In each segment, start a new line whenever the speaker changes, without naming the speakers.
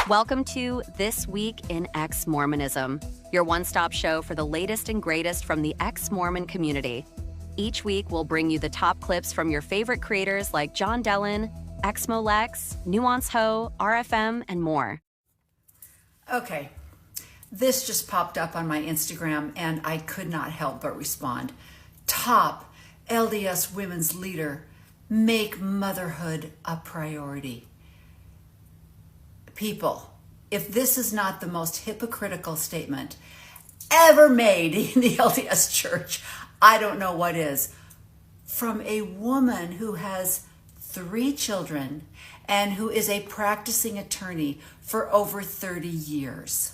Welcome to This Week in Ex-Mormonism, your one-stop show for the latest and greatest from the ex-Mormon community. Each week, we'll bring you the top clips from your favorite creators like John Dellin, Exmo Lex, Nuance Ho, RFM, and more.
Okay, this just popped up on my Instagram and I could not help but respond. Top LDS women's leader, make motherhood a priority. People, if this is not the most hypocritical statement ever made in the LDS church, I don't know what is. From a woman who has 3 children and who is a practicing attorney for over 30 years.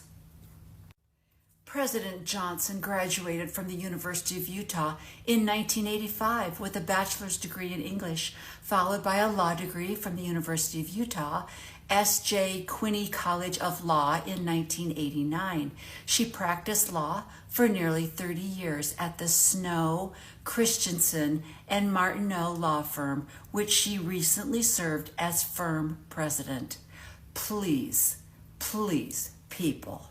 President Johnson graduated from the University of Utah in 1985 with a bachelor's degree in English, followed by a law degree from the University of Utah, S.J. Quinney College of Law in 1989. She practiced law for nearly 30 years at the Snow, Christensen, and Martineau law firm, which she recently served as firm president. Please, please, people,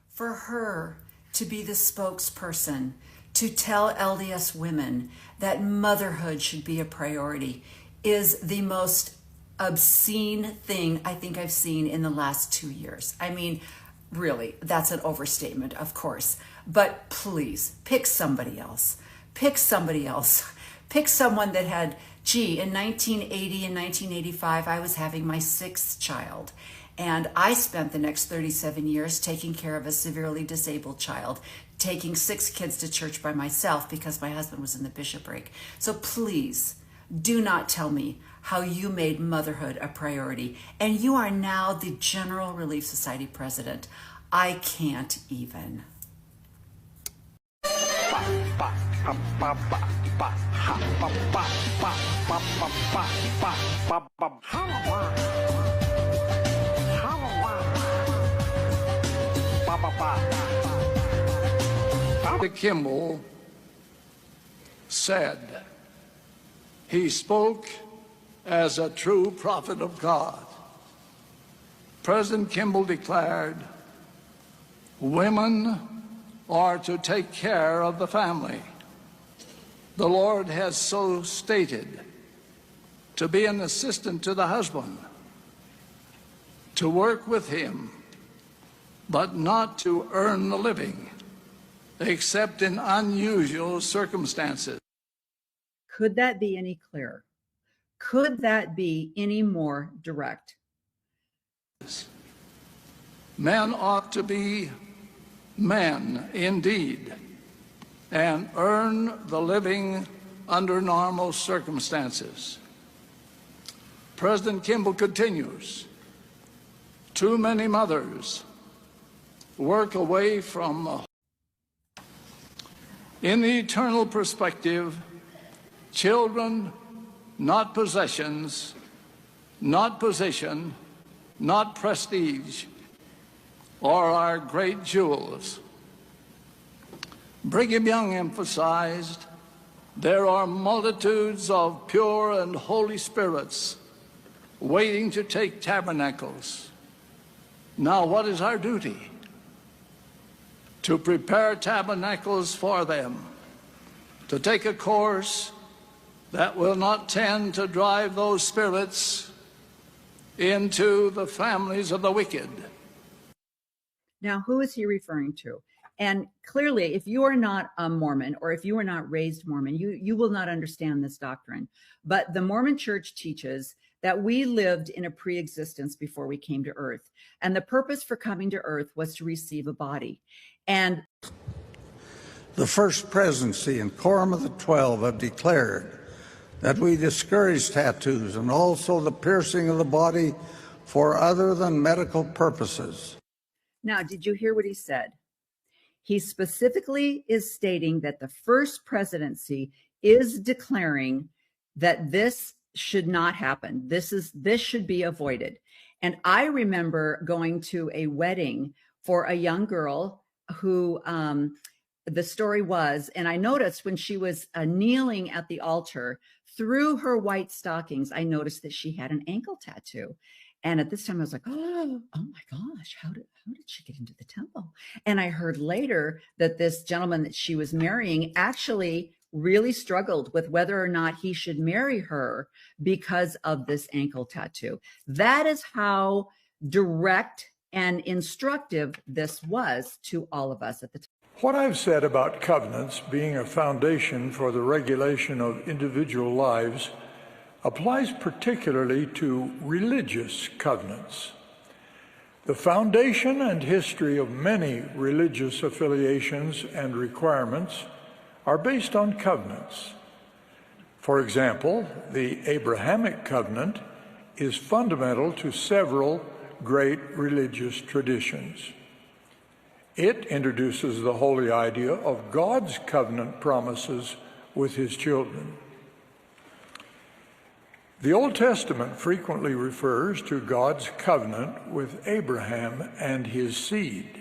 for her to be the spokesperson to tell LDS women that motherhood should be a priority is the most obscene thing I think I've seen in the last 2 years. I mean, really, that's an overstatement, of course. But please, pick somebody else. Pick somebody else. Pick someone that had, in 1980 and 1985, I was having my 6th child. And I spent the next 37 years taking care of a severely disabled child, taking 6 kids to church by myself because my husband was in the bishopric. So please, do not tell me how you made motherhood a priority. And you are now the General Relief Society president. I can't even.
Kimball said, he spoke as a true prophet of God. President Kimball declared, women are to take care of the family. The Lord has so stated, to be an assistant to the husband, to work with him, but not to earn the living, except in unusual circumstances.
Could that be any clearer? Could that be any more direct?
Men ought to be men indeed and earn the living under normal circumstances. President Kimball continues, too many mothers work away from in the eternal perspective, children, not possessions, not position, not prestige, are our great jewels. Brigham Young emphasized, there are multitudes of pure and holy spirits waiting to take tabernacles. Now, what is our duty? To prepare tabernacles for them, to take a course that will not tend to drive those spirits into the families of the wicked.
Now, who is he referring to? And clearly, if you are not a Mormon or if you are not raised Mormon, you will not understand this doctrine. But the Mormon Church teaches that we lived in a pre-existence before we came to earth. And the purpose for coming to earth was to receive a body. And
the First Presidency and Quorum of the 12 have declared that we discourage tattoos and also the piercing of the body for other than medical purposes.
Now, did you hear what he said? He specifically is stating that the First Presidency is declaring that this should not happen. This should be avoided. And I remember going to a wedding for a young girl who the story was, and I noticed when she was kneeling at the altar, through her white stockings, I noticed that she had an ankle tattoo. And at this time, I was like, oh my gosh, how did she get into the temple? And I heard later that this gentleman that she was marrying actually really struggled with whether or not he should marry her because of this ankle tattoo. That is how direct and instructive this was to all of us at the time.
What I've said about covenants being a foundation for the regulation of individual lives applies particularly to religious covenants. The foundation and history of many religious affiliations and requirements are based on covenants. For example, the Abrahamic covenant is fundamental to several great religious traditions. It introduces the holy idea of God's covenant promises with his children. The Old Testament frequently refers to God's covenant with Abraham and his seed.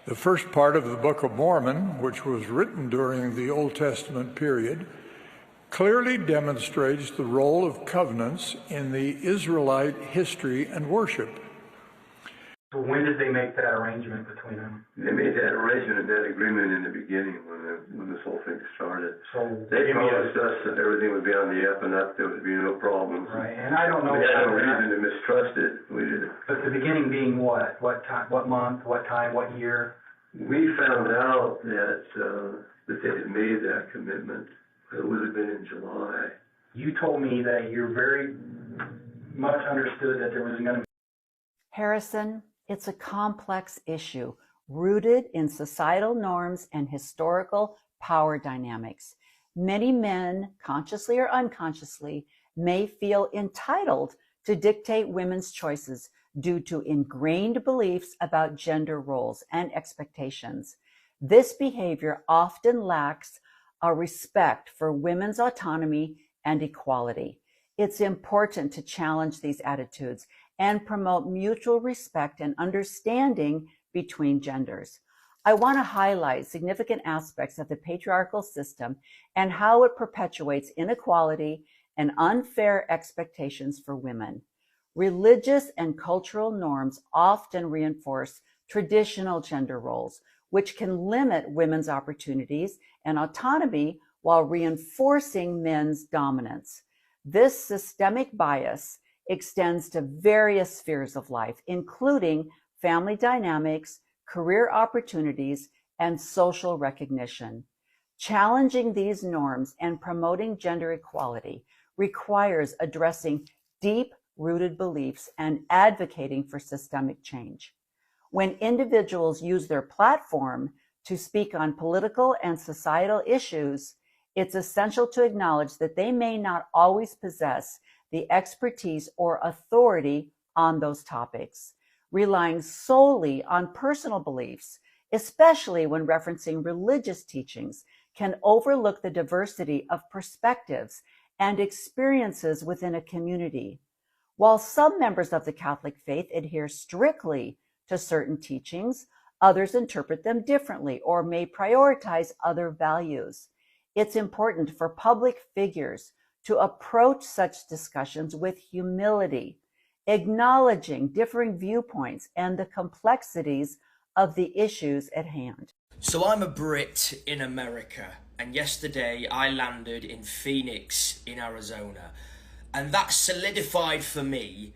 The first part of the Book of Mormon, which was written during the Old Testament period, clearly demonstrates the role of covenants in the Israelite history and worship.
So when did they make that arrangement between them?
They made that arrangement and that agreement in the beginning when this whole thing started.
So
they promised us that everything would be on the up and up, there would be no problems.
Right, and I don't know.
We had no reason to mistrust it. We did.
But the beginning being what? What time? What month? What time? What year?
We found out that they had made that commitment. It would have been in July.
You told me that you very much understood that there was going to be.
Harrison, it's a complex issue rooted in societal norms and historical power dynamics. Many men, consciously or unconsciously, may feel entitled to dictate women's choices due to ingrained beliefs about gender roles and expectations. This behavior often lacks a respect for women's autonomy and equality. It's important to challenge these attitudes and promote mutual respect and understanding between genders. I want to highlight significant aspects of the patriarchal system and how it perpetuates inequality and unfair expectations for women. Religious and cultural norms often reinforce traditional gender roles, which can limit women's opportunities and autonomy while reinforcing men's dominance. This systemic bias extends to various spheres of life, including family dynamics, career opportunities, and social recognition. Challenging these norms and promoting gender equality requires addressing deep-rooted beliefs and advocating for systemic change. When individuals use their platform to speak on political and societal issues, it's essential to acknowledge that they may not always possess the expertise or authority on those topics. Relying solely on personal beliefs, especially when referencing religious teachings, can overlook the diversity of perspectives and experiences within a community. While some members of the Catholic faith adhere strictly to certain teachings, others interpret them differently or may prioritize other values. It's important for public figures to approach such discussions with humility, acknowledging differing viewpoints and the complexities of the issues at hand.
So I'm a Brit in America, and yesterday I landed in Phoenix in Arizona, and that solidified for me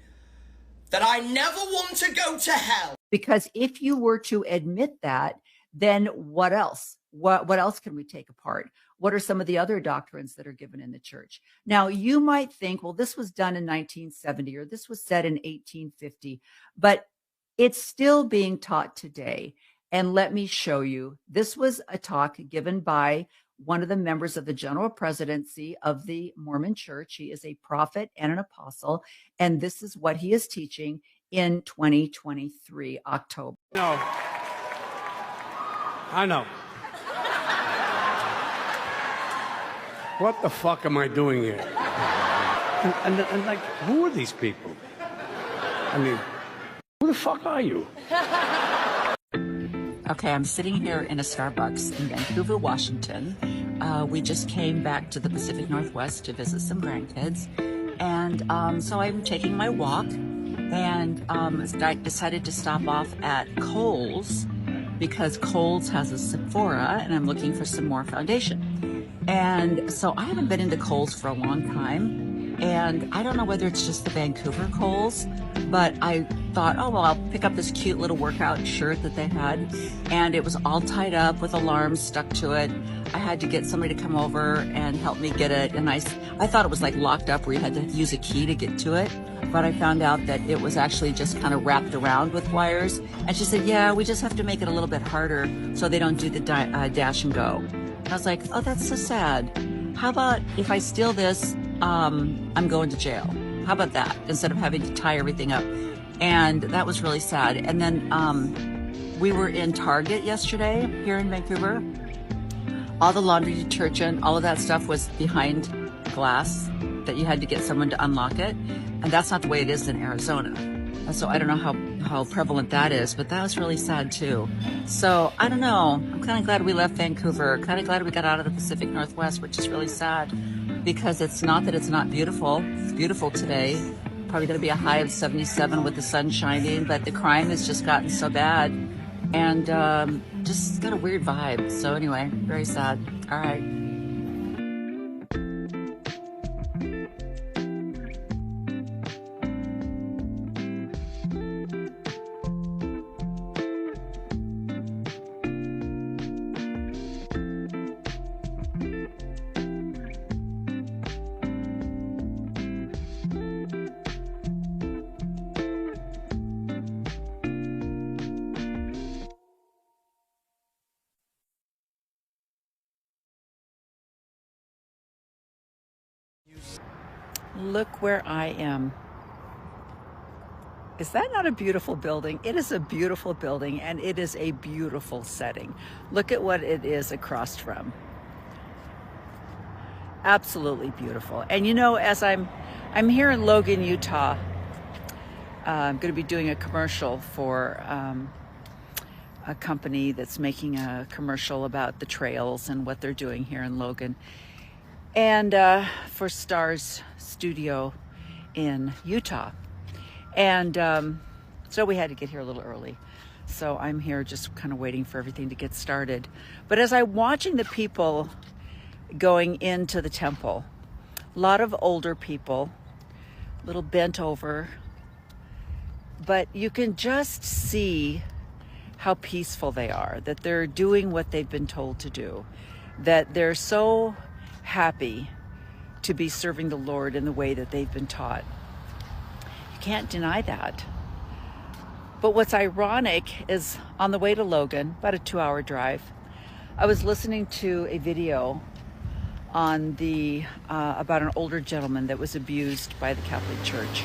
that I never want to go to hell.
Because if you were to admit that, then what else? What else can we take apart? What are some of the other doctrines that are given in the church? Now, you might think, well, this was done in 1970 or this was said in 1850, but it's still being taught today. And let me show you. This was a talk given by one of the members of the General Presidency of the Mormon Church. He is a prophet and an apostle, and this is what he is teaching in 2023, October.
No. I know. What the fuck am I doing here? And like, who are these people? I mean, who the fuck are you?
Okay, I'm sitting here in a Starbucks in Vancouver, Washington. We just came back to the Pacific Northwest to visit some grandkids. And so I'm taking my walk, and I decided to stop off at Kohl's because Kohl's has a Sephora, and I'm looking for some more foundation. And so I haven't been into Kohl's for a long time, and I don't know whether it's just the Vancouver Kohl's, but I thought, oh, well, I'll pick up this cute little workout shirt that they had, and it was all tied up with alarms stuck to it. I had to get somebody to come over and help me get it, and I thought it was like locked up where you had to use a key to get to it, but I found out that it was actually just kind of wrapped around with wires. And she said, yeah, we just have to make it a little bit harder so they don't do the dash and go. And I was like, oh, that's so sad. How about if I steal this, I'm going to jail? How about that, instead of having to tie everything up? And that was really sad. And then we were in Target yesterday here in Vancouver. All the laundry detergent, all of that stuff was behind glass that you had to get someone to unlock it. And that's not the way it is in Arizona. And so I don't know how prevalent that is, but that was really sad too. So I don't know. I'm kind of glad we left Vancouver. Kind of glad we got out of the Pacific Northwest, which is really sad because it's not that it's not beautiful. It's beautiful today. Probably going to be a high of 77 with the sun shining, but the crime has just gotten so bad and just got a weird vibe. So anyway, very sad. All right.
Look where I am. Is that not a beautiful building? It is a beautiful building, and it is a beautiful setting. Look at what it is across from. Absolutely beautiful. And you know, as I'm here in Logan, Utah, I'm going to be doing a commercial for a company that's making a commercial about the trails and what they're doing here in Logan. And for Star's studio in Utah. And so we had to get here a little early. So I'm here just kind of waiting for everything to get started. But as I'm watching the people going into the temple, a lot of older people, a little bent over, but you can just see how peaceful they are, that they're doing what they've been told to do, that they're so happy to be serving the Lord in the way that they've been taught. You can't deny that. But what's ironic is on the way to Logan, about a 2-hour drive, I was listening to a video on about an older gentleman that was abused by the Catholic Church,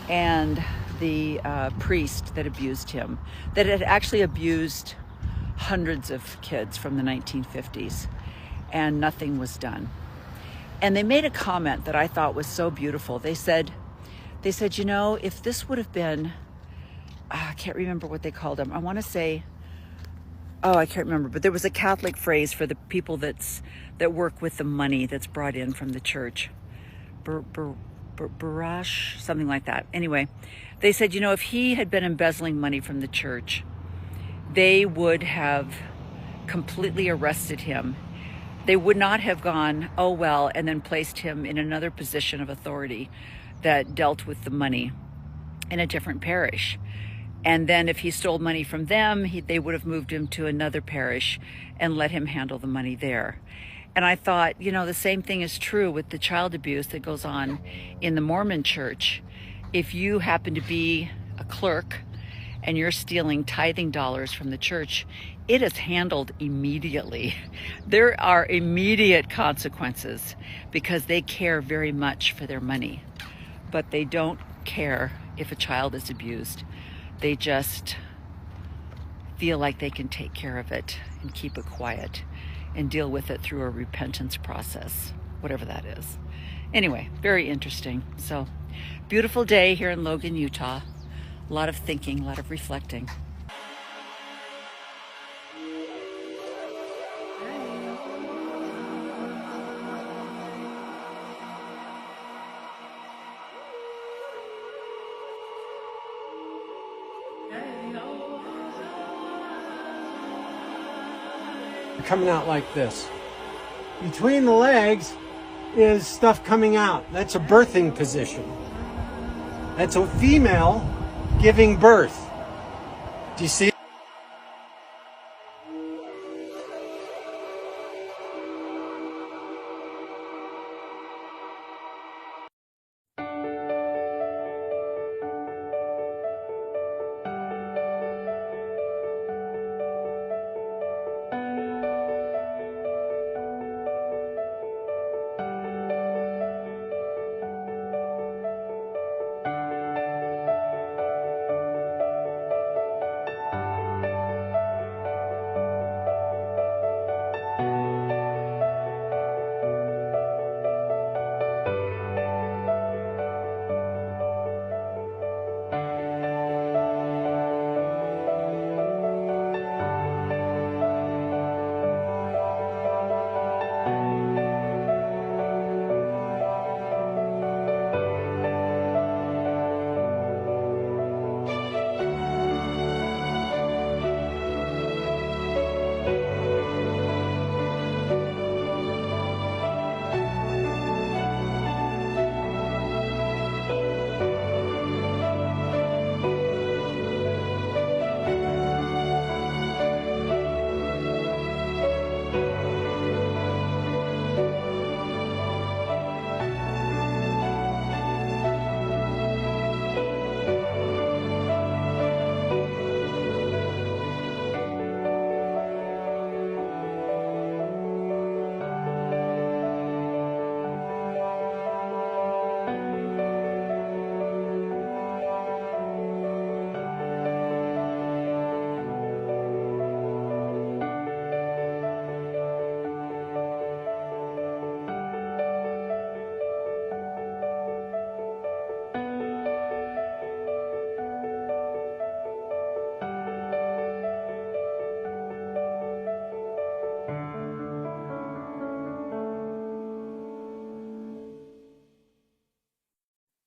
and the priest that abused him, that had actually abused hundreds of kids from the 1950s, and nothing was done. And they made a comment that I thought was so beautiful. They said, you know, if this would have been, I can't remember what they called them. I want to say, I can't remember, but there was a Catholic phrase for the people that work with the money that's brought in from the church. Barrage, something like that. Anyway, they said, you know, if he had been embezzling money from the church, they would have completely arrested him. They would not have gone, oh, well, and then placed him in another position of authority that dealt with the money in a different parish. And then if he stole money from them, they would have moved him to another parish and let him handle the money there. And I thought, you know, the same thing is true with the child abuse that goes on in the Mormon church. If you happen to be a clerk and you're stealing tithing dollars from the church, it is handled immediately. There are immediate consequences because they care very much for their money, but they don't care if a child is abused. They just feel like they can take care of it and keep it quiet and deal with it through a repentance process, whatever that is. Anyway, very interesting. So, beautiful day here in Logan, Utah. A lot of thinking, a lot of reflecting.
coming out like this. Between the legs is stuff coming out. That's a birthing position. That's a female giving birth. Do you see?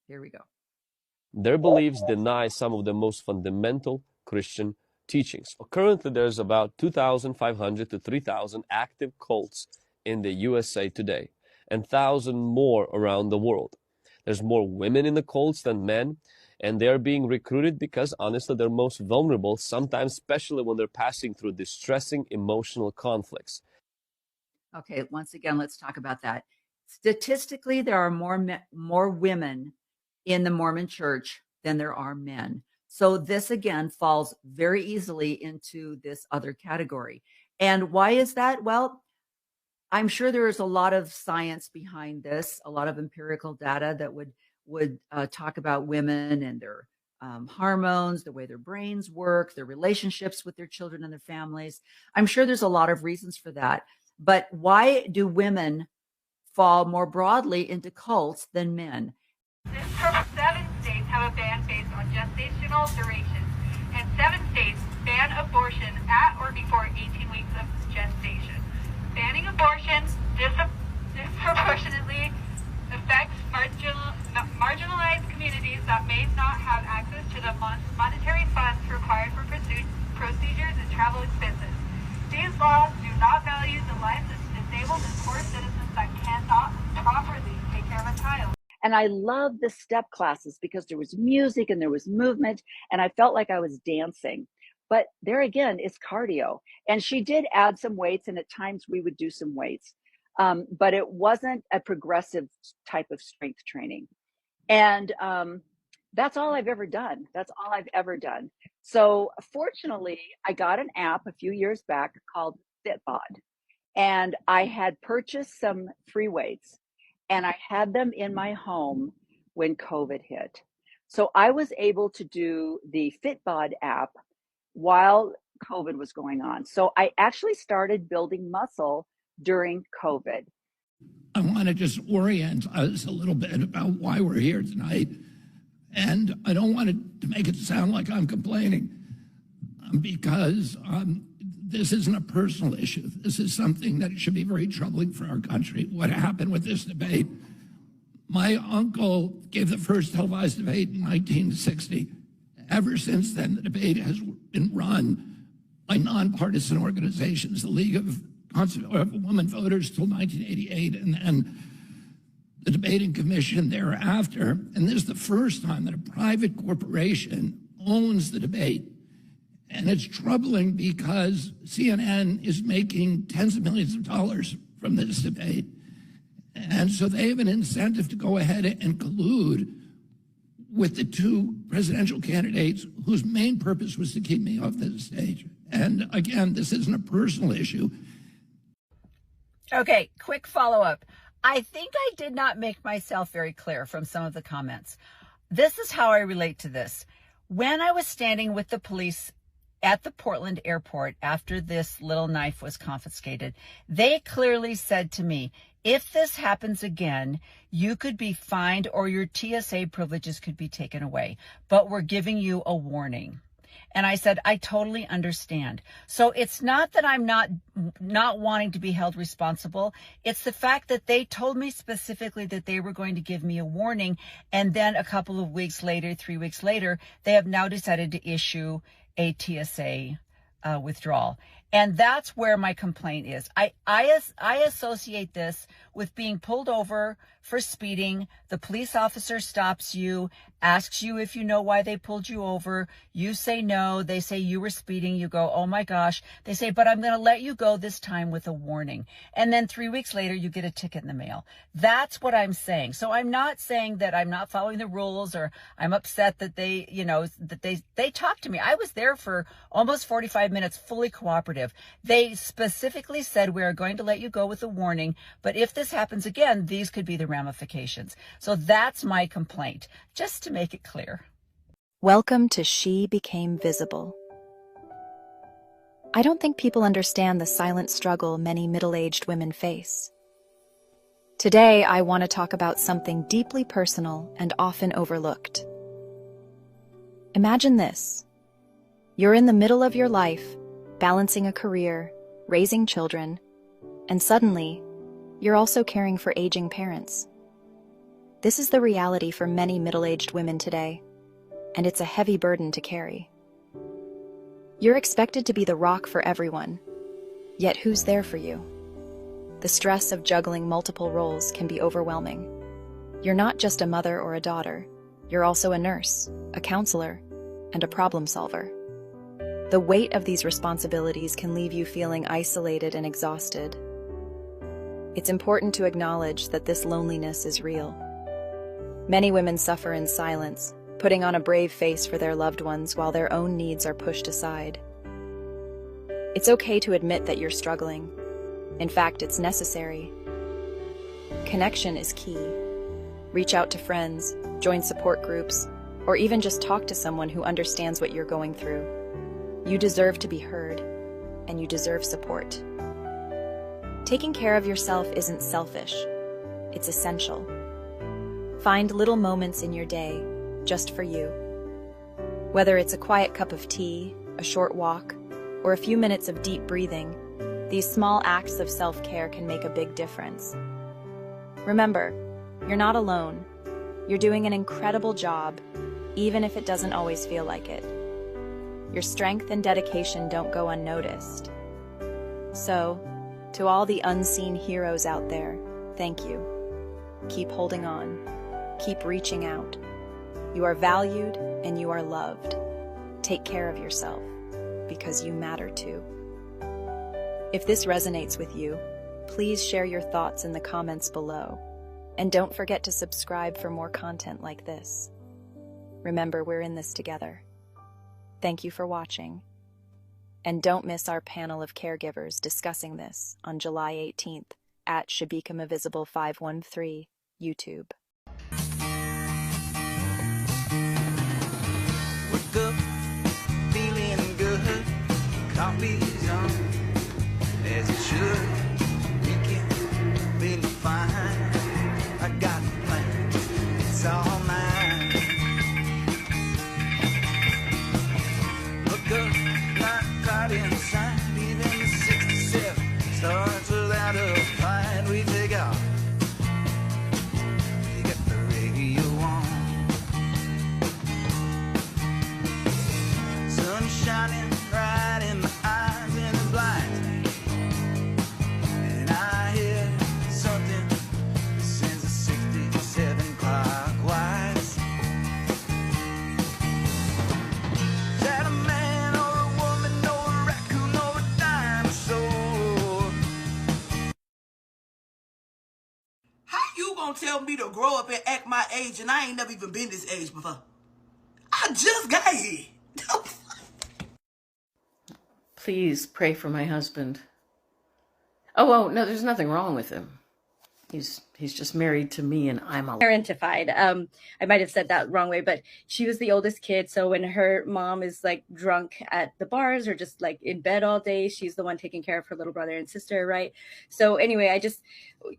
Here we go.
Their beliefs deny some of the most fundamental Christian teachings. Currently, there's about 2,500 to 3,000 active cults in the USA today, and 1,000 more around the world. There's more women in the cults than men, and they're being recruited because, honestly, they're most vulnerable, sometimes especially when they're passing through distressing emotional conflicts.
Okay, once again, let's talk about that. Statistically, there are more women in the Mormon Church than there are men. So this again falls very easily into this other category. And why is that? Well, I'm sure there is a lot of science behind this, a lot of empirical data that would talk about women and their hormones, the way their brains work, their relationships with their children and their families. I'm sure there's a lot of reasons for that. But why do women fall more broadly into cults than men?
7 states have a ban based on gestational duration, and 7 states ban abortion at or before 18 weeks of gestation. Banning abortion disproportionately affects marginalized communities that may not have access to the monetary funds required for procedures and travel expenses. These laws do not value the lives of disabled and poor citizens that cannot properly take care of a child.
And I love the step classes because there was music and there was movement, and I felt like I was dancing. But there again, it's cardio. And she did add some weights, and at times we would do some weights. But it wasn't a progressive type of strength training. And that's all I've ever done. That's all I've ever done. So fortunately, I got an app a few years back called Fitbod. And I had purchased some free weights, and I had them in my home when COVID hit. So I was able to do the Fitbod app while COVID was going on. So I actually started building muscle during COVID.
I want to just orient us a little bit about why we're here tonight. And I don't want to make it sound like I'm complaining because this isn't a personal issue. This is something that should be very troubling for our country. What happened with this debate? My uncle gave the first televised debate in 1960. Ever since then, the debate has been run by nonpartisan organizations, the League of woman voters till 1988, and then the debating commission thereafter. And this is the first time that a private corporation owns the debate. And it's troubling because CNN is making tens of millions of dollars from this debate. And so they have an incentive to go ahead and collude with the two presidential candidates whose main purpose was to keep me off the stage. And again, this isn't a personal issue.
Okay, quick follow-up. I think I did not make myself very clear from some of the comments. This is how I relate to this. When I was standing with the police at the Portland airport after this little knife was confiscated, they clearly said to me, if this happens again, you could be fined or your TSA privileges could be taken away, but we're giving you a warning. And I said, I totally understand. So it's not that I'm not wanting to be held responsible. It's the fact that they told me specifically that they were going to give me a warning. And then a couple of weeks later, 3 weeks later, they have now decided to issue a TSA withdrawal. And that's where my complaint is. I associate this with being pulled over for speeding. The police officer stops you, asks you if you know why they pulled you over. You say no. They say you were speeding. You go, oh my gosh. They say, but I'm going to let you go this time with a warning. And then 3 weeks later, you get a ticket in the mail. That's what I'm saying. So I'm not saying that I'm not following the rules or I'm upset that they, that they talked to me. I was there for almost 45 minutes, fully cooperative. They specifically said, we are going to let you go with a warning, but if this happens again, these could be the ramifications. So that's my complaint, just to make it clear.
Welcome to She Became Visible. I don't think people understand the silent struggle many middle-aged women face. Today, I want to talk about something deeply personal and often overlooked. Imagine this. You're in the middle of your life, balancing a career, raising children, and suddenly, you're also caring for aging parents. This is the reality for many middle-aged women today, and it's a heavy burden to carry. You're expected to be the rock for everyone, yet who's there for you? The stress of juggling multiple roles can be overwhelming. You're not just a mother or a daughter, you're also a nurse, a counselor, and a problem solver. The weight of these responsibilities can leave you feeling isolated and exhausted. It's important to acknowledge that this loneliness is real. Many women suffer in silence, putting on a brave face for their loved ones while their own needs are pushed aside. It's okay to admit that you're struggling. In fact, it's necessary. Connection is key. Reach out to friends, join support groups, or even just talk to someone who understands what you're going through. You deserve to be heard, and you deserve support. Taking care of yourself isn't selfish, it's essential. Find little moments in your day just for you. Whether it's a quiet cup of tea, a short walk, or a few minutes of deep breathing, these small acts of self-care can make a big difference. Remember, you're not alone. You're doing an incredible job, even if it doesn't always feel like it. Your strength and dedication don't go unnoticed. So, to all the unseen heroes out there, thank you. Keep holding on. Keep reaching out. You are valued and you are loved. Take care of yourself, because you matter too. If this resonates with you, please share your thoughts in the comments below. And don't forget to subscribe for more content like this. Remember, we're in this together. Thank you for watching. And don't miss our panel of caregivers discussing this on July 18th at Shabikama Visible 513 YouTube.
Wake up, feeling good. Coffee's on, as it should. Weekend, feeling fine. I got a plan, it's all mine. Look up, not caught inside. Even the 67 starts without a fight. We take off. You got the radio on.
gonna tell me to grow up and act my age, and I ain't never even been this age before. I just got here.
Please pray for my husband. Oh, no, there's nothing wrong with him. He's just married to me, and I'm a
parentified. I might have said that wrong way, but she was the oldest kid. So when her mom is like drunk at the bars or just like in bed all day, she's the one taking care of her little brother and sister, right? So anyway, I just,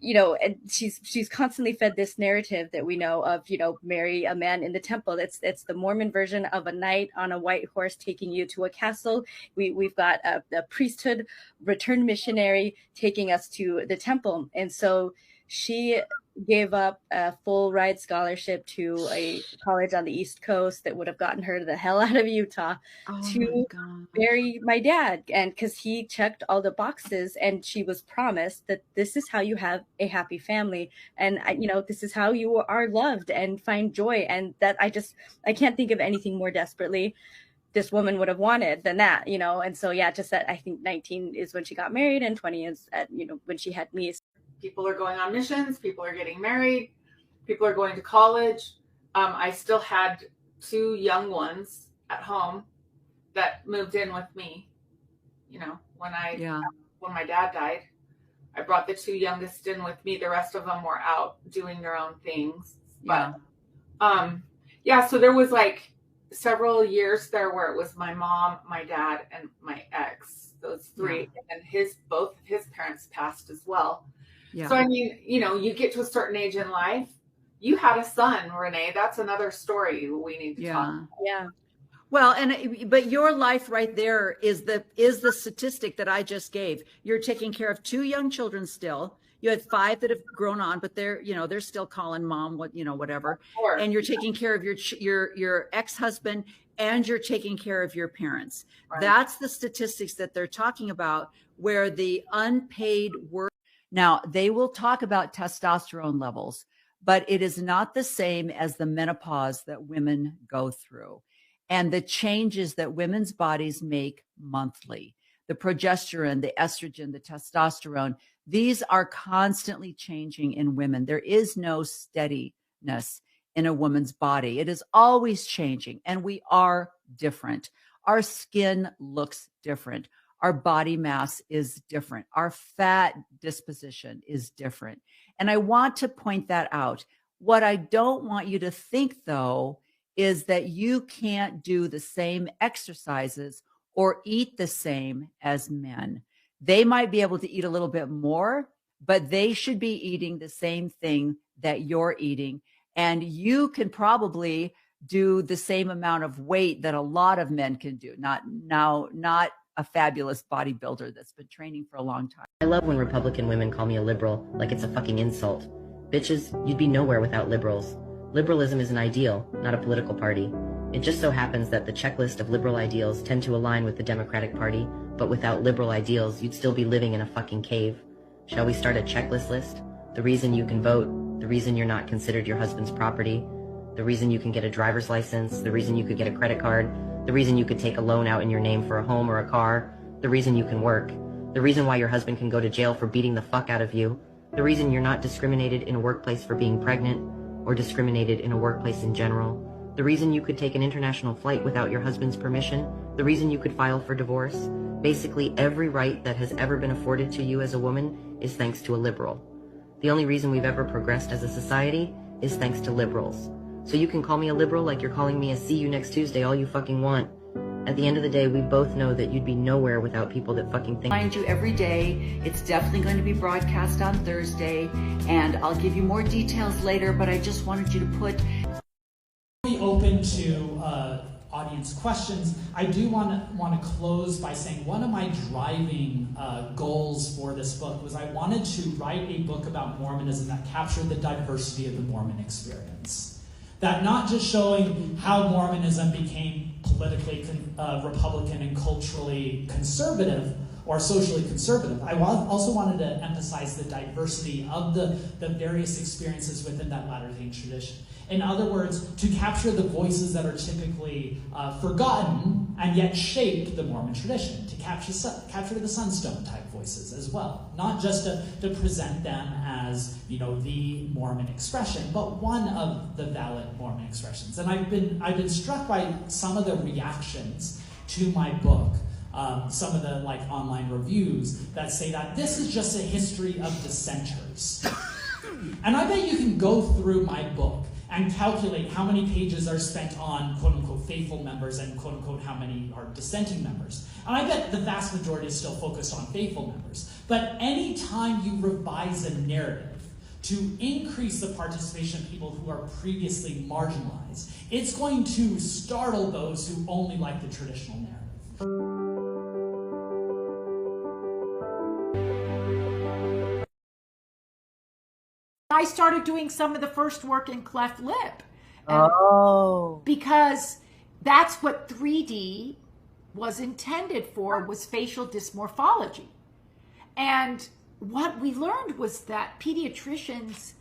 and she's constantly fed this narrative that we know of, marry a man in the temple. It's the Mormon version of a knight on a white horse taking you to a castle. We've got a priesthood returned missionary taking us to the temple, and so she gave up a full ride scholarship to a college on the East Coast that would have gotten her the hell out of Utah to marry my dad. And because he checked all the boxes, and she was promised that this is how you have a happy family. And, this is how you are loved and find joy. And that I can't think of anything more desperately this woman would have wanted than that, And so, just that I think 19 is when she got married and 20 is at, when she had me.
People are going on missions. People are getting married. People are going to college. I still had 2 young ones at home that moved in with me. When my dad died, I brought the 2 youngest in with me. The rest of them were out doing their own things. But so there was like several years there where it was my mom, my dad, and my ex. Those 3, and both of his parents passed as well. Yeah. So, I mean, you get to a certain age in life. You had a son, Rene. That's another story we need to talk about.
Yeah. Well, but your life right there is the statistic that I just gave. You're taking care of 2 young children still. You had 5 that have grown on, but they're still calling mom, whatever. And you're taking care of your ex-husband, and you're taking care of your parents. Right. That's the statistics that they're talking about, where the unpaid work. Now, they will talk about testosterone levels, but it is not the same as the menopause that women go through and the changes that women's bodies make monthly. The progesterone, the estrogen, the testosterone, these are constantly changing in women. There is no steadiness in a woman's body. It is always changing, and we are different. Our skin looks different. Our body mass is different. Our fat disposition is different. And I want to point that out. What I don't want you to think, though, is that you can't do the same exercises or eat the same as men. They might be able to eat a little bit more, but they should be eating the same thing that you're eating. And you can probably do the same amount of weight that a lot of men can do. Not a fabulous bodybuilder that's been training for a long time.
I love when Republican women call me a liberal like it's a fucking insult. Bitches, you'd be nowhere without liberals. Liberalism is an ideal, not a political party. It just so happens that the checklist of liberal ideals tend to align with the Democratic Party, but without liberal ideals, you'd still be living in a fucking cave. Shall we start a checklist list? The reason you can vote, the reason you're not considered your husband's property, the reason you can get a driver's license, the reason you could get a credit card, the reason you could take a loan out in your name for a home or a car, the reason you can work, the reason why your husband can go to jail for beating the fuck out of you, the reason you're not discriminated in a workplace for being pregnant, or discriminated in a workplace in general, the reason you could take an international flight without your husband's permission, the reason you could file for divorce. Basically, every right that has ever been afforded to you as a woman is thanks to a liberal. The only reason we've ever progressed as a society is thanks to liberals. So you can call me a liberal like you're calling me a see you next Tuesday all you fucking want. At the end of the day, we both know that you'd be nowhere without people that fucking think.
Find you every day. It's definitely going to be broadcast on Thursday, and I'll give you more details later, but I just wanted you to put...
Open to audience questions. I do want to close by saying one of my driving goals for this book was I wanted to write a book about Mormonism that captured the diversity of the Mormon experience. That not just showing how Mormonism became politically Republican and culturally conservative, or socially conservative. I also wanted to emphasize the diversity of the various experiences within that Latter-day tradition. In other words, to capture the voices that are typically forgotten and yet shaped the Mormon tradition, to capture the Sunstone type voices as well, not just to present them as, you know, the Mormon expression, but one of the valid Mormon expressions. And I've been struck by some of the reactions to my book, some of the like online reviews that say that this is just a history of dissenters. And I bet you can go through my book and calculate how many pages are spent on quote-unquote faithful members and quote-unquote how many are dissenting members. And I bet the vast majority is still focused on faithful members. But any time you revise a narrative to increase the participation of people who are previously marginalized, it's going to startle those who only like the traditional narrative.
I started doing some of the first work in cleft lip. Because that's what 3D was intended for, was facial dysmorphology. And what we learned was that pediatricians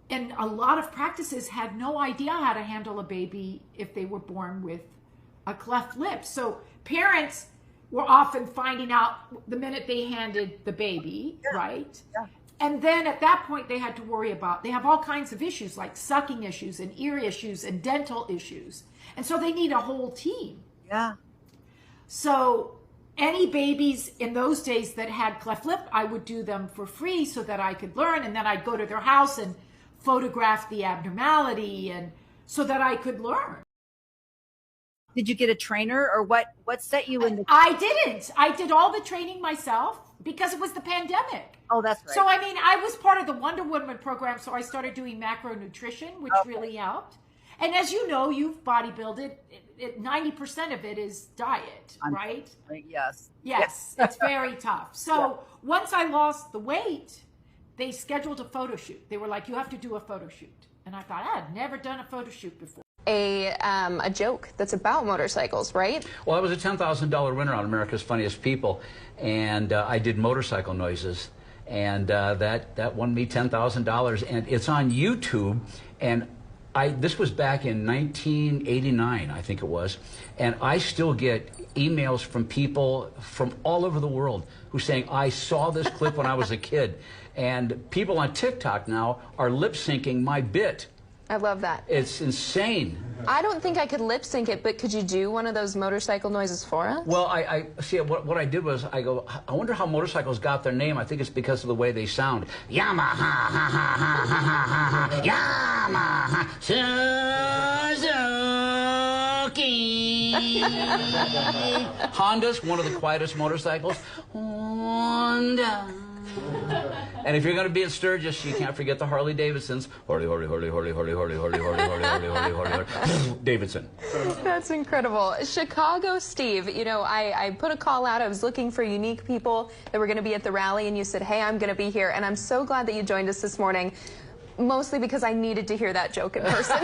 in a lot of practices had no idea how to handle a baby if they were born with a cleft lip. So parents were often finding out the minute they handed the baby, right? Yeah. And then at that point, they had to worry about, they have all kinds of issues like sucking issues and ear issues and dental issues. And so they need a whole team.
Yeah.
So any babies in those days that had cleft lip, I would do them for free so that I could learn. And then I'd go to their house and photograph the abnormality and so that I could learn.
Did you get a trainer, or what set you in?
I didn't. I did all the training myself because it was the pandemic.
Oh, that's right.
So, I mean, I was part of the Wonder Woman program, so I started doing macronutrition, which really helped. And as you know, you've bodybuilded, 90% of it is diet, right?
Yes.
Yes, it's very tough. So once I lost the weight, they scheduled a photo shoot. They were like, you have to do a photo shoot. And I thought, I had never done a photo shoot before.
A joke that's about motorcycles, right?
Well, I was a $10,000 winner on America's Funniest People, and I did motorcycle noises, and that won me $10,000, and it's on YouTube, and this was back in 1989, I think it was, and I still get emails from people from all over the world who saying, I saw this clip when I was a kid, and people on TikTok now are lip-syncing my bit.
I love that.
It's insane.
I don't think I could lip sync it, but could you do one of those motorcycle noises for us?
Well, I see, what I did was, I go, I wonder how motorcycles got their name. I think it's because of the way they sound. Yamaha, ha, ha, ha, ha, ha, ha, Yamaha, Suzuki. Honda's one of the quietest motorcycles. Honda. And if you're going to be at Sturgis, you can't forget the Harley Davidsons. Harley, Harley, Harley, Harley, Harley, Harley, Harley, Harley, Harley, Harley, Harley, Harley, Harley, Davidson.
That's incredible. Chicago Steve, you know, I put a call out. I was looking for unique people that were going to be at the rally, and you said, hey, I'm going to be here. And I'm so glad that you joined us this morning, mostly because I needed to hear that joke in person.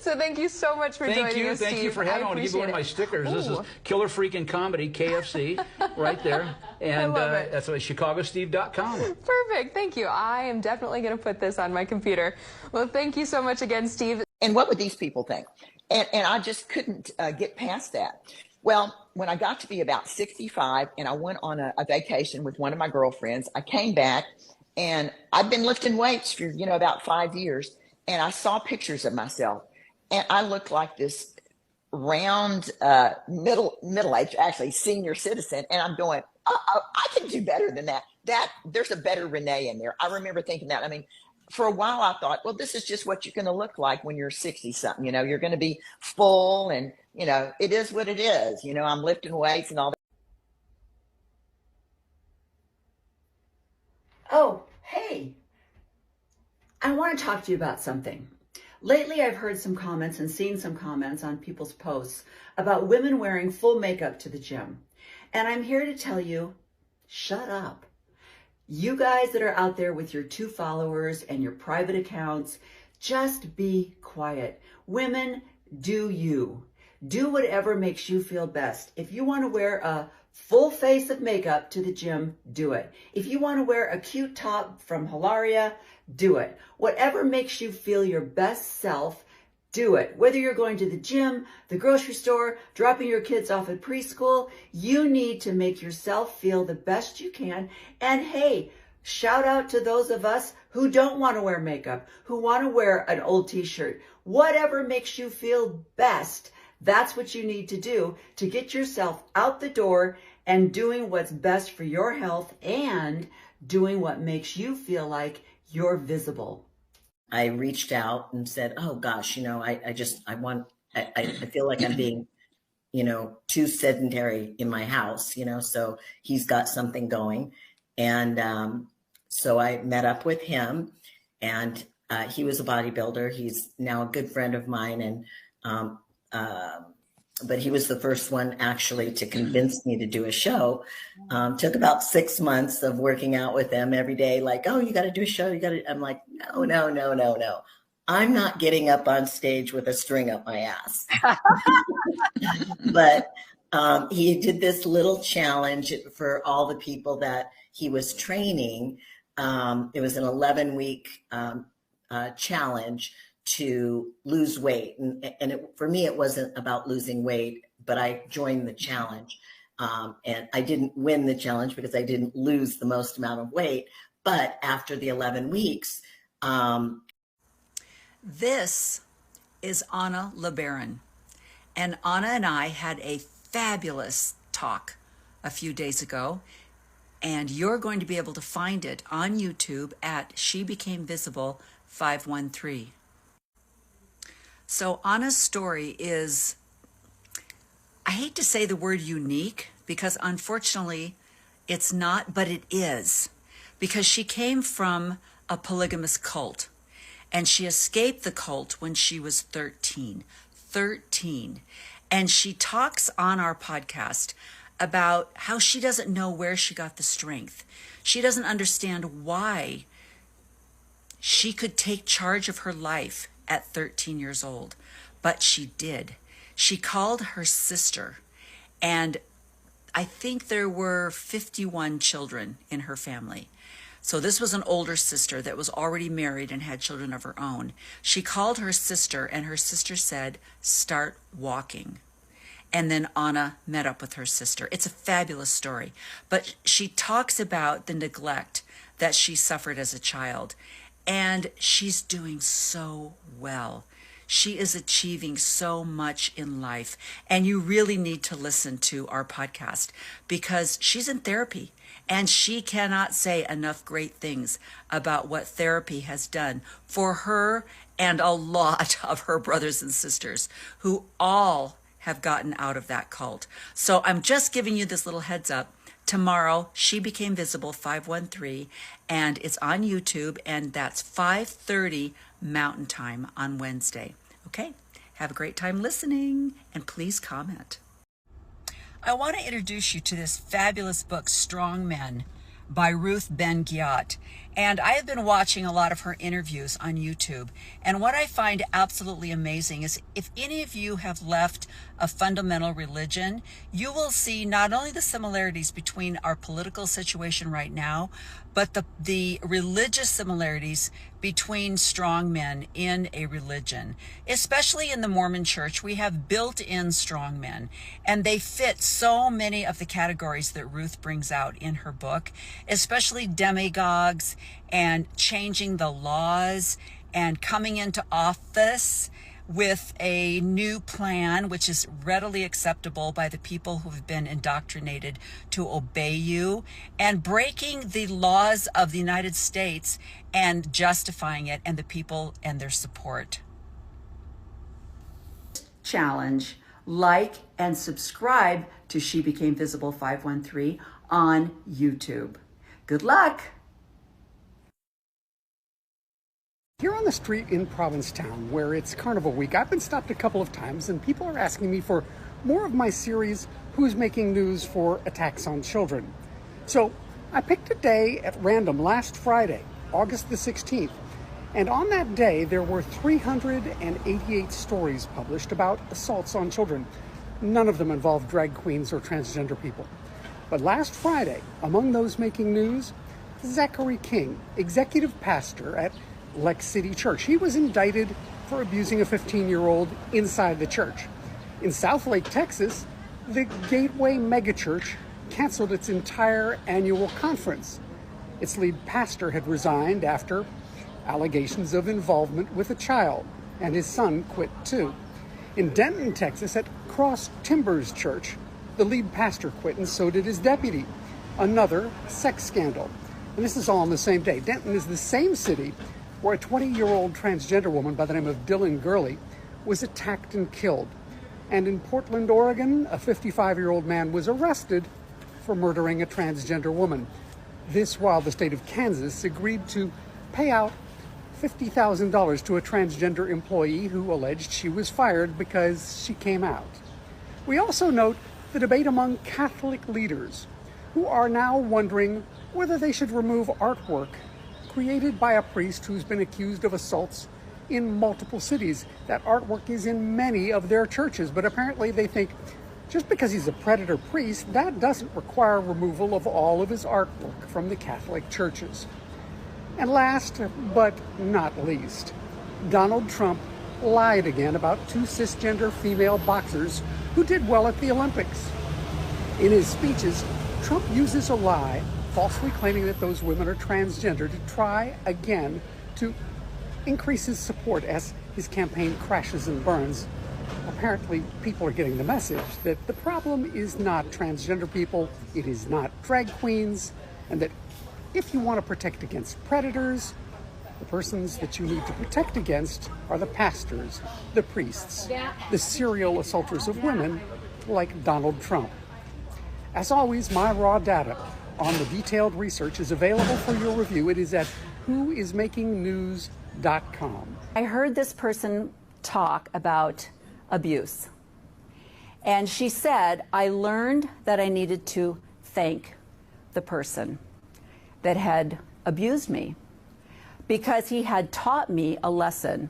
So thank you so much for joining us, Steve.
Thank you for having me. I want to give you one of my stickers. This is Killer Freaking Comedy, KFC, right there. And that's at ChicagoSteve.com.
Perfect. Thank you. I am definitely going to put this on my computer. Well, thank you so much again, Steve.
And what would these people think? And I just couldn't get past that. Well, when I got to be about 65 and I went on a vacation with one of my girlfriends, I came back and I'd been lifting weights for, about 5 years. And I saw pictures of myself. And I looked like this round, middle-aged, actually senior citizen. And I'm going, I can do better than that. There's a better Rene in there. I remember thinking that. I mean, for a while I thought, well, this is just what you're going to look like when you're 60-something. You're going to be full and, it is what it is. I'm lifting weights and all that.
Oh, hey. I want to talk to you about something. Lately, I've heard some comments and seen some comments on people's posts about women wearing full makeup to the gym. And I'm here to tell you, shut up. You guys that are out there with your 2 followers and your private accounts, just be quiet. Women, do you. Do whatever makes you feel best. If you want to wear a full face of makeup to the gym, do it. If you want to wear a cute top from Hilaria, do it. Whatever makes you feel your best self, do it. Whether you're going to the gym, the grocery store, dropping your kids off at preschool, you need to make yourself feel the best you can. And hey, shout out to those of us who don't want to wear makeup, who want to wear an old t-shirt. Whatever makes you feel best, that's what you need to do to get yourself out the door and doing what's best for your health and doing what makes you feel like you're visible.
I reached out and said, oh gosh, I feel like I'm being, too sedentary in my house, so he's got something going. And so I met up with him, and he was a bodybuilder. He's now a good friend of mine. And, but he was the first one actually to convince me to do a show. Took about 6 months of working out with him every day. Like, oh, you got to do a show. I'm like, no. I'm not getting up on stage with a string up my ass. But he did this little challenge for all the people that he was training. It was an 11-week challenge to lose weight. And for me, it wasn't about losing weight, but I joined the challenge. And I didn't win the challenge because I didn't lose the most amount of weight. But after the 11 weeks,
this is Anna LeBaron. And Anna and I had a fabulous talk a few days ago. And you're going to be able to find it on YouTube at She Became Visible 513. So Anna's story is, I hate to say the word unique because unfortunately it's not, but it is, because she came from a polygamous cult and she escaped the cult when she was 13. And she talks on our podcast about how she doesn't know where she got the strength. She doesn't understand why she could take charge of her life at 13 years old, but she did. She called her sister, and I think there were 51 children in her family. So this was an older sister that was already married and had children of her own. She called her sister, and her sister said, start walking. And then Anna met up with her sister. It's a fabulous story, but she talks about the neglect that she suffered as a child. And she's doing so well. She is achieving so much in life. And you really need to listen to our podcast because she's in therapy and she cannot say enough great things about what therapy has done for her and a lot of her brothers and sisters who all have gotten out of that cult. So I'm just giving you this little heads up. Tomorrow, She Became Visible 513, and it's on YouTube, and that's 5:30 Mountain Time on Wednesday. Okay, have a great time listening, and please comment. I want to introduce you to this fabulous book, Strong Men, by Ruth Ben-Ghiat. And I have been watching a lot of her interviews on YouTube. And what I find absolutely amazing is if any of you have left a fundamental religion, you will see not only the similarities between our political situation right now, but the religious similarities between strong men in a religion. Especially in the Mormon church, we have built-in strong men, and they fit so many of the categories that Ruth brings out in her book, especially demagogues and changing the laws and coming into office with a new plan which is readily acceptable by the people who have been indoctrinated to obey you, and breaking the laws of the United States and justifying it and the people and their support. Challenge, like and subscribe to She Became Visible 513 on YouTube. Good luck.
Here on the street in Provincetown, where it's Carnival Week, I've been stopped a couple of times and people are asking me for more of my series, Who's Making News for Attacks on Children. So I picked a day at random last Friday, August the 16th, and on that day there were 388 stories published about assaults on children. None of them involved drag queens or transgender people. But last Friday, among those making news, Zachary King, executive pastor at Lex City Church. He was indicted for abusing a 15-year-old inside the church. In Southlake, Texas, the Gateway megachurch canceled its entire annual conference. Its lead pastor had resigned after allegations of involvement with a child, and his son quit too. In Denton, Texas, at Cross Timbers Church, the lead pastor quit and so did his deputy. Another sex scandal. And this is all on the same day. Denton is the same city where a 20-year-old transgender woman by the name of Dylan Gurley was attacked and killed. And in Portland, Oregon, a 55-year-old man was arrested for murdering a transgender woman. This while the state of Kansas agreed to pay out $50,000 to a transgender employee who alleged she was fired because she came out. We also note the debate among Catholic leaders who are now wondering whether they should remove artwork created by a priest who's been accused of assaults in multiple cities. That artwork is in many of their churches, but apparently they think just because he's a predator priest, that doesn't require removal of all of his artwork from the Catholic churches. And last but not least, Donald Trump lied again about two cisgender female boxers who did well at the Olympics. In his speeches, Trump uses a lie, falsely claiming that those women are transgender, to try again to increase his support as his campaign crashes and burns. Apparently, people are getting the message that the problem is not transgender people, it is not drag queens, and that if you want to protect against predators, the persons that you need to protect against are the pastors, the priests, the serial assaulters of women like Donald Trump. As always, my raw data on the detailed research is available for your review. It is at whoismakingnews.com.
I heard this person talk about abuse. And she said, I learned that I needed to thank the person that had abused me because he had taught me a lesson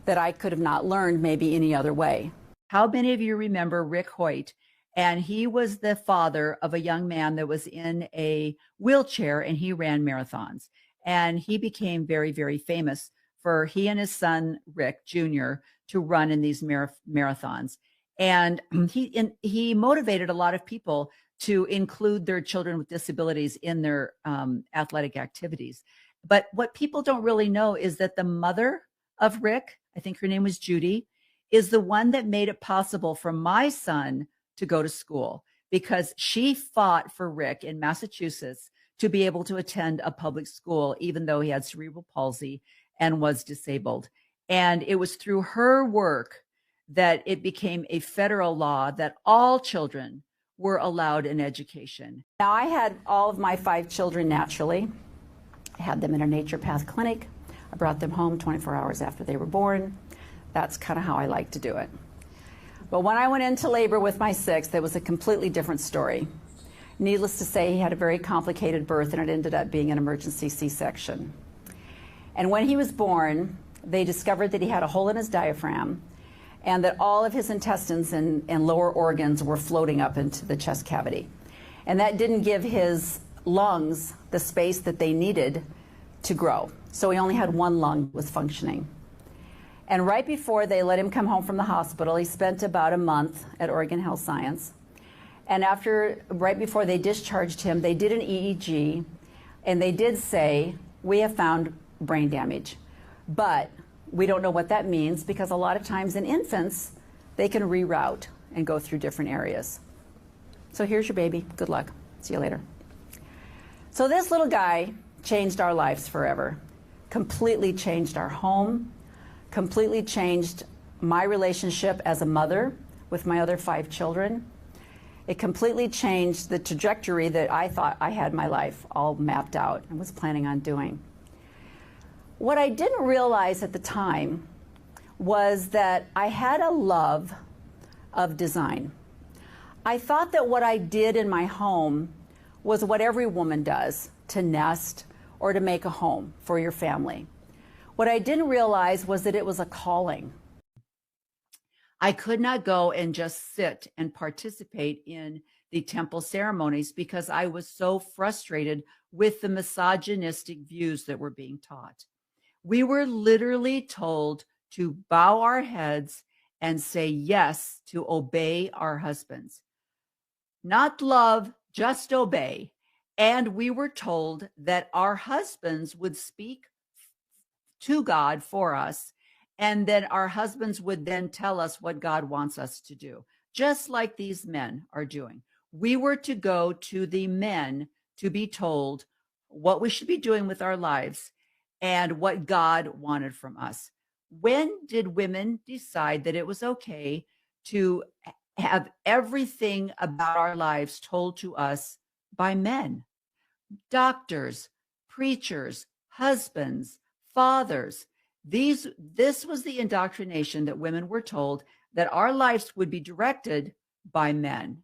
that I could have not learned maybe any other way.
How many of you remember Rick Hoyt? And he was the father of a young man that was in a wheelchair and he ran marathons. And he became very, very famous for he and his son, Rick Jr., to run in these marathons. And he motivated a lot of people to include their children with disabilities in their athletic activities. But what people don't really know is that the mother of Rick, I think her name was Judy, is the one that made it possible for my son to go to school, because she fought for Rick in Massachusetts to be able to attend a public school, even though he had cerebral palsy and was disabled. And it was through her work that it became a federal law that all children were allowed an education.
Now, I had all of my 5 children naturally. I had them in a nature path clinic. I brought them home 24 hours after they were born. That's kind of how I like to do it. But when I went into labor with my 6th, it was a completely different story. Needless to say, he had a very complicated birth, and it ended up being an emergency C-section. And when he was born, they discovered that he had a hole in his diaphragm and that all of his intestines and lower organs were floating up into the chest cavity. And that didn't give his lungs the space that they needed to grow. So he only had one lung that was functioning. And right before they let him come home from the hospital, he spent about a month at Oregon Health Science. And right before they discharged him, they did an EEG, and they did say, we have found brain damage. But we don't know what that means, because a lot of times in infants, they can reroute and go through different areas. So here's your baby. Good luck. See you later. So this little guy changed our lives forever, completely changed our home, completely changed my relationship as a mother with my other 5 children. It completely changed the trajectory that I thought I had my life all mapped out and was planning on doing. What I didn't realize at the time was that I had a love of design. I thought that what I did in my home was what every woman does, to nest or to make a home for your family. What I didn't realize was that it was a calling.
I could not go and just sit and participate in the temple ceremonies because I was so frustrated with the misogynistic views that were being taught. We were literally told to bow our heads and say yes to obey our husbands. Not love, just obey. And we were told that our husbands would speak to God for us, and then our husbands would then tell us what God wants us to do, just like these men are doing. We were to go to the men to be told what we should be doing with our lives and what God wanted from us. When did women decide that it was okay to have everything about our lives told to us by men? Doctors, preachers, husbands, fathers. This was the indoctrination that women were told, that our lives would be directed by men.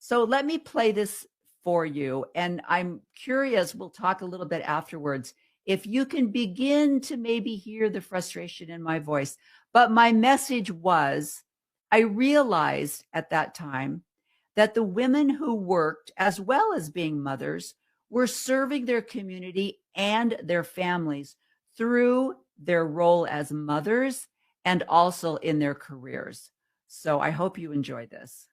So let me play this for you. And I'm curious, we'll talk a little bit afterwards, if you can begin to maybe hear the frustration in my voice. But my message was, I realized at that time that the women who worked, as well as being mothers, were serving their community and their families through their role as mothers and also in their careers. So I hope you enjoyed this.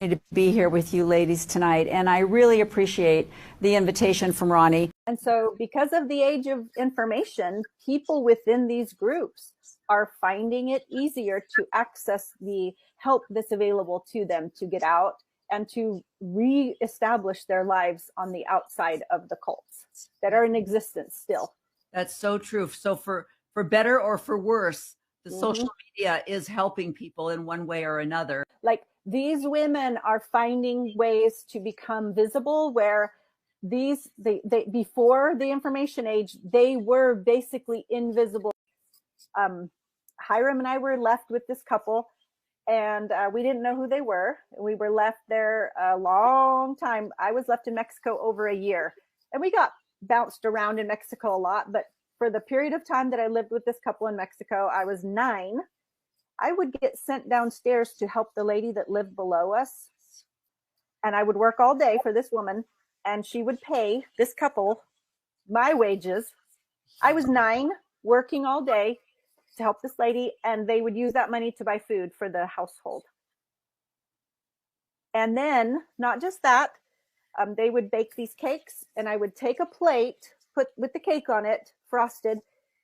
To be here with you ladies tonight, and I really appreciate the invitation from Ronnie.
And so because of the age of information, people within these groups are finding it easier to access the help that's available to them to get out and to reestablish their lives on the outside of the cults that are in existence still.
That's so true. So for better or for worse, the social media is helping people in one way or another.
Like, these women are finding ways to become visible where they before the information age, they were basically invisible. Hiram and I were left with this couple, and we didn't know who they were. We were left there a long time. I was left in Mexico over a year, and we got bounced around in Mexico a lot. But for the period of time that I lived with this couple in Mexico, I was 9. I would get sent downstairs to help the lady that lived below us. And I would work all day for this woman, and she would pay this couple my wages. I was 9, working all day to help this lady, and they would use that money to buy food for the household. And then, not just that, they would bake these cakes, and I would take a plate, put with the cake on it, frosted,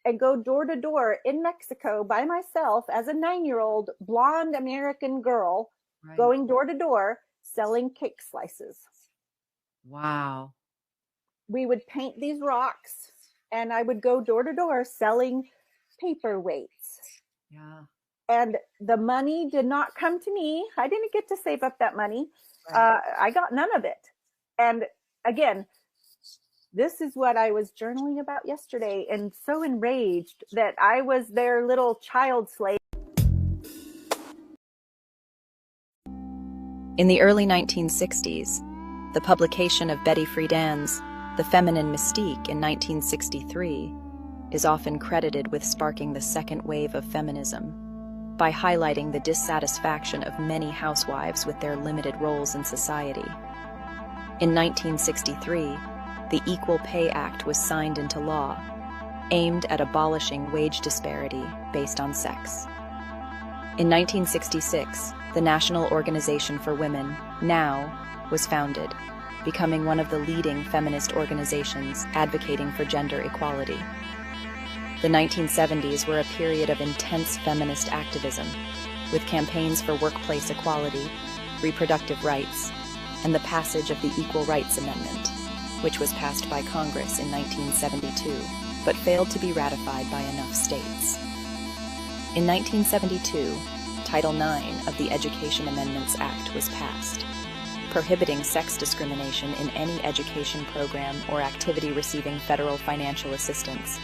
and go door to door in Mexico by myself as a 9-year-old blonde American girl, going door to door selling cake slices.
Wow.
We would paint these rocks, and I would go door to door selling paperweights.
Yeah.
And the money did not come to me. I didn't get to save up that money. I got none of it. And again, this is what I was journaling about yesterday, and so enraged that I was their little child slave.
In the early 1960s, the publication of Betty Friedan's The Feminine Mystique in 1963 is often credited with sparking the second wave of feminism by highlighting the dissatisfaction of many housewives with their limited roles in society. In 1963, the Equal Pay Act was signed into law, aimed at abolishing wage disparity based on sex. In 1966, the National Organization for Women, NOW, was founded, becoming one of the leading feminist organizations advocating for gender equality. The 1970s were a period of intense feminist activism, with campaigns for workplace equality, reproductive rights, and the passage of the Equal Rights Amendment, which was passed by Congress in 1972, but failed to be ratified by enough states. In 1972, Title IX of the Education Amendments Act was passed, prohibiting sex discrimination in any education program or activity receiving federal financial assistance.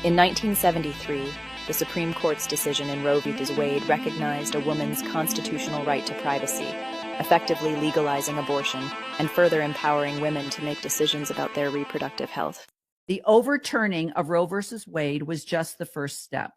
In 1973, the Supreme Court's decision in Roe v. Wade recognized a woman's constitutional right to privacy, effectively legalizing abortion and further empowering women to make decisions about their reproductive health.
The overturning of Roe versus Wade was just the first step.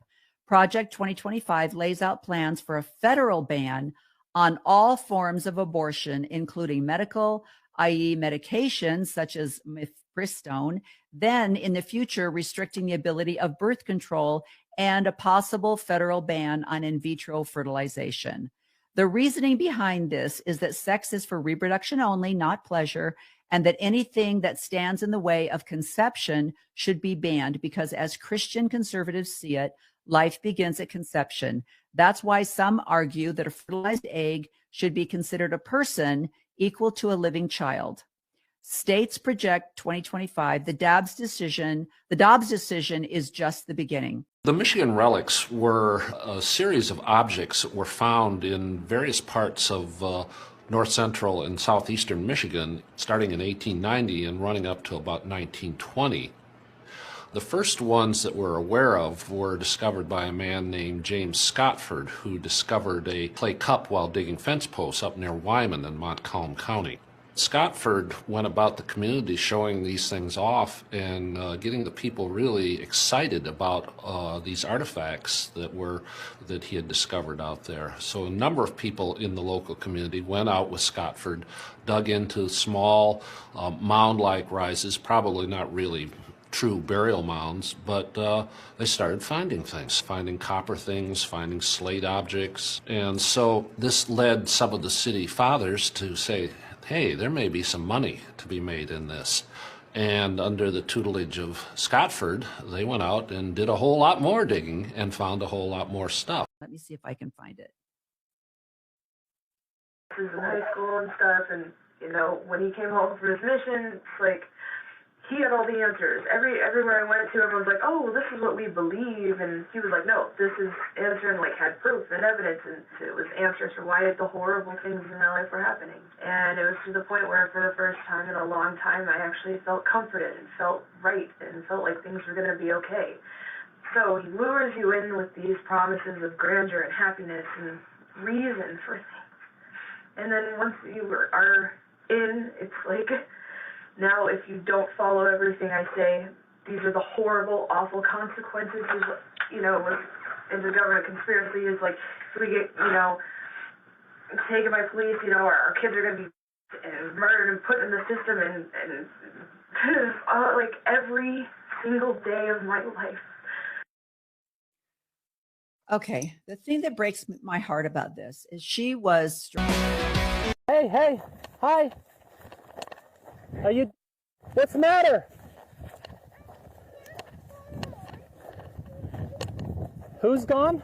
Project 2025 lays out plans for a federal ban on all forms of abortion, including medical, i.e. medications such as mifepristone, then in the future restricting the ability of birth control and a possible federal ban on in vitro fertilization. The reasoning behind this is that sex is for reproduction only, not pleasure, and that anything that stands in the way of conception should be banned because, as Christian conservatives see it, life begins at conception. That's why some argue that a fertilized egg should be considered a person equal to a living child. States project 2025. The Dobbs decision is just the beginning.
The Michigan relics were a series of objects that were found in various parts of north central and southeastern Michigan, starting in 1890 and running up to about 1920. The first ones that we're aware of were discovered by a man named James Scotford, who discovered a clay cup while digging fence posts up near Wyman in Montcalm County. Scotford went about the community showing these things off and getting the people really excited about these artifacts that he had discovered out there. So a number of people in the local community went out with Scotford, dug into small mound-like rises, probably not really true burial mounds, but they started finding things, finding copper things, finding slate objects. And so this led some of the city fathers to say, hey, there may be some money to be made in this. And under the tutelage of Scotford, they went out and did a whole lot more digging and found a whole lot more stuff.
Let me see if I can find it.
In high school and stuff, and when he came home from his mission, it's like he had all the answers. Everywhere I went to, everyone's like, "Oh, well, this is what we believe," and he was like, "No, this is answer," and had proof and evidence, and it was answers for why the horrible things in my life were happening. And it was to the point where, for the first time in a long time, I actually felt comforted and felt right and felt like things were going to be okay. So he lures you in with these promises of grandeur and happiness and reason for things, and then once you are in, it's like, now, if you don't follow everything I say, these are the horrible, awful consequences. In the government conspiracy is like, if we get, taken by police, our kids are going to be murdered and put in the system, and like every single day of my life.
Okay, the thing that breaks my heart about this is she was.
Hey, hi. What's the matter? Who's gone?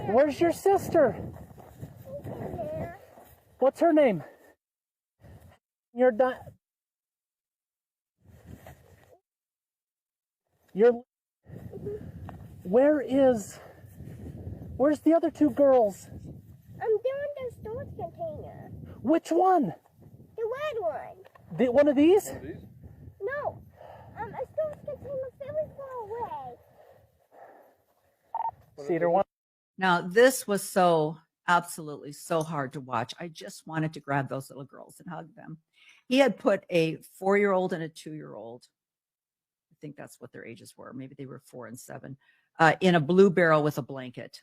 Where's your sister? What's her name? Where's the other two girls?
I'm doing the storage container.
Which one?
The red one.
One of these?
No. A storage container very far away.
Cedar one.
Now, this was absolutely so hard to watch. I just wanted to grab those little girls and hug them. He had put a 4-year-old and a 2-year-old, I think that's what their ages were, maybe they were 4 and 7, in a blue barrel with a blanket.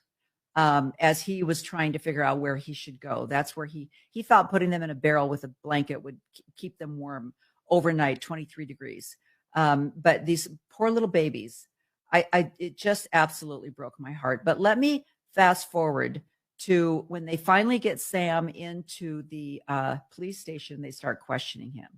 As he was trying to figure out where he should go. That's where he thought putting them in a barrel with a blanket would keep them warm overnight, 23 degrees. But these poor little babies, it just absolutely broke my heart. But let me fast forward to when they finally get Sam into the police station, they start questioning him.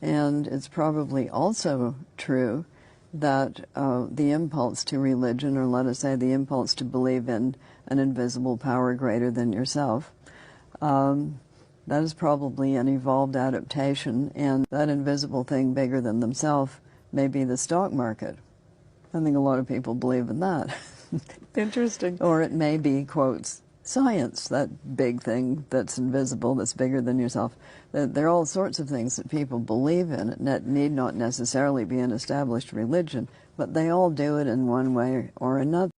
And it's probably also true that the impulse to religion, or let us say the impulse to believe in an invisible power greater than yourself, that is probably an evolved adaptation, and that invisible thing bigger than themselves may be the stock market. I think a lot of people believe in that. Interesting. Or it may be, quotes, science, that big thing that's invisible, that's bigger than yourself. There are all sorts of things that people believe in. It need not necessarily be an established religion, but they all do it in one way or another.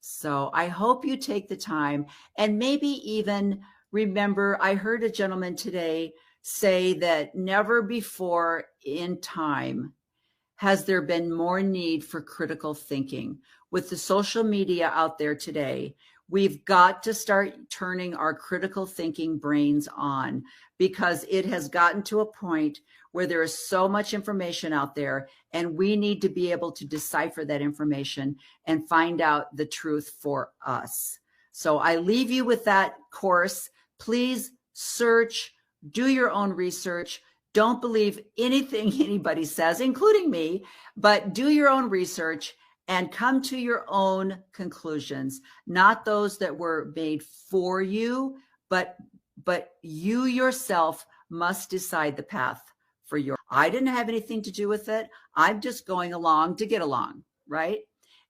So I hope you take the time and maybe even remember, I heard a gentleman today say that never before in time has there been more need for critical thinking. with the social media out there today, we've got to start turning our critical thinking brains on, because it has gotten to a point where there is so much information out there, and we need to be able to decipher that information and find out the truth for us. So I leave you with that course. Please search, do your own research. Don't believe anything anybody says, including me, but do your own research and come to your own conclusions, not those that were made for you, but you yourself must decide the path for your. I didn't have anything to do with it. I'm just going along to get along, right?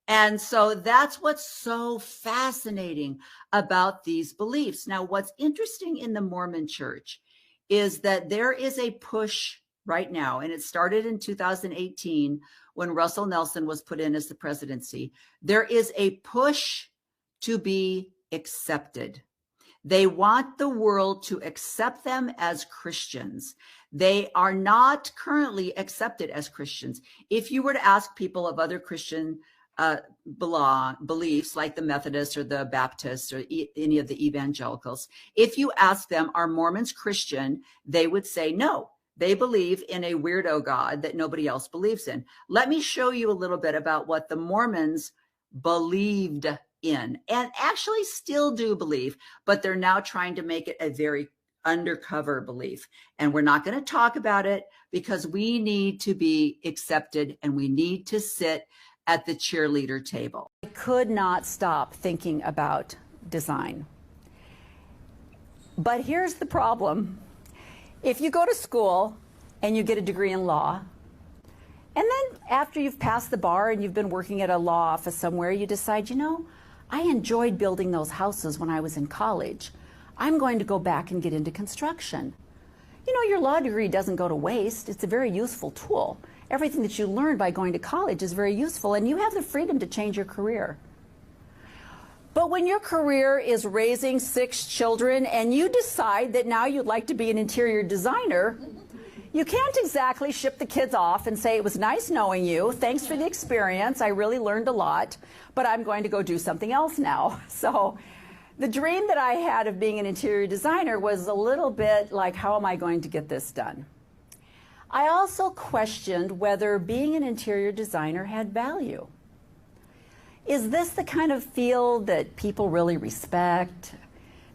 And so that's what's so fascinating about these beliefs. Now, what's interesting in the Mormon Church is that there is a push right now, and it started in 2018 when Russell Nelson was put in as the presidency. There is a push to be accepted. They want the world to accept them as Christians. They are not currently accepted as Christians. If you were to ask people of other Christian beliefs, like the Methodists or the Baptists or any of the evangelicals, if you ask them, are Mormons Christian? They would say no. They believe in a weirdo God that nobody else believes in. Let me show you a little bit about what the Mormons believed in, and actually still do believe, but they're now trying to make it a very undercover belief. And we're not going to talk about it because we need to be accepted and we need to sit at the cheerleader table.
I could not stop thinking about design. But here's the problem. If you go to school and you get a degree in law, and then after you've passed the bar and you've been working at a law office somewhere, you decide, you know, I enjoyed building those houses when I was in college. I'm going to go back and get into construction. You know, your law degree doesn't go to waste. It's a very useful tool. Everything that you learn by going to college is very useful, and you have the freedom to change your career. But when your career is raising 6 children and you decide that now you'd like to be an interior designer, you can't exactly ship the kids off and say, it was nice knowing you, thanks for the experience, I really learned a lot, but I'm going to go do something else now. So the dream that I had of being an interior designer was a little bit like, how am I going to get this done? I also questioned whether being an interior designer had value. Is this the kind of field that people really respect?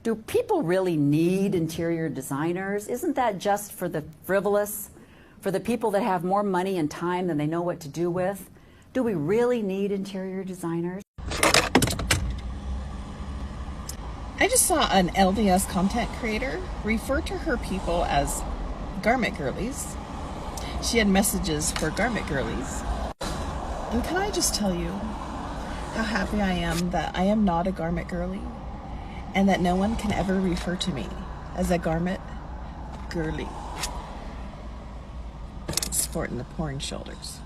Do people really need interior designers? Isn't that just for the frivolous, for the people that have more money and time than they know what to do with? Do we really need interior designers?
I just saw an LDS content creator refer to her people as garment girlies. She had messages for garment girlies. And can I just tell you how happy I am that I am not a garment girly and that no one can ever refer to me as a garment girly. Sporting the porn shoulders.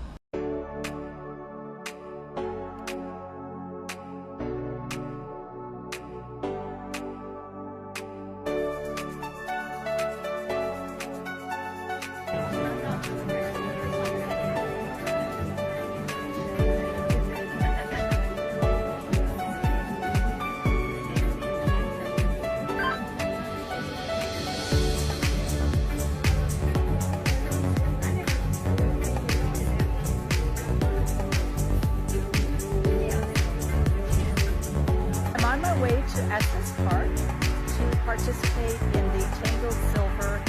Participate in the Tangled Silver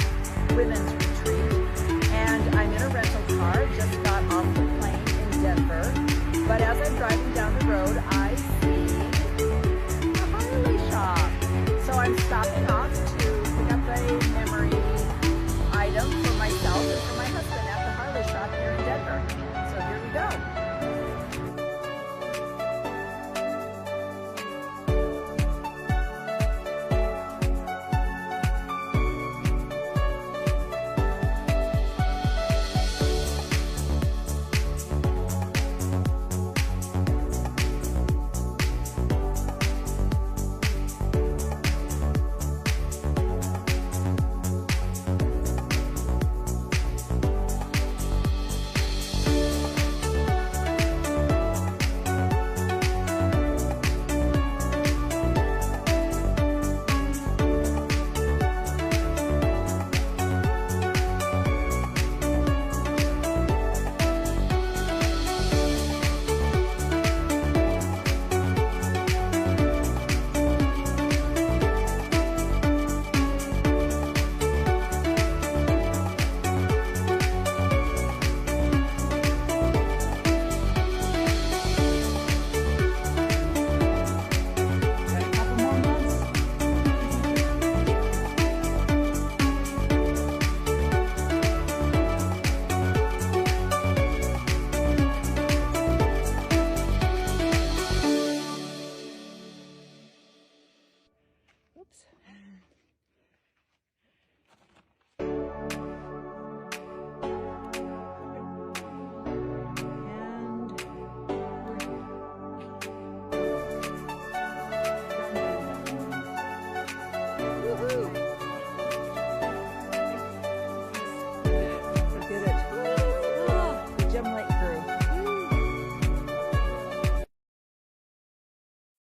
Women's Retreat, and I'm in a rental car, just got off the plane in Denver, but as I'm driving down the road, I see a Harley shop, so I'm stopping off to pick up a memory item for myself and for my husband at the Harley shop here in Denver, so here we go.
Oops.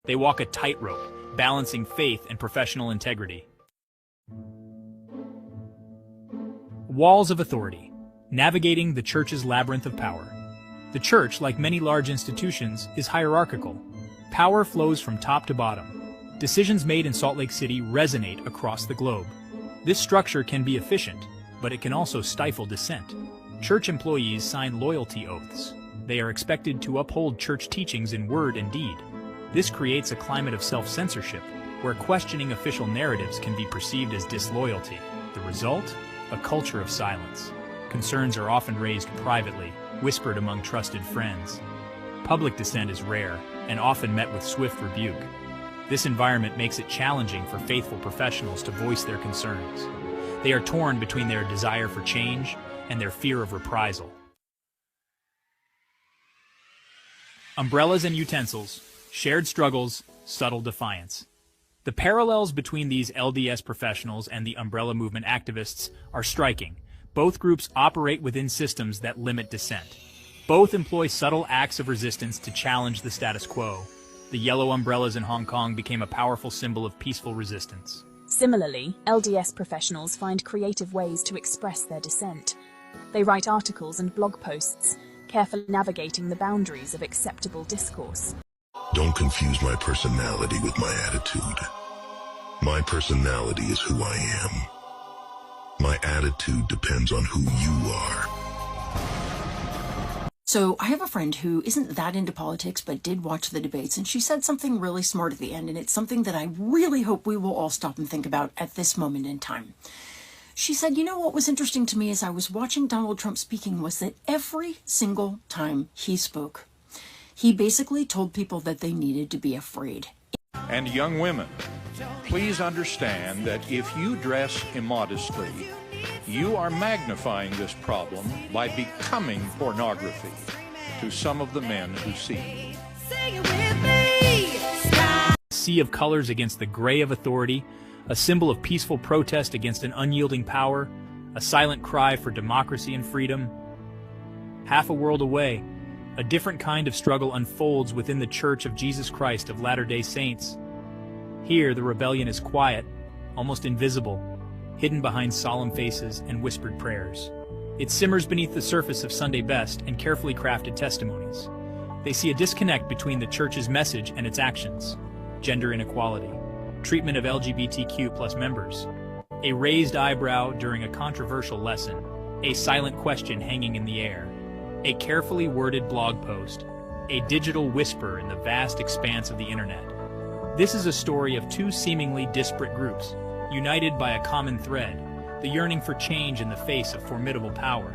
They walk a tightrope, balancing faith and professional integrity. Walls of authority, navigating the church's labyrinth of power. The church, like many large institutions, is hierarchical. Power flows from top to bottom. Decisions made in Salt Lake City resonate across the globe. This structure can be efficient, but it can also stifle dissent. Church employees sign loyalty oaths. They are expected to uphold church teachings in word and deed. This creates a climate of self-censorship, where questioning official narratives can be perceived as disloyalty. The result? A culture of silence. Concerns are often raised privately, whispered among trusted friends. Public dissent is rare, and often met with swift rebuke. This environment makes it challenging for faithful professionals to voice their concerns. They are torn between their desire for change and their fear of reprisal. Umbrellas and utensils. Shared struggles, subtle defiance. The parallels between these LDS professionals and the umbrella movement activists are striking. Both groups operate within systems that limit dissent. Both employ subtle acts of resistance to challenge the status quo. The yellow umbrellas in Hong Kong became a powerful symbol of peaceful resistance.
Similarly, LDS professionals find creative ways to express their dissent. They write articles and blog posts, carefully navigating the boundaries of acceptable discourse.
Don't confuse my personality with my attitude. My personality is who I am. My attitude depends on who you are.
So I have a friend who isn't that into politics, but did watch the debates, and she said something really smart at the end, and it's something that I really hope we will all stop and think about at this moment in time. She said, you know what was interesting to me as I was watching Donald Trump speaking was that every single time he spoke, he basically told people that they needed to be afraid.
And young women, please understand that if you dress immodestly, you are magnifying this problem by becoming pornography to some of the men who see you.
A sea of colors against the gray of authority, a symbol of peaceful protest against an unyielding power, a silent cry for democracy and freedom. Half a world away, a different kind of struggle unfolds within the Church of Jesus Christ of Latter-day Saints. Here, the rebellion is quiet, almost invisible, hidden behind solemn faces and whispered prayers. It simmers beneath the surface of Sunday best and carefully crafted testimonies. They see a disconnect between the Church's message and its actions: gender inequality, treatment of LGBTQ+ members, a raised eyebrow during a controversial lesson, a silent question hanging in the air, a carefully worded blog post, a digital whisper in the vast expanse of the internet. This is a story of two seemingly disparate groups, united by a common thread, the yearning for change in the face of formidable power.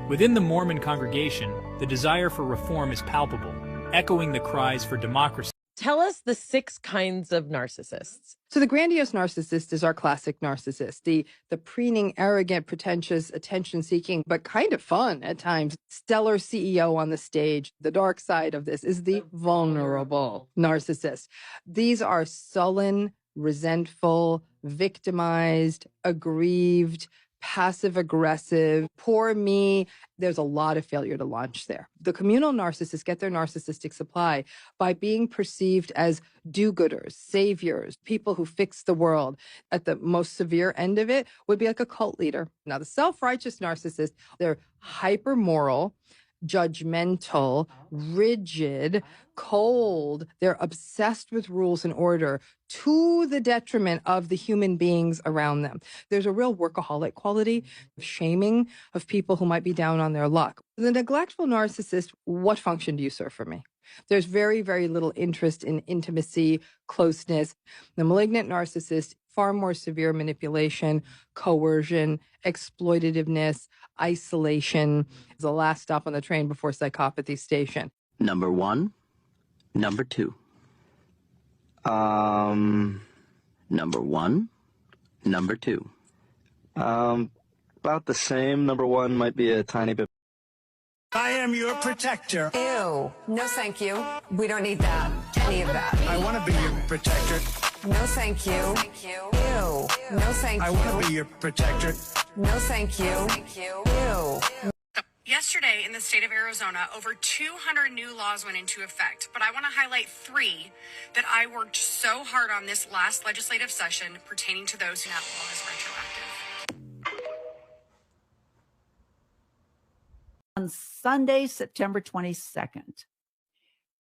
Within the Mormon congregation, the desire for reform is palpable, echoing the cries for democracy.
Tell us the 6 kinds of narcissists.
So the grandiose narcissist is our classic narcissist, the preening, arrogant, pretentious, attention-seeking, but kind of fun at times, stellar CEO on the stage. The dark side of this is the vulnerable narcissist. These are sullen, resentful, victimized, aggrieved, passive-aggressive, poor me. There's a lot of failure to launch there. The communal narcissists get their narcissistic supply by being perceived as do-gooders, saviors, people who fix the world. At the most severe end of it would be like a cult leader. Now, the self-righteous narcissist, they're hyper-moral, judgmental, rigid, cold. They're obsessed with rules and order to the detriment of the human beings around them. There's a real workaholic quality, shaming of people who might be down on their luck. The neglectful narcissist, what function do you serve for me? There's very, very little interest in intimacy, closeness. The malignant narcissist, far more severe manipulation, coercion, exploitativeness, isolation. Is the last stop on the train before psychopathy station.
Number 1, number 2.
Number 1, number 2.
About the same. Number 1 might be a tiny bit.
I am your protector.
Ew. No, thank you. We don't need that. Any of that.
I want to be your protector.
No, thank you. Ew. No, thank you.
I want to be your protector.
No, thank you. Ew.
Yesterday in the state of Arizona, over 200 new laws went into effect, but I want to highlight 3 that I worked so hard on this last legislative session pertaining to those who have laws retroactive.
On Sunday, September 22nd,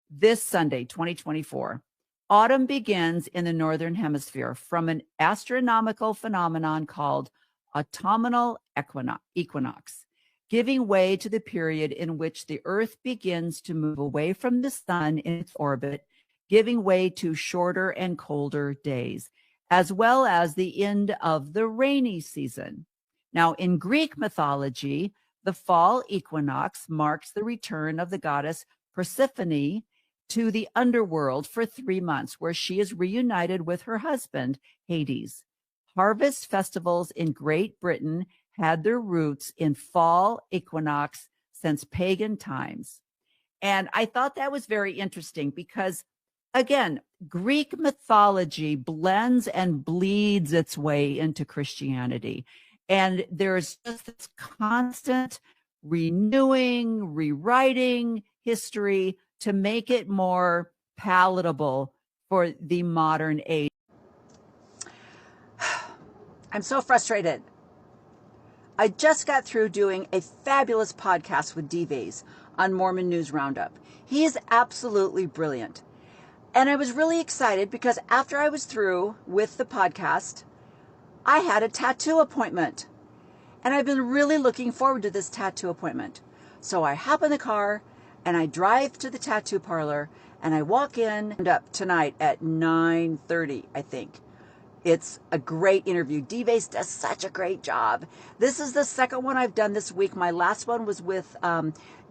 this Sunday, 2024, autumn begins in the Northern Hemisphere from an astronomical phenomenon called autumnal equinox, giving way to the period in which the Earth begins to move away from the sun in its orbit, giving way to shorter and colder days, as well as the end of the rainy season. Now, in Greek mythology, the fall equinox marks the return of the goddess Persephone to the underworld for 3 months, where she is reunited with her husband, Hades. Harvest festivals in Great Britain had their roots in fall equinox since pagan times. And I thought that was very interesting because, again, Greek mythology blends and bleeds its way into Christianity. And there's just this constant renewing, rewriting history to make it more palatable for the modern age.
I'm so frustrated. I just got through doing a fabulous podcast with D-Vase on Mormon News Roundup. He is absolutely brilliant. And I was really excited because after I was through with the podcast, I had a tattoo appointment. And I've been really looking forward to this tattoo appointment. So I hop in the car and I drive to the tattoo parlor and I walk in up tonight at 9:30, I think. It's a great interview. D-Vase does such a great job. This is the second one I've done this week. My last one was with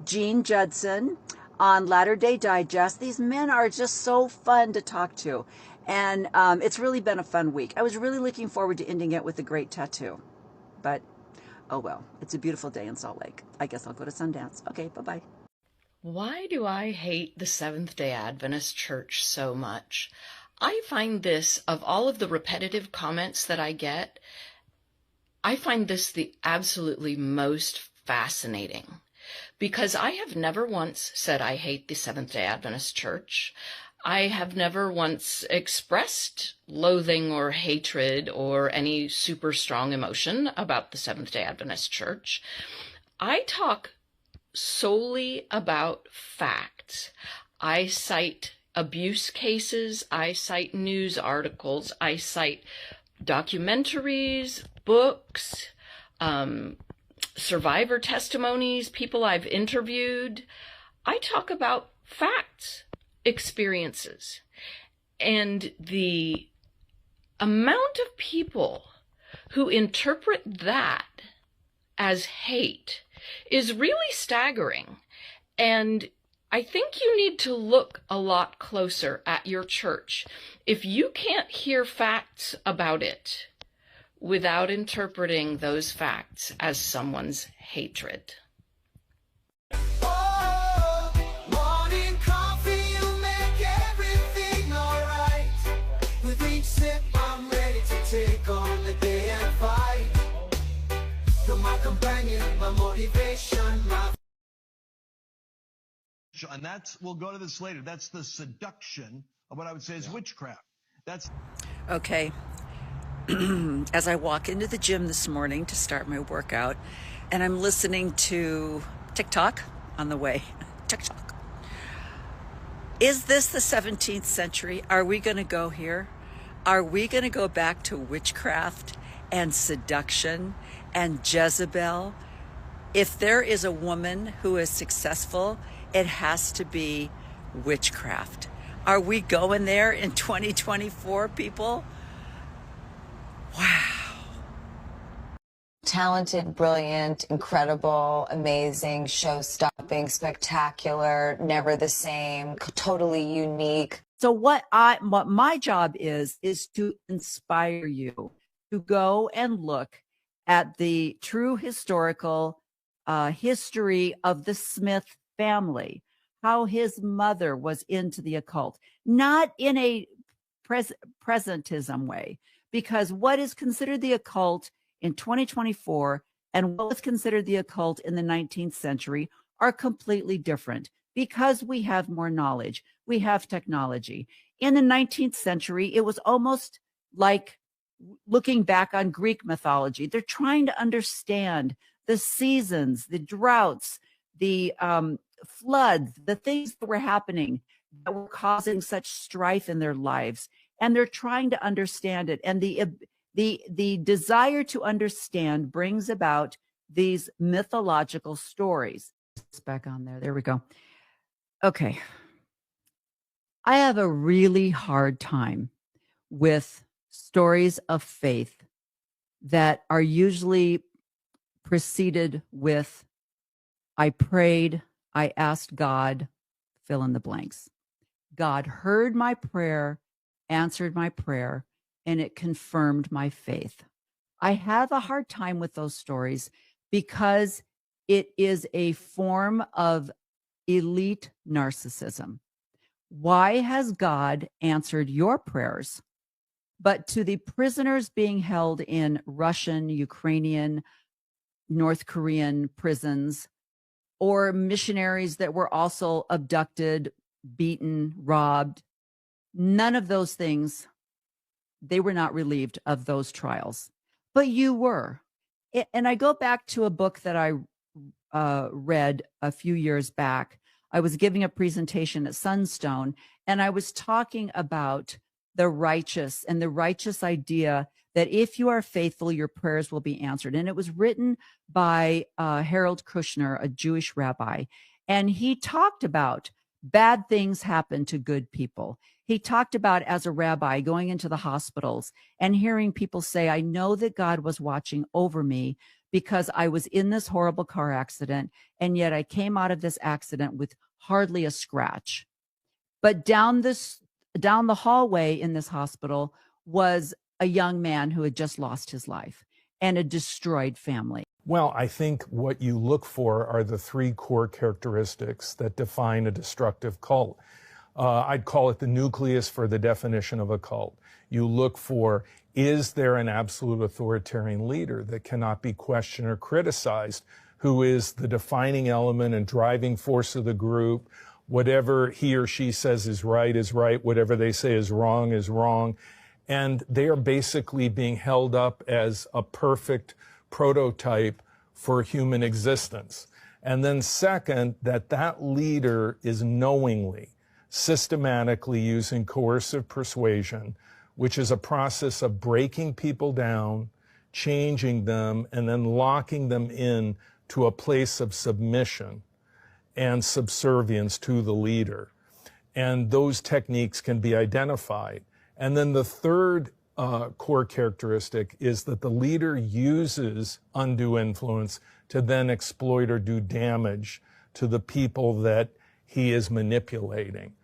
Gene Judson on Latter-day Digest. These men are just so fun to talk to. And it's really been a fun week. I was really looking forward to ending it with a great tattoo. But, oh well, it's a beautiful day in Salt Lake. I guess I'll go to Sundance. Okay, bye-bye.
Why do I hate the Seventh-day Adventist Church so much? I find this, of all of the repetitive comments that I get, I find this the absolutely most fascinating. Because I have never once said I hate the Seventh-day Adventist Church. I have never once expressed loathing or hatred or any super strong emotion about the Seventh-day Adventist Church. I talk solely about facts. I cite abuse cases, I cite news articles, I cite documentaries, books, survivor testimonies, people I've interviewed. I talk about facts, experiences, and the amount of people who interpret that as hate is really staggering. And I think you need to look a lot closer at your church if you can't hear facts about it without interpreting those facts as someone's hatred.
Morning coffee, you make everything alright. With each sip, I'm ready to take on the day and fight. You're my companion, my motivation, my...
And that's, we'll go to this later, that's the seduction of what I would say is witchcraft. That's
Okay. As I walk into the gym this morning to start my workout, and I'm listening to TikTok on the way. TikTok. Is this the 17th century? Are we going to go here? Are we going to go back to witchcraft and seduction and Jezebel? If there is a woman who is successful, it has to be witchcraft. Are we going there in 2024, people? Wow.
Talented, brilliant, incredible, amazing, show-stopping, spectacular, never the same, totally unique.
So what my job is to inspire you to go and look at the true historical history of the Smith family, how his mother was into the occult, not in a presentism way, because what is considered the occult in 2024 and what was considered the occult in the 19th century are completely different, because we have more knowledge, we have technology. In the 19th century, it was almost like looking back on Greek mythology. They're trying to understand the seasons, the droughts, the floods, the things that were happening that were causing such strife in their lives. And they're trying to understand it. And the desire to understand brings about these mythological stories. It's back on there. There we go. Okay. I have a really hard time with stories of faith that are usually preceded with, I prayed, I asked God, fill in the blanks. God heard my prayer, answered my prayer, and it confirmed my faith. I have a hard time with those stories because it is a form of elite narcissism. Why has God answered your prayers, but to the prisoners being held in Russian, Ukrainian, North Korean prisons, or missionaries that were also abducted, beaten, robbed, none of those things, they were not relieved of those trials, but you were. And I go back to a book that I read a few years back. I was giving a presentation at Sunstone, and I was talking about the righteous and the righteous idea that if you are faithful, your prayers will be answered. And it was written by Harold Kushner, a Jewish rabbi. And he talked about bad things happen to good people. He talked about, as a rabbi, going into the hospitals and hearing people say, I know that God was watching over me because I was in this horrible car accident, and yet I came out of this accident with hardly a scratch. But down the hallway in this hospital was a young man who had just lost his life and a destroyed family.
Well, I think what you look for are the three core characteristics that define a destructive cult. I'd call it the nucleus for the definition of a cult. You look for, is there an absolute authoritarian leader that cannot be questioned or criticized, who is the defining element and driving force of the group? Whatever he or she says is right, whatever they say is wrong. And they are basically being held up as a perfect prototype for human existence. And then second, that leader is knowingly, systematically using coercive persuasion, which is a process of breaking people down, changing them, and then locking them in to a place of submission and subservience to the leader. And those techniques can be identified. And then the third core characteristic is that the leader uses undue influence to then exploit or do damage to the people that he is manipulating.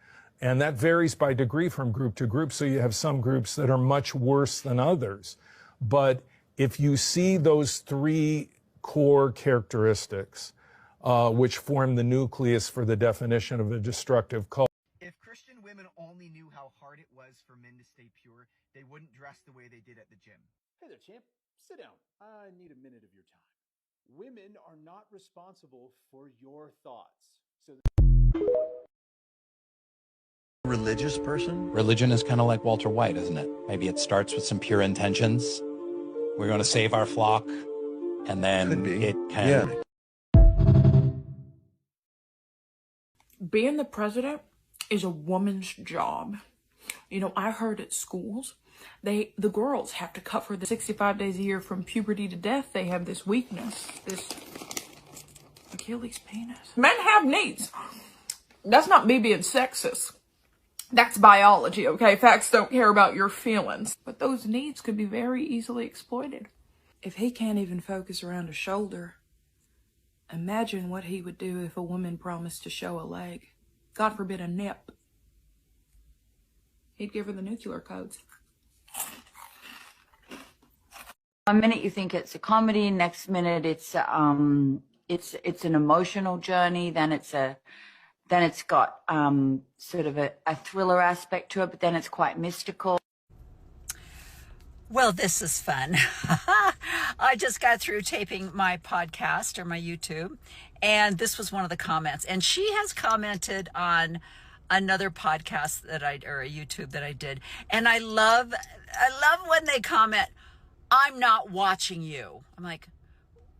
And that varies by degree from group to group. So you have some groups that are much worse than others. But if you see those three core characteristics, which form the nucleus for the definition of a destructive cult.
If Christian women only knew how hard it was for men to stay pure, they wouldn't dress the way they did at the gym.
Hey there, champ. Sit down. I need a minute of your time. Women are not responsible for your thoughts. So
religious person?
Religion is kind of like Walter White, isn't it? Maybe it starts with some pure intentions. We're going to save our flock, and then it can.
Yeah.
Being the president is a woman's job. You know, I heard at schools, the girls have to cover the 65 days a year from puberty to death. They have this weakness, this Achilles penis. Men have needs. That's not me being sexist. That's biology, okay? Facts don't care about your feelings. But those needs could be very easily exploited. If he can't even focus around a shoulder, imagine what he would do if a woman promised to show a leg. God forbid, a nip. he'd give her the nuclear codes.
One minute you think it's a comedy, next minute it's an emotional journey, then it's got sort of a thriller aspect to it, but then it's quite mystical.
Well, this is fun. I just got through taping my podcast or my YouTube, and this was one of the comments. And she has commented on another podcast or a YouTube that I did. And I love when they comment, "I'm not watching you." I'm like,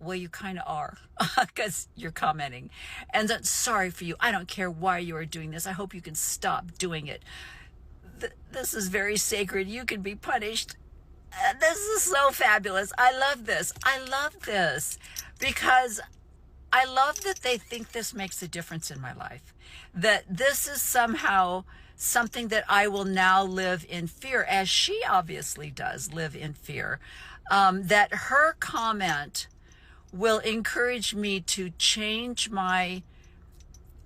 well, you kind of are, because you're commenting. And then, sorry for you. I don't care why you are doing this. I hope you can stop doing it. This is very sacred. You can be punished. This is so fabulous. I love this. I love this because I love that they think this makes a difference in my life, that this is somehow something that I will now live in fear, as she obviously does live in fear, that her comment will encourage me to change my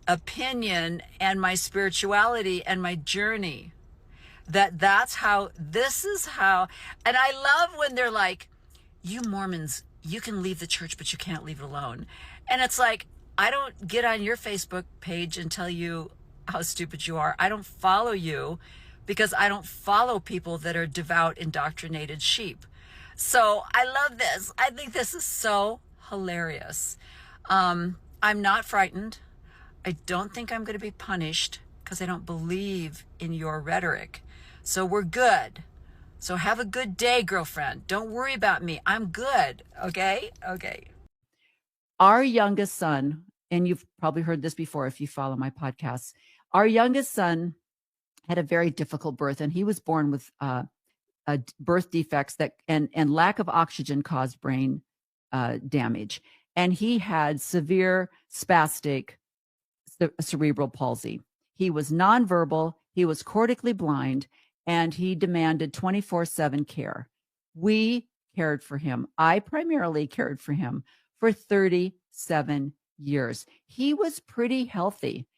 opinion and my spirituality and my journey. This is how, and I love when they're like, you Mormons, you can leave the church, but you can't leave it alone. And it's like, I don't get on your Facebook page and tell you how stupid you are. I don't follow you because I don't follow people that are devout, indoctrinated sheep. So I love this. I think this is so hilarious. I'm not frightened. I don't think I'm going to be punished because I don't believe in your rhetoric. So we're good. So have a good day, girlfriend. Don't worry about me. I'm good. Okay? Okay. Our youngest son, and you've probably heard this before if you follow my podcasts, our youngest son had a very difficult birth, and he was born with birth defects and lack of oxygen caused brain damage. And he had severe spastic cerebral palsy. He was nonverbal, he was cortically blind, and he demanded 24/7 care. We cared for him. I primarily cared for him for 37 years. He was pretty healthy.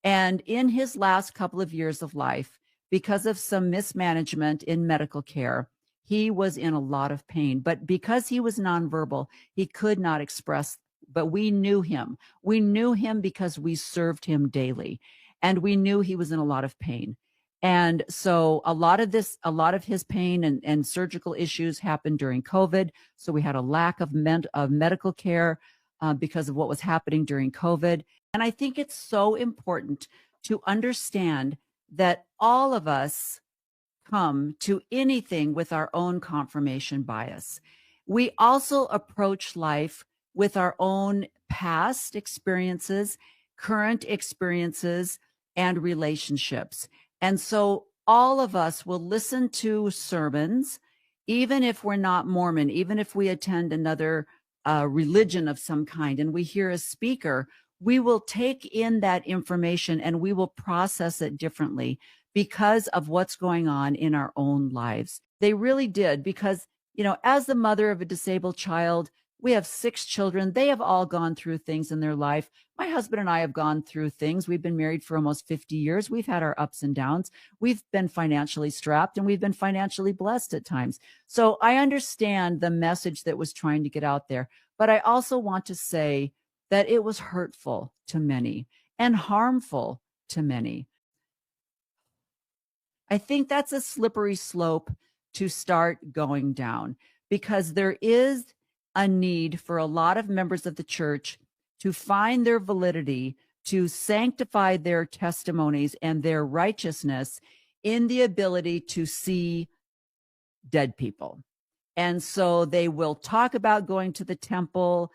And in his last couple of years of life, because of some mismanagement in medical care, he was in a lot of pain. But because he was nonverbal, he could not express, but we knew him. We knew him because we served him daily. And we knew he was in a lot of pain. And so a lot of his pain and surgical issues happened during COVID. So we had a lack of medical care because of what was happening during COVID. And I think it's so important to understand that all of us come to anything with our own confirmation bias. We also approach life with our own past experiences, current experiences, and relationships. And so all of us will listen to sermons, even if we're not Mormon, even if we attend another religion of some kind, and we hear a speaker, we will take in that information and we will process it differently because of what's going on in our own lives. They really did, because, you know, as the mother of a disabled child, we have 6 children. They have all gone through things in their life. My husband and I have gone through things. We've been married for almost 50 years. We've had our ups and downs. We've been financially strapped and we've been financially blessed at times. So I understand the message that was trying to get out there. But I also want to say that it was hurtful to many and harmful to many. I think that's a slippery slope to start going down, because there is a need for a lot of members of the church to find their validity, to sanctify their testimonies and their righteousness in the ability to see dead people. And so they will talk about going to the temple,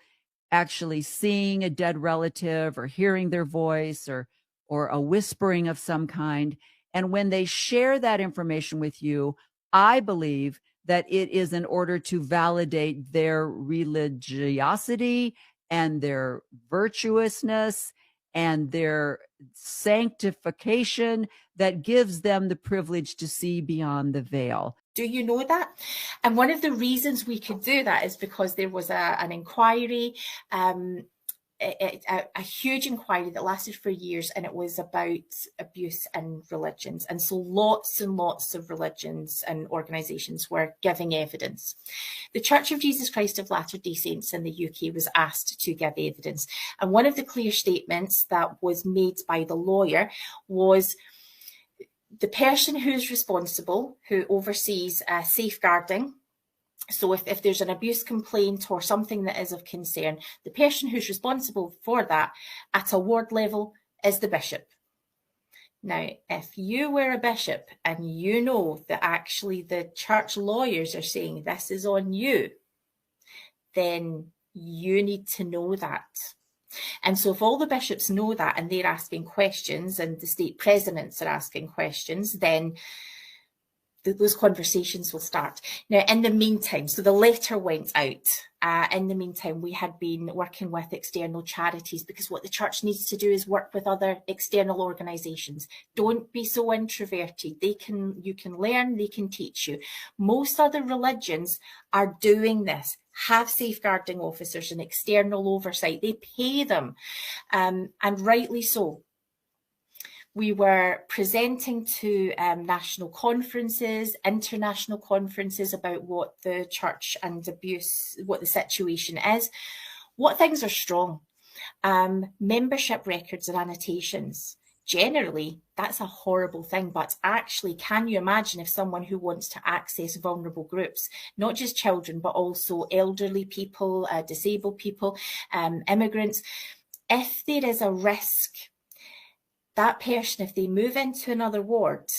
actually seeing a dead relative or hearing their voice or a whispering of some kind. And when they share that information with you, I believe that it is in order to validate their religiosity and their virtuousness and their sanctification that gives them the privilege to see beyond the veil.
Do you know that? And one of the reasons we could do that is because there was an inquiry a huge inquiry that lasted for years, and it was about abuse in religions. And so lots and lots of religions and organisations were giving evidence. The Church of Jesus Christ of Latter-day Saints in the UK was asked to give evidence. And one of the clear statements that was made by the lawyer was the person who's responsible, who oversees safeguarding. So if there's an abuse complaint or something that is of concern, the person who's responsible for that at a ward level is the bishop. Now, if you were a bishop and you know that actually the church lawyers are saying this is on you, then you need to know that. And so if all the bishops know that and they're asking questions and the stake presidents are asking questions, then those conversations will start. Now, in the meantime, so the letter went out. In the meantime, we had been working with external charities, because what the church needs to do is work with other external organisations. Don't be so introverted. You can learn, they can teach you. Most other religions are doing this, have safeguarding officers and external oversight. They pay them, and rightly so. We were presenting to national conferences, international conferences about what the church and abuse, what the situation is. What things are strong? Membership records and annotations. Generally, that's a horrible thing, but actually, can you imagine if someone who wants to access vulnerable groups, not just children, but also elderly people, disabled people, immigrants, if there is a risk, that person, if they move into another ward,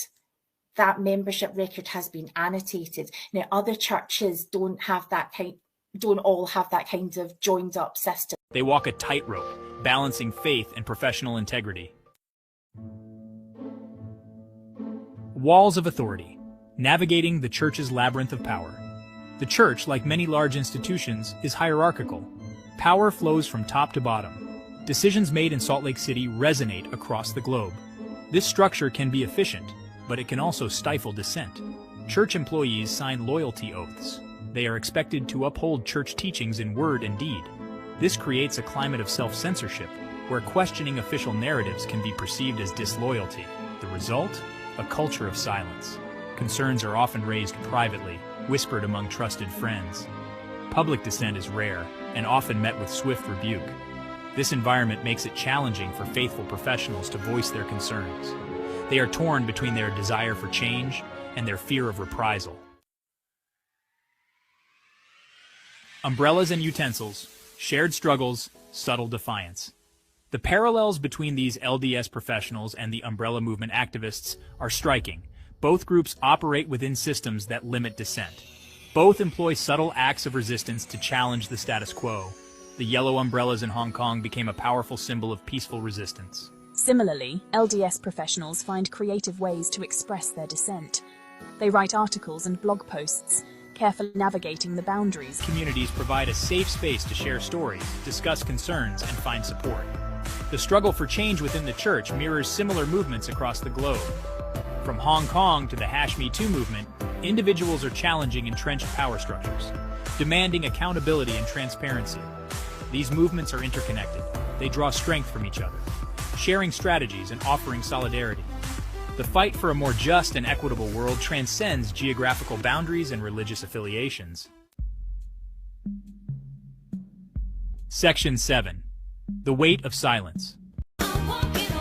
that membership record has been annotated. Now, other churches don't all have that kind of joined up system.
They walk a tightrope, balancing faith and professional integrity. Walls of authority, navigating the church's labyrinth of power. The church, like many large institutions, is hierarchical. Power flows from top to bottom. Decisions made in Salt Lake City resonate across the globe. This structure can be efficient, but it can also stifle dissent. Church employees sign loyalty oaths. They are expected to uphold church teachings in word and deed. This creates a climate of self-censorship, where questioning official narratives can be perceived as disloyalty. The result? A culture of silence. Concerns are often raised privately, whispered among trusted friends. Public dissent is rare, and often met with swift rebuke. This environment makes it challenging for faithful professionals to voice their concerns. They are torn between their desire for change and their fear of reprisal. Umbrellas and utensils, shared struggles, subtle defiance. The parallels between these LDS professionals and the umbrella movement activists are striking. Both groups operate within systems that limit dissent. Both employ subtle acts of resistance to challenge the status quo. The yellow umbrellas in Hong Kong became a powerful symbol of peaceful resistance.
Similarly, LDS professionals find creative ways to express their dissent. They write articles and blog posts, carefully navigating the boundaries.
Communities provide a safe space to share stories, discuss concerns, and find support. The struggle for change within the church mirrors similar movements across the globe. From Hong Kong to the #MeToo movement, individuals are challenging entrenched power structures, demanding accountability and transparency. These movements are interconnected. They draw strength from each other, sharing strategies and offering solidarity. The fight for a more just and equitable world transcends geographical boundaries and religious affiliations. Section 7. The Weight of Silence.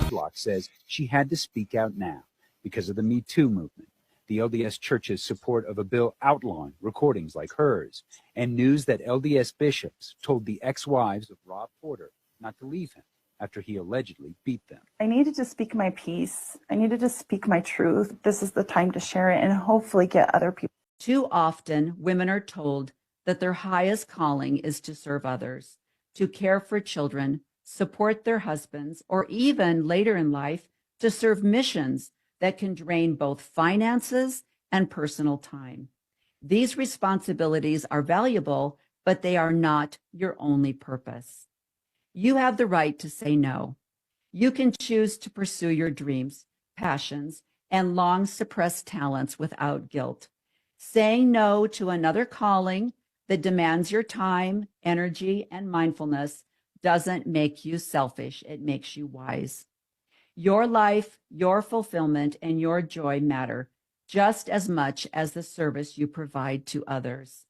Block says she had to speak out now because of the Me Too movement, the LDS Church's support of a bill outlawing recordings like hers, and news that LDS bishops told the ex-wives of Rob Porter not to leave him after he allegedly beat them.
I needed to speak my piece. I needed to speak my truth. This is the time to share it and hopefully get other people.
Too often, women are told that their highest calling is to serve others, to care for children, support their husbands, or even later in life, to serve missions that can drain both finances and personal time. These responsibilities are valuable, but they are not your only purpose. You have the right to say no. You can choose to pursue your dreams, passions, and long suppressed talents without guilt. Saying no to another calling that demands your time, energy, and mindfulness doesn't make you selfish. It makes you wise. Your life, your fulfillment, and your joy matter just as much as the service you provide to others.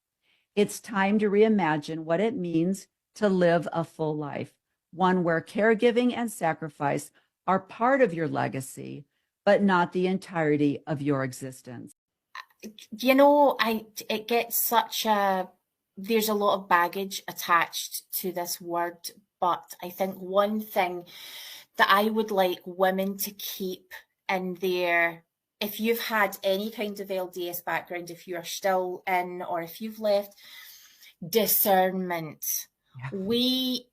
It's time to reimagine what it means to live a full life, one where caregiving and sacrifice are part of your legacy, but not the entirety of your existence.
You know, it gets such a, there's a lot of baggage attached to this word, but I think one thing that I would like women to keep in their, if you've had any kind of LDS background, if you're still in, or if you've left, discernment. Yeah. We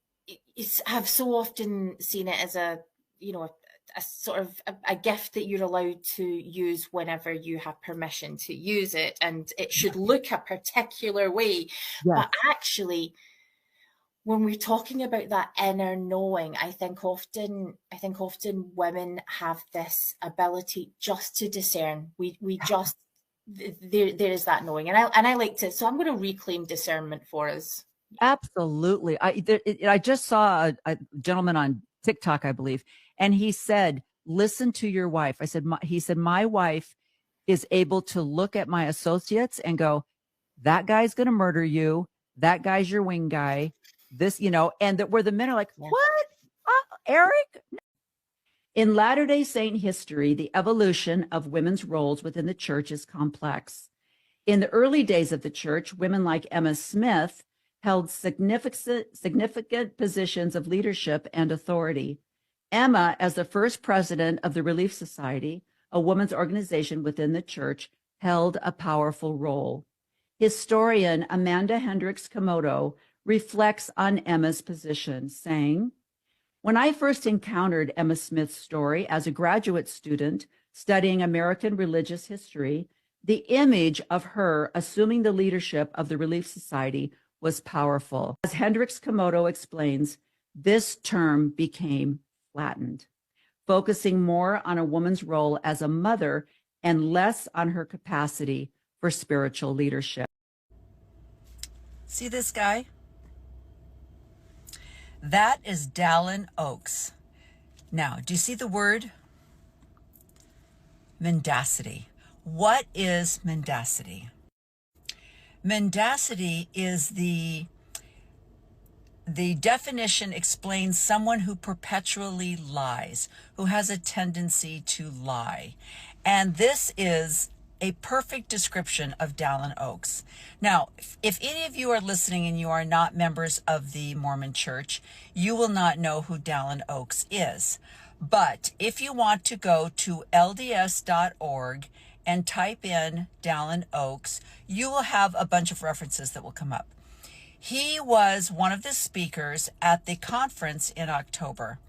have so often seen it as a, you know, a sort of a gift that you're allowed to use whenever you have permission to use it, and it should look a particular way. Yes. But actually, when we're talking about that inner knowing, I think often women have this ability just to discern. We just, there is that knowing, and I like to. So I'm going to reclaim discernment for us.
Absolutely. I just saw a gentleman on TikTok, I believe, and he said, "Listen to your wife." I said, he said, "My wife is able to look at my associates and go, that guy's going to murder you. That guy's your wing guy." This, you know, and that where the men are like, what? Eric? In Latter-day Saint history, the evolution of women's roles within the church is complex. In the early days of the church, women like Emma Smith held significant positions of leadership and authority. Emma, as the first president of the Relief Society, a women's organization within the church, held a powerful role. Historian Amanda Hendricks Komodo reflects on Emma's position, saying, "When I first encountered Emma Smith's story as a graduate student studying American religious history, the image of her assuming the leadership of the Relief Society was powerful. As Hendricks Komodo explains, this term became flattened, focusing more on a woman's role as a mother and less on her capacity for spiritual leadership."
See this guy? That is Dallin Oaks. Now, do you see the word? Mendacity. What is mendacity? Mendacity is the definition explains someone who perpetually lies, who has a tendency to lie. And this is a perfect description of Dallin Oaks. Now, if any of you are listening and you are not members of the Mormon Church, you will not know who Dallin Oaks is. But if you want to go to lds.org and type in Dallin Oaks, you will have a bunch of references that will come up. He was one of the speakers at the conference in October,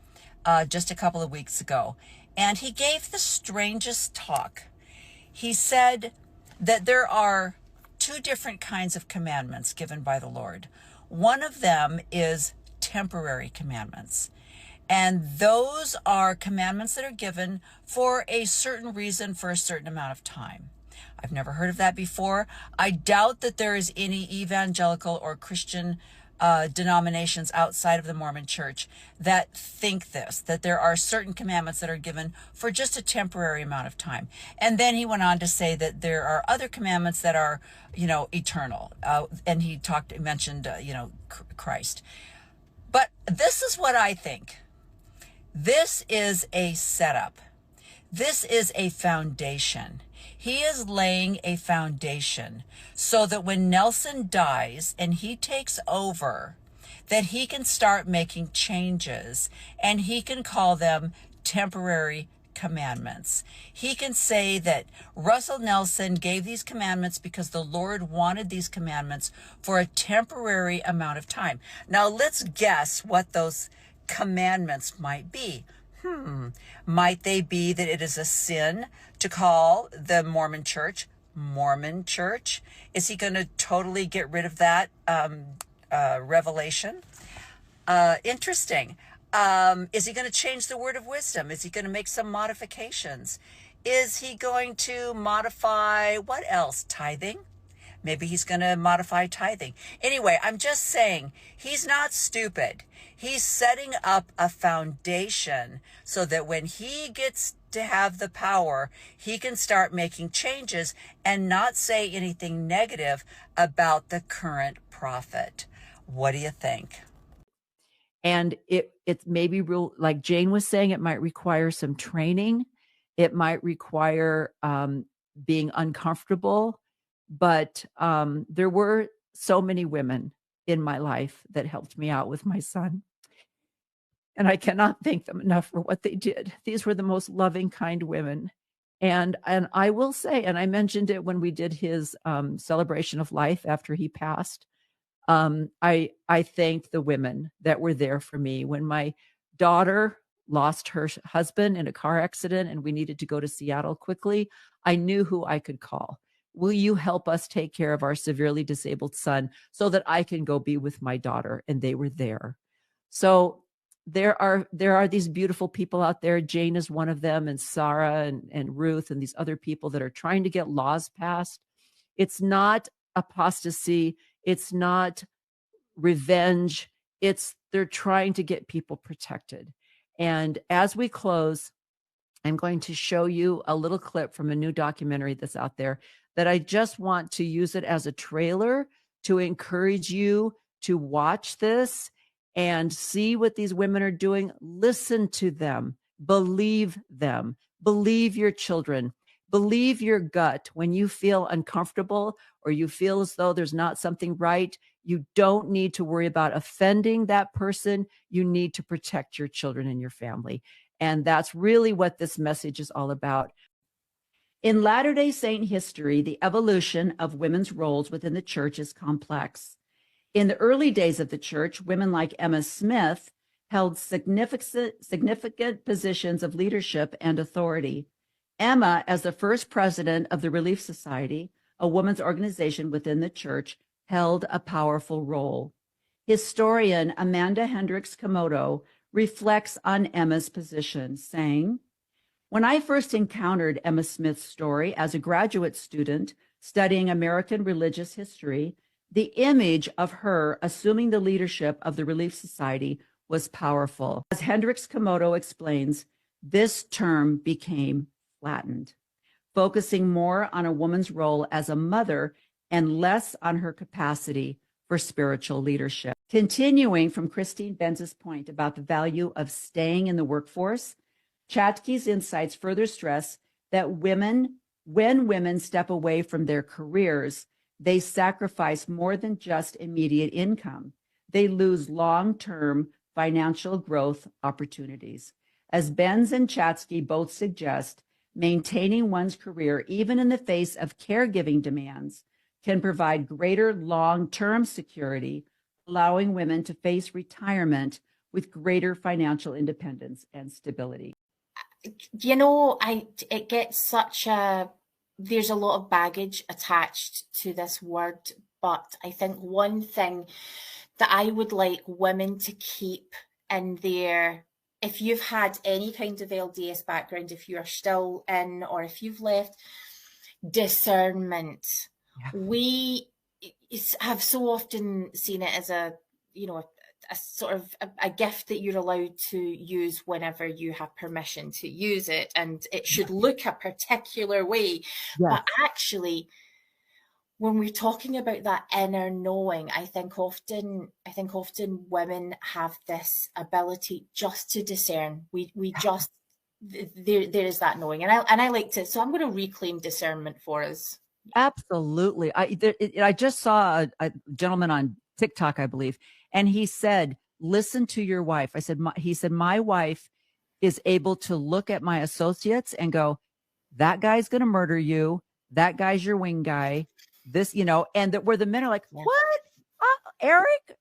just a couple of weeks ago, and he gave the strangest talk. He said that there are two different kinds of commandments given by the Lord. One of them is temporary commandments. And those are commandments that are given for a certain reason for a certain amount of time. I've never heard of that before. I doubt that there is any evangelical or Christian denominations outside of the Mormon Church that think this, that there are certain commandments that are given for just a temporary amount of time. And then he went on to say that there are other commandments that are, you know, eternal. And he mentioned, Christ. But this is what I think. This is a setup. This is a foundation. He is laying a foundation so that when Nelson dies and he takes over, that he can start making changes and he can call them temporary commandments. He can say that Russell Nelson gave these commandments because the Lord wanted these commandments for a temporary amount of time. Now let's guess what those commandments might be. Might they be that it is a sin to call the Mormon Church Mormon Church? Is he going to totally get rid of that revelation? Interesting. Is he going to change the word of wisdom? Is he going to make some modifications? Is he going to modify what else? Tithing? Maybe he's going to modify tithing. Anyway, I'm just saying he's not stupid. He's setting up a foundation so that when he gets to have the power, he can start making changes and not say anything negative about the current prophet. What do you think?
And it may be real, like Jane was saying, it might require some training. It might require being uncomfortable. But there were so many women in my life that helped me out with my son. And I cannot thank them enough for what they did. These were the most loving, kind women. And I will say, and I mentioned it when we did his celebration of life after he passed, I thank the women that were there for me. When my daughter lost her husband in a car accident and we needed to go to Seattle quickly, I knew who I could call. Will you help us take care of our severely disabled son so that I can go be with my daughter? And they were there. So there are these beautiful people out there. Jane is one of them, and Sarah and Ruth and these other people that are trying to get laws passed. It's not apostasy. It's not revenge. They're trying to get people protected. And as we close, I'm going to show you a little clip from a new documentary that's out there that I just want to use it as a trailer to encourage you to watch this and see what these women are doing. Listen to them. Believe them. Believe your children. Believe your gut. When you feel uncomfortable or you feel as though there's not something right, you don't need to worry about offending that person. You need to protect your children and your family. And that's really what this message is all about. In Latter-day Saint history, the evolution of women's roles within the church is complex. In the early days of the church, women like Emma Smith held significant positions of leadership and authority. Emma, as the first president of the Relief Society, a women's organization within the church, held a powerful role. Historian Amanda Hendricks Komodo reflects on Emma's position, saying, "When I first encountered Emma Smith's story as a graduate student studying American religious history, the image of her assuming the leadership of the Relief Society was powerful. As Hendricks Komodo explains, this term became flattened, focusing more on a woman's role as a mother and less on her capacity for spiritual leadership." Continuing from Christine Benz's point about the value of staying in the workforce, Chatzky's insights further stress that when women step away from their careers, they sacrifice more than just immediate income. They lose long-term financial growth opportunities. As Benz and Chatzky both suggest, maintaining one's career, even in the face of caregiving demands, can provide greater long-term security, allowing women to face retirement with greater financial independence and stability.
You know, it gets there's a lot of baggage attached to this word, but I think one thing that I would like women to keep in their, if you've had any kind of LDS background, if you are still in, or if you've left, discernment. Yeah. We have so often seen it as a sort of a gift that you're allowed to use whenever you have permission to use it, and it should look a particular way. Yes. But actually, when we're talking about that inner knowing, I think often women have this ability just to discern. We just there is that knowing, and I like to. So I'm going to reclaim discernment for us.
Absolutely. I just saw a gentleman on TikTok, I believe, and he said, "Listen to your wife." He said, my wife is able to look at my associates and go, that guy's going to murder you. That guy's your wing guy. This, and where the men are like, what? Eric?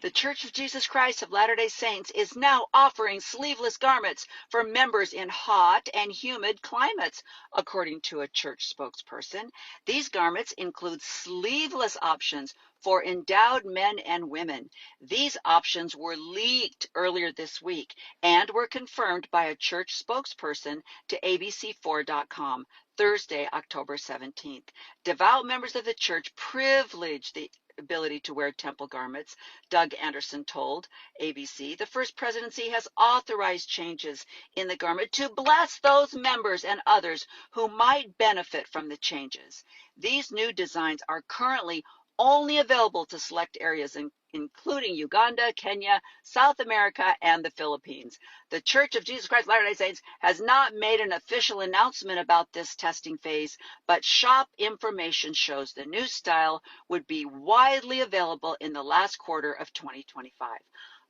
The Church of Jesus Christ of Latter-day Saints is now offering sleeveless garments for members in hot and humid climates, according to a church spokesperson. These garments include sleeveless options for endowed men and women. These options were leaked earlier this week and were confirmed by a church spokesperson to ABC4.com Thursday, October 17th. Devout members of the church privileged the ability to wear temple garments, Doug Anderson told ABC. The First Presidency has authorized changes in the garment to bless those members and others who might benefit from the changes. These new designs are currently only available to select areas including Uganda, Kenya, South America, and the Philippines. The Church of Jesus Christ of Latter-day Saints has not made an official announcement about this testing phase, but shop information shows the new style would be widely available in the last quarter of 2025.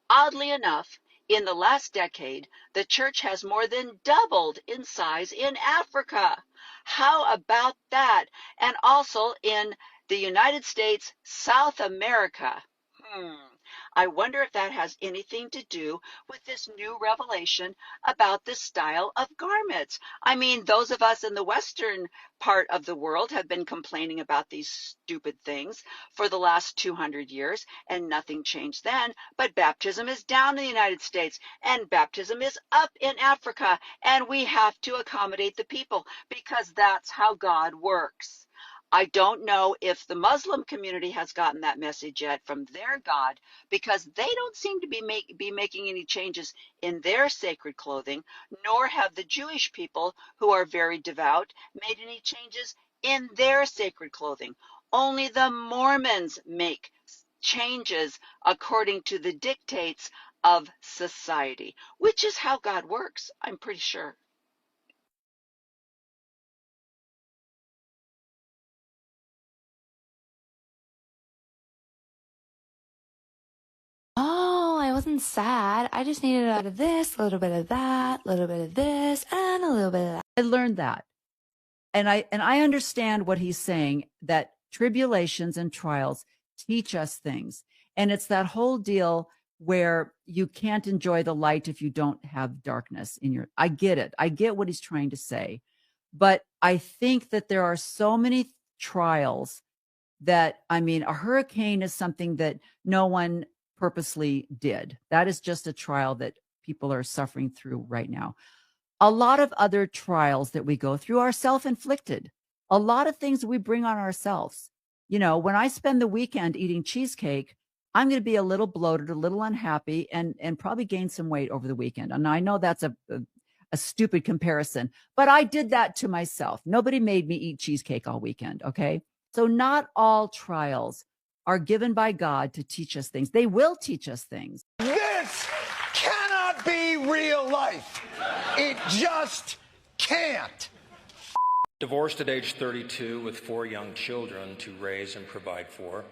Oddly enough, in the last decade, the church has more than doubled in size in Africa. How about that? And also in the United States, South America. I wonder if that has anything to do with this new revelation about the style of garments. I mean, those of us in the Western part of the world have been complaining about these stupid things for the last 200 years, and nothing changed then. But baptism is down in the United States, and baptism is up in Africa, and we have to accommodate the people because that's how God works. I don't know if the Muslim community has gotten that message yet from their God, because they don't seem to be making any changes in their sacred clothing, nor have the Jewish people, who are very devout, made any changes in their sacred clothing. Only the Mormons make changes according to the dictates of society, which is how God works, I'm pretty sure.
Oh, I wasn't sad. I just needed a little bit of this, a little bit of that, a little bit of this, and a little bit of that.
I learned that. And I understand what he's saying, that tribulations and trials teach us things. And it's that whole deal where you can't enjoy the light if you don't have darkness in your, I get it. I get what he's trying to say. But I think that there are so many trials that, I mean, a hurricane is something that no one purposely did. That is just a trial that people are suffering through right now. A lot of other trials that we go through are self-inflicted. A lot of things we bring on ourselves. You know, when I spend the weekend eating cheesecake, I'm going to be a little bloated, a little unhappy, and probably gain some weight over the weekend. And I know that's a stupid comparison, but I did that to myself. Nobody made me eat cheesecake all weekend, okay? So not all trials are given by God to teach us things. They will teach us things.
This cannot be real life. It just can't.
Divorced at age 32 with 4 young children to raise and provide for.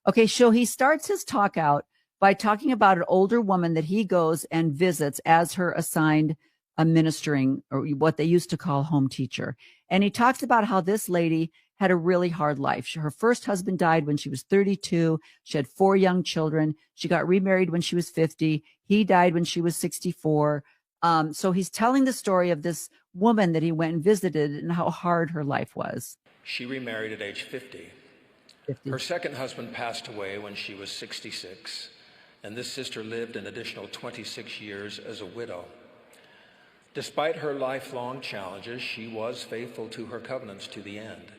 Okay, so he starts his talk out by talking about an older woman that he goes and visits as her assigned ministering, or what they used to call home teacher. And he talks about how this lady had a really hard life. Her first husband died when she was 32. She had 4 young children. She got remarried when she was 50. He died when she was 64. So he's telling the story of this woman that he went and visited and how hard her life was.
She remarried at age 50. Her second husband passed away when she was 66, and this sister lived an additional 26 years as a widow. Despite her lifelong challenges, she was faithful to her covenants to the end.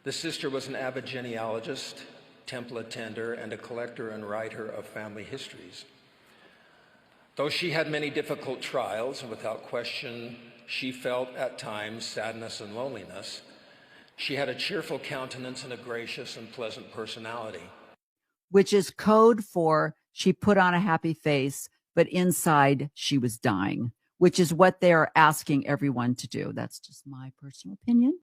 This sister was an avid genealogist, temple attender, and a collector and writer of family histories. Though she had many difficult trials, and without question, she felt at times sadness and loneliness, she had a cheerful countenance and a gracious and pleasant personality.
Which is code for she put on a happy face, but inside she was dying, which is what they are asking everyone to do. That's just my personal opinion.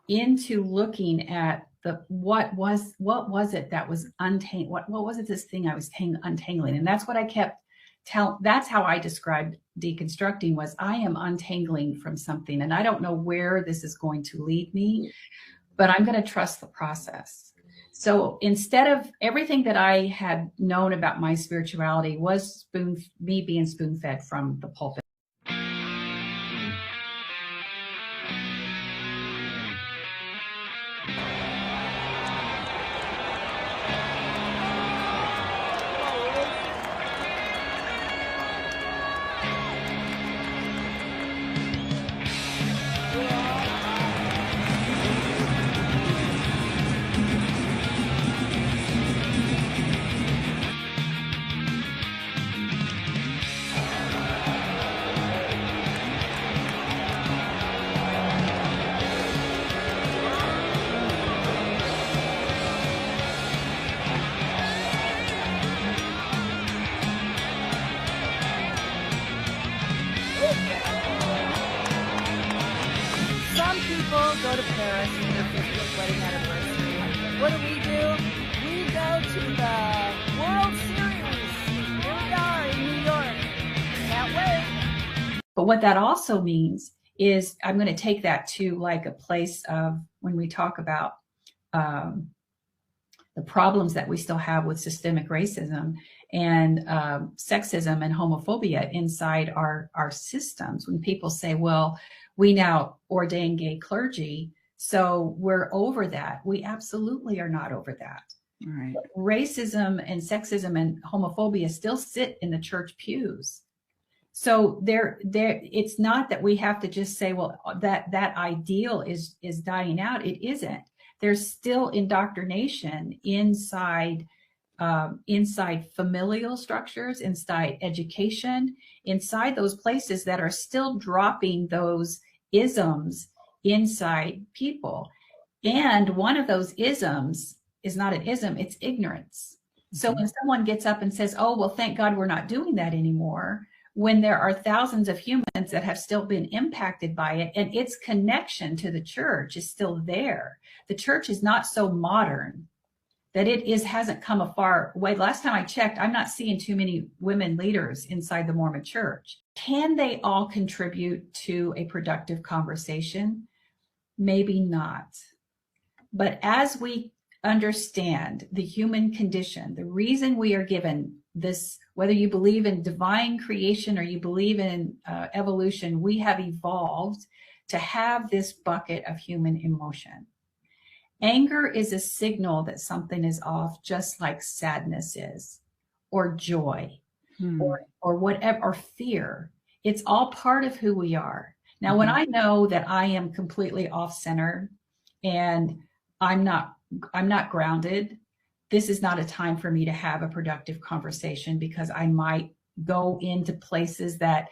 Into looking at the what was it that was untangled, what was it, this thing I was untangling, and that's what I kept that's how I described deconstructing, was I am untangling from something and I don't know where this is going to lead me, but I'm going to trust the process. So instead of everything that I had known about my spirituality was me being spoon-fed from the pulpit.
Some people go to Paris for their 50th wedding anniversary. What do? We go to the World Series. Here we are in New York. Can't wait.
But what that also means is I'm going to take that to like a place of when we talk about the problems that we still have with systemic racism and sexism and homophobia inside our systems. When people say, well, we now ordain gay clergy, so we're over that. We absolutely are not over that.
Right.
Racism and sexism and homophobia still sit in the church pews. So it's not that we have to just say, well, that ideal is dying out. It isn't. There's still indoctrination inside familial structures, inside education, inside those places that are still dropping those isms inside people. And one of those isms is not an ism, it's ignorance. So when someone gets up and says, oh, well, thank God we're not doing that anymore, when there are thousands of humans that have still been impacted by it, and its connection to the church is still there. The church is not so modern that it hasn't come a far way. Last time I checked, I'm not seeing too many women leaders inside the Mormon church. Can they all contribute to a productive conversation? Maybe not. But as we understand the human condition, the reason we are given this, whether you believe in divine creation or you believe in evolution, we have evolved to have this bucket of human emotion. Anger is a signal that something is off, just like sadness is, or joy, or whatever, or fear. It's all part of who we are. Now, when I know that I am completely off-center and I'm not grounded, this is not a time for me to have a productive conversation, because I might go into places that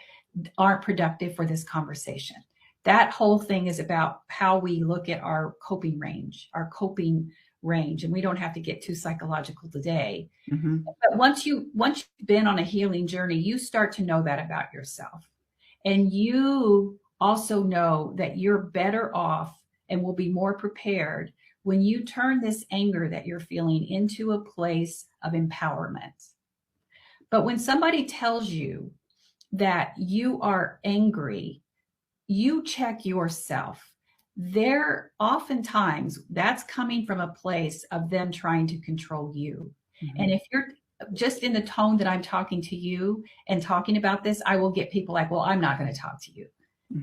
aren't productive for this conversation. That whole thing is about how we look at our coping range. And we don't have to get too psychological today. But once you've been on a healing journey, you start to know that about yourself. And you also know that you're better off and will be more prepared when you turn this anger that you're feeling into a place of empowerment. But when somebody tells you that you are angry, you check yourself. Oftentimes that's coming from a place of them trying to control you. And if you're just in the tone that I'm talking to you and talking about this, I will get people like, well, I'm not going to talk to you,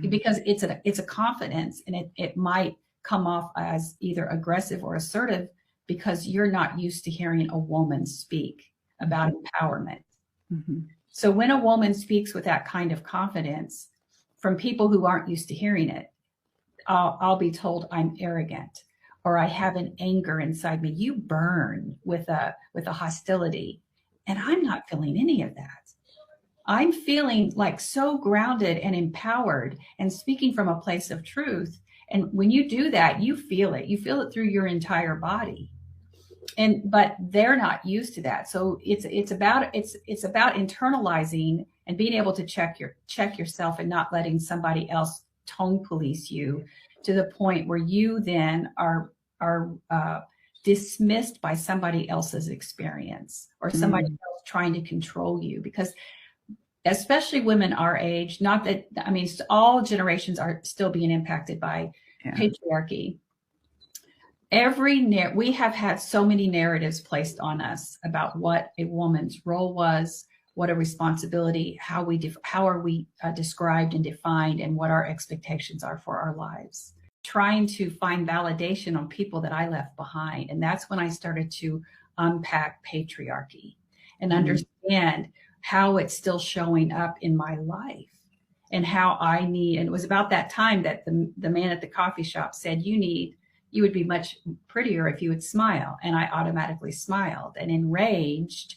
because it's a confidence, and it might come off as either aggressive or assertive because you're not used to hearing a woman speak about empowerment. So when a woman speaks with that kind of confidence from people who aren't used to hearing it, I'll be told I'm arrogant, or I have an anger inside me. You burn with a hostility, and I'm not feeling any of that. I'm feeling like so grounded and empowered and speaking from a place of truth. And when you do that, you feel it. You feel it through your entire body. But they're not used to that. So it's about internalizing and being able to check yourself and not letting somebody else tone police you to the point where you then are dismissed by somebody else's experience or somebody else trying to control you. Because especially women our age, not that, I mean, all generations are still being impacted by patriarchy. We have had so many narratives placed on us about what a woman's role was, what a responsibility, how are we described and defined, and what our expectations are for our lives. Trying to find validation on people that I left behind. And that's when I started to unpack patriarchy and understand how it's still showing up in my life and how and it was about that time that the man at the coffee shop said, you would be much prettier if you would smile. And I automatically smiled and enraged,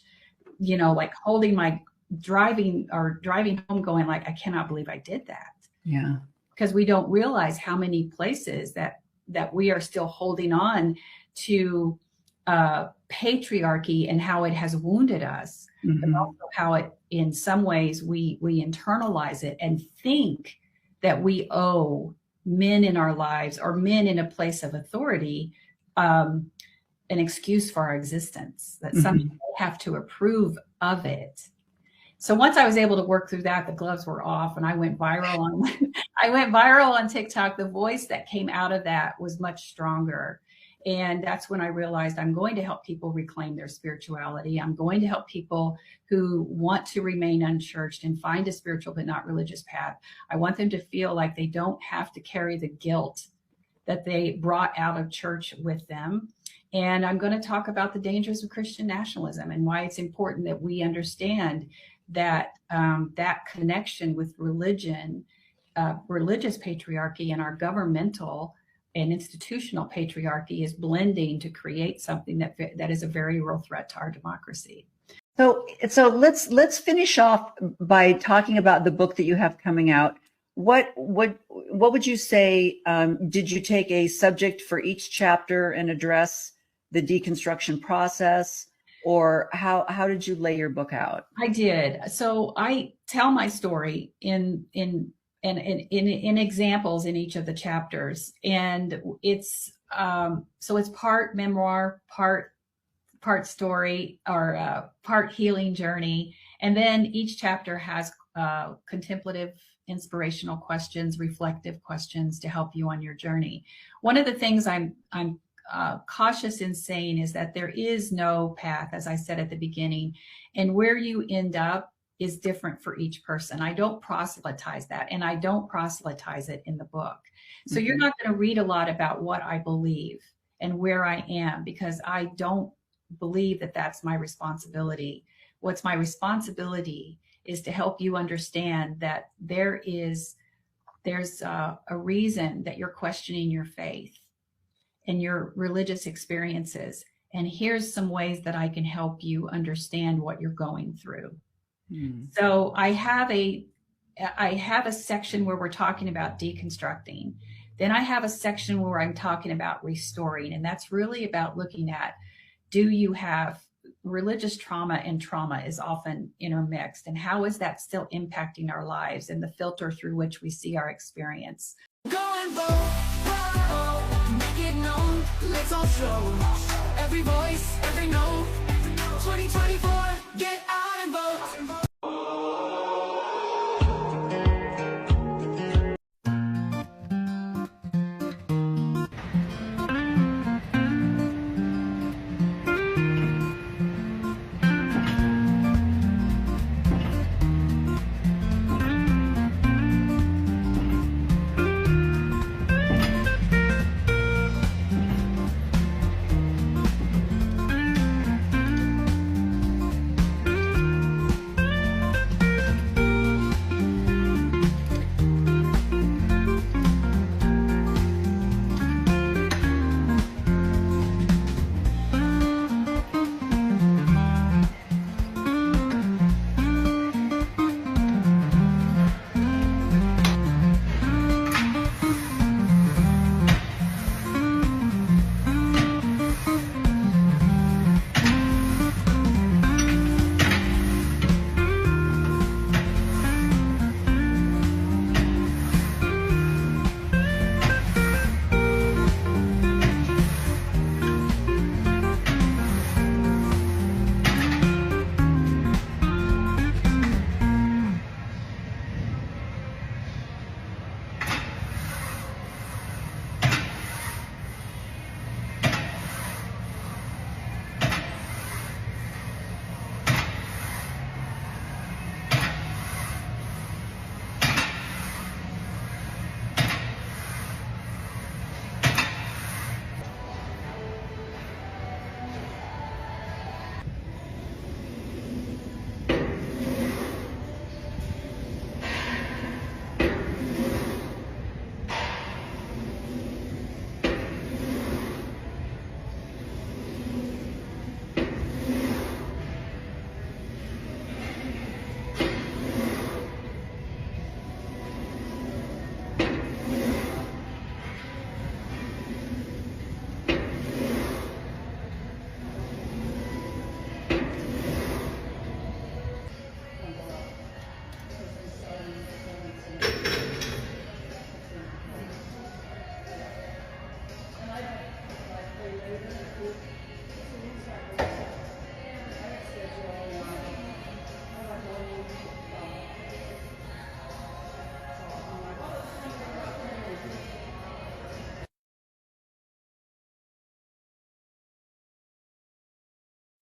like holding my driving home going like, I cannot believe I did that.
Yeah.
Because we don't realize how many places that we are still holding on to patriarchy and how it has wounded us, and also how it, in some ways, we internalize it and think that we owe men in our lives or men in a place of authority an excuse for our existence, that somehow they have to approve of it. So once I was able to work through that, the gloves were off and I went viral on TikTok. The voice that came out of that was much stronger. And that's when I realized I'm going to help people reclaim their spirituality. I'm going to help people who want to remain unchurched and find a spiritual but not religious path. I want them to feel like they don't have to carry the guilt that they brought out of church with them. And I'm going to talk about the dangers of Christian nationalism and why it's important that we understand that that connection with religion, religious patriarchy, and our governmental and institutional patriarchy is blending to create something that is a very real threat to our democracy.
So let's finish off by talking about the book that you have coming out. What would you say? Did you take a subject for each chapter and address the deconstruction process, or how did you lay your book out?
I did. So I tell my story in examples in each of the chapters, and it's so it's part memoir, part story, or part healing journey, and then each chapter has contemplative, inspirational questions, reflective questions to help you on your journey. One of the things I'm cautious in saying is that there is no path, as I said at the beginning, and where you end up is different for each person. I don't proselytize that, and I don't proselytize it in the book. So you're not going to read a lot about what I believe and where I am, because I don't believe that that's my responsibility. What's my responsibility is to help you understand that there's a reason that you're questioning your faith and your religious experiences. And here's some ways that I can help you understand what you're going through. So I have a section where we're talking about deconstructing. Then I have a section where I'm talking about restoring. And that's really about looking at, do you have religious trauma? And trauma is often intermixed. And how is that still impacting our lives and the filter through which we see our experience?
Go and vote, make it known, let's all show every voice, every note. 2024, get out and vote.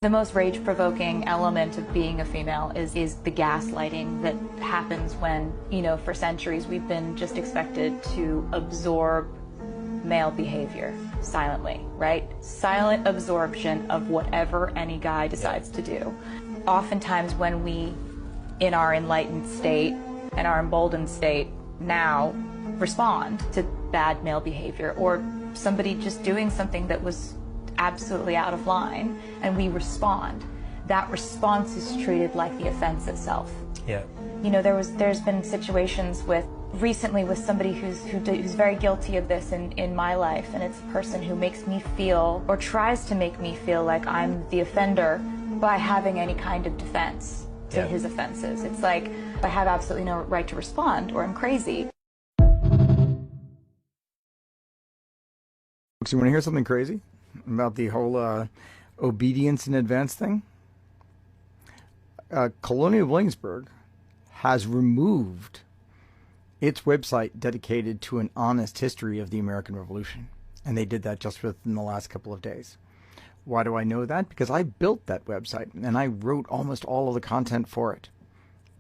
The most rage-provoking element of being a female is the gaslighting that happens when, you know, for centuries we've been just expected to absorb male behavior silently, right? Silent absorption of whatever any guy decides to do. Oftentimes when we, in our enlightened state and our emboldened state now, respond to bad male behavior or somebody just doing something that was absolutely out of line, and we respond, that response is treated like the offense itself.
Yeah.
You know, there's been situations recently with somebody who's very guilty of this in my life, and it's a person who makes me feel, or tries to make me feel, like I'm the offender by having any kind of defense to his offenses. It's like I have absolutely no right to respond, or I'm crazy.
So you want to hear something crazy about the whole obedience in advance thing? Colonial Williamsburg has removed its website dedicated to an honest history of the American Revolution. And they did that just within the last couple of days. Why do I know that? Because I built that website and I wrote almost all of the content for it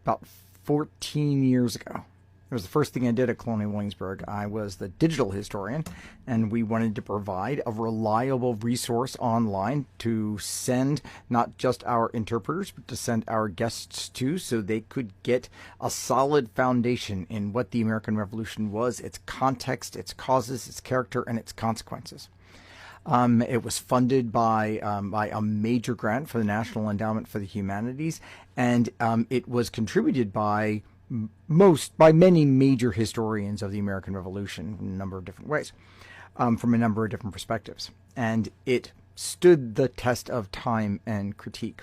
about 14 years ago. It was the first thing I did at Colonial Williamsburg. I was the digital historian, and we wanted to provide a reliable resource online to send not just our interpreters, but to send our guests to, so they could get a solid foundation in what the American Revolution was, its context, its causes, its character, and its consequences. It was funded by a major grant for the National Endowment for the Humanities, and it was contributed by many major historians of the American Revolution in a number of different ways, from a number of different perspectives. And it stood the test of time and critique.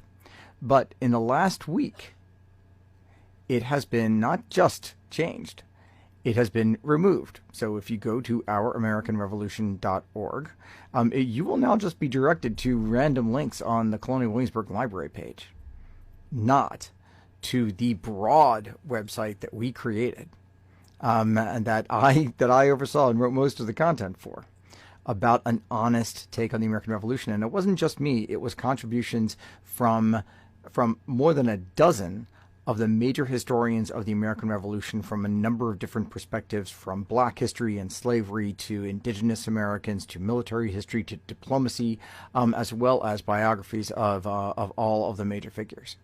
But in the last week, it has been not just changed, it has been removed. So if you go to ouramericanrevolution.org, you will now just be directed to random links on the Colonial Williamsburg Library page, not to the broad website that we created, and that I oversaw and wrote most of the content for, about an honest take on the American Revolution. And it wasn't just me; it was contributions from more than a dozen of the major historians of the American Revolution from a number of different perspectives, from Black history and slavery to Indigenous Americans to military history to diplomacy, as well as biographies of all of the major figures.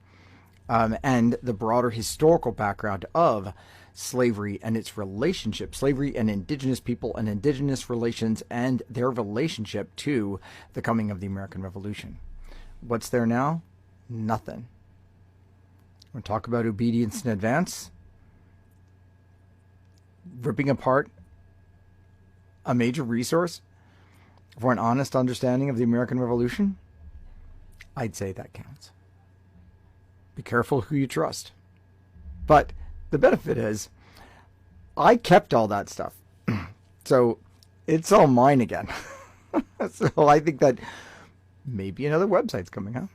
And the broader historical background of slavery and its relationship, slavery and indigenous people and indigenous relations and their relationship to the coming of the American Revolution. What's there now? Nothing. We'll talk about obedience in advance, ripping apart a major resource for an honest understanding of the American Revolution. I'd say that counts. Be careful who you trust. But the benefit is, I kept all that stuff. So it's all mine again. So I think that maybe another website's coming out.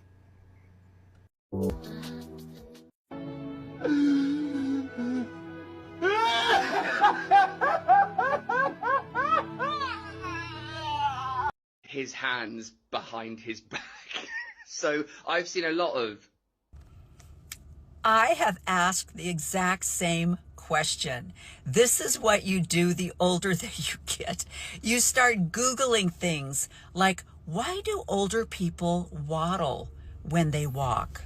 His hands behind his back. So I've seen a lot of...
I have asked the exact same question. This is what you do the older that you get. You start Googling things like, why do older people waddle when they walk?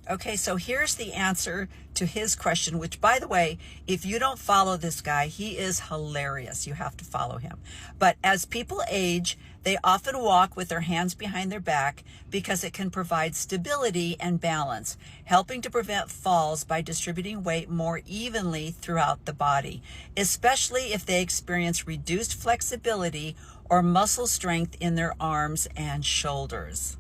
Okay, so here's the answer to his question, which, by the way, if you don't follow this guy, he is hilarious. You have to follow him. But as people age, they often walk with their hands behind their back because it can provide stability and balance, helping to prevent falls by distributing weight more evenly throughout the body, especially if they experience reduced flexibility or muscle strength in their arms and shoulders.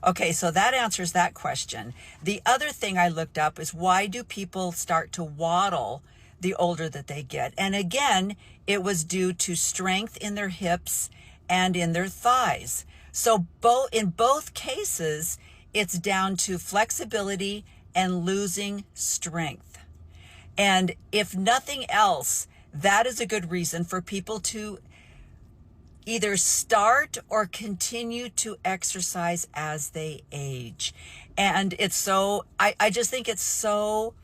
Okay, so that answers that question. The other thing I looked up is, why do people start to waddle the older that they get? And again, it was due to strength in their hips and in their thighs. So in both cases, it's down to flexibility and losing strength. And if nothing else, that is a good reason for people to either start or continue to exercise as they age. And it's so, I just think it's so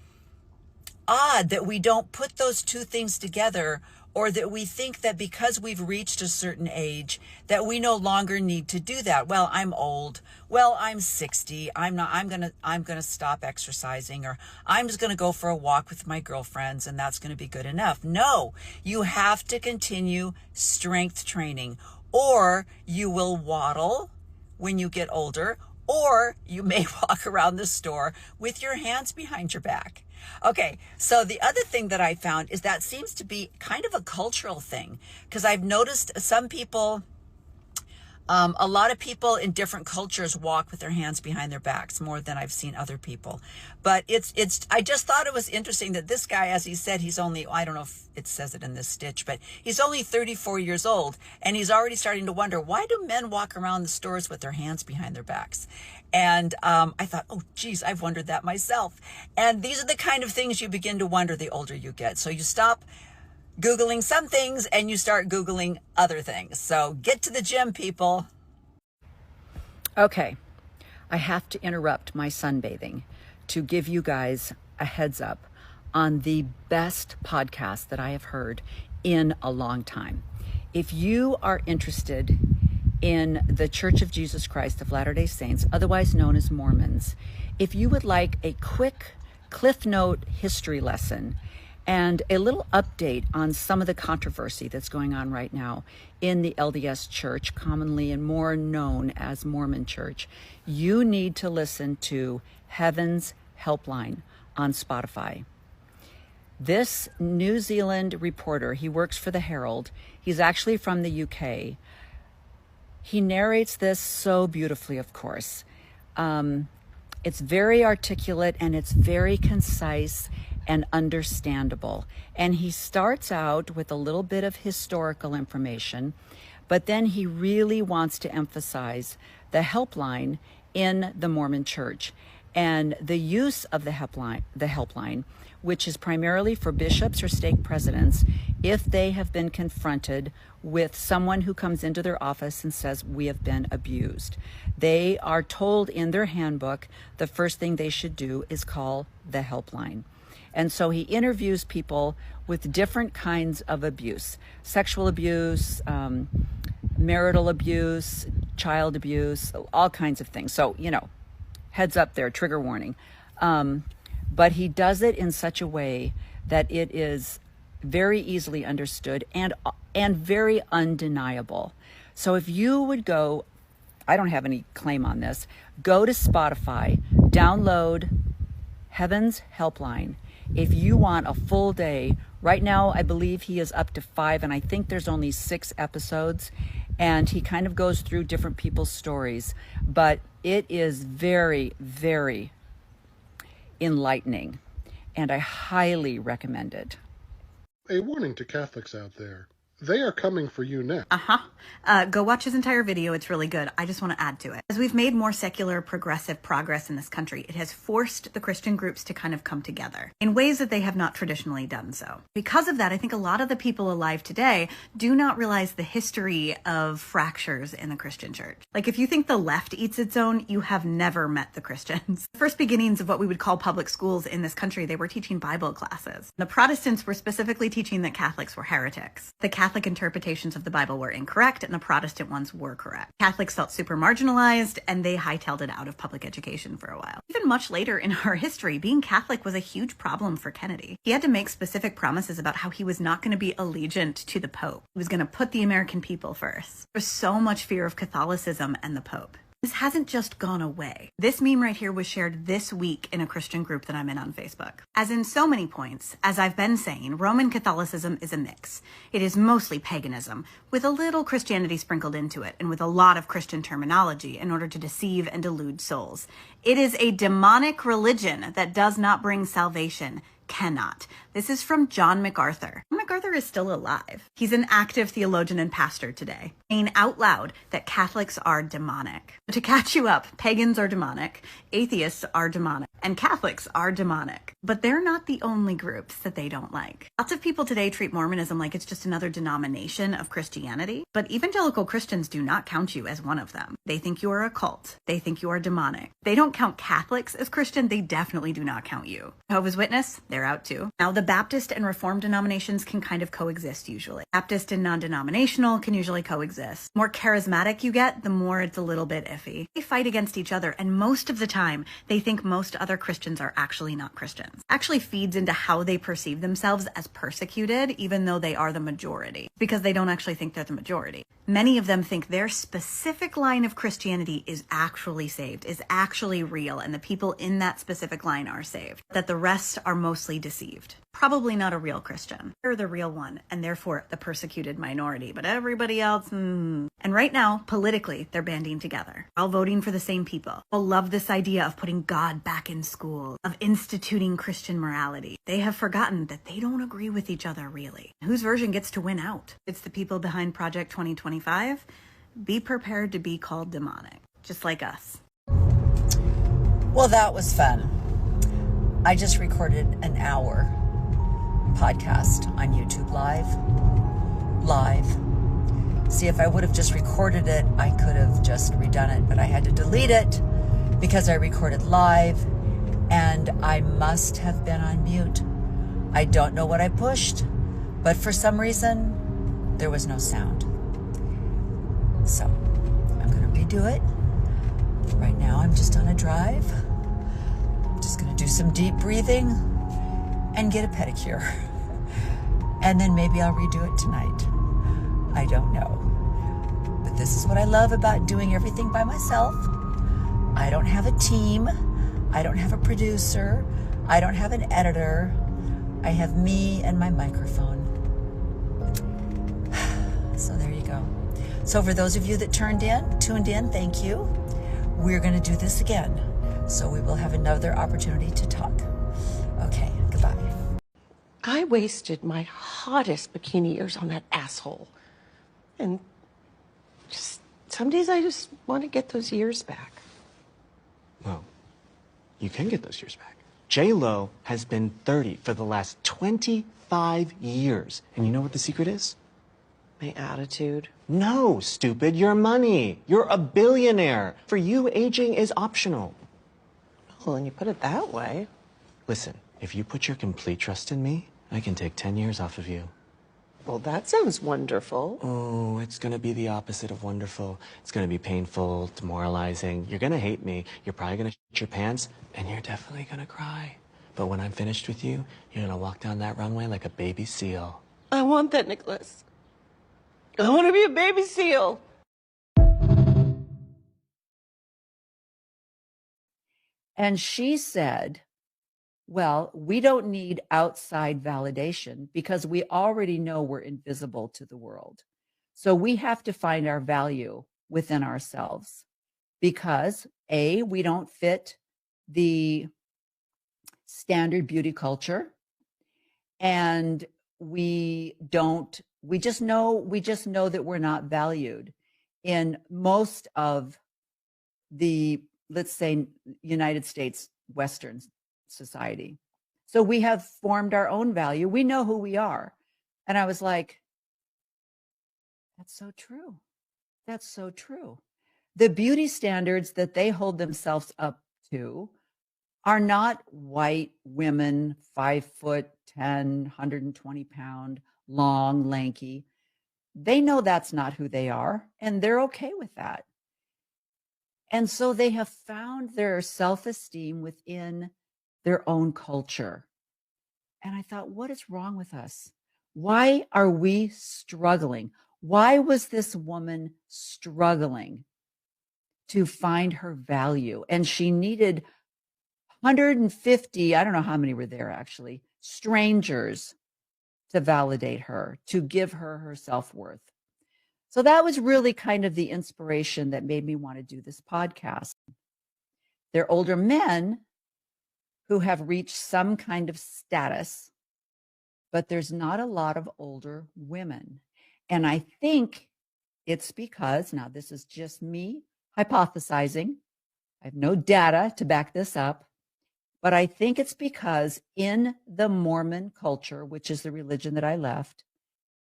odd that we don't put those two things together, or that we think that because we've reached a certain age that we no longer need to do that. Well, I'm old. Well, I'm 60. I'm going to stop exercising, or I'm just going to go for a walk with my girlfriends and that's going to be good enough. No, you have to continue strength training, or you will waddle when you get older, or you may walk around the store with your hands behind your back. Okay, so the other thing that I found is that seems to be kind of a cultural thing, because I've noticed some people, a lot of people in different cultures walk with their hands behind their backs more than I've seen other people. But I just thought it was interesting that this guy, as he said, he's only, I don't know if it says it in this stitch, but he's only 34 years old, and he's already starting to wonder, why do men walk around the stores with their hands behind their backs? And I thought, oh, geez, I've wondered that myself. And these are the kind of things you begin to wonder the older you get. So you stop Googling some things and you start Googling other things. So get to the gym, people. Okay, I have to interrupt my sunbathing to give you guys a heads up on the best podcast that I have heard in a long time. If you are interested in the Church of Jesus Christ of Latter-day Saints, otherwise known as Mormons, if you would like a quick Cliff Note history lesson and a little update on some of the controversy that's going on right now in the LDS Church, commonly and more known as Mormon Church, you need to listen to Heaven's Helpline on Spotify. This New Zealand reporter, he works for the Herald, he's actually from the UK. He narrates this so beautifully, of course. It's very articulate and it's very concise and understandable. And he starts out with a little bit of historical information, but then he really wants to emphasize the helpline in the Mormon Church and the use of the helpline, which is primarily for bishops or stake presidents if they have been confronted with someone who comes into their office and says, we have been abused. They are told in their handbook the first thing they should do is call the helpline. And so he interviews people with different kinds of abuse: sexual abuse, marital abuse, child abuse, all kinds of things. So, heads up there, trigger warning. But he does it in such a way that it is very easily understood and very undeniable. So if you would go, I don't have any claim on this, go to Spotify, download Heaven's Helpline. If you want a full day, right now I believe he is up to 5, and I think there's only 6 episodes, and he kind of goes through different people's stories, but it is very, very enlightening, and I highly recommend it.
A warning to Catholics out there. They are coming for you next.
Go watch his entire video. It's really good. I just want to add to it. As we've made more secular, progressive progress in this country, it has forced the Christian groups to kind of come together in ways that they have not traditionally done so. Because of that, I think a lot of the people alive today do not realize the history of fractures in the Christian church. Like, if you think the left eats its own, you have never met the Christians. The first beginnings of what we would call public schools in this country, they were teaching Bible classes. The Protestants were specifically teaching that Catholics were heretics. The Catholic interpretations of the Bible were incorrect and the Protestant ones were correct. Catholics felt super marginalized and they hightailed it out of public education for a while. Even much later in our history, being Catholic was a huge problem for Kennedy. He had to make specific promises about how he was not going to be allegiant to the Pope. He was going to put the American people first. There was so much fear of Catholicism and the Pope. This hasn't just gone away. This meme right here was shared this week in a Christian group that I'm in on Facebook. As in so many points, as I've been saying, Roman Catholicism is a mix. It is mostly paganism, with a little Christianity sprinkled into it, and with a lot of Christian terminology in order to deceive and delude souls. It is a demonic religion that does not bring salvation. cannot. This is from John MacArthur. MacArthur is still alive. He's an active theologian and pastor today, saying out loud that Catholics are demonic. To catch you up, pagans are demonic, atheists are demonic, and Catholics are demonic. But they're not the only groups that they don't like. Lots of people today treat Mormonism like it's just another denomination of Christianity, but evangelical Christians do not count you as one of them. They think you are a cult. They think you are demonic. They don't count Catholics as Christian. They definitely do not count you. Jehovah's Witness, they're out too. Now, the Baptist and Reformed denominations can kind of coexist usually. Baptist and non-denominational can usually coexist. The more charismatic you get, the more it's a little bit iffy. They fight against each other, and most of the time, they think most other Christians are actually not Christians. Actually feeds into how they perceive themselves as persecuted, even though they are the majority, because they don't actually think they're the majority. Many of them think their specific line of Christianity is actually saved, is actually real, and the people in that specific line are saved, that the rest are mostly deceived. Probably not a real Christian. They're the real one, and therefore the persecuted minority, but everybody else, And right now, politically, they're banding together, all voting for the same people. All love this idea of putting God back in school, of instituting Christian morality. They have forgotten that they don't agree with each other, really. Whose version gets to win out? It's the people behind Project 2025. Be prepared to be called demonic, just like us.
Well, that was fun. I just recorded an hour podcast on YouTube Live. See, if I would have just recorded it, I could have just redone it, but I had to delete it because I recorded live and I must have been on mute. I don't know what I pushed, but for some reason, there was no sound. So I'm going to redo it. Right now, I'm just on a drive. I'm just going to do some deep breathing and get a pedicure. And then maybe I'll redo it tonight. I don't know. But this is what I love about doing everything by myself. I don't have a team. I don't have a producer. I don't have an editor. I have me and my microphone. So there you go. So for those of you that tuned in, thank you. We're going to do this again. So we will have another opportunity to talk. Okay, goodbye.
I wasted my hottest bikini years on that asshole. And just some days I just want to get those years back.
Well, you can get those years back. J-Lo has been 30 for the last 25 years. And you know what the secret is?
My attitude.
No, stupid, your money. You're a billionaire. For you, aging is optional.
Well, when you put it that way.
Listen, if you put your complete trust in me, I can take 10 years off of you.
Well, that sounds wonderful.
Oh, it's going to be the opposite of wonderful. It's going to be painful, demoralizing. You're going to hate me. You're probably going to shit your pants, and you're definitely going to cry. But when I'm finished with you, you're going to walk down that runway like a baby seal.
I want that, Nicholas. I want to be a baby seal.
And she said, well, we don't need outside validation because we already know we're invisible to the world. So we have to find our value within ourselves because A, we don't fit the standard beauty culture, and we just know that we're not valued in most of the, let's say, United States Western society. So we have formed our own value. We know who we are. And I was like, that's so true. That's so true. The beauty standards that they hold themselves up to are not white women, 5'10", 120 pound, long, lanky. They know that's not who they are, and they're okay with that. And so they have found their self-esteem within their own culture. And I thought, what is wrong with us? Why are we struggling? Why was this woman struggling to find her value? And she needed 150, I don't know how many were there actually, strangers to validate her, to give her her self-worth. So that was really kind of the inspiration that made me want to do this podcast. They're older men who have reached some kind of status, but there's not a lot of older women. And I think it's because, now this is just me hypothesizing, I have no data to back this up, but I think it's because in the Mormon culture, which is the religion that I left,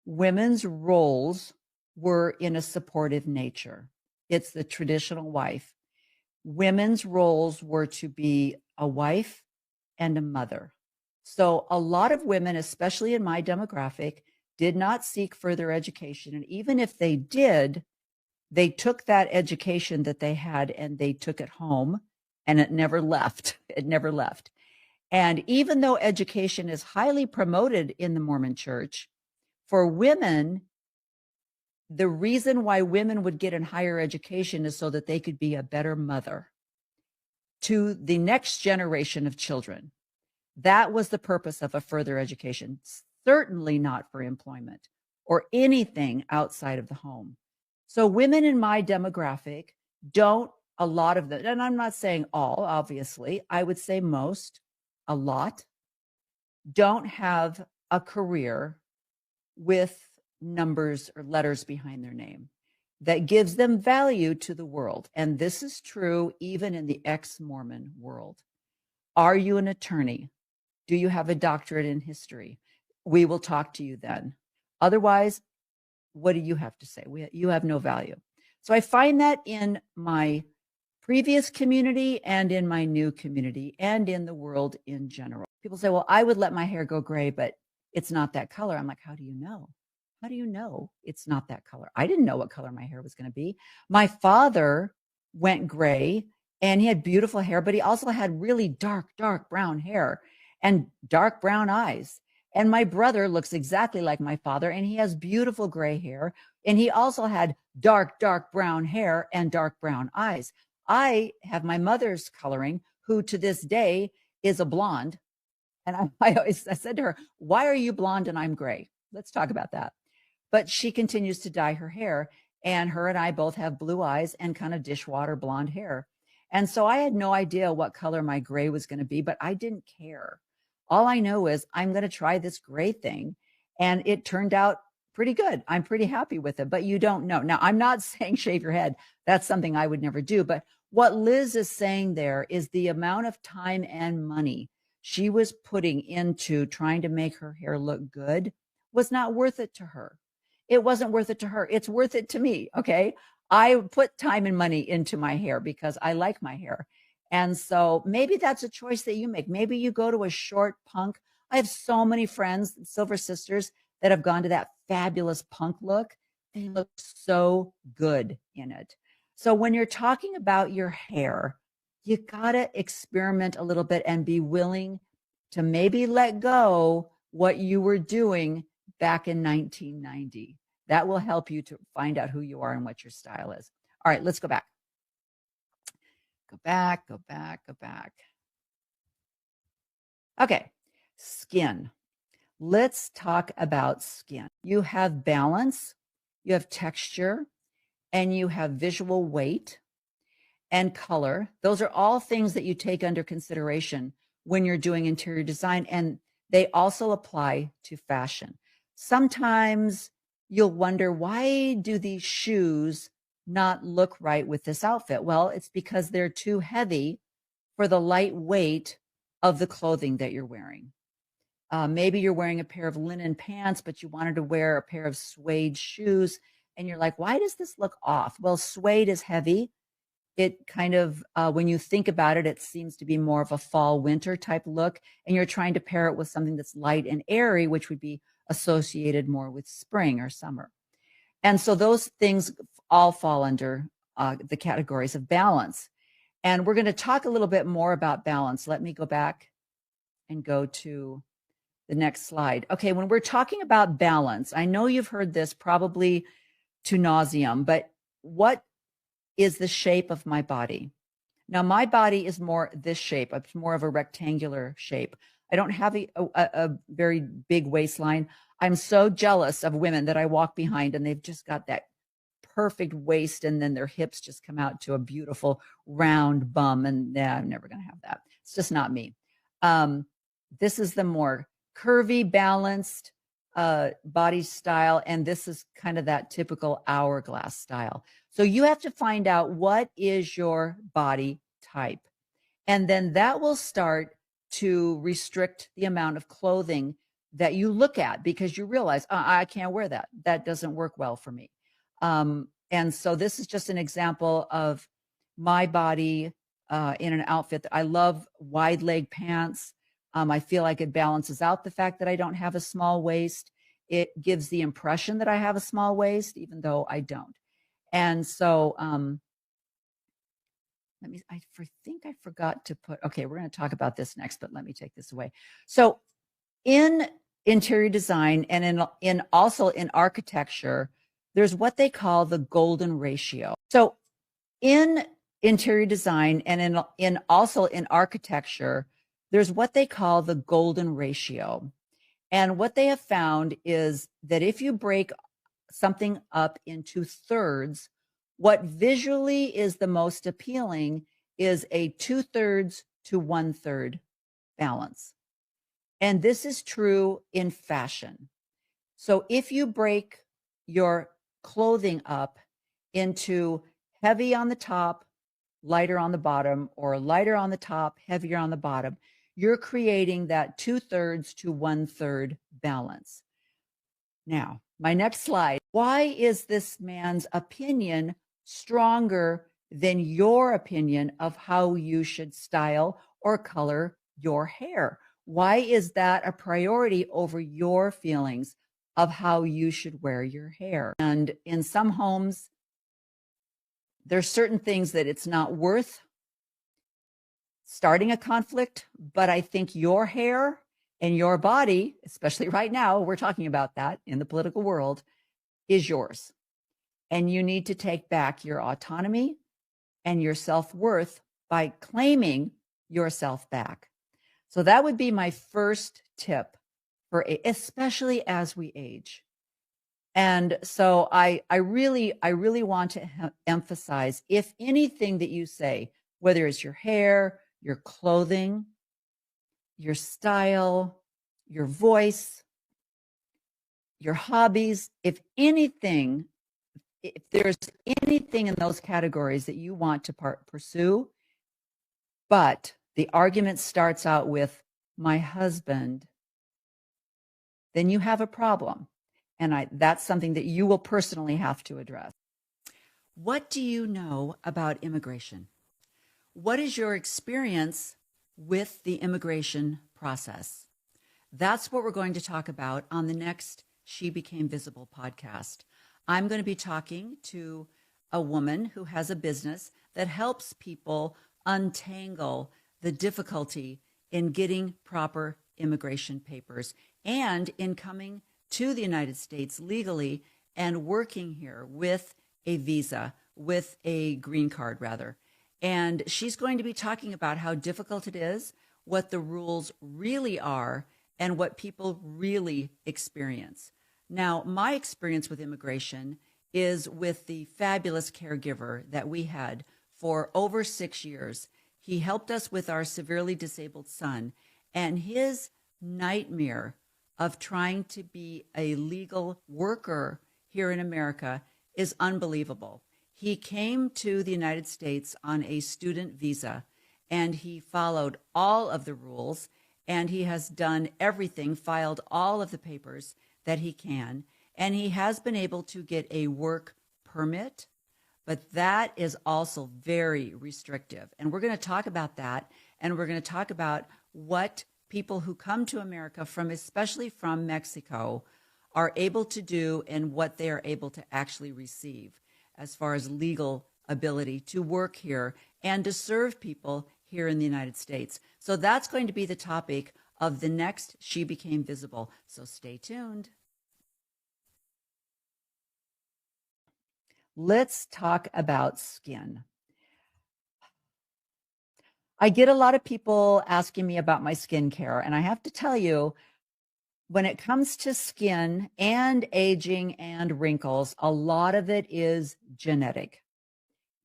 women's roles were in a supportive nature. It's the traditional wife. Women's roles were to be a wife and a mother. So a lot of women, especially in my demographic, did not seek further education. And even if they did, they took that education that they had and they took it home, and it never left. It never left. And even though education is highly promoted in the Mormon church, for women, the reason why women would get in higher education is so that they could be a better mother to the next generation of children. That was the purpose of a further education, certainly not for employment or anything outside of the home. So women in my demographic don't, a lot of them, and I'm not saying all, obviously, I would say most, a lot, don't have a career with numbers or letters behind their name that gives them value to the world. And this is true even in the ex-Mormon world. Are you an attorney? Do you have a doctorate in history? We will talk to you then. Otherwise, what do you have to say? You have no value. So I find that in my previous community and in my new community and in the world in general. People say, well, I would let my hair go gray, but it's not that color. I'm like, how do you know? How do you know it's not that color? I didn't know what color my hair was going to be. My father went gray and he had beautiful hair, but he also had really dark, dark brown hair and dark brown eyes. And my brother looks exactly like my father, and he has beautiful gray hair. And he also had dark, dark brown hair and dark brown eyes. I have my mother's coloring, who to this day is a blonde. And I said to her, why are you blonde and I'm gray? Let's talk about that. But she continues to dye her hair, and her and I both have blue eyes and kind of dishwater blonde hair. And so I had no idea what color my gray was going to be, but I didn't care. All I know is I'm going to try this gray thing. And it turned out pretty good. I'm pretty happy with it, but you don't know. Now, I'm not saying shave your head. That's something I would never do. But what Liz is saying there is the amount of time and money she was putting into trying to make her hair look good was not worth it to her. It wasn't worth it to her. It's worth it to me. Okay. I put time and money into my hair because I like my hair. And so maybe that's a choice that you make. Maybe you go to a short punk. I have so many friends, Silver Sisters, that have gone to that fabulous punk look. They look so good in it. So when you're talking about your hair, you got to experiment a little bit and be willing to maybe let go what you were doing back in 1990. That will help you to find out who you are and what your style is. All right, let's go back. Go back, go back, go back. Okay, skin. Let's talk about skin. You have balance, you have texture, and you have visual weight and color. Those are all things that you take under consideration when you're doing interior design, and they also apply to fashion. Sometimes you'll wonder, why do these shoes not look right with this outfit? Well, it's because they're too heavy for the light weight of the clothing that you're wearing. Maybe you're wearing a pair of linen pants, but you wanted to wear a pair of suede shoes, and you're like, why does this look off? Well, suede is heavy. It kind of, when you think about it, it seems to be more of a fall winter type look, and you're trying to pair it with something that's light and airy, which would be associated more with spring or summer. And so those things all fall under the categories of balance. And we're going to talk a little bit more about balance. Let me go back and go to the next slide. Okay, when we're talking about balance, I know you've heard this probably to nauseam, but what is the shape of my body? Now, my body is more this shape. It's more of a rectangular shape. I don't have a very big waistline. I'm so jealous of women that I walk behind and they've just got that perfect waist, and then their hips just come out to a beautiful round bum. And I'm never going to have that. It's just not me. This is the more curvy, balanced body style, and this is kind of that typical hourglass style. So you have to find out what is your body type, and then that will start to restrict the amount of clothing that you look at, because you realize, I can't wear that. That doesn't work well for me. And so this is just an example of my body in an outfit. I love wide leg pants. I feel like it balances out the fact that I don't have a small waist. It gives the impression that I have a small waist, even though I don't. And so I think I forgot to put, okay, we're going to talk about this next, but let me take this away. So in interior design and in also in architecture, there's what they call the golden ratio. So in interior design and in also in architecture, there's what they call the golden ratio. And what they have found is that if you break something up into thirds, what visually is the most appealing is a 2/3 to 1/3 balance. And this is true in fashion. So if you break your clothing up into heavy on the top, lighter on the bottom, or lighter on the top, heavier on the bottom, you're creating that 2/3 to 1/3 balance. Now, my next slide. Why is this man's opinion stronger than your opinion of how you should style or color your hair? Why is that a priority over your feelings of how you should wear your hair? And in some homes, there's certain things that it's not worth starting a conflict, but I think your hair and your body, especially right now, we're talking about that in the political world, is yours. And you need to take back your autonomy and your self-worth by claiming yourself back. So that would be my first tip, for especially as we age. And so I really want to emphasize, if anything that you say, whether it's your hair, your clothing, your style, your voice, your hobbies, if there's anything in those categories that you want to pursue, but the argument starts out with my husband, then you have a problem. And that's something that you will personally have to address. What do you know about immigration? What is your experience with the immigration process? That's what we're going to talk about on the next She Became Visible podcast. I'm going to be talking to a woman who has a business that helps people untangle the difficulty in getting proper immigration papers and in coming to the United States legally and working here with a visa, with a green card rather. And she's going to be talking about how difficult it is, what the rules really are, and what people really experience. Now, my experience with immigration is with the fabulous caregiver that we had for over 6 years. He helped us with our severely disabled son, and his nightmare of trying to be a legal worker here in America is unbelievable. He came to the United States on a student visa, and he followed all of the rules, and he has done everything, filed all of the papers that he can, and he has been able to get a work permit, but that is also very restrictive. And we're going to talk about that, and we're going to talk about what people who come to America from, especially from Mexico, are able to do and what they are able to actually receive as far as legal ability to work here and to serve people here in the United States. So that's going to be the topic of the next She Became Visible. So stay tuned. Let's talk about skin. I get a lot of people asking me about my skincare, and I have to tell you, when it comes to skin and aging and wrinkles, a lot of it is genetic.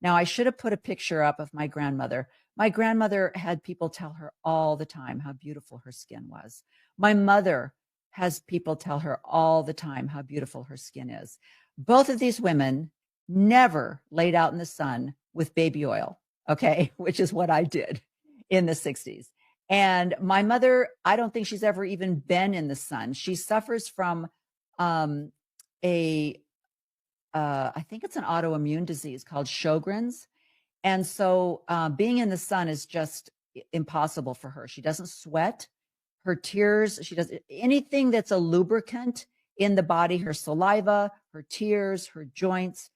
Now, I should have put a picture up of my grandmother. My grandmother had people tell her all the time how beautiful her skin was. My mother has people tell her all the time how beautiful her skin is. Both of these women never laid out in the sun with baby oil, okay, which is what I did in the 60s. And my mother, I don't think she's ever even been in the sun. She suffers from I think it's an autoimmune disease called Sjogren's. And so being in the sun is just impossible for her. She doesn't sweat. Her tears, she does anything that's a lubricant in the body, her saliva, her tears, her joints,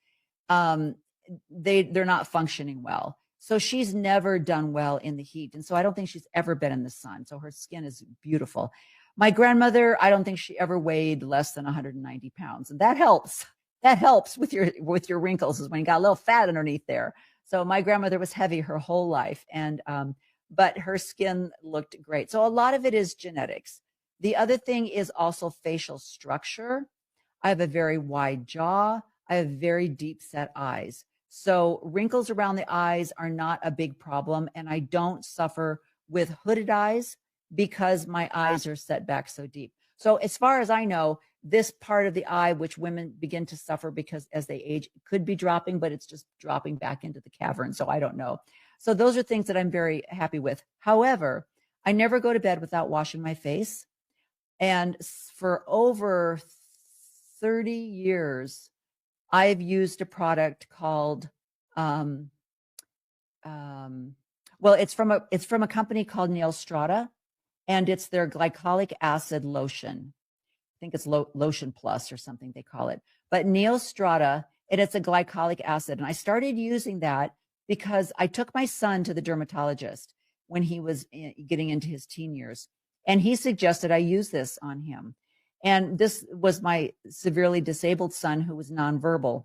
they're not functioning well. So she's never done well in the heat. And so I don't think she's ever been in the sun. So her skin is beautiful. My grandmother, I don't think she ever weighed less than 190 pounds. And that helps. That helps with your wrinkles, is when you got a little fat underneath there. So my grandmother was heavy her whole life, but her skin looked great. So a lot of it is genetics. The other thing is also facial structure. I have a very wide jaw. I have very deep set eyes. So wrinkles around the eyes are not a big problem. And I don't suffer with hooded eyes because my eyes are set back so deep. So as far as I know, this part of the eye, which women begin to suffer because as they age, could be dropping, but it's just dropping back into the cavern. So I don't know. So those are things that I'm very happy with. However, I never go to bed without washing my face. And for over 30 years, I've used a product called, it's from a company called Neostrata, and it's their glycolic acid lotion. I think it's Lotion Plus or something they call it. But Neostrata, and it's a glycolic acid. And I started using that because I took my son to the dermatologist when he was getting into his teen years. And he suggested I use this on him. And this was my severely disabled son who was nonverbal.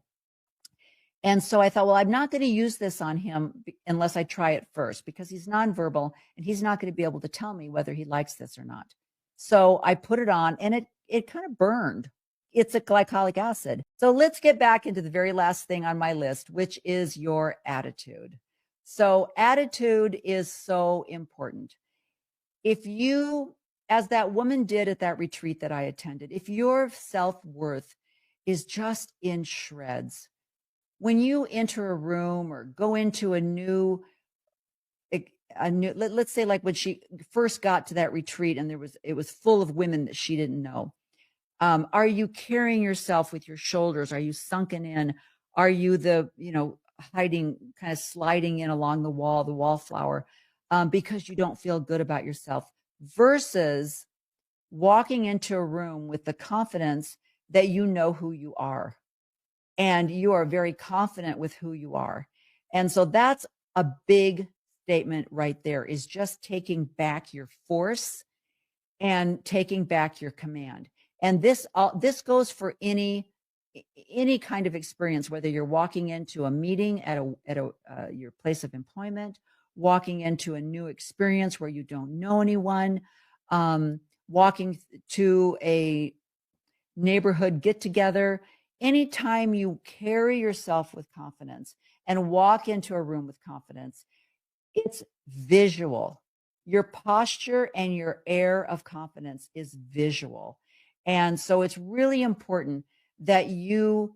And so I thought, well, I'm not going to use this on him unless I try it first, because he's nonverbal and he's not going to be able to tell me whether he likes this or not. So I put it on and it kind of burned. It's a glycolic acid. So let's get back into the very last thing on my list, which is your attitude. So attitude is so important. If you, as that woman did at that retreat that I attended, if your self-worth is just in shreds, when you enter a room or go into a new, let's say like when she first got to that retreat and it was full of women that she didn't know. Are you carrying yourself with your shoulders? Are you sunken in? Are you hiding, kind of sliding in along the wallflower, because you don't feel good about yourself, versus walking into a room with the confidence that you know who you are and you are very confident with who you are. And so that's a big statement right there, is just taking back your force and taking back your command. And this goes for any kind of experience, whether you're walking into a meeting at your place of employment, walking into a new experience where you don't know anyone, walking to a neighborhood get together. Anytime you carry yourself with confidence and walk into a room with confidence, it's visual. Your posture and your air of confidence is visual. And so it's really important that you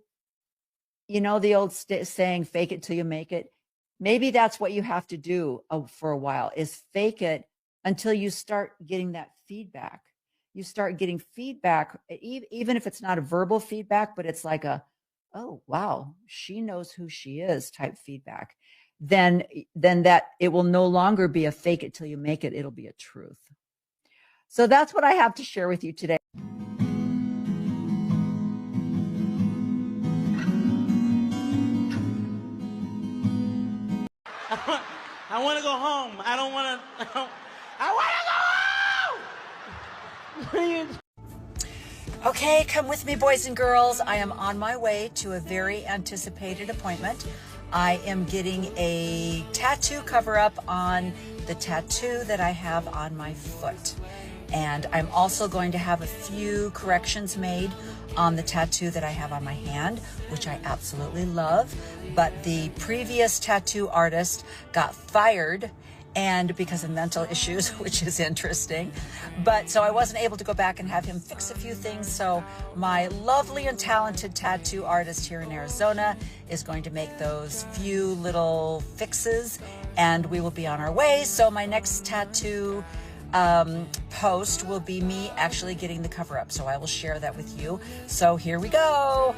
know, the old saying, fake it till you make it. Maybe that's what you have to do for a while, is fake it until you start getting that feedback. You start getting feedback, even if it's not a verbal feedback, but it's like oh, wow, she knows who she is type feedback. Then that it will no longer be a fake it till you make it. It'll be a truth. So that's what I have to share with you today.
I want to go home. I don't want to. I want to go home.
Okay, come with me, boys and girls. I am on my way to a very anticipated appointment. I am getting a tattoo cover-up on the tattoo that I have on my foot. And I'm also going to have a few corrections made on the tattoo that I have on my hand, which I absolutely love. But the previous tattoo artist got fired, and because of mental issues, which is interesting. But so I wasn't able to go back and have him fix a few things. So my lovely and talented tattoo artist here in Arizona is going to make those few little fixes, and we will be on our way. So my next tattoo post will be me actually getting the cover up. So I will share that with you. So here we go.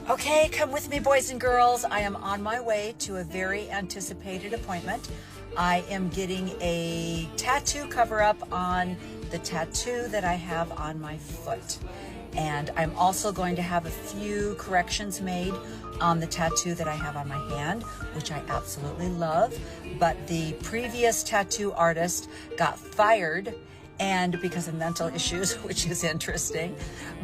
Okay, come with me, boys and girls. I am on my way to a very anticipated appointment. I am getting a tattoo cover-up on the tattoo that I have on my foot. And I'm also going to have a few corrections made on the tattoo that I have on my hand, which I absolutely love. But the previous tattoo artist got fired, and because of mental issues, which is interesting.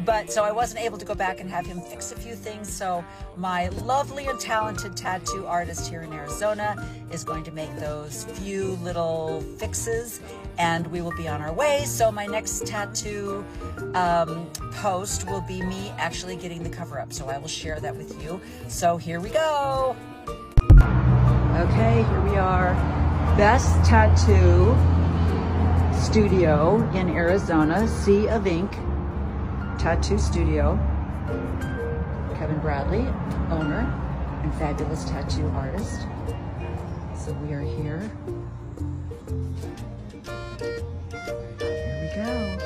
But so I wasn't able to go back and have him fix a few things. So my lovely and talented tattoo artist here in Arizona is going to make those few little fixes, and we will be on our way. So my next tattoo post will be me actually getting the cover up. So I will share that with you. So here we go. Okay, here we are. Best tattoo studio in Arizona, Sea of Ink Tattoo Studio. Kevin Bradley, owner and fabulous tattoo artist. So we are here. Here we go.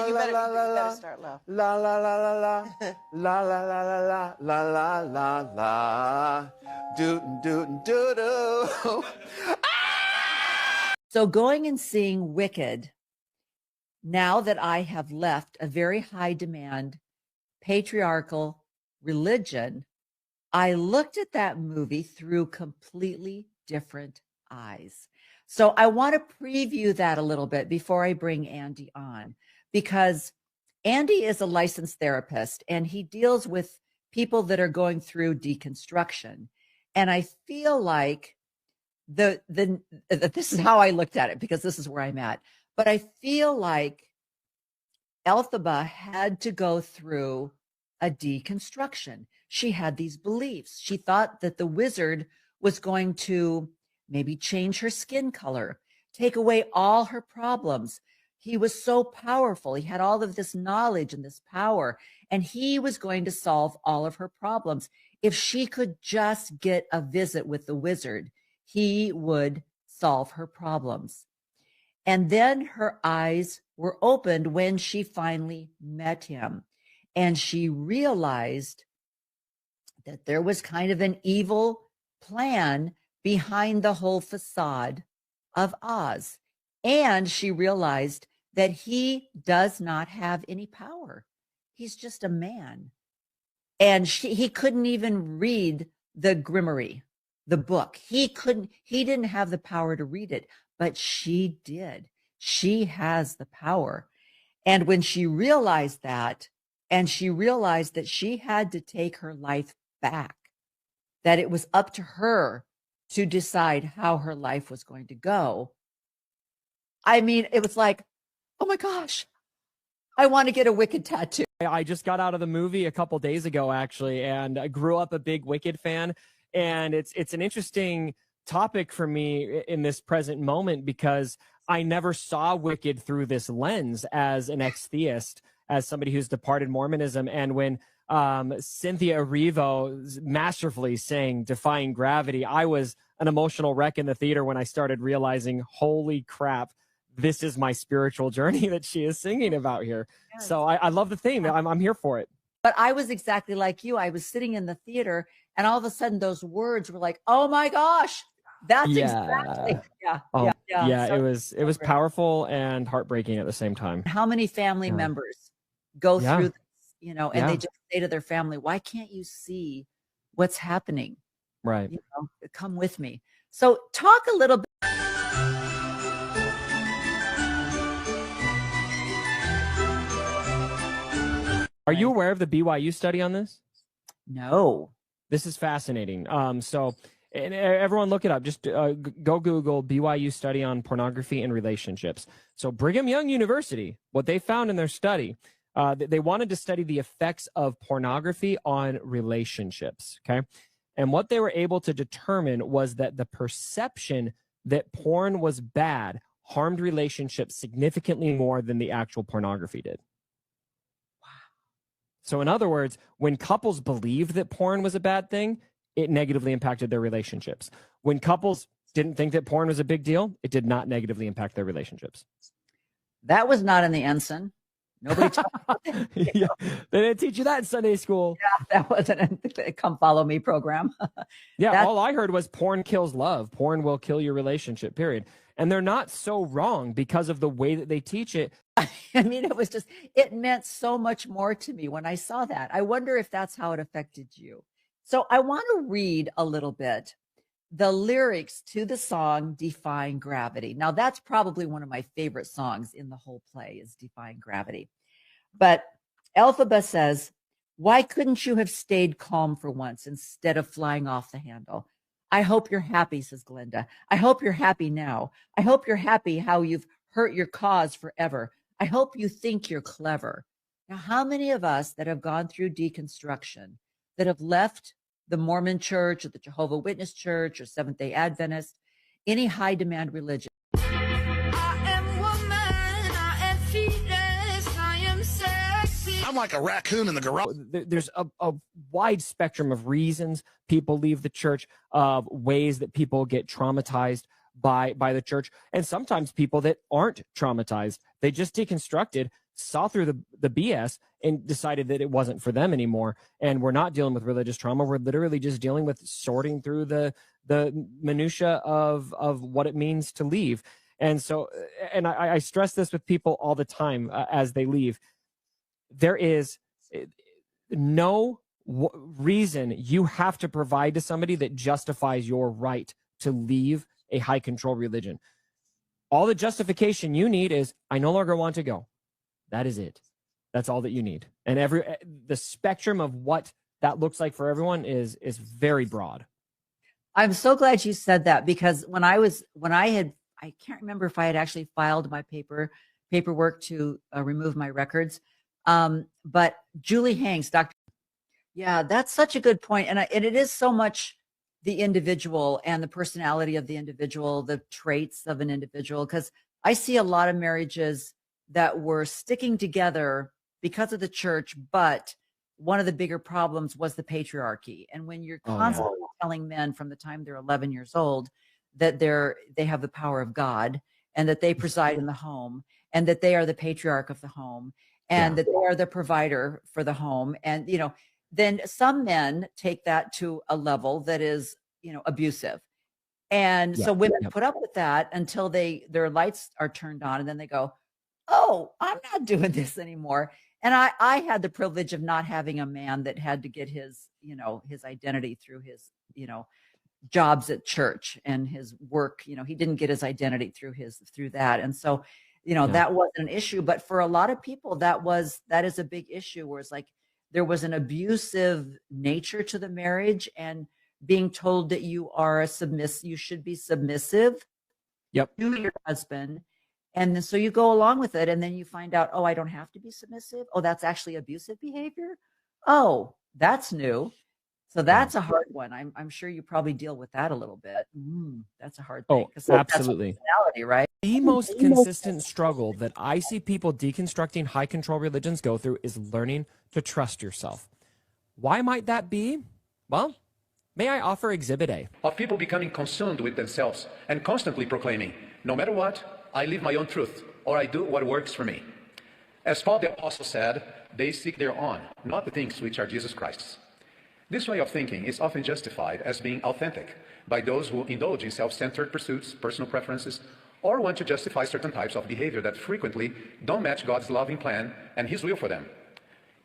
You better start low.
La la la la la la la la la la la la la dootin' dootin' doo doo.
So going and seeing Wicked, now that I have left a very high demand patriarchal religion, I looked at that movie through completely different eyes. So I want to preview that a little bit before I bring Andy on, because Andy is a licensed therapist and he deals with people that are going through deconstruction. And I feel like this is how I looked at it, because this is where I'm at. But I feel like Elphaba had to go through a deconstruction. She had these beliefs. She thought that the wizard was going to maybe change her skin color, take away all her problems. He was so powerful. He had all of this knowledge and this power, and he was going to solve all of her problems if she could just get a visit with the wizard, he would solve her problems. And then her eyes were opened when she finally met him. And she realized that there was kind of an evil plan behind the whole facade of Oz. And she realized that he does not have any power. He's just a man. And he couldn't even read the Grimoire, the book. He didn't have the power to read it, but she did. She has the power. And when she realized that, and she realized that she had to take her life back, that it was up to her to decide how her life was going to go. I mean, it was like, oh my gosh, I want to get a Wicked tattoo.
I just got out of the movie a couple days ago, actually, and I grew up a big Wicked fan. And it's an interesting topic for me in this present moment, because I never saw Wicked through this lens as an ex-theist, as somebody who's departed Mormonism. And when Cynthia Erivo masterfully sang Defying Gravity, I was an emotional wreck in the theater when I started realizing, holy crap, this is my spiritual journey that she is singing about here. Yes. So I love the theme. I'm here for it.
But I was exactly like you. I was sitting in the theater, and all of a sudden those words were like, oh my gosh, that's exactly. Yeah.
So, it was powerful and heartbreaking at the same time.
How many family members go through this, you know, and they just say to their family, why can't you see what's happening?
Right.
You know, come with me. So talk a little bit.
Are you aware of the BYU study on this?
No.
This is fascinating. So and everyone look it up. Just go Google BYU study on pornography and relationships. So Brigham Young University, what they found in their study, they wanted to study the effects of pornography on relationships. Okay. And what they were able to determine was that the perception that porn was bad harmed relationships significantly more than the actual pornography did. So in other words, when couples believed that porn was a bad thing, it negatively impacted their relationships. When couples didn't think that porn was a big deal, it did not negatively impact their relationships.
That was not in the ensign. Nobody talked about that.
Yeah, they didn't teach you that in Sunday school.
Yeah, that wasn't in the Come Follow Me program.
Yeah, all I heard was porn kills love. Porn will kill your relationship, period. And they're not so wrong because of the way that they teach it.
I mean, it meant so much more to me when I saw that. I wonder if that's how it affected you. So I want to read a little bit the lyrics to the song Defying Gravity. Now, that's probably one of my favorite songs in the whole play is Defying Gravity. But Elphaba says, why couldn't you have stayed calm for once instead of flying off the handle? I hope you're happy, says Glenda. I hope you're happy now. I hope you're happy how you've hurt your cause forever. I hope you think you're clever. Now, how many of us that have gone through deconstruction, that have left the Mormon church or the Jehovah Witness church or Seventh-day Adventist, any high demand religion?
I'm like a raccoon in the garage.
There's a wide spectrum of reasons people leave the church, of ways that people get traumatized by the church, and sometimes people that aren't traumatized. They just deconstructed, saw through the BS, and decided that it wasn't for them anymore. And we're not dealing with religious trauma. We're literally just dealing with sorting through the minutia of what it means to leave. And so, and I stress this with people all the time as they leave. There is no reason you have to provide to somebody that justifies your right to leave a high control religion. All the justification you need is, I no longer want to go. That is it. That's all that you need. And the spectrum of what that looks like for everyone is very broad.
I'm so glad you said that, because I can't remember if I had actually filed my paperwork to remove my records. But Julie Hanks, that's such a good point. And it is so much the individual and the personality of the individual, the traits of an individual, because I see a lot of marriages that were sticking together because of the church, but one of the bigger problems was the patriarchy. And when you're constantly telling men from the time they're 11 years old that they have the power of God and that they preside in the home and that they are the patriarch of the home and that they are the provider for the home. And, then some men take that to a level that is, abusive. And so women put up with that until their lights are turned on, and then they go, oh, I'm not doing this anymore. And I had the privilege of not having a man that had to get his identity through his, jobs at church and his work. He didn't get his identity through that. And so, that wasn't an issue. But for a lot of people, that is a big issue, where it's like there was an abusive nature to the marriage, and being told that you should be submissive to your husband. And then, so you go along with it, and then you find out, oh, I don't have to be submissive. Oh, that's actually abusive behavior. Oh, that's new. So that's a hard one. I'm sure you probably deal with that a little bit. That's a hard thing.
Oh, absolutely.
That's personality, right?
The most consistent struggle that I see people deconstructing high control religions go through is learning to trust yourself. Why might that be? Well, may I offer Exhibit A?
Of people becoming consumed with themselves and constantly proclaiming, no matter what, I live my own truth, or I do what works for me. As Paul the Apostle said, they seek their own, not the things which are Jesus Christ's. This way of thinking is often justified as being authentic by those who indulge in self-centered pursuits, personal preferences, or want to justify certain types of behavior that frequently don't match God's loving plan and His will for them.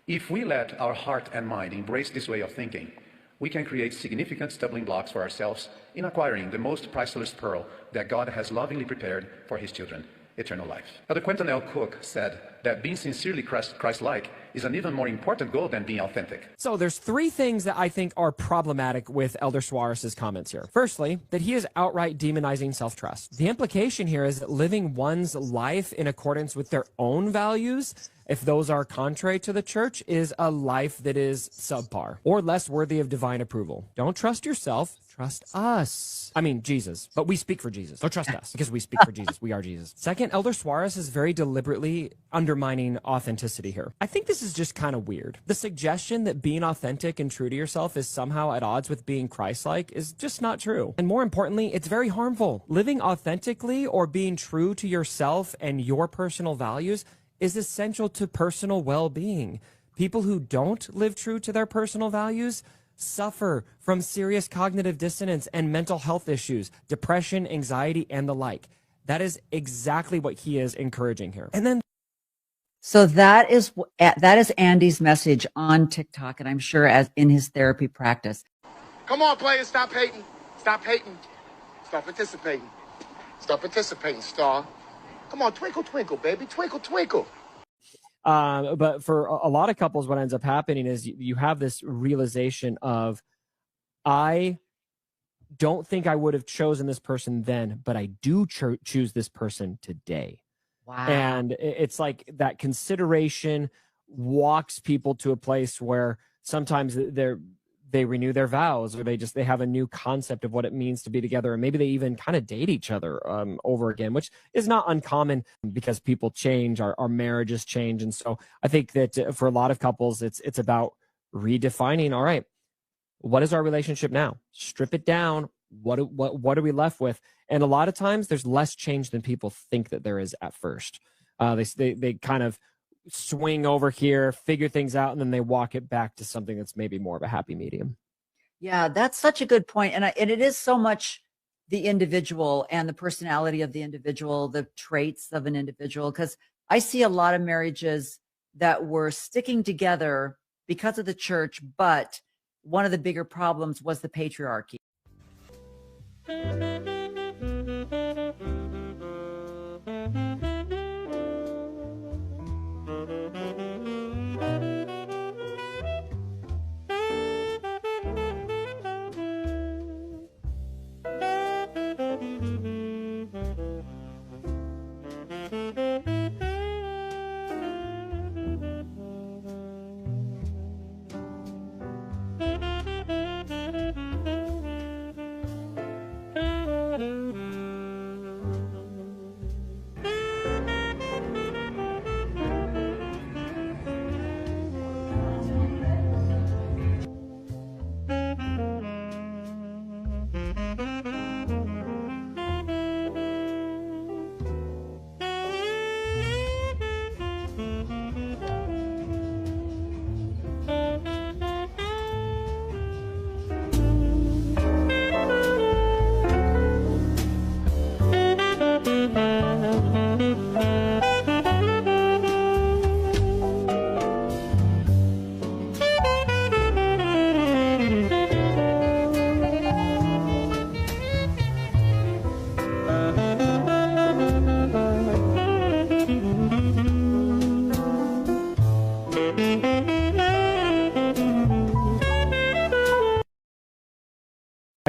If we let our heart and mind embrace this way of thinking, we can create significant stumbling blocks for ourselves in acquiring the most priceless pearl that God has lovingly prepared for His children, eternal life. Elder Quentin L. Cook said that being sincerely Christ-like is an even more important goal than being authentic.
So there's three things that I think are problematic with Elder Suarez's comments here. Firstly, that he is outright demonizing self-trust. The implication here is that living one's life in accordance with their own values, if those are contrary to the church, is a life that is subpar or less worthy of divine approval. Don't trust yourself. Trust us. I mean, Jesus, but we speak for Jesus. Don't trust us because we speak for Jesus. We are Jesus. Second, Elder Suarez is very deliberately undermining authenticity here. I think this is just kind of weird. The suggestion that being authentic and true to yourself is somehow at odds with being Christ-like is just not true. And more importantly, it's very harmful. Living authentically or being true to yourself and your personal values is essential to personal well-being. People who don't live true to their personal values suffer from serious cognitive dissonance and mental health issues, depression, anxiety, and the like. That is exactly what he is encouraging here. And then,
so that is Andy's message on TikTok, and I'm sure as in his therapy practice.
Come on, players, stop hating. Stop hating. Stop participating. Stop participating, Star. Come on, twinkle, twinkle, baby. Twinkle, twinkle.
But for a lot of couples, what ends up happening is you have this realization of, I don't think I would have chosen this person then, but I do choose this person today.
Wow.
And it's like that consideration walks people to a place where sometimes they renew their vows, or they have a new concept of what it means to be together. And maybe they even kind of date each other over again, which is not uncommon because people change, our marriages change. And so I think that for a lot of couples, it's about redefining, all right, what is our relationship now? Strip it down. What are we left with? And a lot of times there's less change than people think that there is at first. They kind of swing over here, figure things out, and then they walk it back to something that's maybe more of a happy medium.
Yeah, that's such a good point. And it is so much the individual and the personality of the individual, the traits of an individual, because I see a lot of marriages that were sticking together because of the church, but one of the bigger problems was the patriarchy.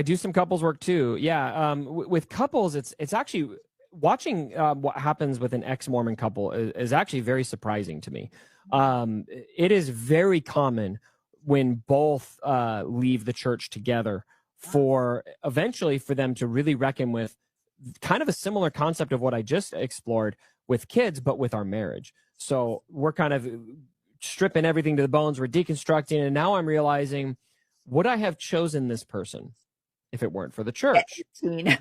do some couples work too. Yeah. With couples, it's actually watching what happens with an ex-Mormon couple is actually very surprising to me. It is very common when both leave the church together for eventually for them to really reckon with kind of a similar concept of what I just explored with kids, but with our marriage. So we're kind of stripping everything to the bones. We're deconstructing. And now I'm realizing, would I have chosen this person if it weren't for the church?
Yeah.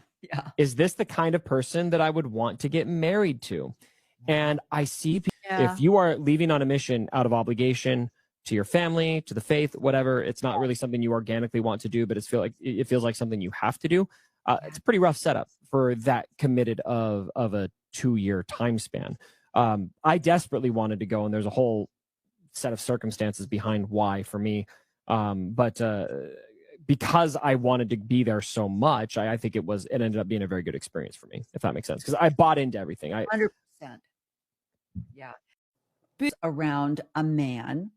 Is this the kind of person that I would want to get married to? And I see if you are leaving on a mission out of obligation to your family, to the faith, whatever, it's not really something you organically want to do, but it feels like something you have to do. It's a pretty rough setup for that committed of a 2-year time span. I desperately wanted to go, and there's a whole set of circumstances behind why for me. But because I wanted to be there so much, I think it ended up being a very good experience for me, if that makes sense. Because I bought into everything.
100%. Yeah. Around a man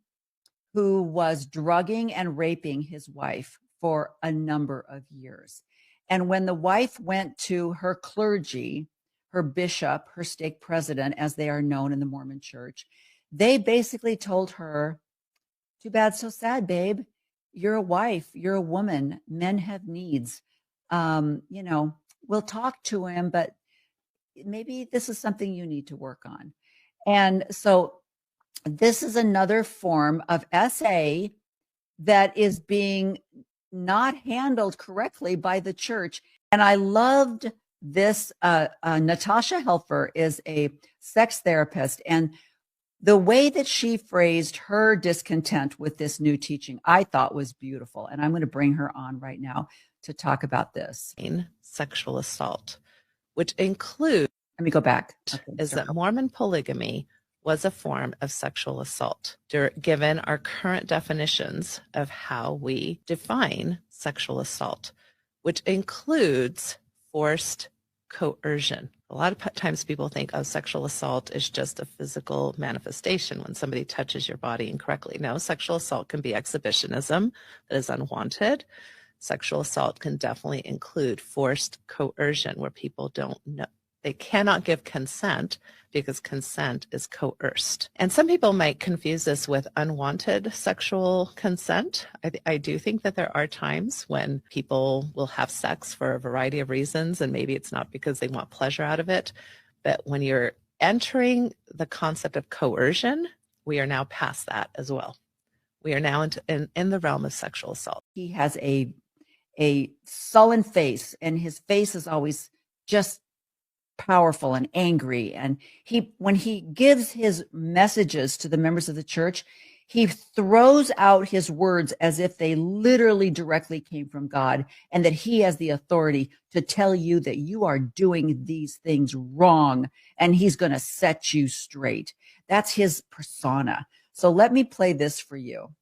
who was drugging and raping his wife for a number of years. And when the wife went to her clergy, her bishop, her stake president, as they are known in the Mormon church, they basically told her, too bad, so sad, babe. You're a wife. You're a woman. Men have needs. We'll talk to him, but maybe this is something you need to work on. And so this is another form of SA that is being not handled correctly by the church. And I loved this. Natasha Helfer is a sex therapist, and the way that she phrased her discontent with this new teaching, I thought was beautiful. And I'm going to bring her on right now to talk about this.
Sexual assault, which includes,
let me go back,
is that Mormon polygamy was a form of sexual assault, given our current definitions of how we define sexual assault, which includes forced coercion. A lot of times people think, oh, sexual assault is just a physical manifestation when somebody touches your body incorrectly. No, sexual assault can be exhibitionism that is unwanted. Sexual assault can definitely include forced coercion, where people don't know. They cannot give consent because consent is coerced. And some people might confuse this with unwanted sexual consent. I do think that there are times when people will have sex for a variety of reasons, and maybe it's not because they want pleasure out of it. But when you're entering the concept of coercion, we are now past that as well. We are now in the realm of sexual assault.
He has a sullen face, and his face is always just powerful and angry. And when he gives his messages to the members of the church, he throws out his words as if they literally directly came from God, and that he has the authority to tell you that you are doing these things wrong, and he's going to set you straight. That's his persona. So let me play this for you.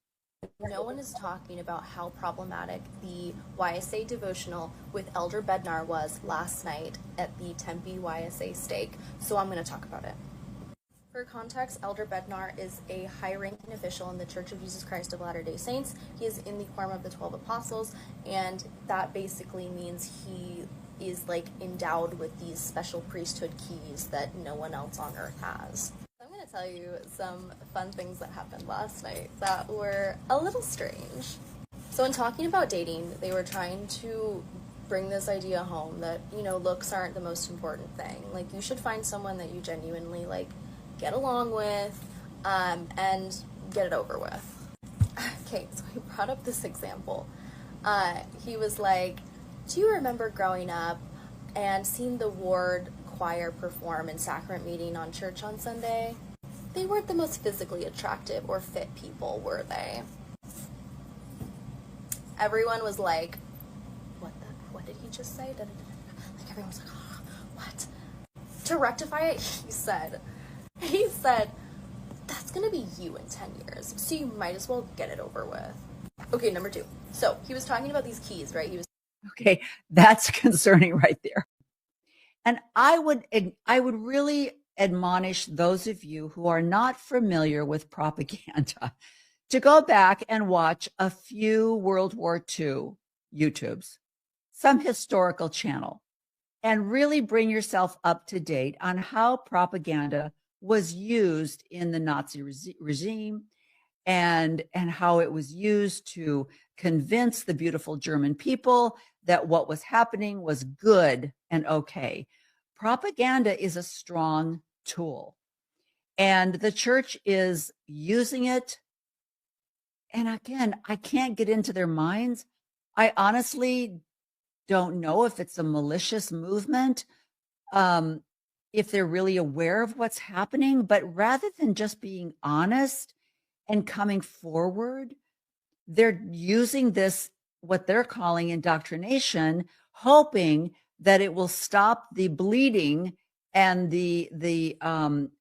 No one is talking about how problematic the YSA devotional with Elder Bednar was last night at the Tempe YSA stake, so I'm going to talk about it. For context, Elder Bednar is a high-ranking official in the Church of Jesus Christ of Latter-day Saints. He is in the Quorum of the 12 Apostles, and that basically means he is like endowed with these special priesthood keys that no one else on earth has. I'm going to tell you some fun things that happened last night that were a little strange. So in talking about dating, they were trying to bring this idea home that, looks aren't the most important thing. Like, you should find someone that you genuinely, get along with, and get it over with. Okay, so he brought up this example. He was like, do you remember growing up and seeing the ward choir perform in sacrament meeting on church on Sunday? They weren't the most physically attractive or fit people, were they? Everyone was like, what did he just say? Like, everyone was like, oh, what? To rectify it, he said, that's gonna be you in 10 years, so you might as well get it over with. Okay, number 2. So he was talking about these keys, right?
Okay, that's concerning right there. And I would really admonish those of you who are not familiar with propaganda to go back and watch a few World War II YouTubes. some historical channel and really bring yourself up to date on how propaganda was used in the Nazi regime and how it was used to convince the beautiful German people that what was happening was good and okay. Propaganda is a strong tool, and the church is using it. And again, I can't get into their minds. I honestly don't know if it's a malicious movement, if they're really aware of what's happening, but rather than just being honest and coming forward, they're using this, what they're calling indoctrination, hoping that it will stop the bleeding and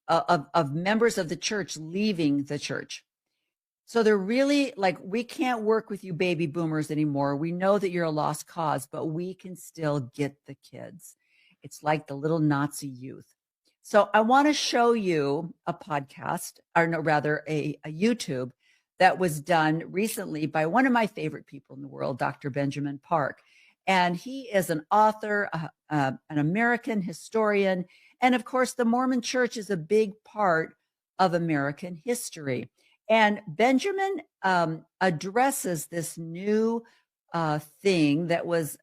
of members of the church leaving the church. So they're really like, we can't work with you baby boomers anymore. We know that you're a lost cause, but we can still get the kids. It's like the little Nazi youth. So I want to show you a podcast, or no, rather a YouTube that was done recently by one of my favorite people in the world, Dr. Benjamin Park. And he is an author, an American historian. And of course, the Mormon Church is a big part of American history. And Benjamin addresses this new thing that was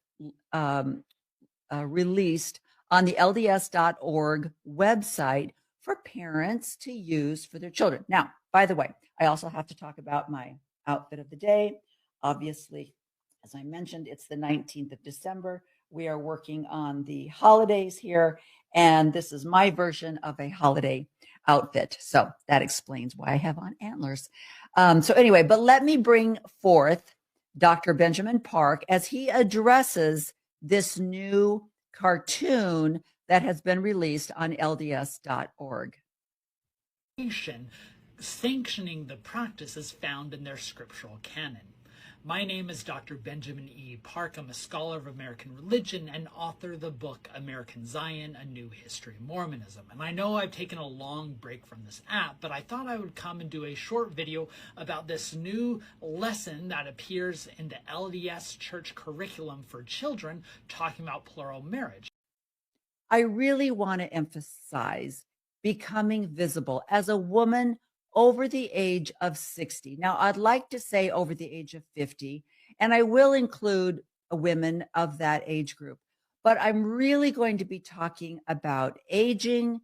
released on the LDS.org website for parents to use for their children. Now, by the way, I also have to talk about my outfit of the day. Obviously, as I mentioned, it's the 19th of December. We are working on the holidays here, and this is my version of a holiday outfit. So that explains why I have on antlers. So anyway, but let me bring forth Dr. Benjamin Park as he addresses this new cartoon that has been released on LDS.org.
Sanctioning the practices found in their scriptural canon. My name is Dr. Benjamin E. Park. I'm a scholar of American religion and author of the book American Zion, A New History of Mormonism. And I know I've taken a long break from this app, but I thought I would come and do a short video about this new lesson that appears in the LDS church curriculum for children talking about plural marriage.
I really want to emphasize becoming visible as a woman over the age of 60. Now, I'd like to say over the age of 50, and I will include women of that age group, but I'm really going to be talking about aging,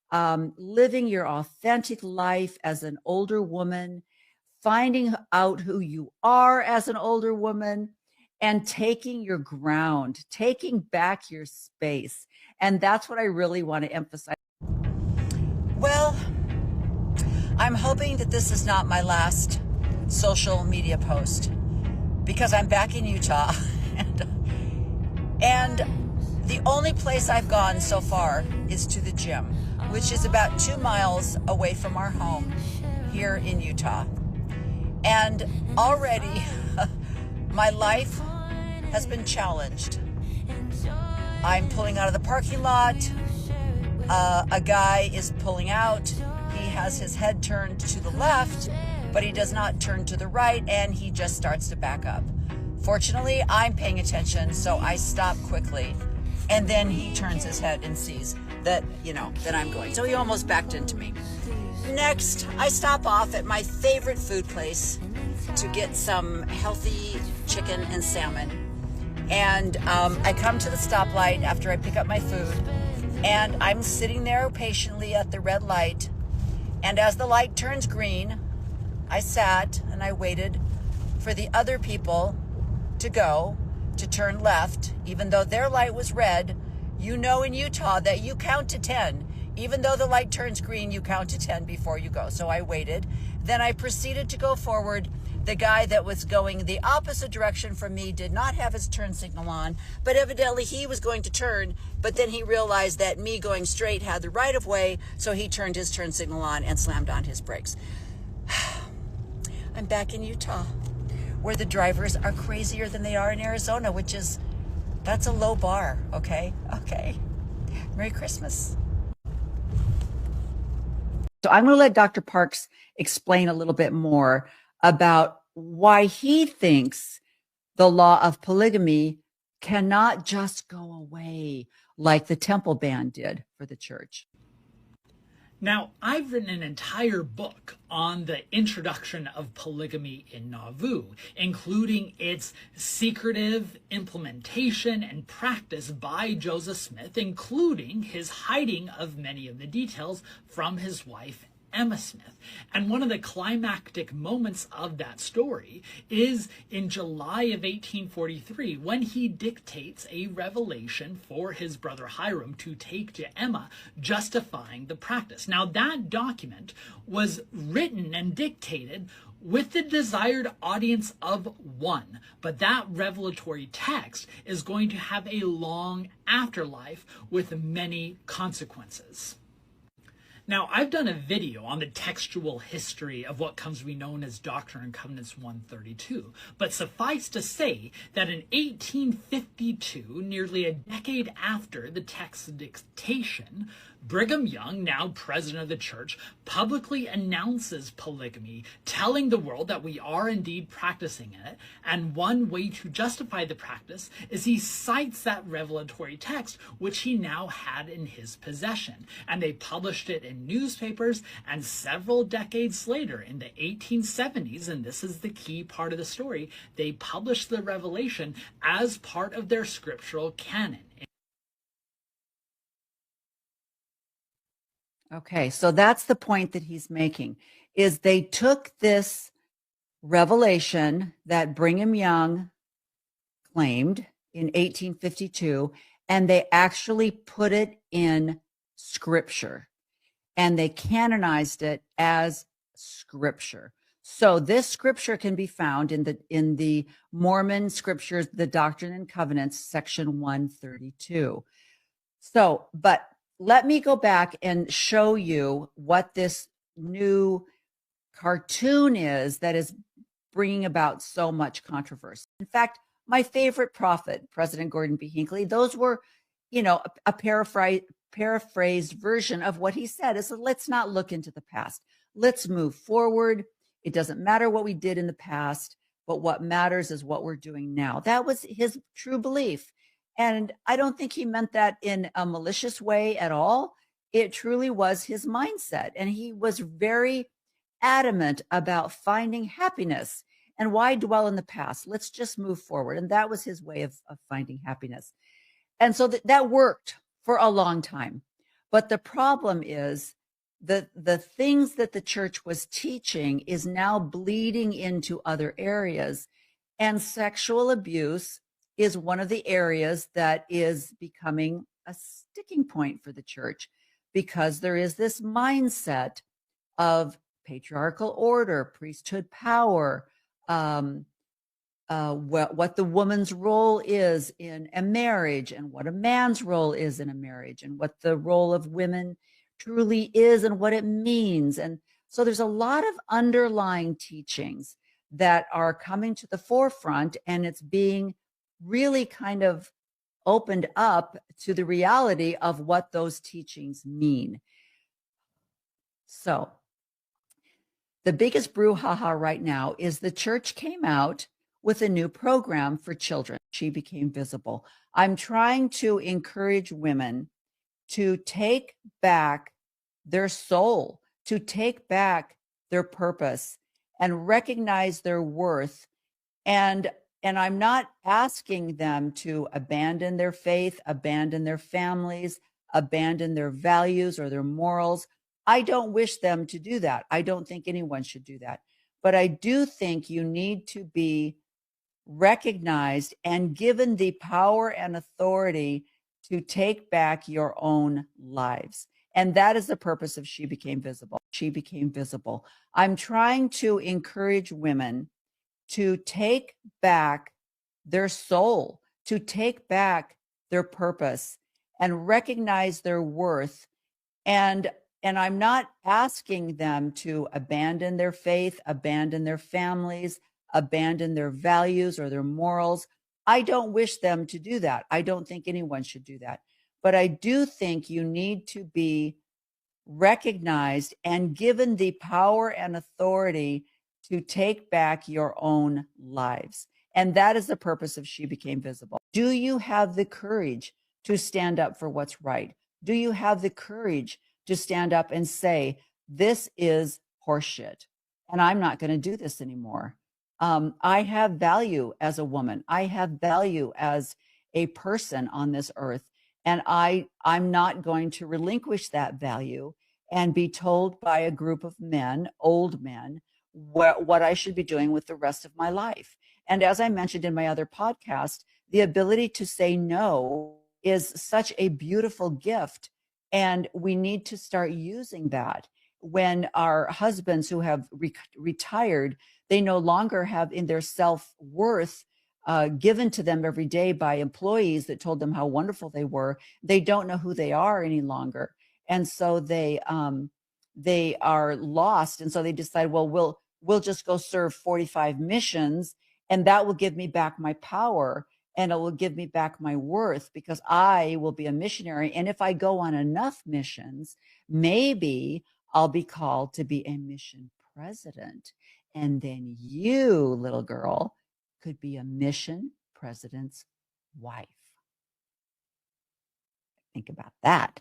living your authentic life as an older woman, finding out who you are as an older woman, and taking your ground, taking back your space. And that's what I really want to emphasize.
Well, I'm hoping that this is not my last social media post because I'm back in Utah and the only place I've gone so far is to the gym, which is about 2 miles away from our home here in Utah. And already my life has been challenged. I'm pulling out of the parking lot. A guy is pulling out. He has his head turned to the left, but he does not turn to the right, and he just starts to back up. Fortunately, I'm paying attention, so I stop quickly. And then he turns his head and sees that, that I'm going. So he almost backed into me. Next, I stop off at my favorite food place to get some healthy chicken and salmon. And I come to the stoplight after I pick up my food, and I'm sitting there patiently at the red light. And as the light turns green, I sat and I waited for the other people to turn left, even though their light was red. In Utah that you count to 10. Even though the light turns green, you count to 10 before you go. So I waited. Then I proceeded to go forward. The guy that was going the opposite direction from me did not have his turn signal on, but evidently he was going to turn, but then he realized that me going straight had the right of way, so he turned his turn signal on and slammed on his brakes. I'm back in Utah, where the drivers are crazier than they are in Arizona, that's a low bar, okay? Okay. Merry Christmas.
So I'm going to let Dr. Parks explain a little bit more about why he thinks the law of polygamy cannot just go away like the temple ban did for the church.
Now, I've written an entire book on the introduction of polygamy in Nauvoo, including its secretive implementation and practice by Joseph Smith, including his hiding of many of the details from his wife, Emma Smith. And one of the climactic moments of that story is in July of 1843, when he dictates a revelation for his brother Hiram to take to Emma, justifying the practice. Now, that document was written and dictated with the desired audience of one, but that revelatory text is going to have a long afterlife with many consequences. Now, I've done a video on the textual history of what comes to be known as Doctrine and Covenants 132, but suffice to say that in 1852, nearly a decade after the text's dictation, Brigham Young, now president of the church, publicly announces polygamy, telling the world that we are indeed practicing it, and one way to justify the practice is he cites that revelatory text, which he now had in his possession, and they published it in newspapers, and several decades later, in the 1870s, and this is the key part of the story, they published the revelation as part of their scriptural canon.
Okay, so that's the point that he's making, is they took this revelation that Brigham Young claimed in 1852, and they actually put it in scripture, and they canonized it as scripture. So this scripture can be found in the Mormon scriptures, the Doctrine and Covenants, section 132. So, but let me go back and show you what this new cartoon is that is bringing about so much controversy. In fact, my favorite prophet, President Gordon B. Hinckley, those were, a paraphrased version of what he said. Is, let's not look into the past. Let's move forward. It doesn't matter what we did in the past, but what matters is what we're doing now. That was his true belief. And I don't think he meant that in a malicious way at all. It truly was his mindset. And he was very adamant about finding happiness. And why dwell in the past? Let's just move forward. And that was his way of finding happiness. And so that worked for a long time. But the problem is the things that the church was teaching is now bleeding into other areas. And sexual abuse is one of the areas that is becoming a sticking point for the church, because there is this mindset of patriarchal order, priesthood power, what the woman's role is in a marriage, and what a man's role is in a marriage, and what the role of women truly is and what it means. And so there's a lot of underlying teachings that are coming to the forefront, and it's being really kind of opened up to the reality of what those teachings mean. So the biggest brouhaha right now is the church came out with a new program for children. She became visible. I'm trying to encourage women to take back their soul, to take back their purpose and recognize their worth. And I'm not asking them to abandon their faith, abandon their families, abandon their values or their morals. I don't wish them to do that. I don't think anyone should do that. But I do think you need to be recognized and given the power and authority to take back your own lives. And that is the purpose of She Became Visible. She Became Visible. I'm trying to encourage women to take back their soul, to take back their purpose and recognize their worth. And I'm not asking them to abandon their faith, abandon their families, abandon their values or their morals. I don't wish them to do that. I don't think anyone should do that. But I do think you need to be recognized and given the power and authority to take back your own lives. And that is the purpose of She Became Visible. Do you have the courage to stand up for what's right? Do you have the courage to stand up and say, this is horseshit, and I'm not going to do this anymore? I have value as a woman. I have value as a person on this earth. And I'm not going to relinquish that value and be told by a group of men, old men, what I should be doing with the rest of my life. And as I mentioned in my other podcast, the ability to say no is such a beautiful gift. And we need to start using that. When our husbands who have retired, they no longer have in their self-worth given to them every day by employees that told them how wonderful they were. They don't know who they are any longer. And so they are lost. And so they decide, well, we'll just go serve 45 missions, and that will give me back my power, and it will give me back my worth, because I will be a missionary. And if I go on enough missions, maybe I'll be called to be a mission president. And then you, little girl, could be a mission president's wife. Think about that.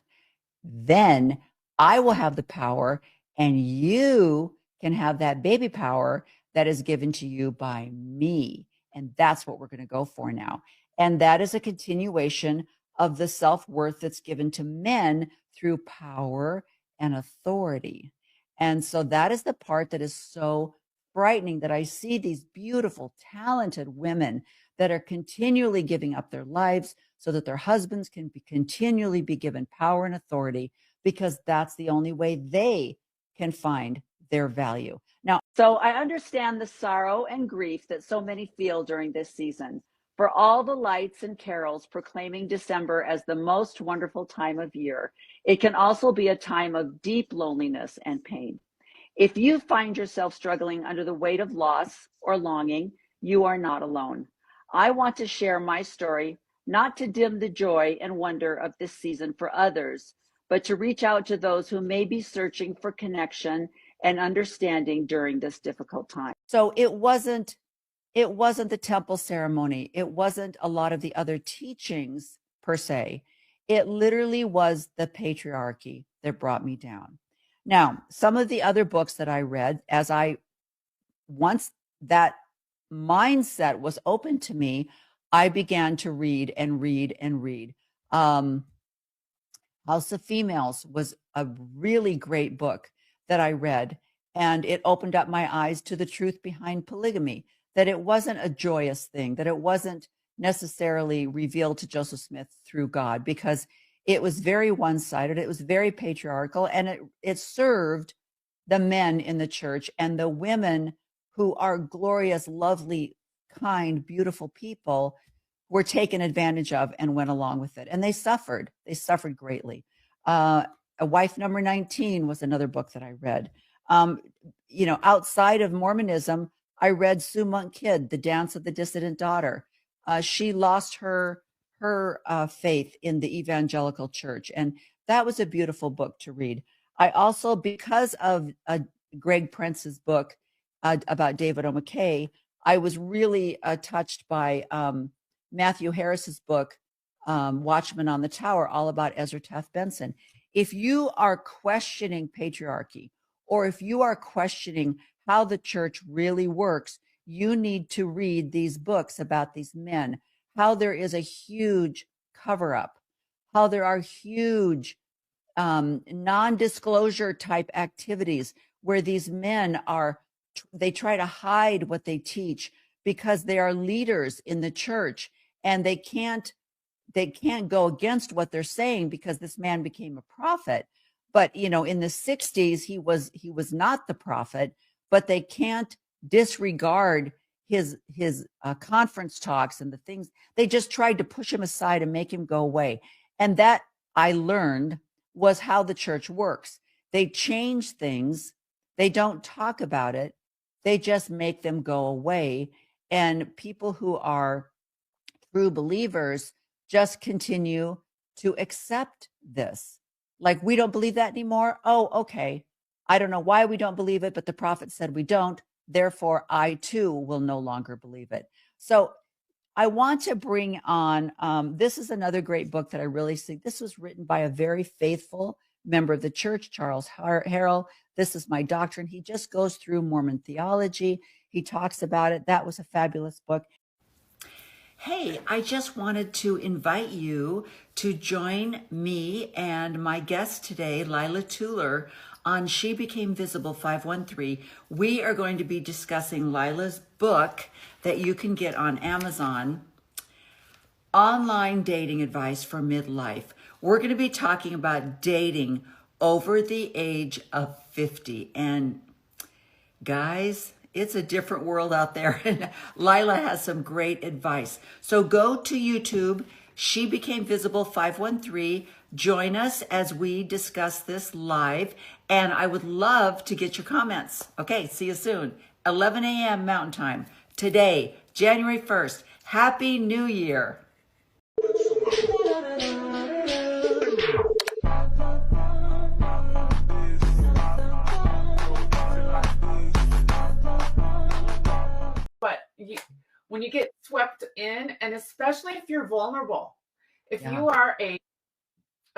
Then I will have the power, and you can have that baby power that is given to you by me. And that's what we're going to go for now. And that is a continuation of the self-worth that's given to men through power and authority. And so that is the part that is so frightening, that I see these beautiful, talented women that are continually giving up their lives so that their husbands can continually be given power and authority, because that's the only way they can find their value. Now, so I understand the sorrow and grief that so many feel during this season. For all the lights and carols proclaiming December as the most wonderful time of year, it can also be a time of deep loneliness and pain. If you find yourself struggling under the weight of loss or longing, you are not alone. I want to share my story, not to dim the joy and wonder of this season for others, but to reach out to those who may be searching for connection and understanding during this difficult time. So it wasn't the temple ceremony. It wasn't a lot of the other teachings per se. It literally was the patriarchy that brought me down. Now, some of the other books that I read, once that mindset was open to me, I began to read and read and read. House of Females was a really great book that I read, and it opened up my eyes to the truth behind polygamy, that it wasn't a joyous thing, that it wasn't necessarily revealed to Joseph Smith through God, because it was very one-sided, it was very patriarchal, and it served the men in the church, and the women who are glorious, lovely, kind, beautiful people were taken advantage of and went along with it. And they suffered greatly. A Wife Number 19 was another book that I read. Outside of Mormonism, I read Sue Monk Kidd, The Dance of the Dissident Daughter. She lost her faith in the evangelical church, and that was a beautiful book to read. I also, because of Greg Prince's book about David O. McKay, I was really touched by Matthew Harris's book, Watchman on the Tower, all about Ezra Taft Benson. If you are questioning patriarchy, or if you are questioning how the church really works, you need to read these books about these men, how there is a huge cover-up, how there are huge non-disclosure type activities where these men they try to hide what they teach because they are leaders in the church, and they can't go against what they're saying because this man became a prophet. But in the 60s he was not the prophet, but they can't disregard his conference talks and the things. They just tried to push him aside and make him go away. And that, I learned, was how the church works. They change things. They don't talk about it. They just make them go away. And people who are true believers just continue to accept this. Like, we don't believe that anymore. Oh, okay. I don't know why we don't believe it, but the prophet said we don't. Therefore, I too will no longer believe it. So I want to bring on, this is another great book that I really think this was written by a very faithful member of the church, Charles Harrell. This is My Doctrine. He just goes through Mormon theology. He talks about it. That was a fabulous book. Hey, I just wanted to invite you to join me and my guest today, Lila Tuller, on She Became Visible 513. We are going to be discussing Lila's book that you can get on Amazon, Online Dating Advice for Midlife. We're going to be talking about dating over the age of 50. And guys, it's a different world out there. And Lila has some great advice. So go to YouTube, She Became Visible 513. Join us as we discuss this live. And I would love to get your comments. Okay, see you soon. 11 a.m. Mountain Time. Today, January 1st. Happy New Year.
When you get swept in, and especially if you're vulnerable, if
Yeah.
you are a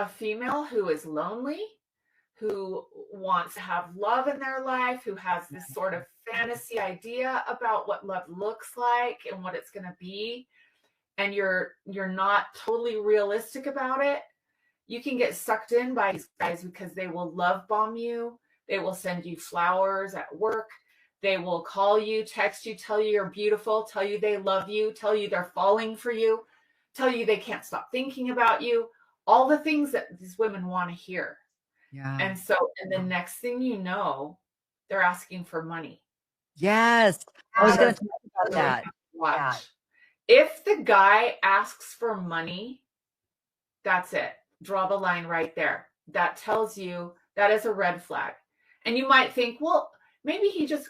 female who is lonely, who wants to have love in their life, who has this sort of fantasy idea about what love looks like and what it's going to be, and you're not totally realistic about it, you can get sucked in by these guys because they will love bomb you. They will send you flowers at work. They will call you, text you, tell you you're beautiful, tell you they love you, tell you they're falling for you, tell you they can't stop thinking about you, all the things that these women want to hear.
Yeah.
And so, and the next thing you know, they're asking for money.
Yes. I was going to talk about that.
Watch. If the guy asks for money, that's it. Draw the line right there. That tells you that is a red flag. And you might think, well, maybe he just,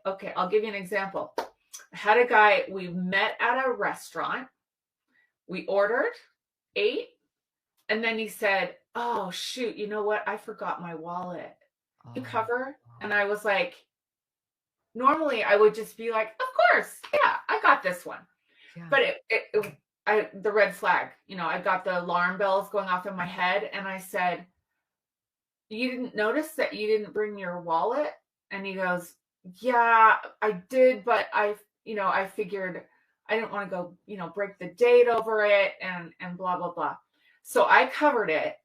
okay, I'll give you an example. I had a guy, we met at a restaurant. We ordered, ate, and then he said, oh, shoot, you know what? I forgot my wallet. You cover? And I was like, normally I would just be like, of course, yeah, I got this one. Yeah. But the red flag, I got the alarm bells going off in my head, and I said, you didn't notice that you didn't bring your wallet? And he goes, yeah, I did, but I figured I didn't want to go, break the date over it and blah, blah, blah. So I covered it,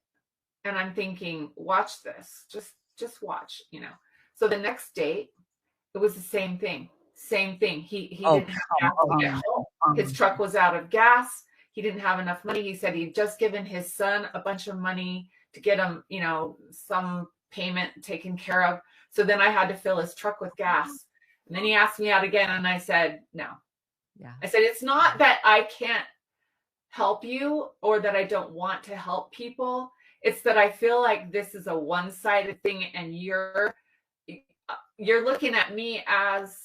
and I'm thinking, watch this, just watch, So the next date, it was the same thing. He didn't have gas. His truck was out of gas. He didn't have enough money. He said he'd just given his son a bunch of money to get him, some payment taken care of. So then I had to fill his truck with gas. And then he asked me out again, and I said, no.
Yeah.
I said, it's not that I can't help you or that I don't want to help people. It's that I feel like this is a one-sided thing, and you're looking at me as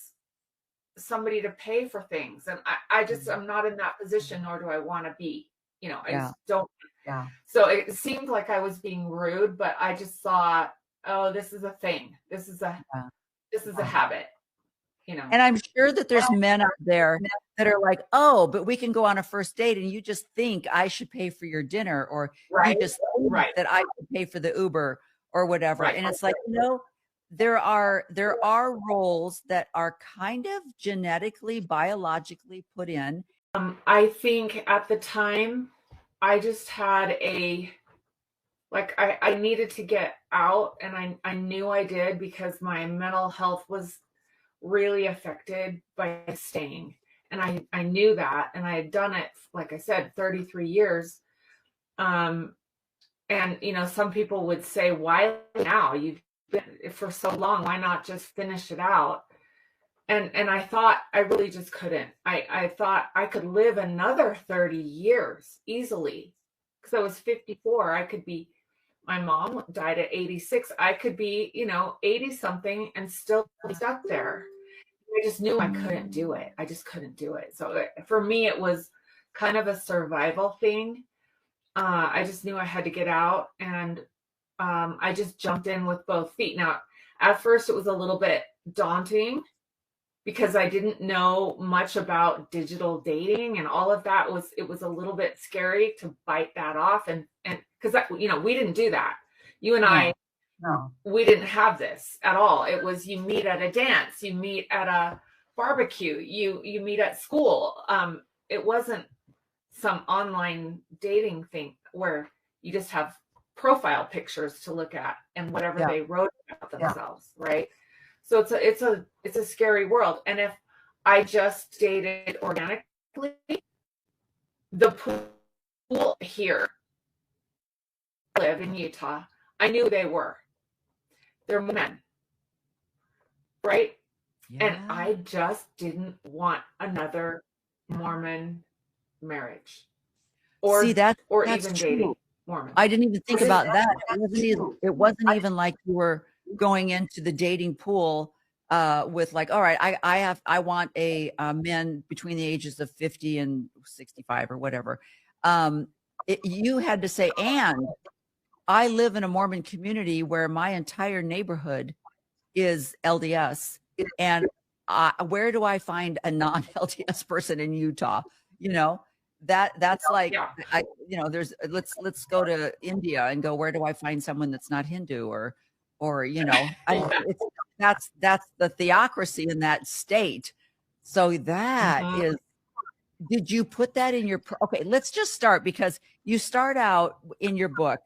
somebody to pay for things. And I'm not in that position, nor do I want to be, I just don't.
Yeah.
So it seemed like I was being rude, but I just thought, oh, this is a thing. This is a habit,
And I'm sure that there's men out there that are like, oh, but we can go on a first date and you just think I should pay for your dinner, or you just think that I should pay for the Uber or whatever.
Right.
And it's like, there are roles that are kind of genetically, biologically put in.
I think at the time I just had I needed to get out, and I knew I did, because my mental health was really affected by staying. And I knew that, and I had done it, like I said, 33 years. And, some people would say, why now? You've been for so long, why not just finish it out? And I thought I really just couldn't. I thought I could live another 30 years easily, because I was 54. I could be, my mom died at 86. I could be, 80 something and still be stuck there. I just knew I couldn't do it. I just couldn't do it. So for me, it was kind of a survival thing. I just knew I had to get out, and I just jumped in with both feet. Now, at first it was a little bit daunting, because I didn't know much about digital dating and all of that. It was a little bit scary to bite that off. And because, you know, we didn't do that. You and I, we didn't have this at all. It was, you meet at a dance, you meet at a barbecue, you meet at school. It wasn't some online dating thing where you just have profile pictures to look at and whatever they wrote about themselves, right? So it's a scary world. And if I just dated organically, the pool here, I live in Utah, I knew they were. They're men, right? Yeah. And I just didn't want another Mormon marriage, or
See, that's
even
true.
dating Mormon.
I didn't even think about that. It wasn't even like you were going into the dating pool with like, all right, I want a men between the ages of 50 and 65 or whatever. You had to say, and I live in a Mormon community where my entire neighborhood is LDS, and where do I find a non-LDS person in Utah? You know, that's like, you know, there's let's go to India and go, where do I find someone that's not Hindu or you know, that's the theocracy in that state. So that is. Did you put that in your, okay, let's just start, because you start out in your book,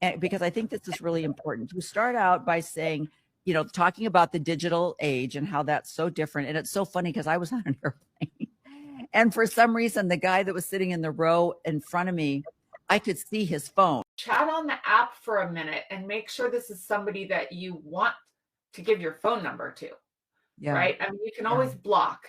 and because I think this is really important. You start out by saying, you know, talking about the digital age and how that's so different. And it's so funny because I was on an airplane and for some reason, the guy that was sitting in the row in front of me, I could see his phone.
Chat on the app for a minute and make sure this is somebody that you want to give your phone number to, right? I mean, you can always block.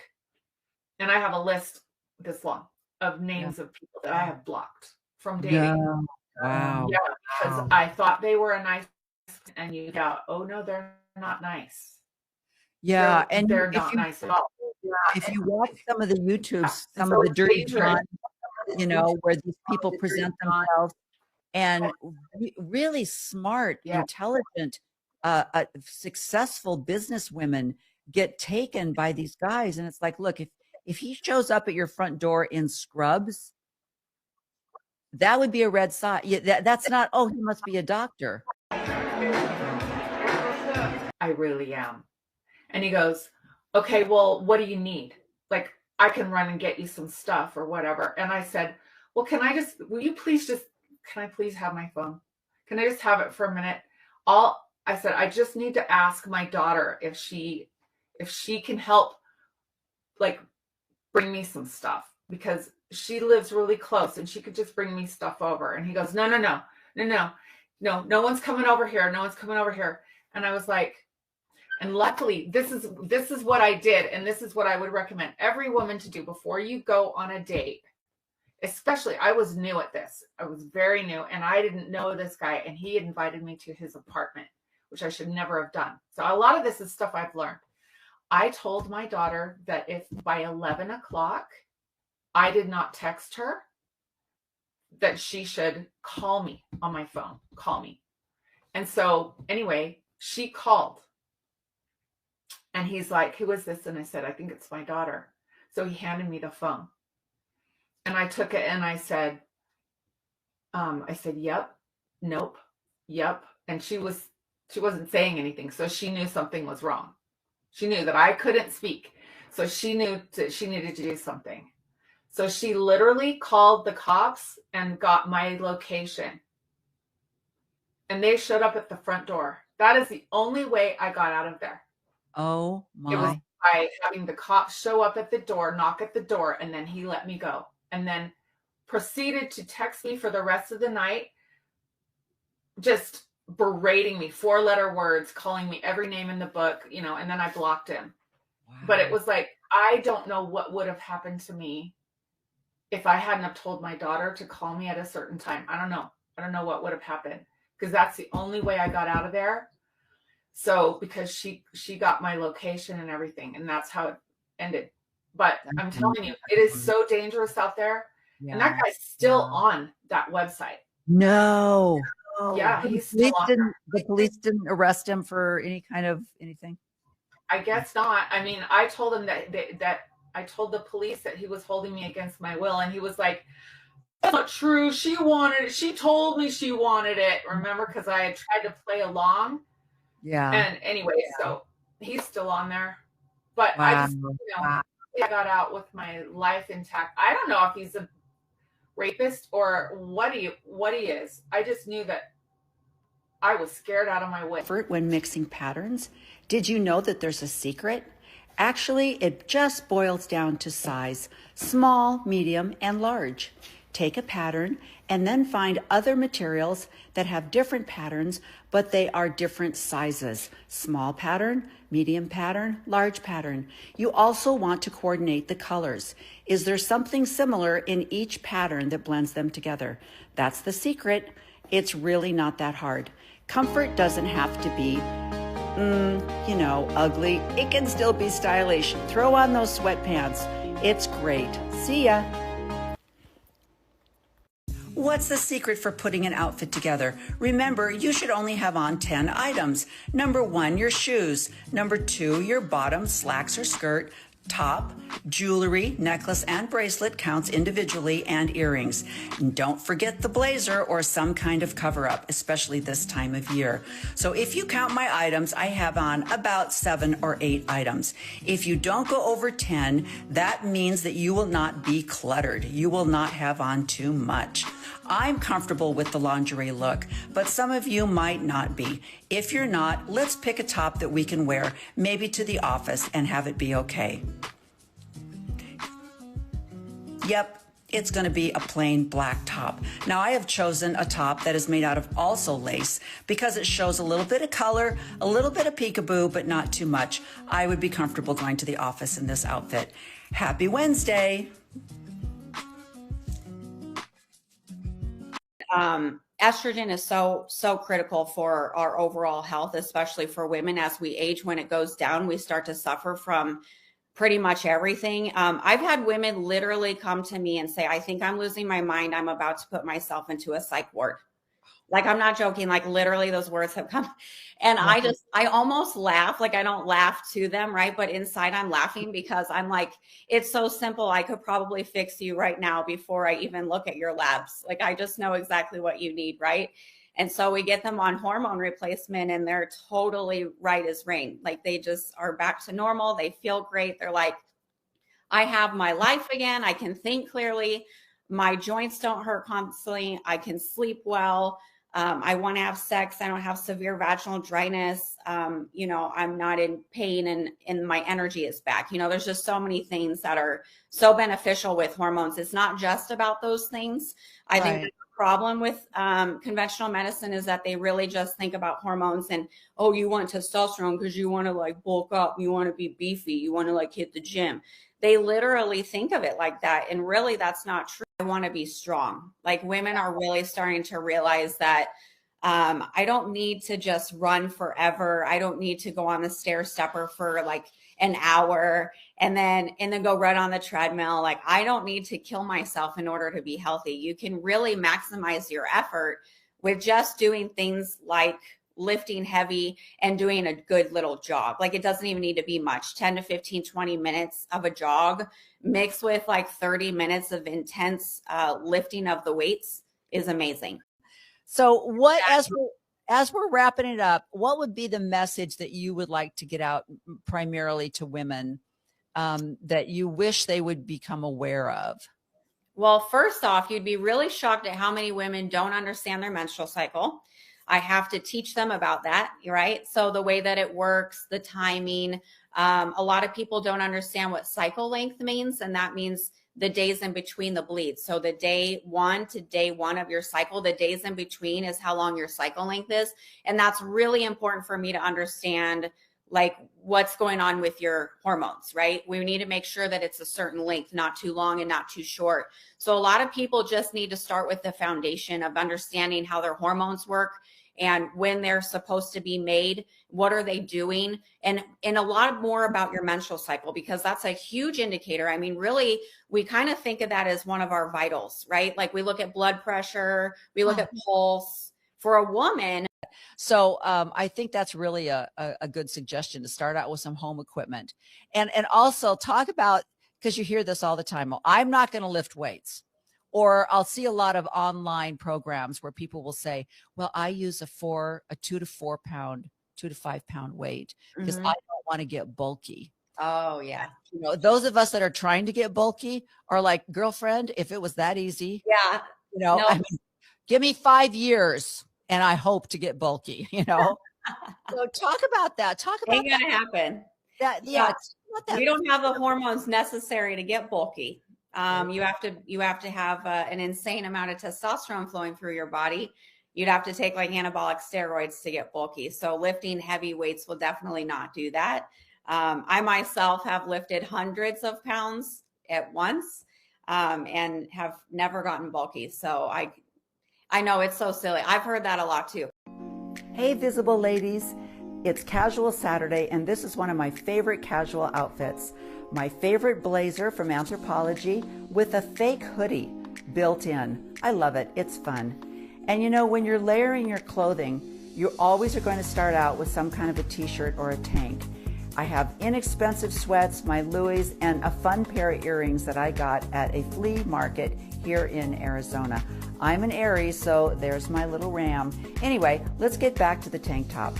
And I have a list this long of names of people that I have blocked from dating.
Wow.
Yeah, because I thought they were a nice, and you got, oh no, they're not nice.
Yeah, and
they're not nice at all.
If you watch some of the YouTubes, some of the dirty John, you know, where these people present themselves, and really smart, intelligent, successful business women get taken by these guys, and it's like, look, if he shows up at your front door in scrubs, that would be a red sign. That's not, oh, he must be a doctor.
I really am. And he goes, okay, well, what do you need? Like, I can run and get you some stuff or whatever. And I said, well, will you please can I please have my phone? Can I just have it for a minute? I said, I just need to ask my daughter if she can help, like, bring me some stuff, because she lives really close and she could just bring me stuff over. And he goes, no one's coming over here. No one's coming over here. And I was like, and luckily this is what I did. And this is what I would recommend every woman to do before you go on a date. Especially, I was new at this. I was very new, and I didn't know this guy, and he had invited me to his apartment, which I should never have done. So a lot of this is stuff I've learned. I told my daughter that if by 11 o'clock I did not text her, that she should call me on my phone, call me. And so anyway, she called. And he's like, who is this? And I said, I think it's my daughter. So he handed me the phone. And I took it and I said, yep, nope, yep. And she wasn't saying anything. So she knew something was wrong. She knew that I couldn't speak. So she knew she needed to do something. So she literally called the cops and got my location. And they showed up at the front door. That is the only way I got out of there.
Oh my.
It was by having the cops show up at the door, knock at the door, and then he let me go. And then proceeded to text me for the rest of the night, just berating me, 4-letter words, calling me every name in the book, you know, and then I blocked him. Wow. But it was like, I don't know what would have happened to me if I hadn't have told my daughter to call me at a certain time. I don't know. I don't know what would have happened, because that's the only way I got out of there. So because she got my location and everything, and that's how it ended. But I'm telling you, it is so dangerous out there. Yeah. And that guy's still on that website.
No.
Yeah, he's still on.
The police didn't arrest him for any kind of anything?
I guess not. I mean, I told him that I told the police that he was holding me against my will, and he was like, "That's not true. She wanted it. She told me she wanted it." Remember, because I had tried to play along.
Yeah.
And anyway, so he's still on there. But
Wow.
I just, I got out with my life intact. I don't know if he's a rapist or what he is. I just knew that I was scared out of my way.
When mixing patterns, did you know that there's a secret? Actually, it just boils down to size: small, medium, and large. Take a pattern and then find other materials that have different patterns, but they are different sizes: small pattern, medium pattern, large pattern. You also want to coordinate the colors. Is there something similar in each pattern that blends them together? That's the secret. It's really not that hard. Comfort doesn't have to be, ugly. It can still be stylish. Throw on those sweatpants. It's great. See ya. What's the secret for putting an outfit together? Remember, you should only have on 10 items. Number 1, your shoes. Number 2, your bottom, slacks or skirt. Top, jewelry, necklace, and bracelet counts individually, and earrings. And don't forget the blazer or some kind of cover-up, especially this time of year. So if you count my items, I have on about 7 or 8 items. If you don't go over 10, that means that you will not be cluttered. You will not have on too much. I'm comfortable with the lingerie look, but some of you might not be. If you're not, let's pick a top that we can wear, maybe to the office, and have it be okay. Yep, it's going to be a plain black top. Now, I have chosen a top that is made out of also lace because it shows a little bit of color, a little bit of peekaboo, but not too much. I would be comfortable going to the office in this outfit. Happy Wednesday.
Estrogen is so critical for our overall health, especially for women. As we age, when it goes down, we start to suffer from pretty much everything. I've had women literally come to me and say, "I think I'm losing my mind. I'm about to put myself into a psych ward." Like, I'm not joking. Like, literally those words have come. And I almost laugh. Like, I don't laugh to them, right? But inside I'm laughing because I'm like, it's so simple. I could probably fix you right now before I even look at your labs. Like, I just know exactly what you need, right? And so we get them on hormone replacement and they're totally right as rain. Like, they just are back to normal. They feel great. They're like, I have my life again. I can think clearly. My joints don't hurt constantly. I can sleep well. I want to have sex. I don't have severe vaginal dryness. I'm not in pain and my energy is back. There's just so many things that are so beneficial with hormones. It's not just about those things. I think the problem with conventional medicine is that they really just think about hormones and, oh, you want testosterone because you want to like bulk up. You want to be beefy. You want to like hit the gym. They literally think of it like that. And really, that's not true. I want to be strong. Like, women are really starting to realize that I don't need to just run forever. I don't need to go on the stair stepper for like an hour and then go run on the treadmill. Like, I don't need to kill myself in order to be healthy. You can really maximize your effort with just doing things like lifting heavy and doing a good little jog. Like, it doesn't even need to be much, 10 to 15, 20 minutes of a jog mixed with like 30 minutes of intense lifting of the weights is amazing.
So what, as we're wrapping it up, what would be the message that you would like to get out primarily to women that you wish they would become aware of?
Well, first off, you'd be really shocked at how many women don't understand their menstrual cycle. I have to teach them about that, right? So the way that it works, the timing, a lot of people don't understand what cycle length means, and that means the days in between the bleeds. So the day 1 to day 1 of your cycle, the days in between is how long your cycle length is. And that's really important for me to understand, like, what's going on with your hormones, right? We need to make sure that it's a certain length, not too long and not too short. So a lot of people just need to start with the foundation of understanding how their hormones work and when they're supposed to be made, what are they doing, and a lot more about your menstrual cycle, because that's a huge indicator. I mean, really, we kind of think of that as one of our vitals, right? Like, we look at blood pressure, we look at pulse. For a woman,
So I think that's really a good suggestion to start out with some home equipment. And also talk about, because you hear this all the time, well, I'm not going to lift weights. Or I'll see a lot of online programs where people will say, well, I use a 2 to 4 pound, 2 to 5 pound weight because I don't want to get bulky.
Oh, yeah.
You know, those of us that are trying to get bulky are like, girlfriend, if it was that easy,
yeah,
you know, I mean, give me 5 years and I hope to get bulky, you know. So talk about that. Talk about
ain't gonna happen.
That,
Yeah,
that.
We don't have the hormones necessary to get bulky. You have to have an insane amount of testosterone flowing through your body. You'd have to take like anabolic steroids to get bulky. So lifting heavy weights will definitely not do that. I myself have lifted hundreds of pounds at once and have never gotten bulky. So I know it's so silly. I've heard that a lot too.
Hey, visible ladies. It's Casual Saturday, and this is one of my favorite casual outfits. My favorite blazer from Anthropology with a fake hoodie built in. I love it. It's fun. And you know, when you're layering your clothing, you always are going to start out with some kind of a t-shirt or a tank. I have inexpensive sweats, my Louis, and a fun pair of earrings that I got at a flea market here in Arizona. I'm an Aries, so there's my little ram. Anyway, let's get back to the tank top.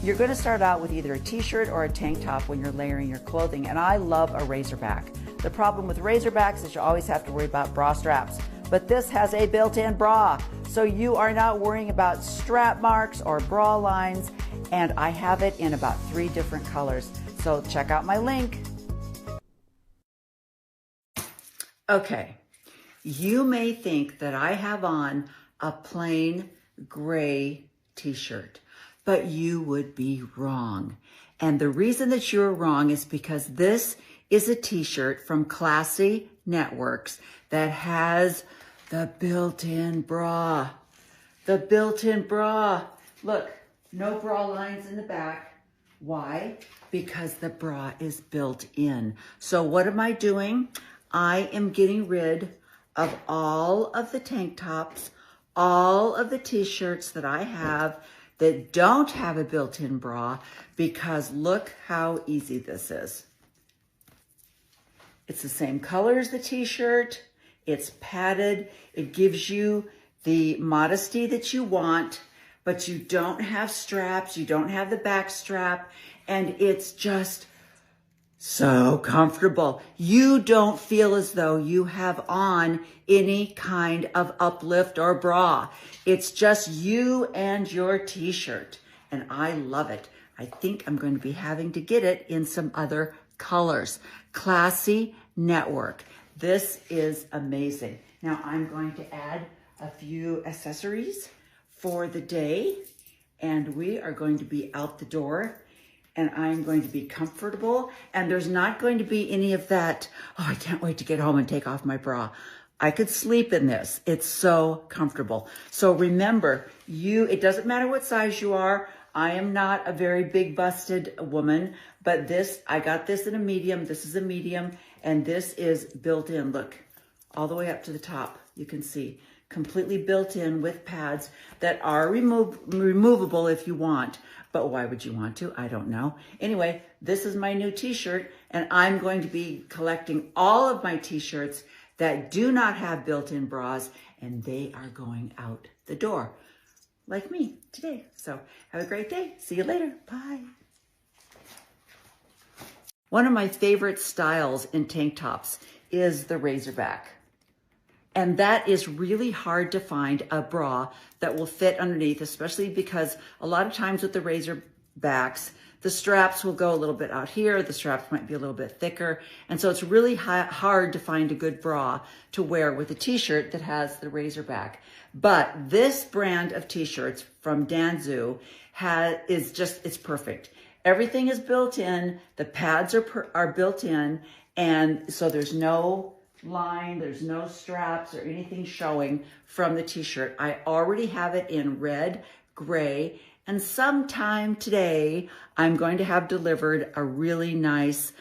You're going to start out with either a t-shirt or a tank top when you're layering your clothing, and I love a razorback. The problem with razorbacks is you always have to worry about bra straps, but this has a built-in bra, so you are not worrying about strap marks or bra lines, and I have it in about 3 different colors. So check out my link. Okay, you may think that I have on a plain gray t-shirt, but you would be wrong. And the reason that you're wrong is because this is a t-shirt from Classy Networks that has the built-in bra. The built-in bra. Look, no bra lines in the back. Why? Because the bra is built in. So what am I doing? I am getting rid of all of the tank tops, all of the t-shirts that I have that don't have a built-in bra, because look how easy this is. It's the same color as the t-shirt. It's padded. It gives you the modesty that you want, but you don't have straps. You don't have the back strap, and it's just so comfortable. You don't feel as though you have on any kind of uplift or bra. It's just you and your t-shirt, and I love it. I think I'm going to be having to get it in some other colors. Classy Network. This is amazing. Now I'm going to add a few accessories for the day, and we are going to be out the door, and I'm going to be comfortable, and there's not going to be any of that, oh, I can't wait to get home and take off my bra. I could sleep in this. It's so comfortable. So remember, it doesn't matter what size you are. I am not a very big busted woman, but I got this in a medium. This is a medium, and this is built in. Look, all the way up to the top, you can see. Completely built in with pads that are removable if you want. But why would you want to? I don't know. Anyway, this is my new t-shirt, and I'm going to be collecting all of my t-shirts that do not have built-in bras, and they are going out the door, like me today. So have a great day. See you later. Bye. One of my favorite styles in tank tops is the razorback. And that is really hard to find a bra that will fit underneath, especially because a lot of times with the razorbacks, the straps will go a little bit out here. The straps might be a little bit thicker. And so it's really hard to find a good bra to wear with a t-shirt that has the razorback. But this brand of t-shirts from Danzu it's perfect. Everything is built in. The pads are built in. And so there's no line, there's no straps or anything showing from the t-shirt. I already have it in red, gray, and sometime today I'm going to have delivered a really nice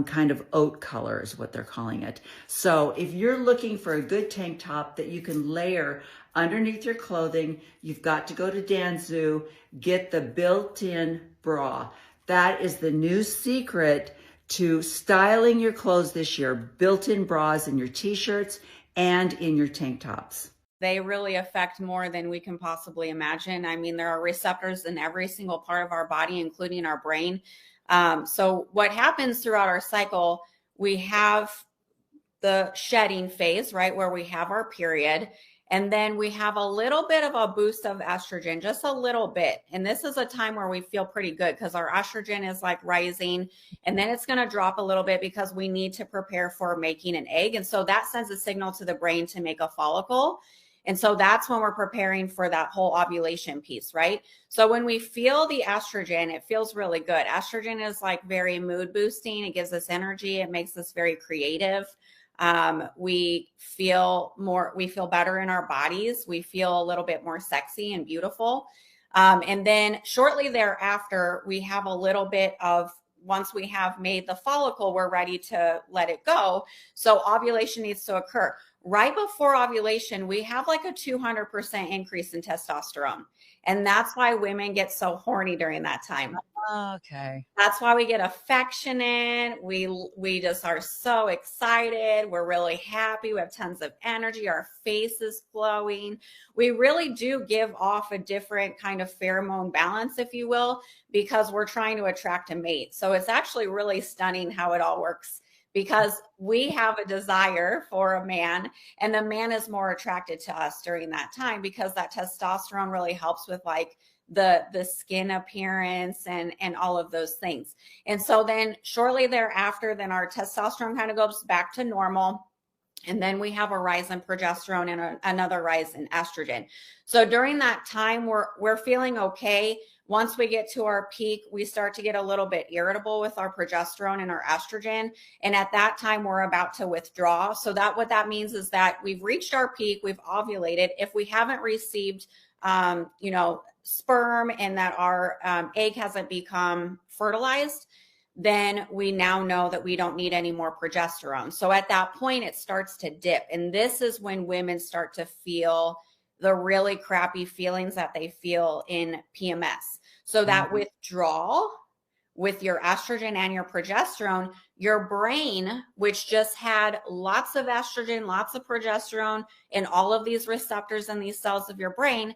kind of oat color is what they're calling it. So if you're looking for a good tank top that you can layer underneath your clothing, you've got to go to Danzu, get the built-in bra. That is the new secret to styling your clothes this year. Built-in bras in your t-shirts and in your tank tops.
They really affect more than we can possibly imagine. I mean, there are receptors in every single part of our body, including our brain. So what happens throughout our cycle, we have the shedding phase, right, where we have our period. And then we have a little bit of a boost of estrogen, just a little bit. And this is a time where we feel pretty good because our estrogen is like rising, and then it's going to drop a little bit because we need to prepare for making an egg. And so that sends a signal to the brain to make a follicle. And so that's when we're preparing for that whole ovulation piece, right? So when we feel the estrogen, it feels really good. Estrogen is like very mood boosting. It gives us energy. It makes us very creative. We feel better in our bodies. We feel a little bit more sexy and beautiful. And then shortly thereafter, we have a little bit of, once we have made the follicle, we're ready to let it go. So ovulation needs to occur. Right before ovulation, we have like a 200% increase in testosterone. And that's why women get so horny during that time.
Okay.
That's why we get affectionate. We just are so excited. We're really happy. We have tons of energy. Our face is glowing. We really do give off a different kind of pheromone balance, if you will, because we're trying to attract a mate. So it's actually really stunning how it all works, because we have a desire for a man, and the man is more attracted to us during that time because that testosterone really helps with like the skin appearance and all of those things. And so then shortly thereafter, then our testosterone kind of goes back to normal. And then we have a rise in progesterone and another rise in estrogen. So during that time, we're feeling okay. Once we get to our peak, we start to get a little bit irritable with our progesterone and our estrogen. And at that time, we're about to withdraw. So that what that means is that we've reached our peak, we've ovulated. If we haven't received, sperm and that our egg hasn't become fertilized, then we now know that we don't need any more progesterone. So at that point, it starts to dip. And this is when women start to feel the really crappy feelings that they feel in PMS. So that withdrawal with your estrogen and your progesterone, your brain, which just had lots of estrogen, lots of progesterone, and all of these receptors in these cells of your brain,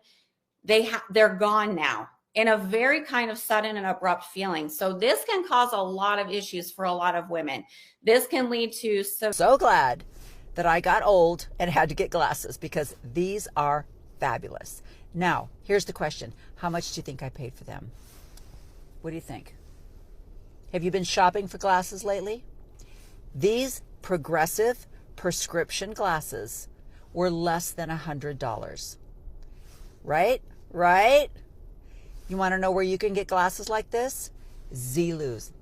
they're gone now in a very kind of sudden and abrupt feeling. So this can cause a lot of issues for a lot of women. This can lead to
so glad that I got old and had to get glasses, because these are fabulous. Now, here's the question. How much do you think I paid for them? What do you think? Have you been shopping for glasses lately? These progressive prescription glasses were less than $100. Right? You want to know where you can get glasses like this? Zilu's.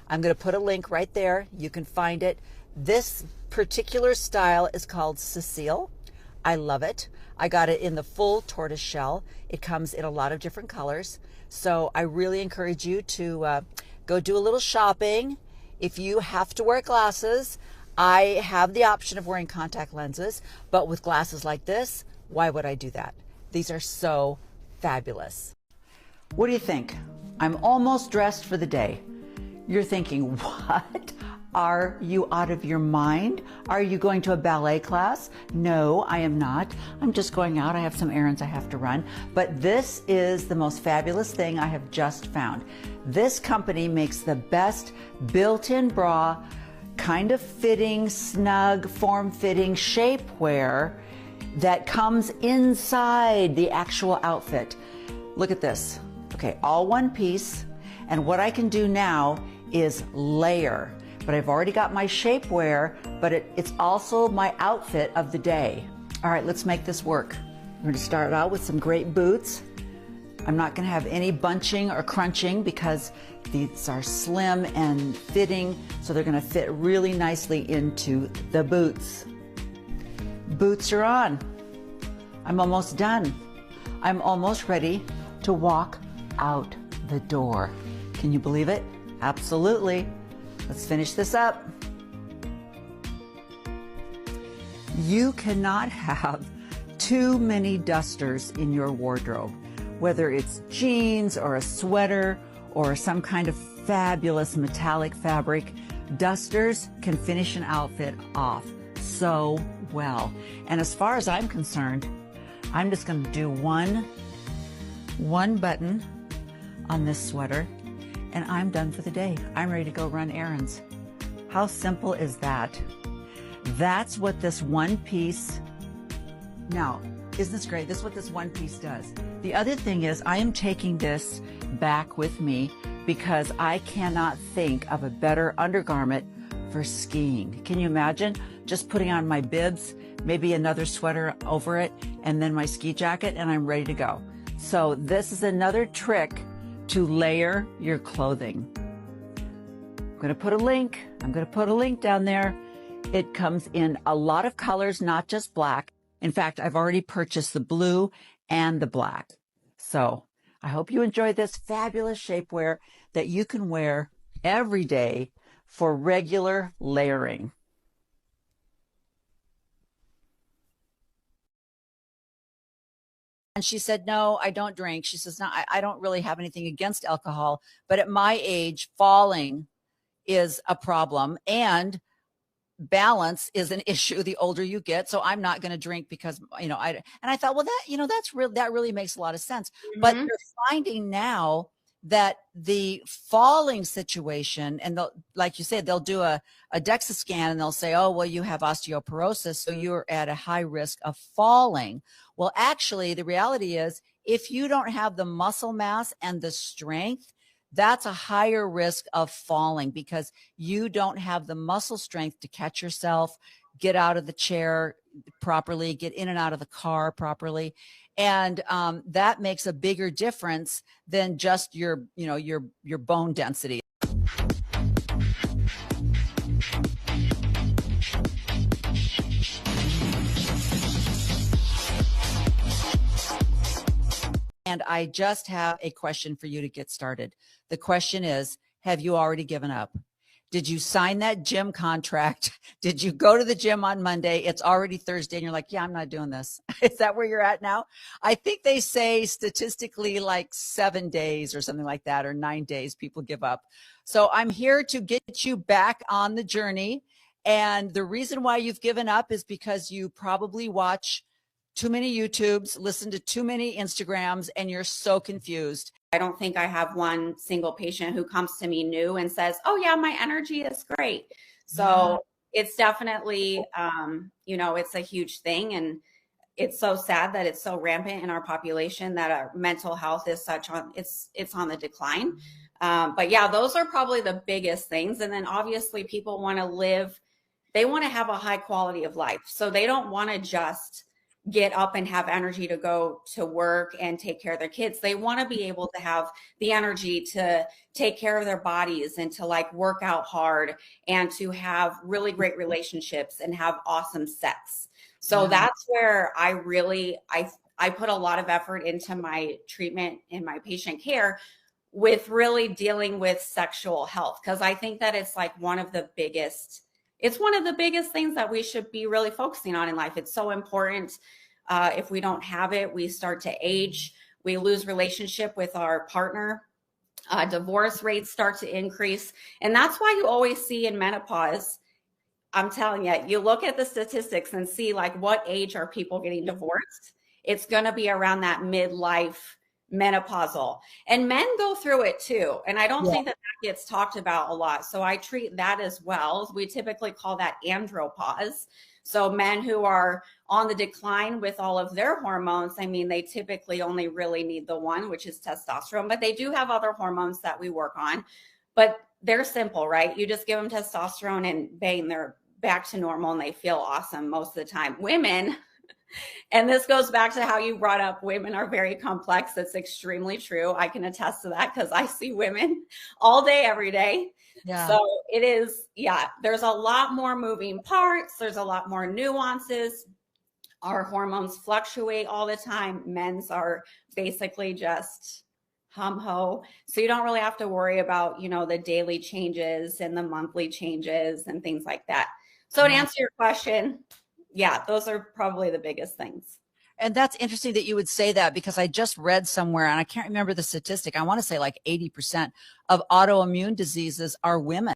I'm going to put a link right there. You can find it. This particular style is called Cecile. I love it. I got it in the full tortoise shell. It comes in a lot of different colors. So I really encourage you to go do a little shopping. If you have to wear glasses, I have the option of wearing contact lenses, but with glasses like this, why would I do that? These are so fabulous. What do you think? I'm almost dressed for the day. You're thinking, what? Are you out of your mind? Are you going to a ballet class? No, I am not. I'm just going out. I have some errands I have to run. But this is the most fabulous thing I have just found. This company makes the best built-in bra, kind of fitting, snug, form-fitting shapewear that comes inside the actual outfit. Look at this. Okay, all one piece. And what I can do now is layer. But I've already got my shapewear, but it's also my outfit of the day. All right, let's make this work. I'm going to start out with some great boots. I'm not going to have any bunching or crunching because these are slim and fitting, so they're going to fit really nicely into the boots. Boots are on. I'm almost done. I'm almost ready to walk out the door. Can you believe it? Absolutely. Let's finish this up. You cannot have
too many dusters in your wardrobe, whether it's jeans or a sweater or some kind of fabulous metallic fabric. Dusters can finish an outfit off so well. And as far as I'm concerned, I'm just going to do one button on this sweater, and I'm done for the day. I'm ready to go run errands. How simple is that? That's what this one piece. Now, isn't this great? This is what this one piece does. The other thing is I am taking this back with me because I cannot think of a better undergarment for skiing. Can you imagine just putting on my bibs, maybe another sweater over it, and then my ski jacket, and I'm ready to go. So this is another trick to layer your clothing. I'm going to put a link down there. It comes in a lot of colors, not just black. In fact, I've already purchased the blue and the black. So I hope you enjoy this fabulous shapewear that you can wear every day for regular layering. And she said, no, I don't drink. She says, no, I don't really have anything against alcohol, but at my age, falling is a problem, and balance is an issue the older you get. So I'm not going to drink because, I thought, well, that really makes a lot of sense. But they're finding now that the falling situation, and like you said, they'll do a DEXA scan and they'll say, oh, well, you have osteoporosis, so you're at a high risk of falling. Well, actually, the reality is if you don't have the muscle mass and the strength, that's a higher risk of falling because you don't have the muscle strength to catch yourself, get out of the chair properly, get in and out of the car properly. And that makes a bigger difference than just your bone density. And I just have a question for you to get started. The question is, have you already given up? Did you sign that gym contract? Did you go to the gym on Monday? It's already Thursday and you're like, yeah, I'm not doing this. Is that where you're at now? I think they say statistically like 7 days or something like that, or 9 days people give up. So I'm here to get you back on the journey. And the reason why you've given up is because you probably watch too many YouTubes, listen to too many Instagrams, and you're so confused.
I don't think I have one single patient who comes to me new and says, oh yeah, my energy is great. So it's definitely, it's a huge thing. And it's so sad that it's so rampant in our population that our mental health is it's on the decline. But yeah, those are probably the biggest things. And then obviously people want to live, they want to have a high quality of life. So they don't want to just get up and have energy to go to work and take care of their kids. They want to be able to have the energy to take care of their bodies and to like work out hard and to have really great relationships and have awesome sex. So that's where I put a lot of effort into my treatment and my patient care with really dealing with sexual health. Cause I think that it's like one of the biggest things that we should be really focusing on in life. It's so important. If we don't have it, we start to age. We lose relationship with our partner. Divorce rates start to increase. And that's why you always see in menopause, I'm telling you, you look at the statistics and see like what age are people getting divorced. It's going to be around that midlife menopausal, and men go through it too. And I don't think that gets talked about a lot. So I treat that as well. We typically call that andropause. So men who are on the decline with all of their hormones, I mean, they typically only really need the one, which is testosterone, but they do have other hormones that we work on, but they're simple, right? You just give them testosterone and bang, they're back to normal and they feel awesome most of the time. Women, and this goes back to how you brought up women are very complex. That's extremely true. I can attest to that because I see women all day, every day. Yeah. So it is, there's a lot more moving parts. There's a lot more nuances. Our hormones fluctuate all the time. Men's are basically just hum-ho. So you don't really have to worry about, the daily changes and the monthly changes and things like that. So to answer your question, those are probably the biggest things.
And that's interesting that you would say that, because I just read somewhere, and I can't remember the statistic. I want to say like 80% of autoimmune diseases are women.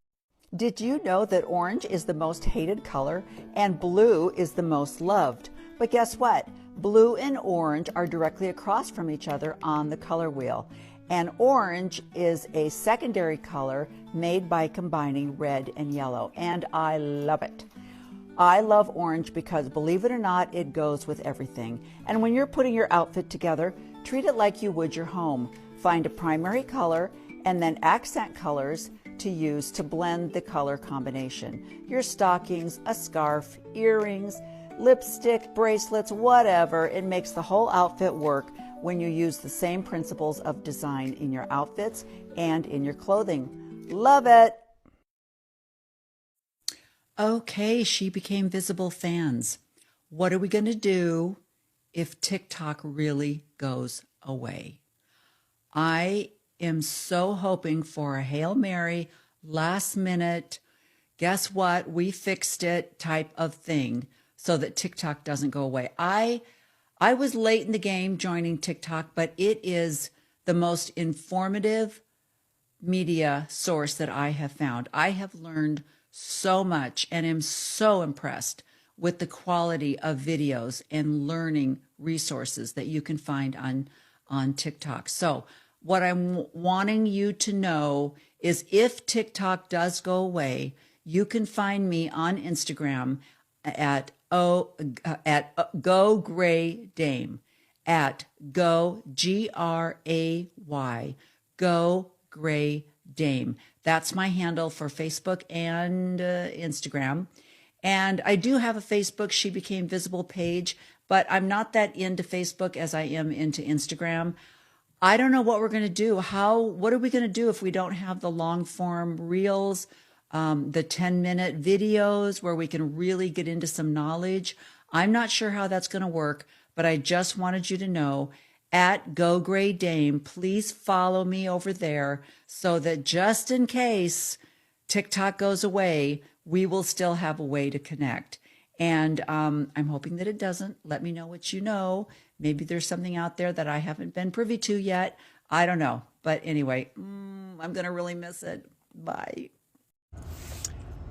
Did you know that orange is the most hated color and blue is the most loved? But guess what? Blue and orange are directly across from each other on the color wheel. And orange is a secondary color made by combining red and yellow. And I love it. I love orange because, believe it or not, it goes with everything. And when you're putting your outfit together, treat it like you would your home. Find a primary color and then accent colors to use to blend the color combination. Your stockings, a scarf, earrings, lipstick, bracelets, whatever. It makes the whole outfit work when you use the same principles of design in your outfits and in your clothing. Love it.
Okay, she became visible fans. What are we going to do if TikTok really goes away? I am so hoping for a Hail Mary, last minute, guess what, we fixed it type of thing so that TikTok doesn't go away. I was late in the game joining TikTok, but it is the most informative media source that I have found. I have learned so much and am so impressed with the quality of videos and learning resources that you can find on TikTok. So what I'm wanting you to know is, if TikTok does go away, you can find me on Instagram at Go Gray Dame, at Go Gray, Go Gray Dame. That's my handle for Facebook and Instagram. And I do have a Facebook She Became Visible page, but I'm not that into Facebook as I am into Instagram. I don't know what we're going to do. What are we going to do if we don't have the long form reels, the 10-minute videos where we can really get into some knowledge? I'm not sure how that's going to work, but I just wanted you to know, at Go Gray Dame, please follow me over there so that just in case TikTok goes away, we will still have a way to connect. And I'm hoping that it doesn't. Let me know what you know. Maybe there's something out there that I haven't been privy to yet. I don't know. But anyway, I'm going to really miss it. Bye.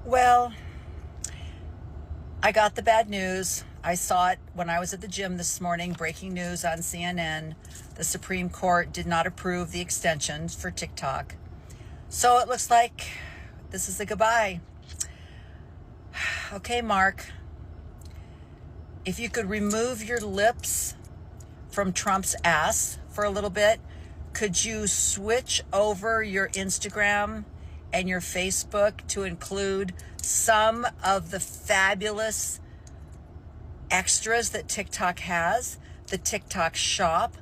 Well, I got the bad news. I saw it when I was at the gym this morning, breaking news on CNN. The Supreme Court did not approve the extensions for TikTok. So it looks like this is a goodbye. Okay, Mark, if you could remove your lips from Trump's ass for a little bit, could you switch over your Instagram and your Facebook to include some of the fabulous extras that TikTok has? The TikTok shop,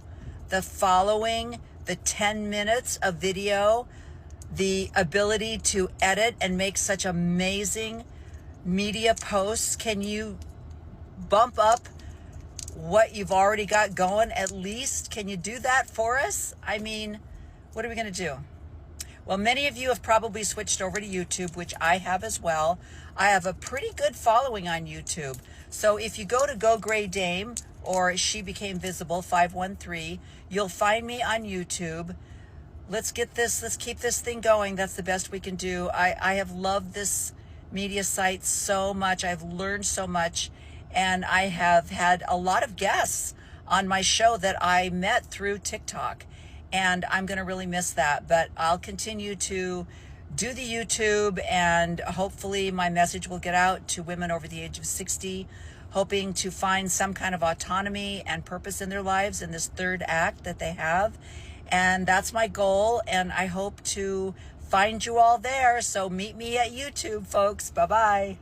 the following, the 10 minutes of video, the ability to edit and make such amazing media posts. Can you bump up what you've already got going at least? Can you do that for us? I mean, what are we going to do? Well, many of you have probably switched over to YouTube, which I have as well. I have a pretty good following on YouTube. So if you go to Go Gray Dame or She Became Visible 513, you'll find me on YouTube. Let's keep this thing going. That's the best we can do. I have loved this media site so much. I've learned so much. And I have had a lot of guests on my show that I met through TikTok. And I'm going to really miss that. But I'll continue to do the YouTube, and hopefully my message will get out to women over the age of 60, hoping to find some kind of autonomy and purpose in their lives in this third act that they have. And that's my goal. And I hope to find you all there. So meet me at YouTube, folks. Bye-bye.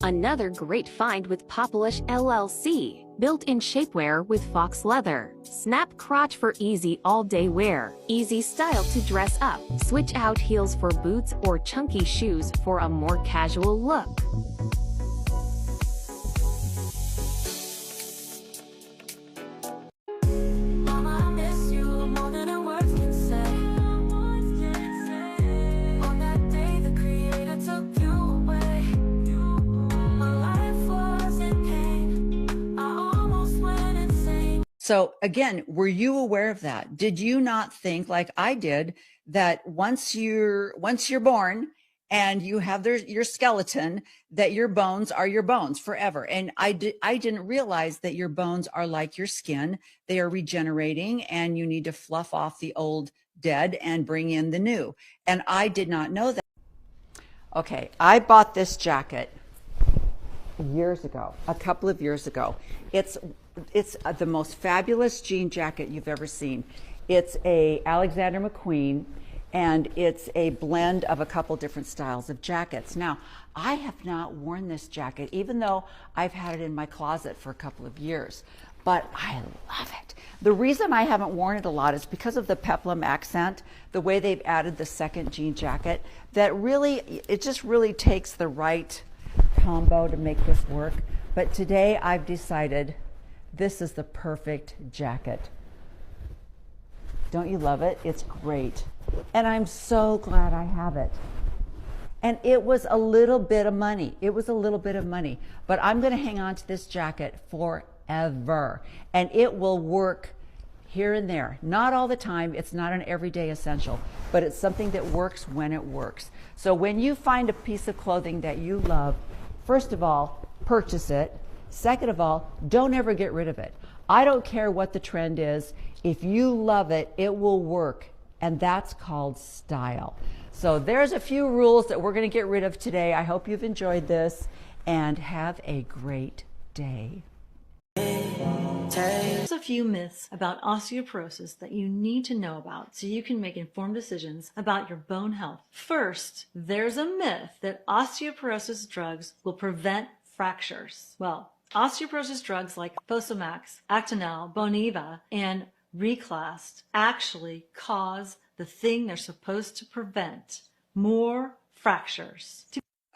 Another great find with Populish LLC. Built-in shapewear with fox leather. Snap crotch for easy all-day wear. Easy style to dress up. Switch out heels for boots or chunky shoes for a more casual look.
My life was in pain. I almost went insane.
So again, were you aware of that? Did you not think, like I did, that once you're born and you have your skeleton, that your bones are your bones forever? And I didn't realize that your bones are like your skin. They are regenerating, and you need to fluff off the old dead and bring in the new. And I did not know that. Okay, I bought this jacket years ago, a couple of years ago. It's the most fabulous jean jacket you've ever seen. It's a Alexander McQueen, and it's a blend of a couple different styles of jackets. Now, I have not worn this jacket, even though I've had it in my closet for a couple of years, but I love it. The reason I haven't worn it a lot is because of the peplum accent, the way they've added the second jean jacket, that really, it just really takes the right combo to make this work. But today I've decided this is the perfect jacket. Don't you love it? It's great. And I'm so glad I have it. And it was a little bit of money. It was a little bit of money. But I'm going to hang on to this jacket forever. And it will work here and there. Not all the time. It's not an everyday essential. But it's something that works when it works. So when you find a piece of clothing that you love, first of all, purchase it. Second of all, don't ever get rid of it. I don't care what the trend is. If you love it, it will work. And that's called style. So there's a few rules that we're going to get rid of today. I hope you've enjoyed this, and have a great day.
There's a few myths about osteoporosis that you need to know about so you can make informed decisions about your bone health. First, there's a myth that osteoporosis drugs will prevent fractures. Well, osteoporosis drugs like Fosamax, Actonel, Boniva, and Reclast actually cause the thing they're supposed to prevent: more fractures.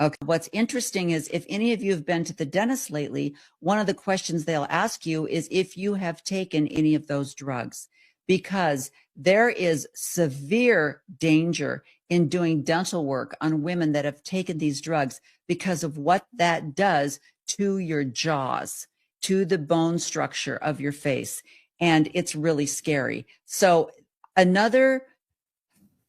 Okay. What's interesting is, if any of you have been to the dentist lately, one of the questions they'll ask you is if you have taken any of those drugs, because there is severe danger in doing dental work on women that have taken these drugs because of what that does to your jaws, to the bone structure of your face. And it's really scary. So another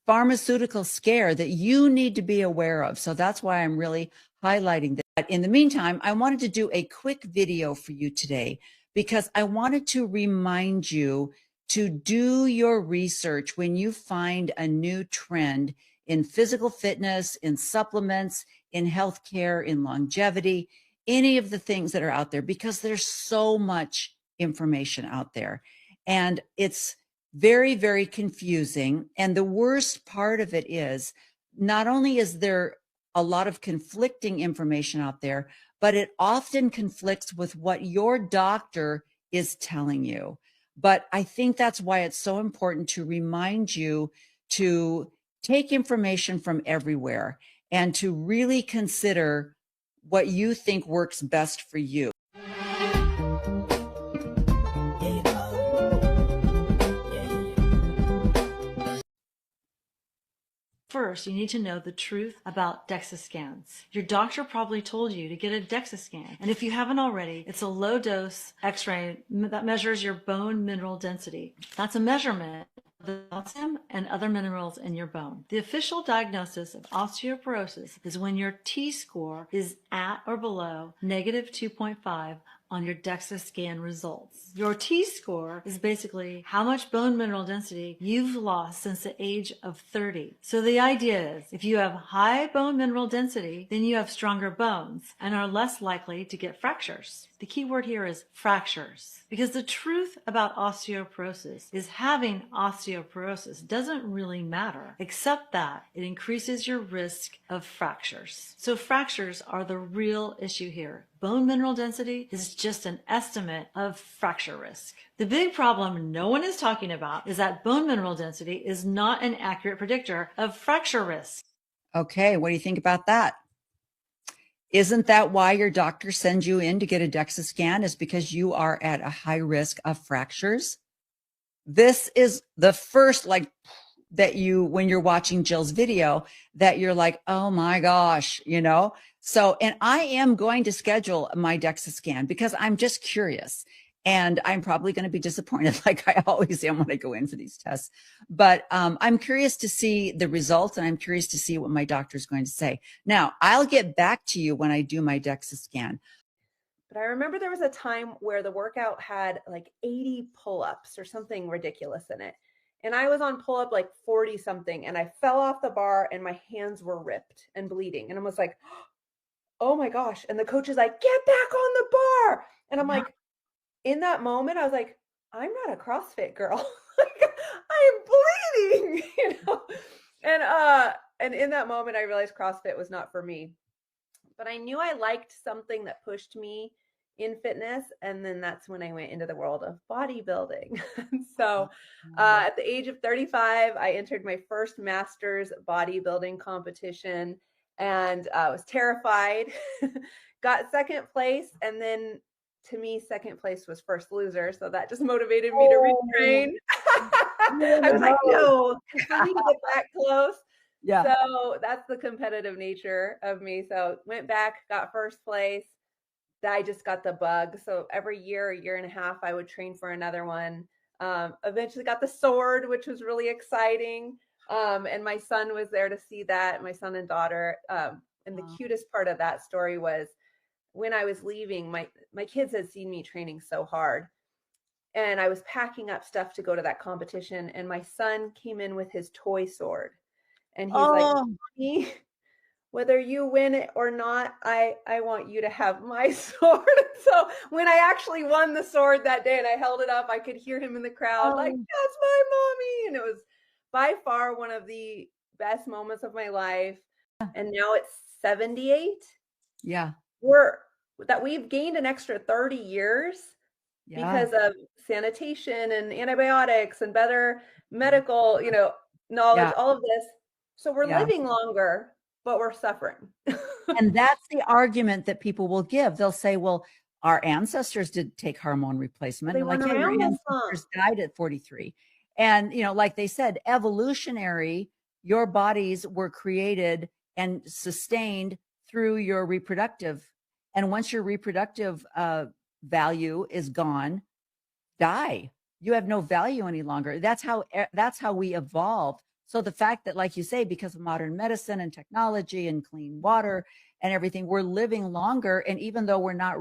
pharmaceutical scare that you need to be aware of. So that's why I'm really highlighting that. In the meantime, I wanted to do a quick video for you today because I wanted to remind you to do your research when you find a new trend in physical fitness, in supplements, in healthcare, in longevity, any of the things that are out there, because there's so much information out there. And it's very, very confusing. And the worst part of it is, not only is there a lot of conflicting information out there, but it often conflicts with what your doctor is telling you. But I think that's why it's so important to remind you to take information from everywhere and to really consider what you think works best for you.
First, you need to know the truth about DEXA scans. Your doctor probably told you to get a DEXA scan. And if you haven't already, it's a low-dose X-ray that measures your bone mineral density. That's a measurement of the calcium and other minerals in your bone. The official diagnosis of osteoporosis is when your T-score is at or below negative 2.5 on your DEXA scan results. Your T-score is basically how much bone mineral density you've lost since the age of 30. So the idea is, if you have high bone mineral density, then you have stronger bones and are less likely to get fractures. The key word here is fractures, because the truth about osteoporosis is having osteoporosis doesn't really matter, except that it increases your risk of fractures. So fractures are the real issue here. Bone mineral density is just an estimate of fracture risk. The big problem no one is talking about is that bone mineral density is not an accurate predictor of fracture risk.
Okay, what do you think about that? Isn't that why your doctor sends you in to get a DEXA scan, is because you are at a high risk of fractures? This is the first, that you, when you're watching Jill's video, that you're like, oh my gosh, So, and I am going to schedule my DEXA scan because I'm just curious. And I'm probably going to be disappointed like I always am when I go in for these tests. But I'm curious to see the results, and I'm curious to see what my doctor is going to say. Now, I'll get back to you when I do my DEXA scan.
But I remember there was a time where the workout had like 80 pull-ups or something ridiculous in it. And I was on pull-up like 40 something, and I fell off the bar and my hands were ripped and bleeding. And I was like, oh my gosh. And the coach is like, get back on the bar. And I'm like, in that moment, I was like, I'm not a CrossFit girl. Like, I am bleeding, you know? And in that moment, I realized CrossFit was not for me. But I knew I liked something that pushed me in fitness. And then that's when I went into the world of bodybuilding. So at the age of 35, I entered my first master's bodybuilding competition, and I was terrified, got second place. And then to me, second place was first loser. So that just motivated me to retrain. I was like, no, for me to get that close.
Yeah.
So that's the competitive nature of me. So went back, got first place. I just got the bug. So every year, a year and a half, I would train for another one. Eventually got the sword, which was really exciting. And my son was there to see that, my son and daughter. And the cutest part of that story was when I was leaving, my kids had seen me training so hard. And I was packing up stuff to go to that competition. And my son came in with his toy sword. And he's like, Mommy, whether you win it or not, I want you to have my sword. So when I actually won the sword that day and I held it up, I could hear him in the crowd like, that's my mommy. And it was by far one of the best moments of my life. And now it's 78.
Yeah.
We've gained an extra 30 years because of sanitation and antibiotics and better medical, knowledge, all of this. So we're living longer, but we're suffering.
And that's the argument that people will give. They'll say, well, our ancestors did take hormone replacement.
They
Like,
weren't
your
around this
ancestors died at 43. And, like they said, evolutionary, your bodies were created and sustained through your reproductive. And once your reproductive value is gone, die. You have no value any longer. That's how we evolved. So the fact that, like you say, because of modern medicine and technology and clean water and everything, we're living longer. And even though we're not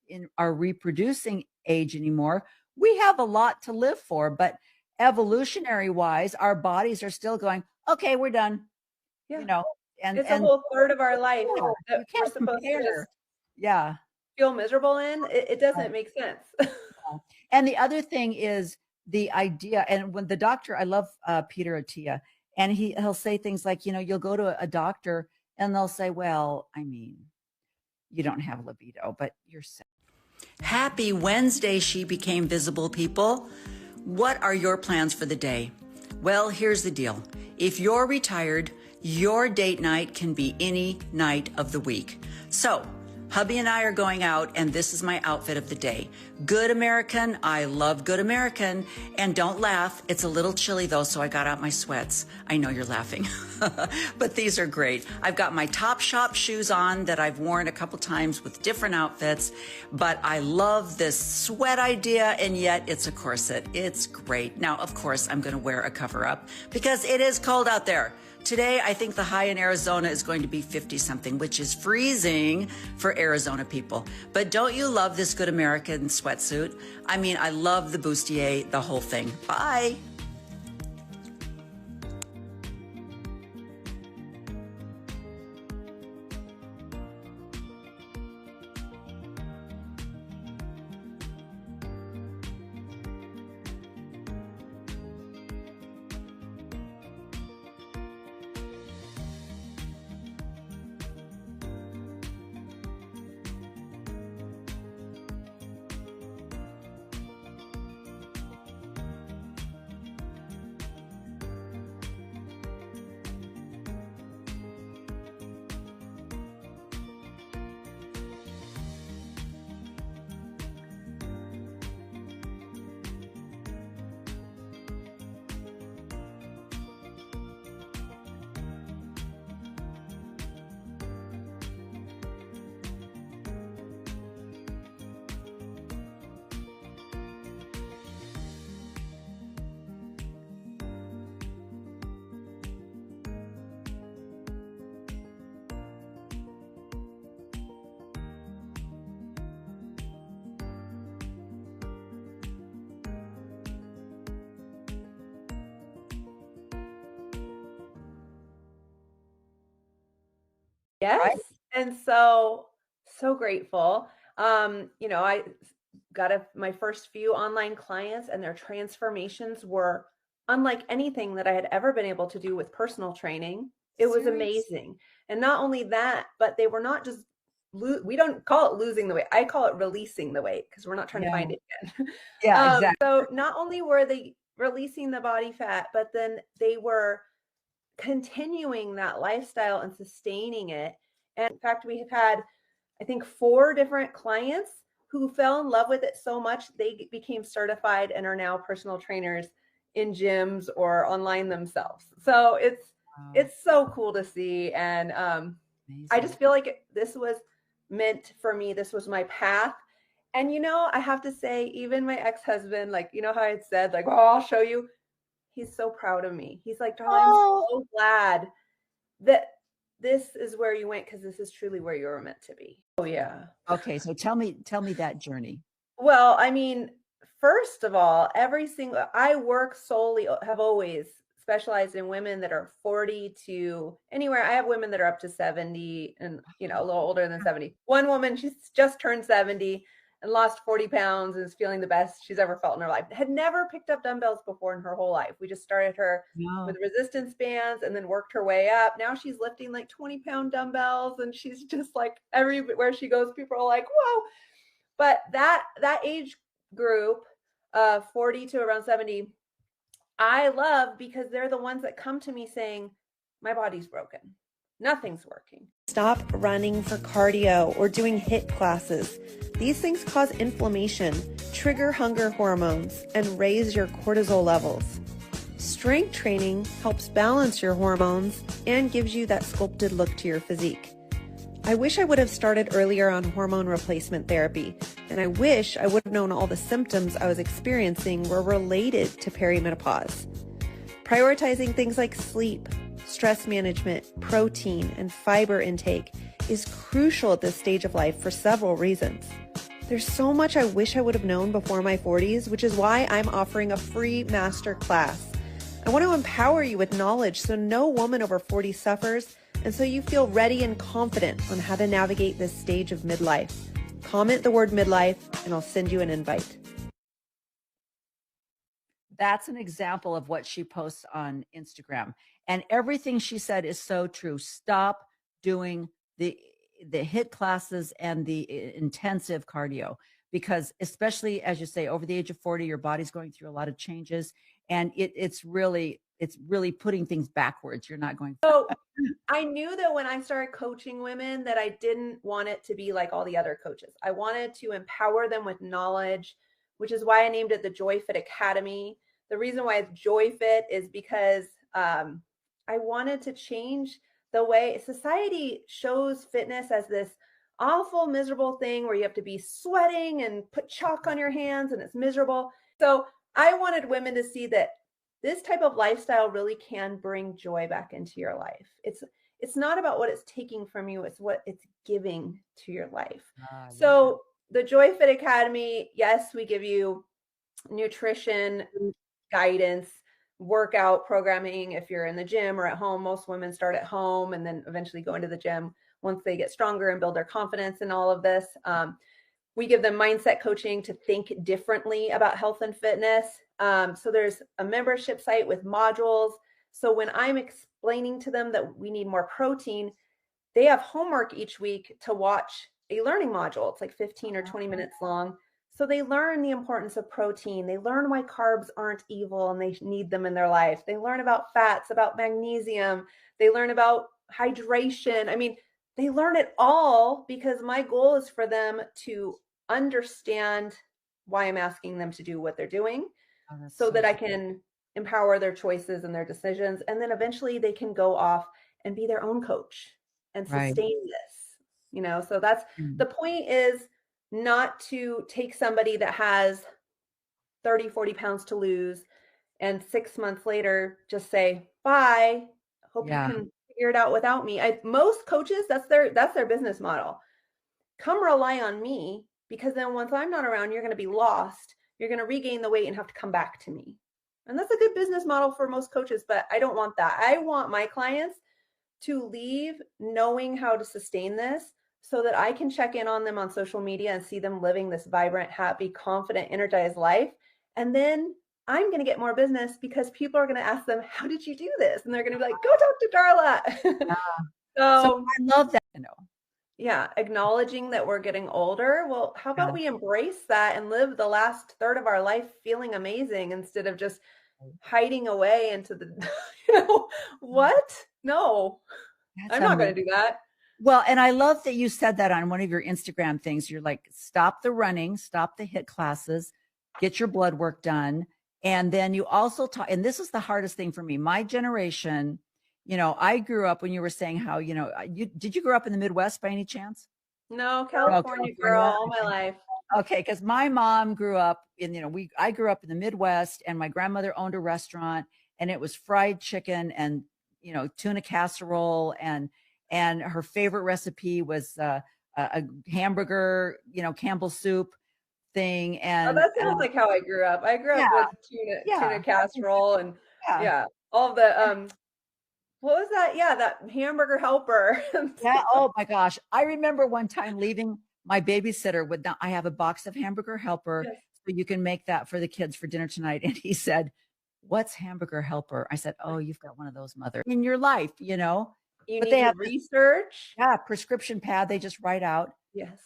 in our reproducing age anymore, we have a lot to live for. But evolutionary wise, our bodies are still going, okay, we're done.
Yeah.
And
it's a whole third of our life that
you can't
we're supposed
compare.
to just feel miserable in. It doesn't make sense.
And the other thing is the idea, and when the doctor, I love Peter Attia, and he'll say things like, you'll go to a doctor and they'll say, well, I mean, you don't have libido, but you're sick. Happy Wednesday, She Became Visible, people. What are your plans for the day? Well, here's the deal. If you're retired, your date night can be any night of the week. So hubby and I are going out, and this is my outfit of the day. Good American. I love Good American. And don't laugh. It's a little chilly, though, so I got out my sweats. I know you're laughing, but these are great. I've got my Topshop shoes on that I've worn a couple times with different outfits, but I love this sweat idea, and yet it's a corset. It's great. Now, of course, I'm going to wear a cover-up because it is cold out there. Today, I think the high in Arizona is going to be 50-something, which is freezing for Arizona people. But don't you love this Good American sweatsuit? I mean, I love the bustier, the whole thing. Bye.
Yes.
Right?
And so grateful. I got my first few online clients, and their transformations were unlike anything that I had ever been able to do with personal training. It was amazing. And not only that, but they were not just we don't call it losing the weight. I call it releasing the weight, because we're not trying to find it again.
Yeah, exactly.
So not only were they releasing the body fat, but then they were continuing that lifestyle and sustaining it. And in fact, we have had, I think, 4 different clients who fell in love with it so much they became certified and are now personal trainers in gyms or online themselves. So it's so cool to see. And I just feel like this was meant for me. This was my path. And I have to say, even my ex-husband, like, how I had said, like, oh, I'll show you. He's so proud of me. He's like, darling, I'm so glad that this is where you went, because this is truly where you were meant to be. Oh, yeah.
Okay, so tell me that journey.
Well, I mean, first of all, I work solely, have always specialized in women that are 40 to anywhere. I have women that are up to 70 and, a little older than 70. One woman, she's just turned 70 and lost 40 pounds and is feeling the best she's ever felt in her life. Had never picked up dumbbells before in her whole life. We just started her with resistance bands and then worked her way up. Now she's lifting like 20-pound dumbbells, and she's just like, everywhere she goes, people are like, whoa. But that age group, 40 to around 70, I love, because they're the ones that come to me saying, my body's broken. Nothing's working.
Stop running for cardio or doing HIIT classes. These things cause inflammation, trigger hunger hormones, and raise your cortisol levels. Strength training helps balance your hormones and gives you that sculpted look to your physique. I wish I would have started earlier on hormone replacement therapy, and I wish I would have known all the symptoms I was experiencing were related to perimenopause. Prioritizing things like sleep, stress management, protein, and fiber intake is crucial at this stage of life for several reasons. There's so much I wish I would have known before my 40s, which is why I'm offering a free master class. I want to empower you with knowledge so no woman over 40 suffers, and so you feel ready and confident on how to navigate this stage of midlife. Comment the word midlife, and I'll send you an invite.
That's an example of what she posts on Instagram. And everything she said is so true. Stop doing the HIIT classes and the intensive cardio, because especially, as you say, over the age of 40, your body's going through a lot of changes, and it's really putting things backwards. You're not going.
So I knew that when I started coaching women that I didn't want it to be like all the other coaches. I wanted to empower them with knowledge, which is why I named it the Joy Fit Academy. The reason why it's Joy Fit is because I wanted to change the way society shows fitness as this awful, miserable thing where you have to be sweating and put chalk on your hands and it's miserable. So I wanted women to see that this type of lifestyle really can bring joy back into your life. It's not about what it's taking from you, it's what it's giving to your life. So the Joy Fit Academy, yes, we give you nutrition guidance, workout programming if you're in the gym or at home. Most women start at home and then eventually go into the gym once they get stronger and build their confidence in all of this. We give them mindset coaching to think differently about health and fitness. So there's a membership site with modules. So when I'm explaining to them that we need more protein, they have homework each week to watch a learning module. It's like 15 or 20 minutes long. So they learn the importance of protein. They learn why carbs aren't evil and they need them in their life. They learn about fats, about magnesium. They learn about hydration. I mean, they learn it all because my goal is for them to understand why I'm asking them to do what they're doing so that I can empower their choices and their decisions. And then eventually they can go off and be their own coach and sustain this, so that's the point, is not to take somebody that has 30, 40 pounds to lose and 6 months later just say, bye, hope you can figure it out without me. Most coaches, that's their business model. Come rely on me, because then once I'm not around, you're going to be lost. You're going to regain the weight and have to come back to me. And that's a good business model for most coaches, but I don't want that. I want my clients to leave knowing how to sustain this so that I can check in on them on social media and see them living this vibrant, happy, confident, energized life. And then I'm going to get more business because people are going to ask them, how did you do this? And they're going to be like, go talk to Darla.
So I love that.
Yeah, acknowledging that we're getting older. Well, how about we embrace that and live the last third of our life feeling amazing instead of just hiding away into the, what? No, I'm not going to do that.
Well, and I love that you said that on one of your Instagram things. You're like, stop the running, stop the HIIT classes, get your blood work done. And then you also talk, and this is the hardest thing for me. My generation, I grew up when you were saying how, did you grow up in the Midwest by any chance?
No, California girl all my life.
Okay, because my mom grew up in, I grew up in the Midwest, and my grandmother owned a restaurant, and it was fried chicken and, tuna casserole, and her favorite recipe was a hamburger, Campbell's soup thing. And
that sounds like how I grew up. I grew up with tuna casserole and all the what was that? Yeah, that hamburger helper.
Yeah. Oh my gosh. I remember one time leaving my babysitter with, I have a box of hamburger helper, so you can make that for the kids for dinner tonight. And he said, what's hamburger helper? I said, oh, you've got one of those, mother, in your life,
You
but
need
they
to
have
research.
Prescription pad. They just write out.
Yes.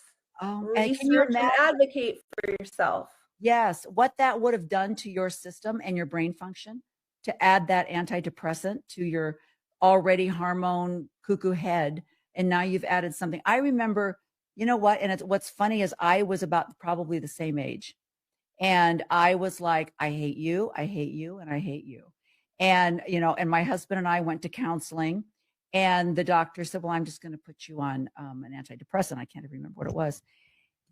And can you
Research and advocate for yourself.
Yes. What that would have done to your system and your brain function to add that antidepressant to your already hormone cuckoo head. And now you've added something. I remember, what? And what's funny is I was about probably the same age. And I was like, I hate you, and I hate you. And, and my husband and I went to counseling, and the doctor said, well, I'm just going to put you on an antidepressant. I can't even remember what it was.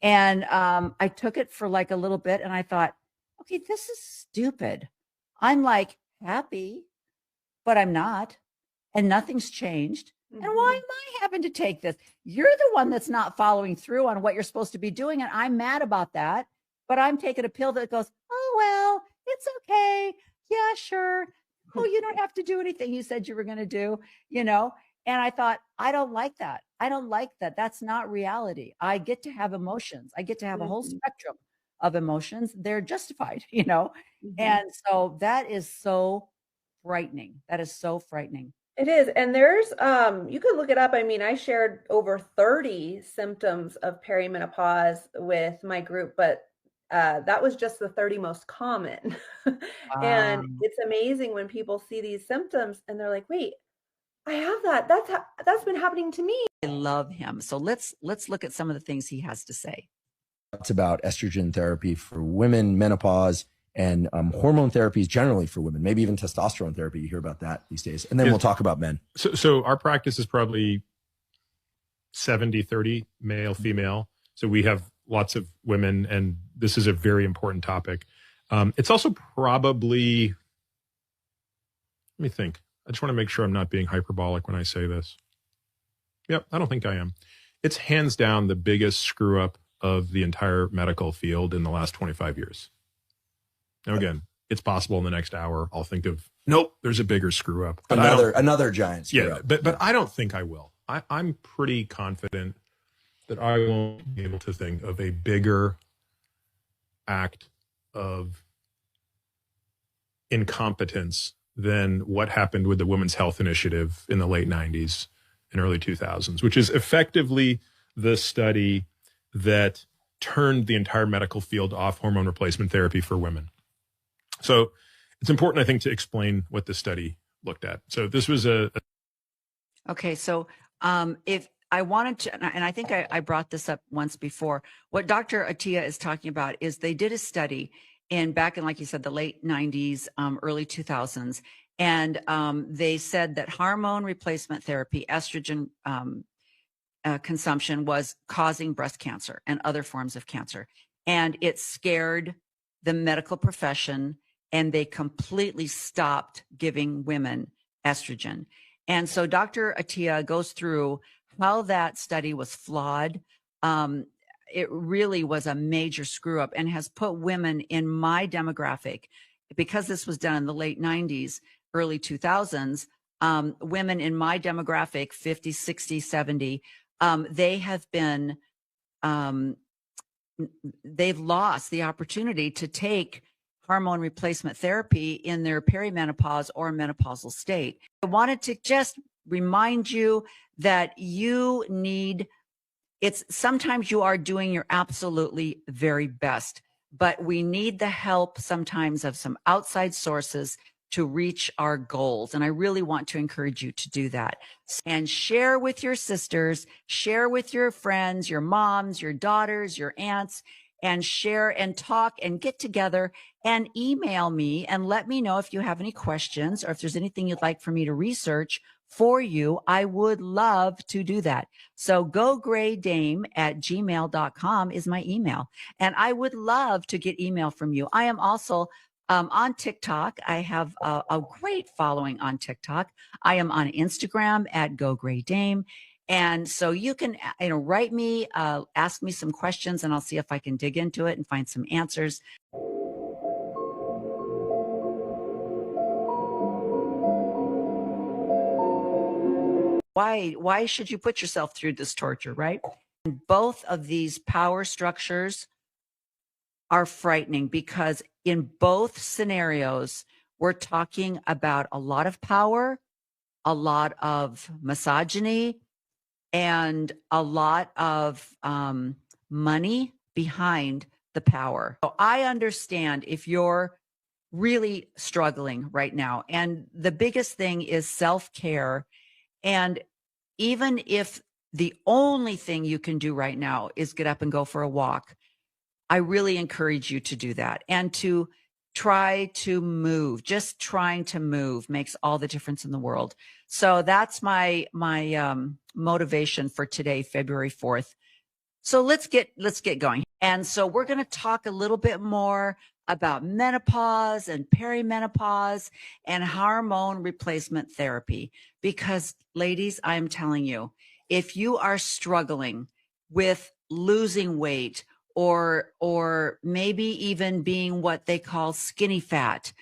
And I took it for like a little bit, and I thought, okay, this is stupid. I'm like happy, but I'm not. And nothing's changed. And why am I having to take this? You're the one that's not following through on what you're supposed to be doing. And I'm mad about that. But I'm taking a pill that goes, oh, well, it's okay. Yeah, sure. Oh, you don't have to do anything you said you were going to do, And I thought, I don't like that. I don't like that. That's not reality. I get to have emotions. I get to have a whole spectrum of emotions. They're justified, And so that is so frightening. That is so frightening.
It is. And there's, you could look it up. I mean, I shared over 30 symptoms of perimenopause with my group, but that was just the 30 most common. And it's amazing when people see these symptoms and they're like, wait, I have that. That's been happening to me.
I love him. So let's look at some of the things he has to say.
It's about estrogen therapy for women, menopause, and hormone therapies generally for women, maybe even testosterone therapy. You hear about that these days. And then we'll talk about men.
So our practice is probably 70-30 male, female. So we have lots of women, and this is a very important topic. It's also probably, let me think. I just want to make sure I'm not being hyperbolic when I say this. Yep, I don't think I am. It's hands down the biggest screw up of the entire medical field in the last 25 years. Now, again, it's possible in the next hour I'll think of, nope, there's a bigger screw up. But
another giant screw up.
But I don't think I will. I'm pretty confident that I won't be able to think of a bigger act of incompetence than what happened with the Women's Health Initiative in the late 90s and early 2000s, which is effectively the study that turned the entire medical field off hormone replacement therapy for women. So it's important, I think, to explain what the study looked at. So this was
Okay, so if I wanted to, and I think I brought this up once before, what Dr. Attia is talking about is they did a study back in, like you said, the late 90s, early 2000s, and they said that hormone replacement therapy, estrogen consumption was causing breast cancer and other forms of cancer. And it scared the medical profession, and they completely stopped giving women estrogen. And so Dr. Attia goes through how that study was flawed. It really was a major screw up and has put women in my demographic, because this was done in the late 90s, early 2000s, women in my demographic, 50, 60, 70, they have been, they've lost the opportunity to take hormone replacement therapy in their perimenopause or menopausal state. I wanted to just remind you that you need, it's sometimes you are doing your absolutely very best, but we need the help sometimes of some outside sources to reach our goals. And I really want to encourage you to do that and share with your sisters, share with your friends, your moms, your daughters, your aunts, and share and talk and get together and email me and let me know if you have any questions or if there's anything you'd like for me to research for you. I would love to do that. So gograydame@gmail.com is my email. And I would love to get email from you. I am also on TikTok. I have a great following on TikTok. I am on Instagram @gograydame. And so you can, write me, ask me some questions, and I'll see if I can dig into it and find some answers. Why should you put yourself through this torture, right? And both of these power structures are frightening because in both scenarios, we're talking about a lot of power, a lot of misogyny, and a lot of money behind the power. So I understand if you're really struggling right now. And the biggest thing is self-care. And even if the only thing you can do right now is get up and go for a walk, I really encourage you to do that and to try to move. Just trying to move makes all the difference in the world. So that's my motivation for today, February 4th. So let's get going. And so we're going to talk a little bit more about menopause and perimenopause and hormone replacement therapy. Because ladies, I'm telling you, if you are struggling with losing weight or maybe even being what they call skinny fat,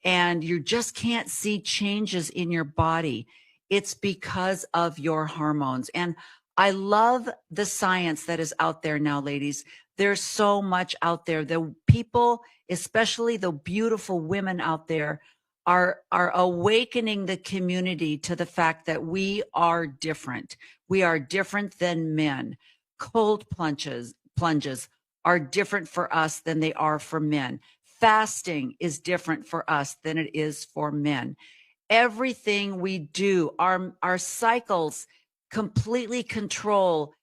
and you just can't see changes in your body, it's because of your hormones. And I love the science that is out there now, ladies. There's so much out there. The people, especially the beautiful women out there, are awakening the community to the fact that we are different. We are different than men. Cold plunges are different for us than they are for men. Fasting is different for us than it is for men. Everything we do, our cycles completely control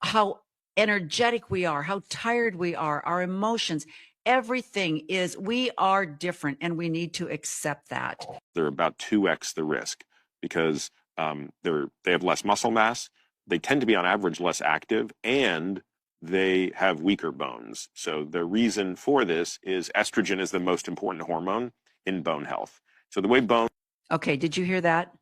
how energetic we are, how tired we are, our emotions. Everything is, we are different, and we need to accept that.
They're about 2x the risk because they have less muscle mass. They tend to be on average less active, and they have weaker bones. So the reason for this is estrogen is the most important hormone in bone health. So the way bone.
Okay, did you hear that?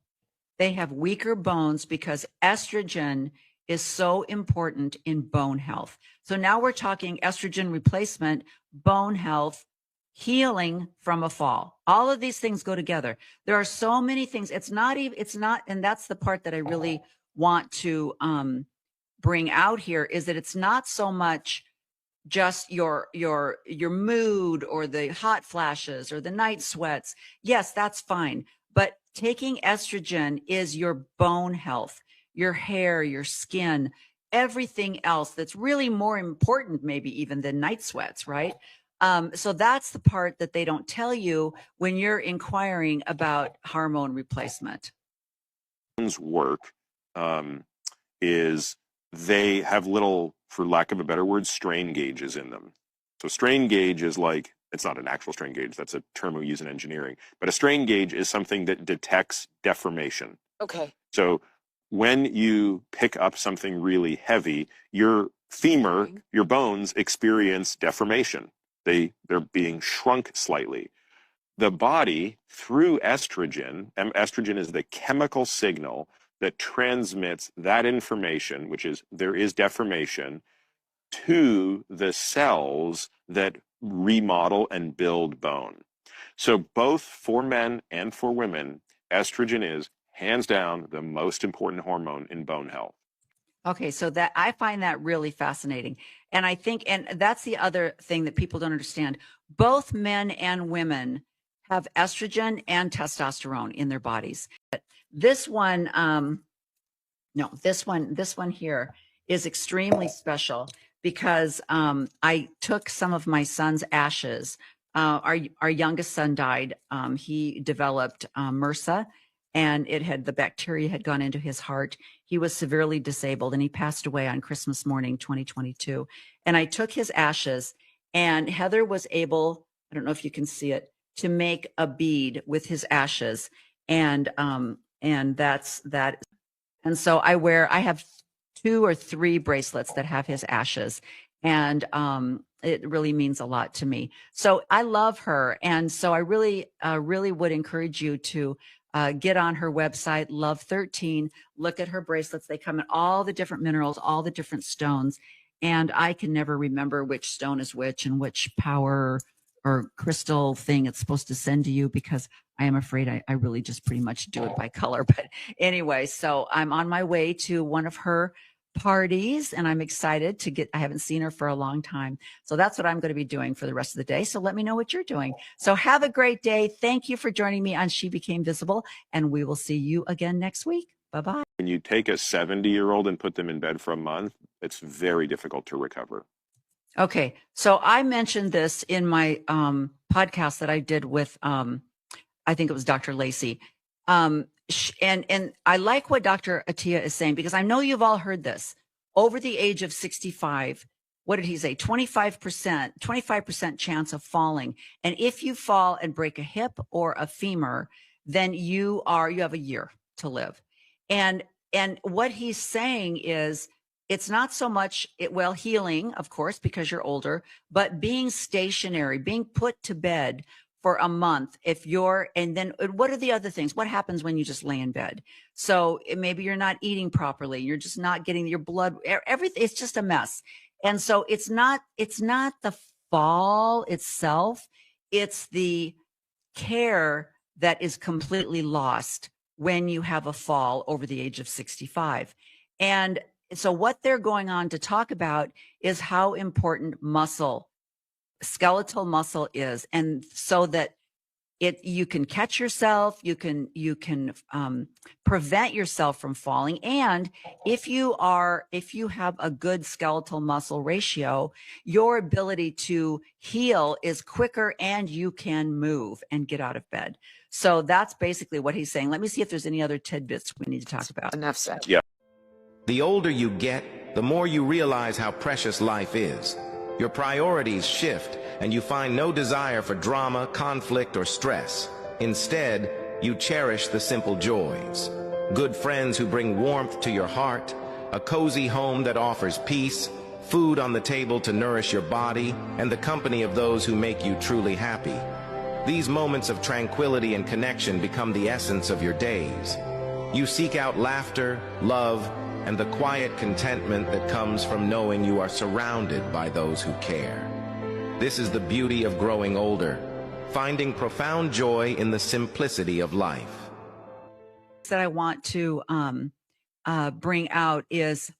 They have weaker bones because estrogen is so important in bone health. So now we're talking estrogen replacement, bone health, healing from a fall. All of these things go together. There are so many things. It's not, and that's the part that I really want to bring out here, is that it's not so much just your mood or the hot flashes or the night sweats. Yes, that's fine. But taking estrogen is your bone health, your hair, your skin, everything else that's really more important maybe even than night sweats, right? So that's the part that they don't tell you when you're inquiring about hormone replacement.
Work is they have little, for lack of a better word, strain gauges in them. So strain gauge is like, it's not an actual strain gauge, that's a term we use in engineering, but a strain gauge is something that detects deformation.
Okay.
So when you pick up something really heavy, your femur, your bones experience deformation. They're being shrunk slightly. The body, through estrogen is the chemical signal that transmits that information, which is there is deformation, to the cells that remodel and build bone. So both for men and for women, estrogen is hands down the most important hormone in bone health.
Okay, so that I find that really fascinating. And I think, and that's the other thing that people don't understand. Both men and women have estrogen and testosterone in their bodies. But this one, this one here is extremely special because I took some of my son's ashes. Our youngest son died. He developed MRSA, and the bacteria had gone into his heart. He was severely disabled, and he passed away on Christmas morning, 2022. And I took his ashes, and Heather was able, I don't know if you can see it, to make a bead with his ashes. And that's that. And so I have 2 or 3 bracelets that have his ashes. And it really means a lot to me. So I love her. And so I really would encourage you to get on her website, Love 13, look at her bracelets. They come in all the different minerals, all the different stones. And I can never remember which stone is which and which power or crystal thing it's supposed to send to you, because I am afraid I really just pretty much do it by color. But anyway, so I'm on my way to one of her parties, and I'm excited to I haven't seen her for a long time. So that's what I'm going to be doing for the rest of the day. So let me know what you're doing. So have a great day. Thank you for joining me on She Became Visible, and we will see you again next week. Bye-bye.
When you take a 70-year-old and put them in bed for a month, it's very difficult to recover.
Okay. So I mentioned this in my podcast that I did with, I think it was Dr. Lacey. And I like what Dr. Attia is saying, because I know you've all heard this. Over the age of 65, what did he say? 25% chance of falling. And if you fall and break a hip or a femur, then you have a year to live. And what he's saying is, it's not so much, healing, of course, because you're older, but being stationary, being put to bed for a month. And then what are the other things? What happens when you just lay in bed? So maybe you're not eating properly. You're just not getting your blood, everything. It's just a mess. And so it's not the fall itself. It's the care that is completely lost when you have a fall over the age of 65. And so what they're going on to talk about is how important skeletal muscle is. And so that you can catch yourself, you can prevent yourself from falling. And if you have a good skeletal muscle ratio, your ability to heal is quicker, and you can move and get out of bed. So that's basically what he's saying. Let me see if there's any other tidbits we need to talk about.
Enough said.
Yeah.
The older you get, the more you realize how precious life is. Your priorities shift, and you find no desire for drama, conflict, or stress. Instead, you cherish the simple joys. Good friends who bring warmth to your heart, a cozy home that offers peace, food on the table to nourish your body, and the company of those who make you truly happy. These moments of tranquility and connection become the essence of your days. You seek out laughter, love, and the quiet contentment that comes from knowing you are surrounded by those who care. This is the beauty of growing older, finding profound joy in the simplicity of life.
That I want to bring out is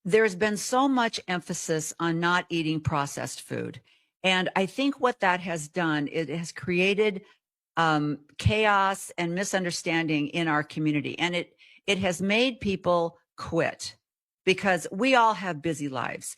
there's been so much emphasis on not eating processed food. And I think what that has done, it has created chaos and misunderstanding in our community. And it has made people quit, because we all have busy lives.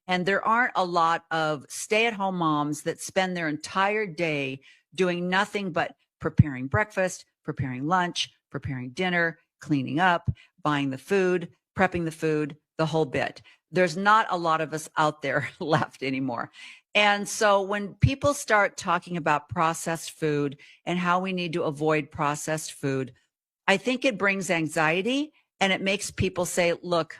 And there aren't a lot of stay-at-home moms that spend their entire day doing nothing but preparing breakfast, preparing lunch, preparing dinner, cleaning up, buying the food, prepping the food, the whole bit. There's not a lot of us out there left anymore. And so when people start talking about processed food and how we need to avoid processed food, I think it brings anxiety, and it makes people say, look,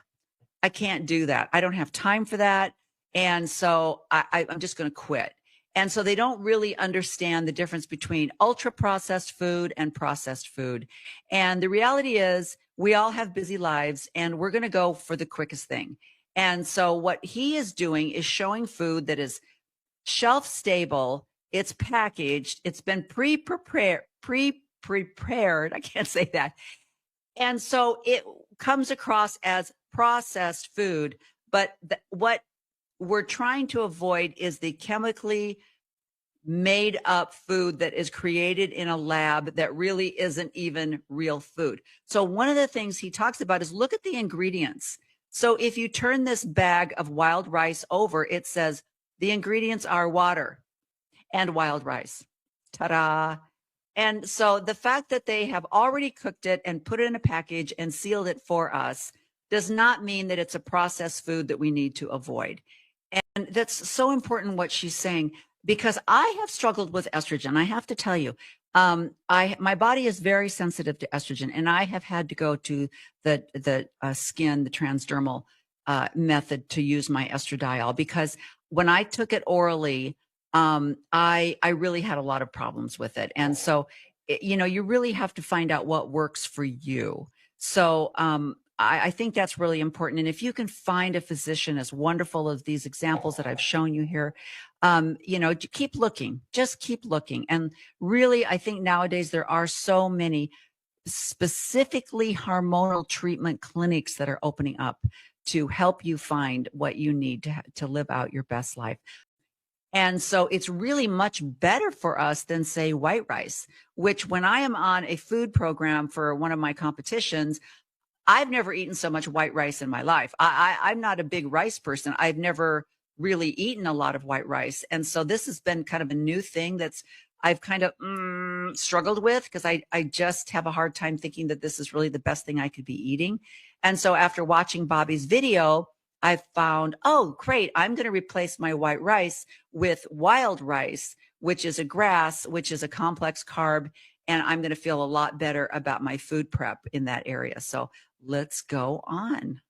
I can't do that. I don't have time for that. And so I'm just going to quit. And so they don't really understand the difference between ultra processed food and processed food. And the reality is we all have busy lives, and we're going to go for the quickest thing. And so what he is doing is showing food that is shelf stable. It's packaged. It's been pre-prepared prepared. I can't say that. And so it comes across as processed food, but what we're trying to avoid is the chemically made up food that is created in a lab that really isn't even real food. So one of the things he talks about is look at the ingredients. So if you turn this bag of wild rice over, it says the ingredients are water and wild rice. Ta-da. And so the fact that they have already cooked it and put it in a package and sealed it for us does not mean that it's a processed food that we need to avoid. And that's so important what she's saying, because I have struggled with estrogen. I have to tell you, my body is very sensitive to estrogen, and I have had to go to the skin, the transdermal method to use my estradiol, because when I took it orally, I really had a lot of problems with it. And so, you really have to find out what works for you. So, I think that's really important. And if you can find a physician as wonderful as these examples that I've shown you here, keep looking, just keep looking. And really, I think nowadays there are so many specifically hormonal treatment clinics that are opening up to help you find what you need to live out your best life. And so it's really much better for us than, say, white rice, which when I am on a food program for one of my competitions, I've never eaten so much white rice in my life. I'm not a big rice person. I've never really eaten a lot of white rice. And so this has been kind of a new thing I've kind of struggled with, because I just have a hard time thinking that this is really the best thing I could be eating. And so after watching Bobby's video, I found, oh, great, I'm going to replace my white rice with wild rice, which is a grass, which is a complex carb. And I'm going to feel a lot better about my food prep in that area. So let's go on.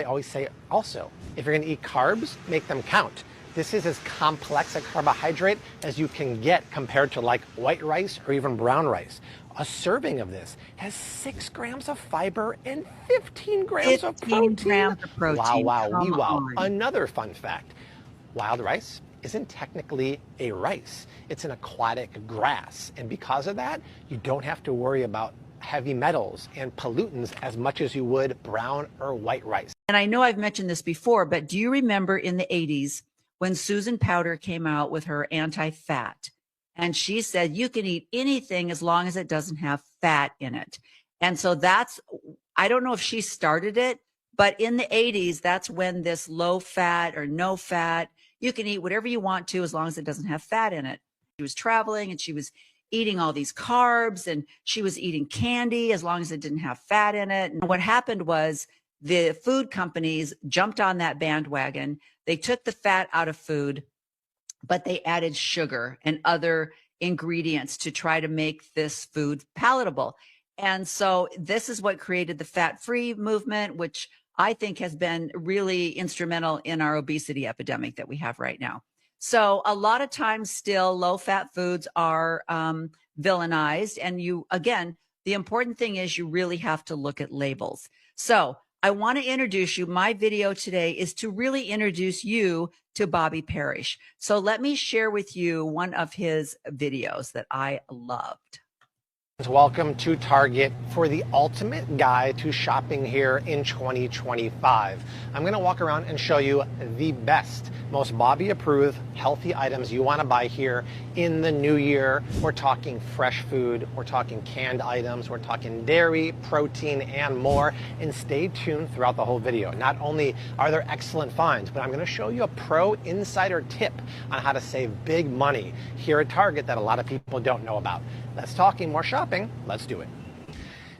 I always say also, if you're going to eat carbs, make them count. This is as complex a carbohydrate as you can get compared to like white rice or even brown rice. A serving of this has 6 grams of fiber and 15 grams of protein.
Grams of protein.
Wow,
Come
wow.
on.
Another fun fact, wild rice isn't technically a rice. It's an aquatic grass. And because of that, you don't have to worry about heavy metals and pollutants as much as you would brown or white rice.
And I know I've mentioned this before, but do you remember in the 80s when Susan Powter came out with her anti-fat? And she said, you can eat anything as long as it doesn't have fat in it. And so I don't know if she started it, but in the 80s, that's when this low fat or no fat, you can eat whatever you want to as long as it doesn't have fat in it. She was traveling and she was eating all these carbs, and she was eating candy as long as it didn't have fat in it. And what happened was the food companies jumped on that bandwagon. They took the fat out of food, but they added sugar and other ingredients to try to make this food palatable. And so this is what created the fat-free movement, which I think has been really instrumental in our obesity epidemic that we have right now. So a lot of times still low-fat foods are villainized. And again, the important thing is you really have to look at labels. So I want to introduce you. My video today is to really introduce you to Bobby Parrish. So let me share with you one of his videos that I loved.
Welcome to Target for the ultimate guide to shopping here in 2025. I'm going to walk around and show you the best, most Bobby approved healthy items you want to buy here in the new year. We're talking fresh food, we're talking canned items, we're talking dairy, protein, and more. And stay tuned throughout the whole video. Not only are there excellent finds, but I'm going to show you a pro insider tip on how to save big money here at Target that a lot of people don't know about. Less talking, more shopping. Let's do it.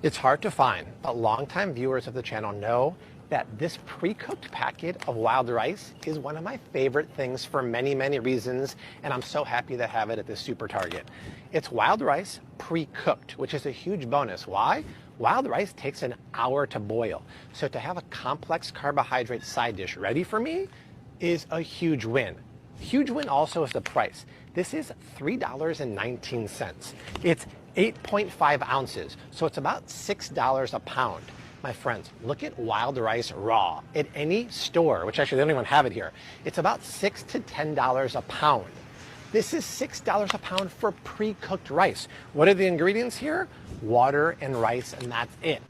It's hard to find, but longtime viewers of the channel know that this pre-cooked packet of wild rice is one of my favorite things for many, many reasons, and I'm so happy to have it at this super Target. It's wild rice pre-cooked, which is a huge bonus. Why? Wild rice takes an hour to boil, so to have a complex carbohydrate side dish ready for me is a huge win. Huge win also is the price. This is $3.19. It's 8.5 ounces, so it's about $6 a pound. My friends, look at wild rice raw at any store, which actually they don't even have it here. It's about $6 to $10 a pound. This is $6 a pound for pre-cooked rice. What are the ingredients here? Water and rice, and that's it.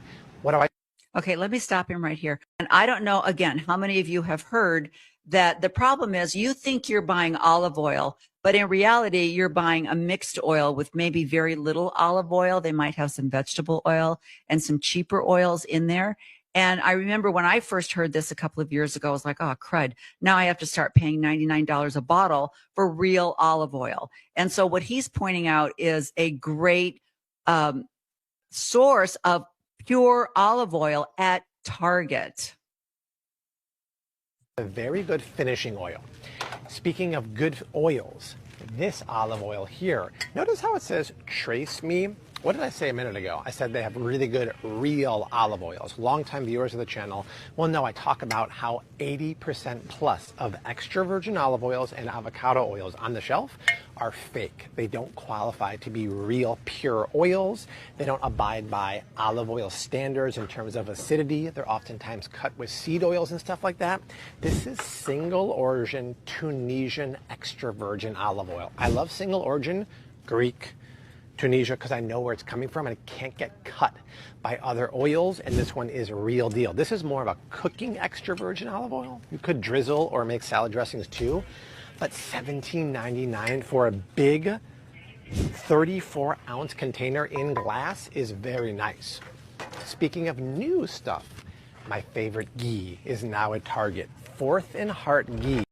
What do I?
Okay, let me stop him right here. And I don't know, again, how many of you have heard that the problem is you think you're buying olive oil, but in reality, you're buying a mixed oil with maybe very little olive oil. They might have some vegetable oil and some cheaper oils in there. And I remember when I first heard this a couple of years ago, I was like, oh, crud. Now I have to start paying $99 a bottle for real olive oil. And so what he's pointing out is a great source of pure olive oil at Target.
A very good finishing oil. Speaking of good oils, this olive oil here, notice how it says trace me. What did I say a minute ago? I said they have really good real olive oils. Longtime viewers of the channel will know I talk about how 80% plus of extra virgin olive oils and avocado oils on the shelf are fake. They don't qualify to be real pure oils. They don't abide by olive oil standards in terms of acidity. They're oftentimes cut with seed oils and stuff like that. This is single origin Tunisian extra virgin olive oil. I love single origin Greek, Tunisia, because I know where it's coming from and it can't get cut by other oils, and this one is real deal. This is more of a cooking extra virgin olive oil. You could drizzle or make salad dressings too, but $17.99 for a big 34-ounce container in glass is very nice. Speaking of new stuff, my favorite ghee is now at Target. Fourth and Heart ghee.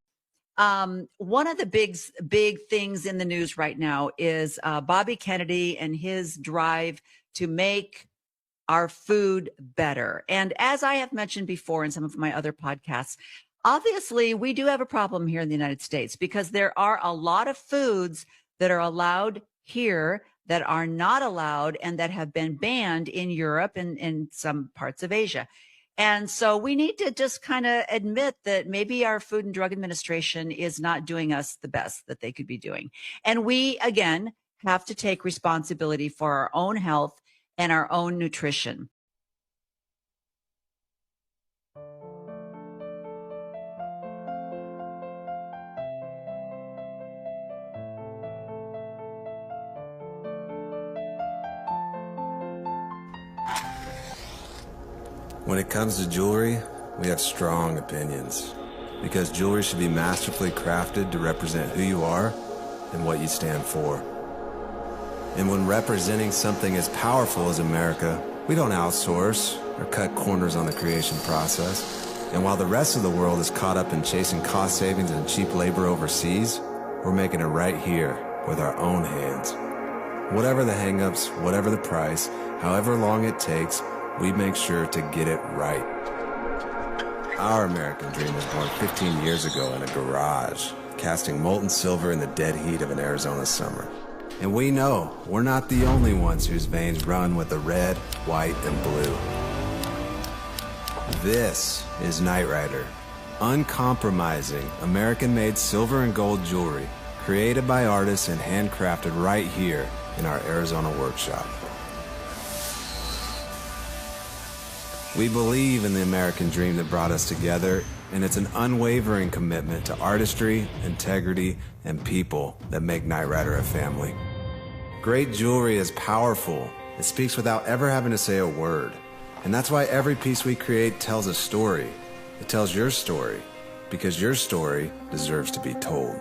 One of the big things in the news right now is Bobby Kennedy and his drive to make our food better. And as I have mentioned before in some of my other podcasts, obviously we do have a problem here in the United States because there are a lot of foods that are allowed here that are not allowed and that have been banned in Europe and in some parts of Asia. And so we need to just kind of admit that maybe our Food and Drug Administration is not doing us the best that they could be doing. And we, again, have to take responsibility for our own health and our own nutrition.
When it comes to jewelry, we have strong opinions, because jewelry should be masterfully crafted to represent who you are and what you stand for. And when representing something as powerful as America, we don't outsource or cut corners on the creation process. And while the rest of the world is caught up in chasing cost savings and cheap labor overseas, we're making it right here with our own hands. Whatever the hangups, whatever the price, however long it takes, we make sure to get it right. Our American dream was born 15 years ago in a garage, casting molten silver in the dead heat of an Arizona summer. And we know we're not the only ones whose veins run with the red, white, and blue. This is Knight Rider, uncompromising American-made silver and gold jewelry, created by artists and handcrafted right here in our Arizona workshop. We believe in the American dream that brought us together, and it's an unwavering commitment to artistry, integrity, and people that make Knight Rider a family. Great jewelry is powerful. It speaks without ever having to say a word. And that's why every piece we create tells a story. It tells your story, because your story deserves to be told.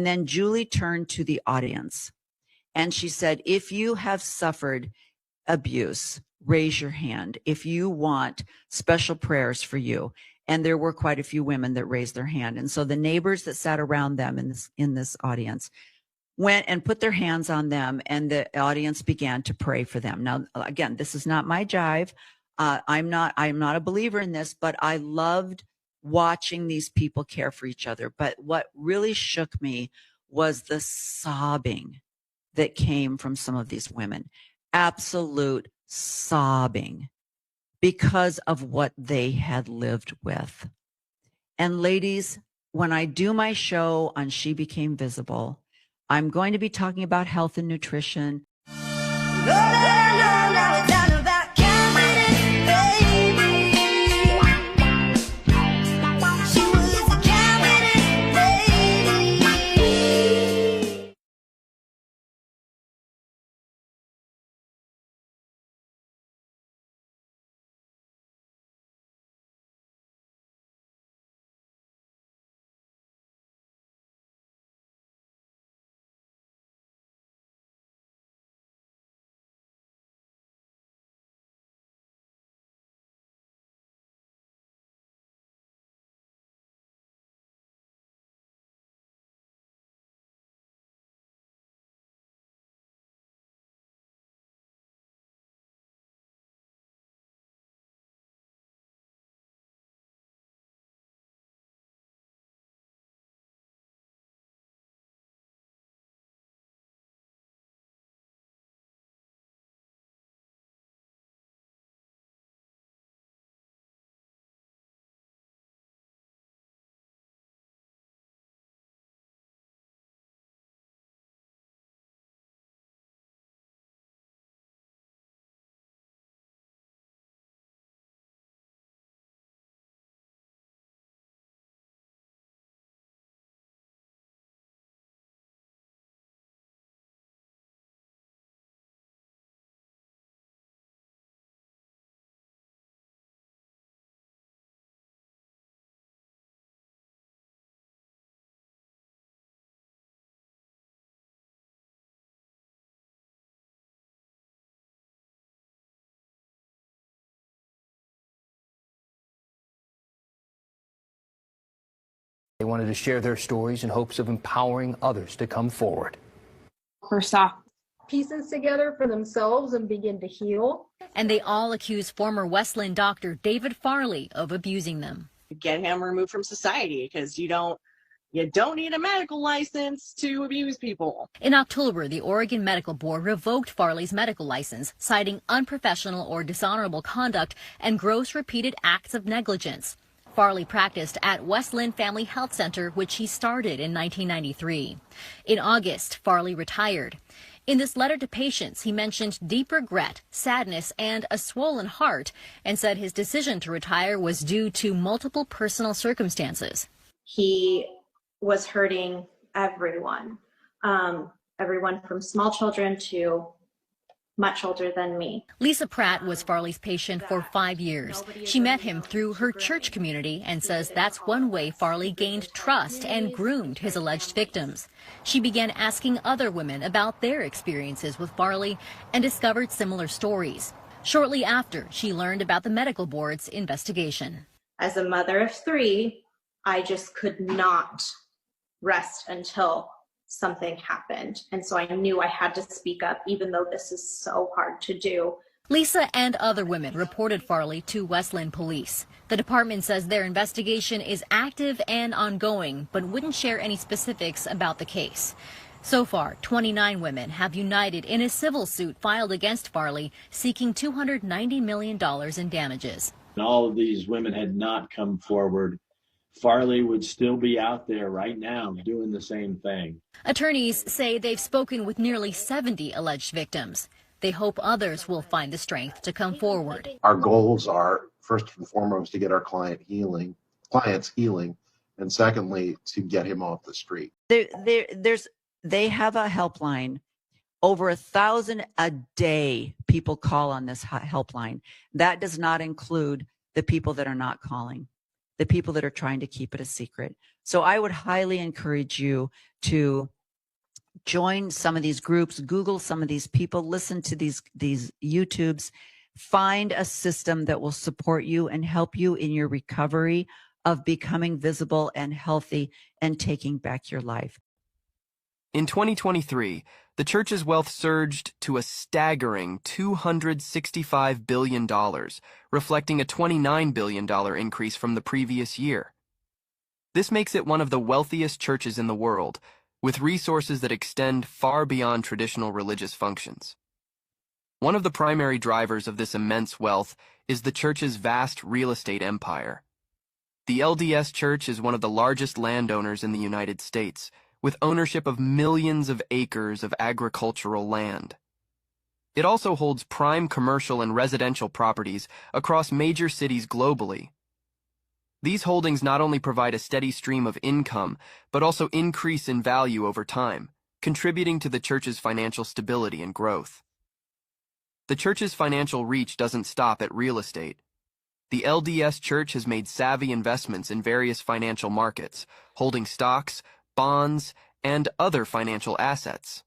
And then Julie turned to the audience and she said, if you have suffered abuse, raise your hand. If you want special prayers for you. And there were quite a few women that raised their hand. And so the neighbors that sat around them in this audience went and put their hands on them, and the audience began to pray for them. Now, again, this is not my jive. I'm not a believer in this, but I loved watching these people care for each other. But what really shook me was the sobbing that came from some of these women. Absolute sobbing because of what they had lived with. And ladies, when I do my show on She Became Visible, I'm going to be talking about health and nutrition.
They wanted to share their stories in hopes of empowering others to come forward.
First off, pieces together for themselves and begin to heal.
And they all accuse former Westland doctor David Farley of abusing them.
Get him removed from society because you don't need a medical license to abuse people.
In October, the Oregon Medical Board revoked Farley's medical license, citing unprofessional or dishonorable conduct and gross repeated acts of negligence. Farley practiced at Westland Family Health Center, which he started in 1993. In August, Farley retired. In this letter to patients, he mentioned deep regret, sadness, and a swollen heart, and said his decision to retire was due to multiple personal circumstances.
He was hurting everyone, everyone from small children to much older than me.
Lisa Pratt was Farley's patient for 5 years. She met him through her church community and says that's one way Farley gained trust and groomed his alleged victims. She began asking other women about their experiences with Farley and discovered similar stories. Shortly after, she learned about the medical board's investigation.
As a mother of 3, I just could not rest until something happened. And so I knew I had to speak up, even though this is so hard to do.
Lisa and other women reported Farley to Westland Police. The department says their investigation is active and ongoing, but wouldn't share any specifics about the case. So far, 29 women have united in a civil suit filed against Farley, seeking $290 million in damages.
All of these women had not come forward. Farley would still be out there right now doing the same thing.
Attorneys say they've spoken with nearly 70 alleged victims. They hope others will find the strength to come forward.
Our goals are, first and foremost, to get our clients healing, and secondly, to get him off the street.
They have a helpline. Over 1,000 a day people call on this helpline. That does not include the people that are not calling.
the people that are trying to keep it a secret. So I would highly encourage you to join some of these groups, Google some of these people, listen to these YouTubes, find a system that will support you and help you in your recovery of becoming visible and healthy and taking back your life.
In 2023, the church's wealth surged to a staggering $265 billion, reflecting a $29 billion increase from the previous year. This makes it one of the wealthiest churches in the world, with resources that extend far beyond traditional religious functions. One of the primary drivers of this immense wealth is the church's vast real estate empire. The LDS Church is one of the largest landowners in the United States, with ownership of millions of acres of agricultural land. It also holds prime commercial and residential properties across major cities globally. These holdings not only provide a steady stream of income, but also increase in value over time, contributing to the church's financial stability and growth. The church's financial reach doesn't stop at real estate. The LDS Church has made savvy investments in various financial markets, holding stocks, bonds, and other financial assets.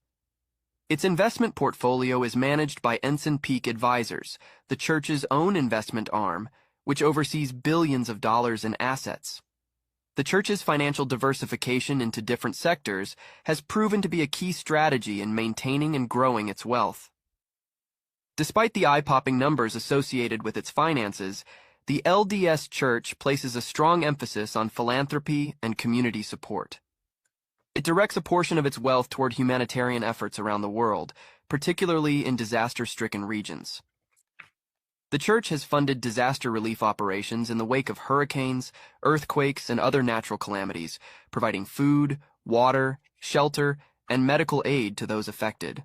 Its investment portfolio is managed by Ensign Peak Advisors, the church's own investment arm, which oversees billions of dollars in assets. The church's financial diversification into different sectors has proven to be a key strategy in maintaining and growing its wealth. Despite the eye-popping numbers associated with its finances, the LDS Church places a strong emphasis on philanthropy and community support. It directs a portion of its wealth toward humanitarian efforts around the world, particularly in disaster-stricken regions. The church has funded disaster relief operations in the wake of hurricanes, earthquakes, and other natural calamities, providing food, water, shelter, and medical aid to those affected.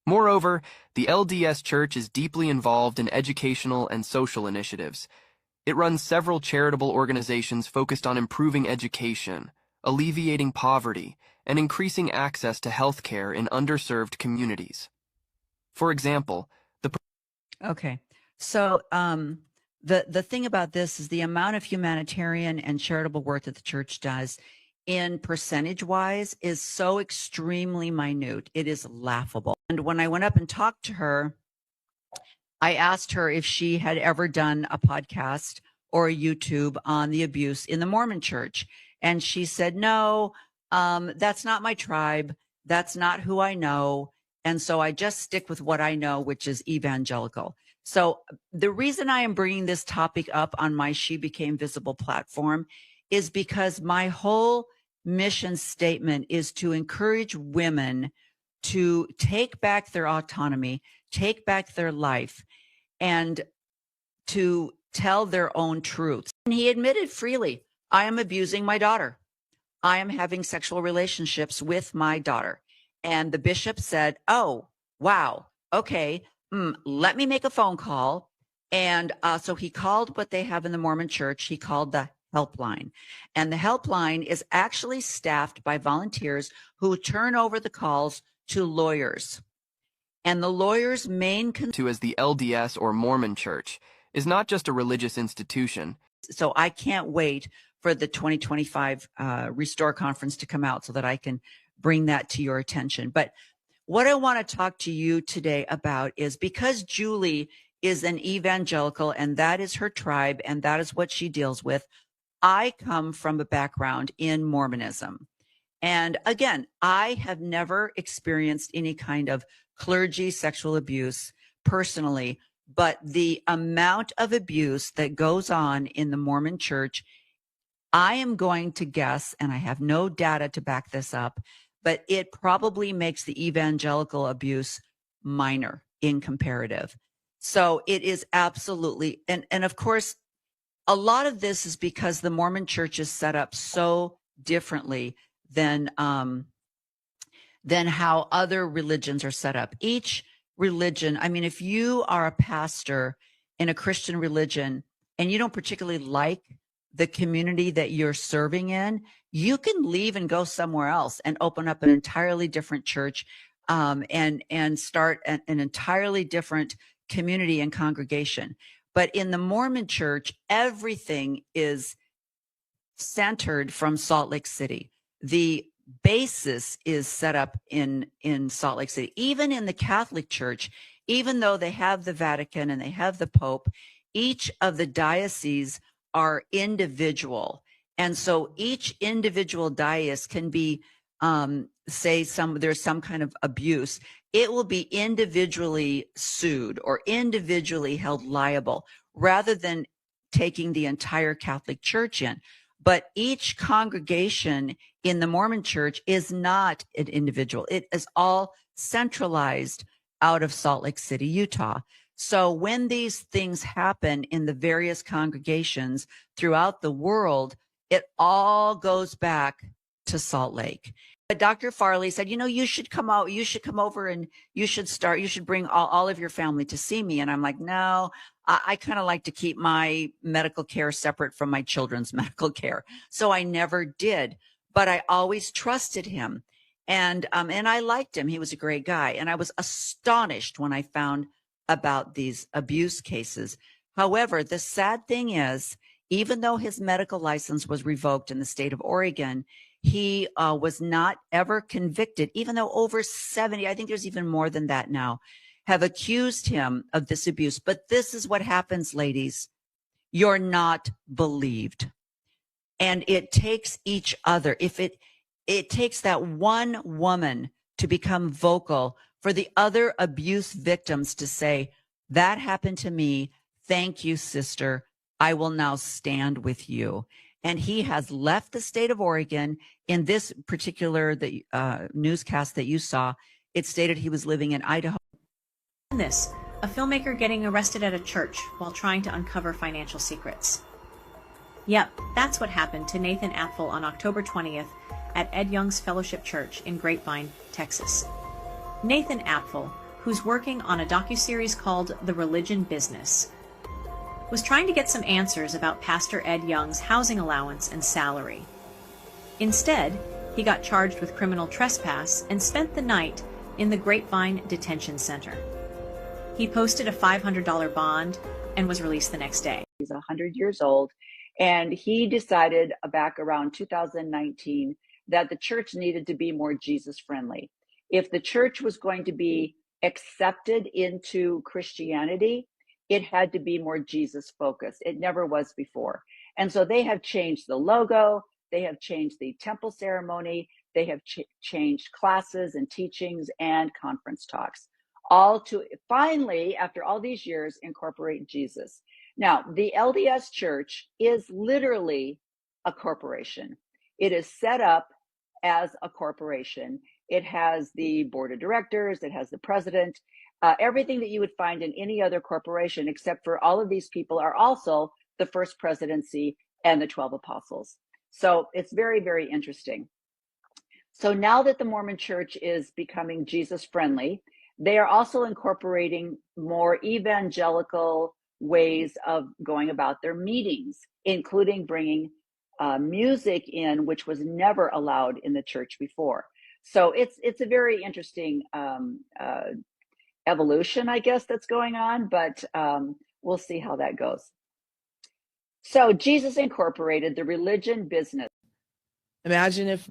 Moreover, the LDS Church is deeply involved in educational and social initiatives. It runs several charitable organizations focused on improving education, alleviating poverty, and increasing access to health care in underserved communities. For example,
Okay. So the thing about this is the amount of humanitarian and charitable work that the church does in percentage wise is so extremely minute. It is laughable. And when I went up and talked to her, I asked her if she had ever done a podcast or a YouTube on the abuse in the Mormon church. And she said, no, that's not my tribe. That's not who I know. And so I just stick with what I know, which is evangelical. So the reason I am bringing this topic up on my She Became Visible platform is because my whole mission statement is to encourage women to take back their autonomy, take back their life, and to tell their own truths. And he admitted freely, I am abusing my daughter. I am having sexual relationships with my daughter. And the bishop said, oh, wow, okay, let me make a phone call. And so he called what they have in the Mormon church. He called the helpline. And the helpline is actually staffed by volunteers who turn over the calls to lawyers. And the lawyer's main
as the LDS or Mormon church is not just a religious institution.
So I can't wait for the 2025 Restore Conference to come out so that I can bring that to your attention. But what I want to talk to you today about is because Julie is an evangelical and that is her tribe and that is what she deals with, I come from a background in Mormonism. And again, I have never experienced any kind of clergy sexual abuse personally, but the amount of abuse that goes on in the Mormon church, I am going to guess, and I have no data to back this up, but it probably makes the evangelical abuse minor in comparative. So it is absolutely, and of course, a lot of this is because the Mormon church is set up so differently than how other religions are set up. Each religion, I mean, if you are a pastor in a Christian religion and you don't particularly like the community that you're serving in, you can leave and go somewhere else and open up an entirely different church and start an entirely different community and congregation.
But in the Mormon church, everything is centered from Salt Lake City. The basis is set up in Salt Lake City. Even in the Catholic Church, even though they have the Vatican and they have the Pope, each of the dioceses are individual. And so each individual diocese can be, say there's some kind of abuse. It will be individually sued or individually held liable rather than taking the entire Catholic Church in. But each congregation in the Mormon church is not an individual. It is all centralized out of Salt Lake City, Utah. So when these things happen in the various congregations throughout the world, it all goes back to Salt Lake. But Dr. Farley said, you should come out, you should come over and you should bring all of your family to see me. And I'm like, no, I kind of like to keep my medical care separate from my children's medical care. So I never did, but I always trusted him. And I liked him. He was a great guy. And I was astonished when I found about these abuse cases. However, the sad thing is, even though his medical license was revoked in the state of Oregon, he was not ever convicted, even though over 70, I think there's even more than that now, have accused him of this abuse. But this is what happens, ladies. You're not believed. And it takes each other. If it takes that one woman to become vocal for the other abuse victims to say, that happened to me. Thank you, sister. I will now stand with you. And he has left the state of Oregon. In this particular newscast that you saw, it stated he was living in Idaho.
This, a filmmaker getting arrested at a church while trying to uncover financial secrets. Yep, that's what happened to Nathan Apfel on October 20th at Ed Young's Fellowship Church in Grapevine, Texas. Nathan Apfel, who's working on a docuseries called The Religion Business, was trying to get some answers about Pastor Ed Young's housing allowance and salary. Instead, he got charged with criminal trespass and spent the night in the Grapevine Detention Center. He posted a $500 bond and was released the next day.
He's 100 years old, and he decided back around 2019 that the church needed to be more Jesus-friendly. If the church was going to be accepted into Christianity, it had to be more Jesus-focused. It never was before. And so they have changed the logo. They have changed the temple ceremony. They have changed classes and teachings and conference talks, all to finally, after all these years, incorporate Jesus. Now, the LDS Church is literally a corporation. It is set up as a corporation. It has the board of directors. It has the president. Everything that you would find in any other corporation, except for all of these people are also the first presidency and the 12 apostles. So it's very, very interesting. So now that the Mormon church is becoming Jesus friendly, they are also incorporating more evangelical ways of going about their meetings, including bringing music in, which was never allowed in the church before. So it's a very interesting evolution, I guess, that's going on, but we'll see how that goes. So Jesus incorporated the religion business. Imagine if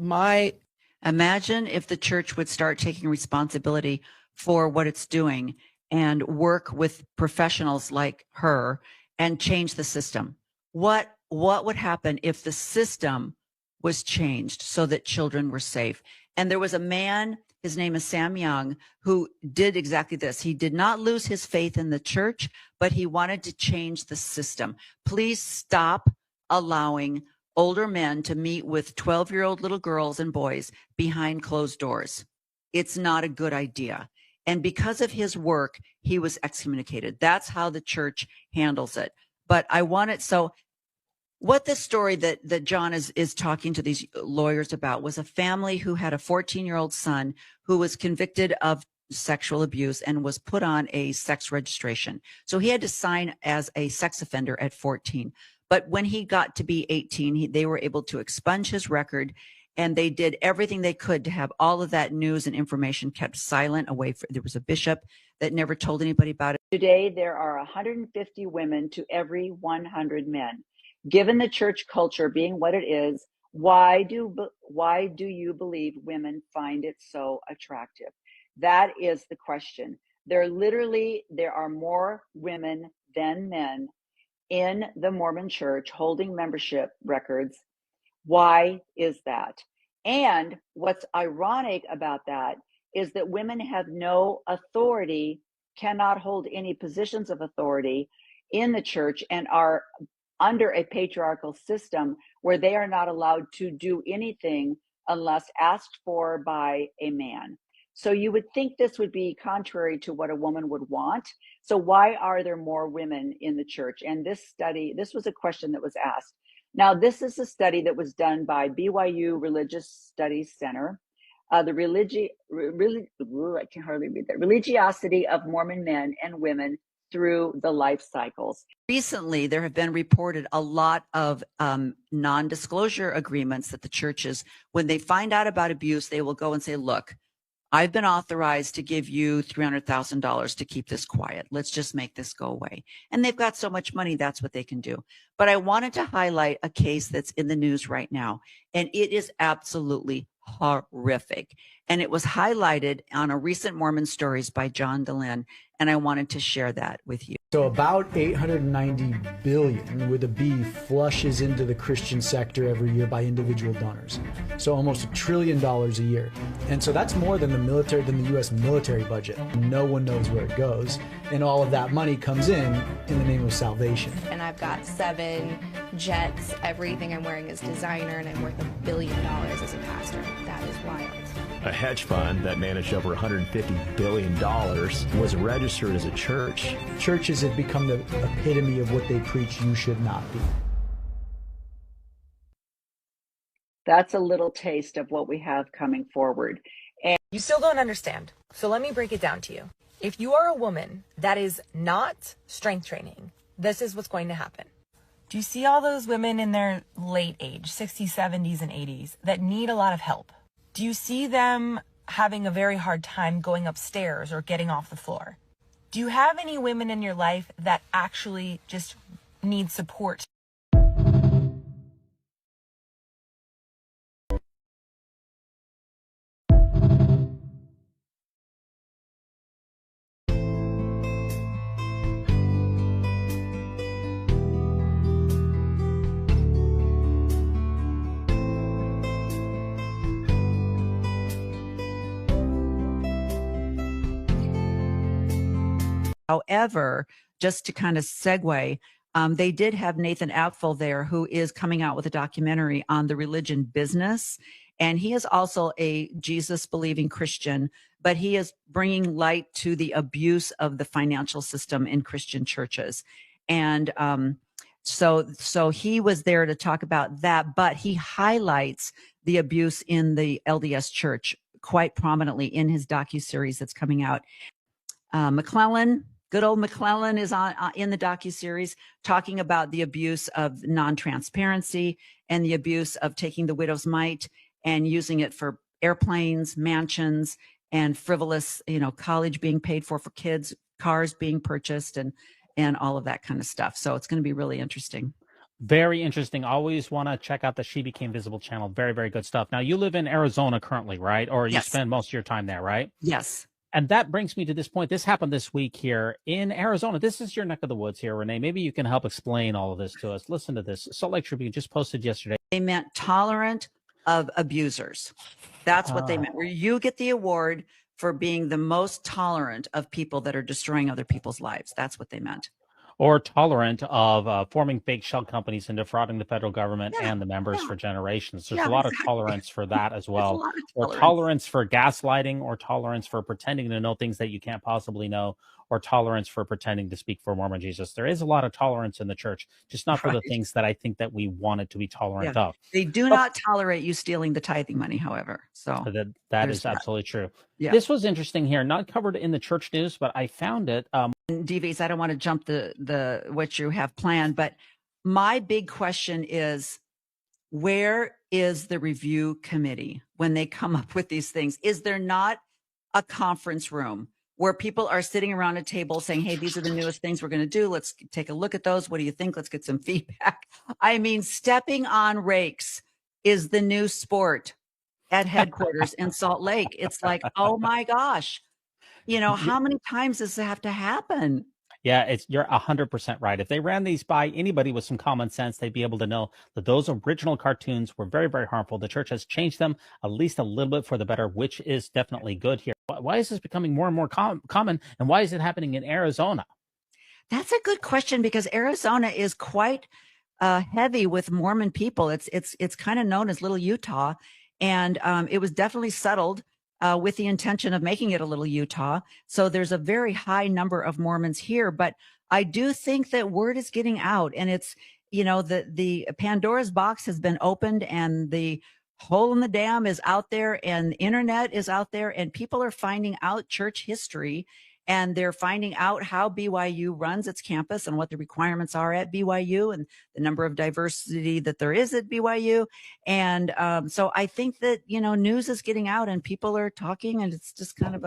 the church would start taking responsibility for what it's doing and work with professionals like her and change the system. What would happen if the system was changed so that children were safe? And there was a man, his name is Sam Young, who did exactly this. He did not lose his faith in the church, but he wanted to change the system. Please stop allowing older men to meet with 12-year-old little girls and boys behind closed doors. It's not a good idea. And because of his work, he was excommunicated. That's how the church handles it. But I want it so. What this story that John is talking to these lawyers about was a family who had a 14-year-old son who was convicted of sexual abuse and was put on a sex registration. So he had to sign as a sex offender at 14. But when he got to be 18, they were able to expunge his record, and they did everything they could to have all of that news and information kept silent away. There was a bishop that never told anybody about it. Today, there are 150 women to every 100 men. Given the church culture being what it is, why do you believe women find it so attractive? That is the question. There are more women than men in the Mormon church holding membership records. Why is that? And what's ironic about that is that women have no authority, cannot hold any positions of authority in the church, and are under a patriarchal system where they are not allowed to do anything unless asked for by a man. So you would think this would be contrary to what a woman would want. So why are there more women in the church? And this was a question that was asked. Now, this is a study that was done by BYU Religious Studies Center, I can hardly read that, religiosity of Mormon men and women through the life cycles.
Recently, there have been reported a lot of non-disclosure agreements that the churches, when they find out about abuse, they will go and say, look, I've been authorized to give you $300,000 to keep this quiet. Let's just make this go away. And they've got so much money, that's what they can do. But I wanted to highlight a case that's in the news right now, and it is absolutely horrific. And it was highlighted on a recent Mormon Stories by John Dehlin, and I wanted to share that with you.
So about 890 billion with a B flushes into the Christian sector every year by individual donors. So almost $1 trillion a year. And so that's more than the US military budget. No one knows where it goes. And all of that money comes in the name of salvation.
And I've got 7 jets. Everything I'm wearing is designer, and I'm worth $1 billion as a pastor. That is wild.
A hedge fund that managed over $150 billion was registered as a church.
Churches have become the epitome of what they preach you should not be.
That's a little taste of what we have coming forward. And
you still don't understand. So let me break it down to you. If you are a woman that is not strength training, this is what's going to happen. Do you see all those women in their late age, 60s, 70s, and 80s, that need a lot of help? Do you see them having a very hard time going upstairs or getting off the floor? Do you have any women in your life that actually just need support?
However, just to kind of segue, they did have Nathan Apfel there, who is coming out with a documentary on the religion business. And he is also a Jesus-believing Christian, but he is bringing light to the abuse of the financial system in Christian churches. And so he was there to talk about that, but he highlights the abuse in the LDS church quite prominently in his docuseries that's coming out. McClellan, good old McClellan, is on in the docuseries talking about the abuse of non-transparency and the abuse of taking the widow's mite and using it for airplanes, mansions, and frivolous, college being paid for kids, cars being purchased, and all of that kind of stuff. So it's going to be really interesting.
Very interesting. Always want to check out the She Became Visible channel. Very, very good stuff. Now, you live in Arizona currently, right? Or you spend most of your time there, right?
Yes.
And that brings me to this point. This happened this week here in Arizona. This is your neck of the woods here, Renee. Maybe you can help explain all of this to us. Listen to this. Salt Lake Tribune just posted yesterday.
They meant tolerant of abusers. That's what they meant, where you get the award for being the most tolerant of people that are destroying other people's lives. That's what they meant.
Or tolerant of forming fake shell companies and defrauding the federal government and the members for generations. There's a lot of tolerance for that as well. Or tolerance for gaslighting, or tolerance for pretending to know things that you can't possibly know, or tolerance for pretending to speak for Mormon Jesus. There is a lot of tolerance in the church, just not for the things that I think that we want it to be tolerant of.
They do not tolerate you stealing the tithing money, however. So
that is absolutely true.
Yeah.
This was interesting here, not covered in the church news, but I found it.
DVs, I don't want to jump the what you have planned, but my big question is, where is the review committee when they come up with these things? Is there not a conference room where people are sitting around a table saying, hey, these are the newest things we're going to do. Let's take a look at those. What do you think? Let's get some feedback. I mean, stepping on rakes is the new sport at headquarters in Salt Lake. It's like, oh my gosh, how many times does it have to happen?
Yeah, you're 100% right. If they ran these by anybody with some common sense, they'd be able to know that those original cartoons were very, very harmful. The church has changed them at least a little bit for the better, which is definitely good here. Why is this becoming more and more common, and why is it happening in Arizona?
That's a good question, because Arizona is quite heavy with Mormon people. It's kind of known as Little Utah, and it was definitely settled with the intention of making it a little Utah. So there's a very high number of Mormons here, but I do think that word is getting out, and it's, the Pandora's box has been opened, and the hole in the dam is out there, and the internet is out there, and people are finding out church history, and they're finding out how BYU runs its campus and what the requirements are at BYU and the number of diversity that there is at BYU. And so I think that, news is getting out and people are talking, and it's just kind of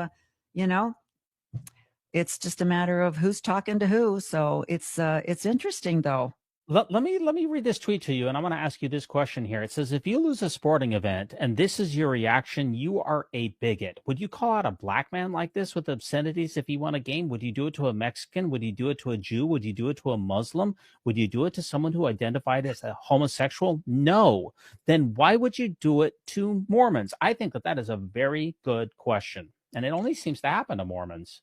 it's just a matter of who's talking to who. So it's interesting though.
Let me read this tweet to you, and I'm going to ask you this question here. It says, if you lose a sporting event and this is your reaction, you are a bigot. Would you call out a black man like this with obscenities if he won a game? Would you do it to a Mexican? Would you do it to a Jew? Would you do it to a Muslim? Would you do it to someone who identified as a homosexual? No. Then why would you do it to Mormons? I think that is a very good question, and it only seems to happen to Mormons.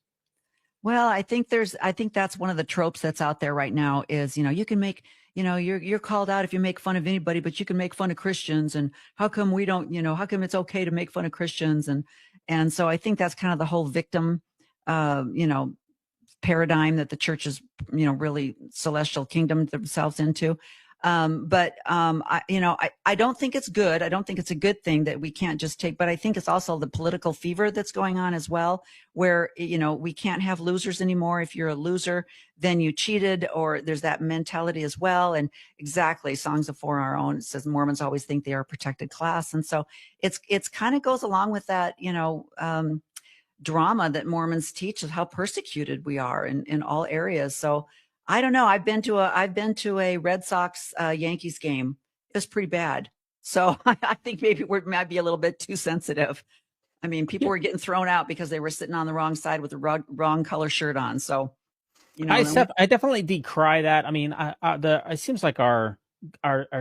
Well, I think that's one of the tropes that's out there right now is, you can make, you're called out if you make fun of anybody, but you can make fun of Christians. And how come we don't, how come it's okay to make fun of Christians? And so I think that's kind of the whole victim, paradigm that the church is, really celestial kingdom themselves into. I don't think it's good. I don't think it's a good thing that we can't just take, but I think it's also the political fever that's going on as well, where, we can't have losers anymore. If you're a loser, then you cheated, or there's that mentality as well. And exactly, Songs of For Our Own, it says Mormons always think they are a protected class. And so it's kind of goes along with that, drama that Mormons teach of how persecuted we are in all areas. So I don't know. I've been to a Red Sox Yankees game. It was pretty bad. So I think maybe we might be a little bit too sensitive. I mean, people were getting thrown out because they were sitting on the wrong side with the wrong color shirt on. So,
I definitely decry that. I mean, it seems like our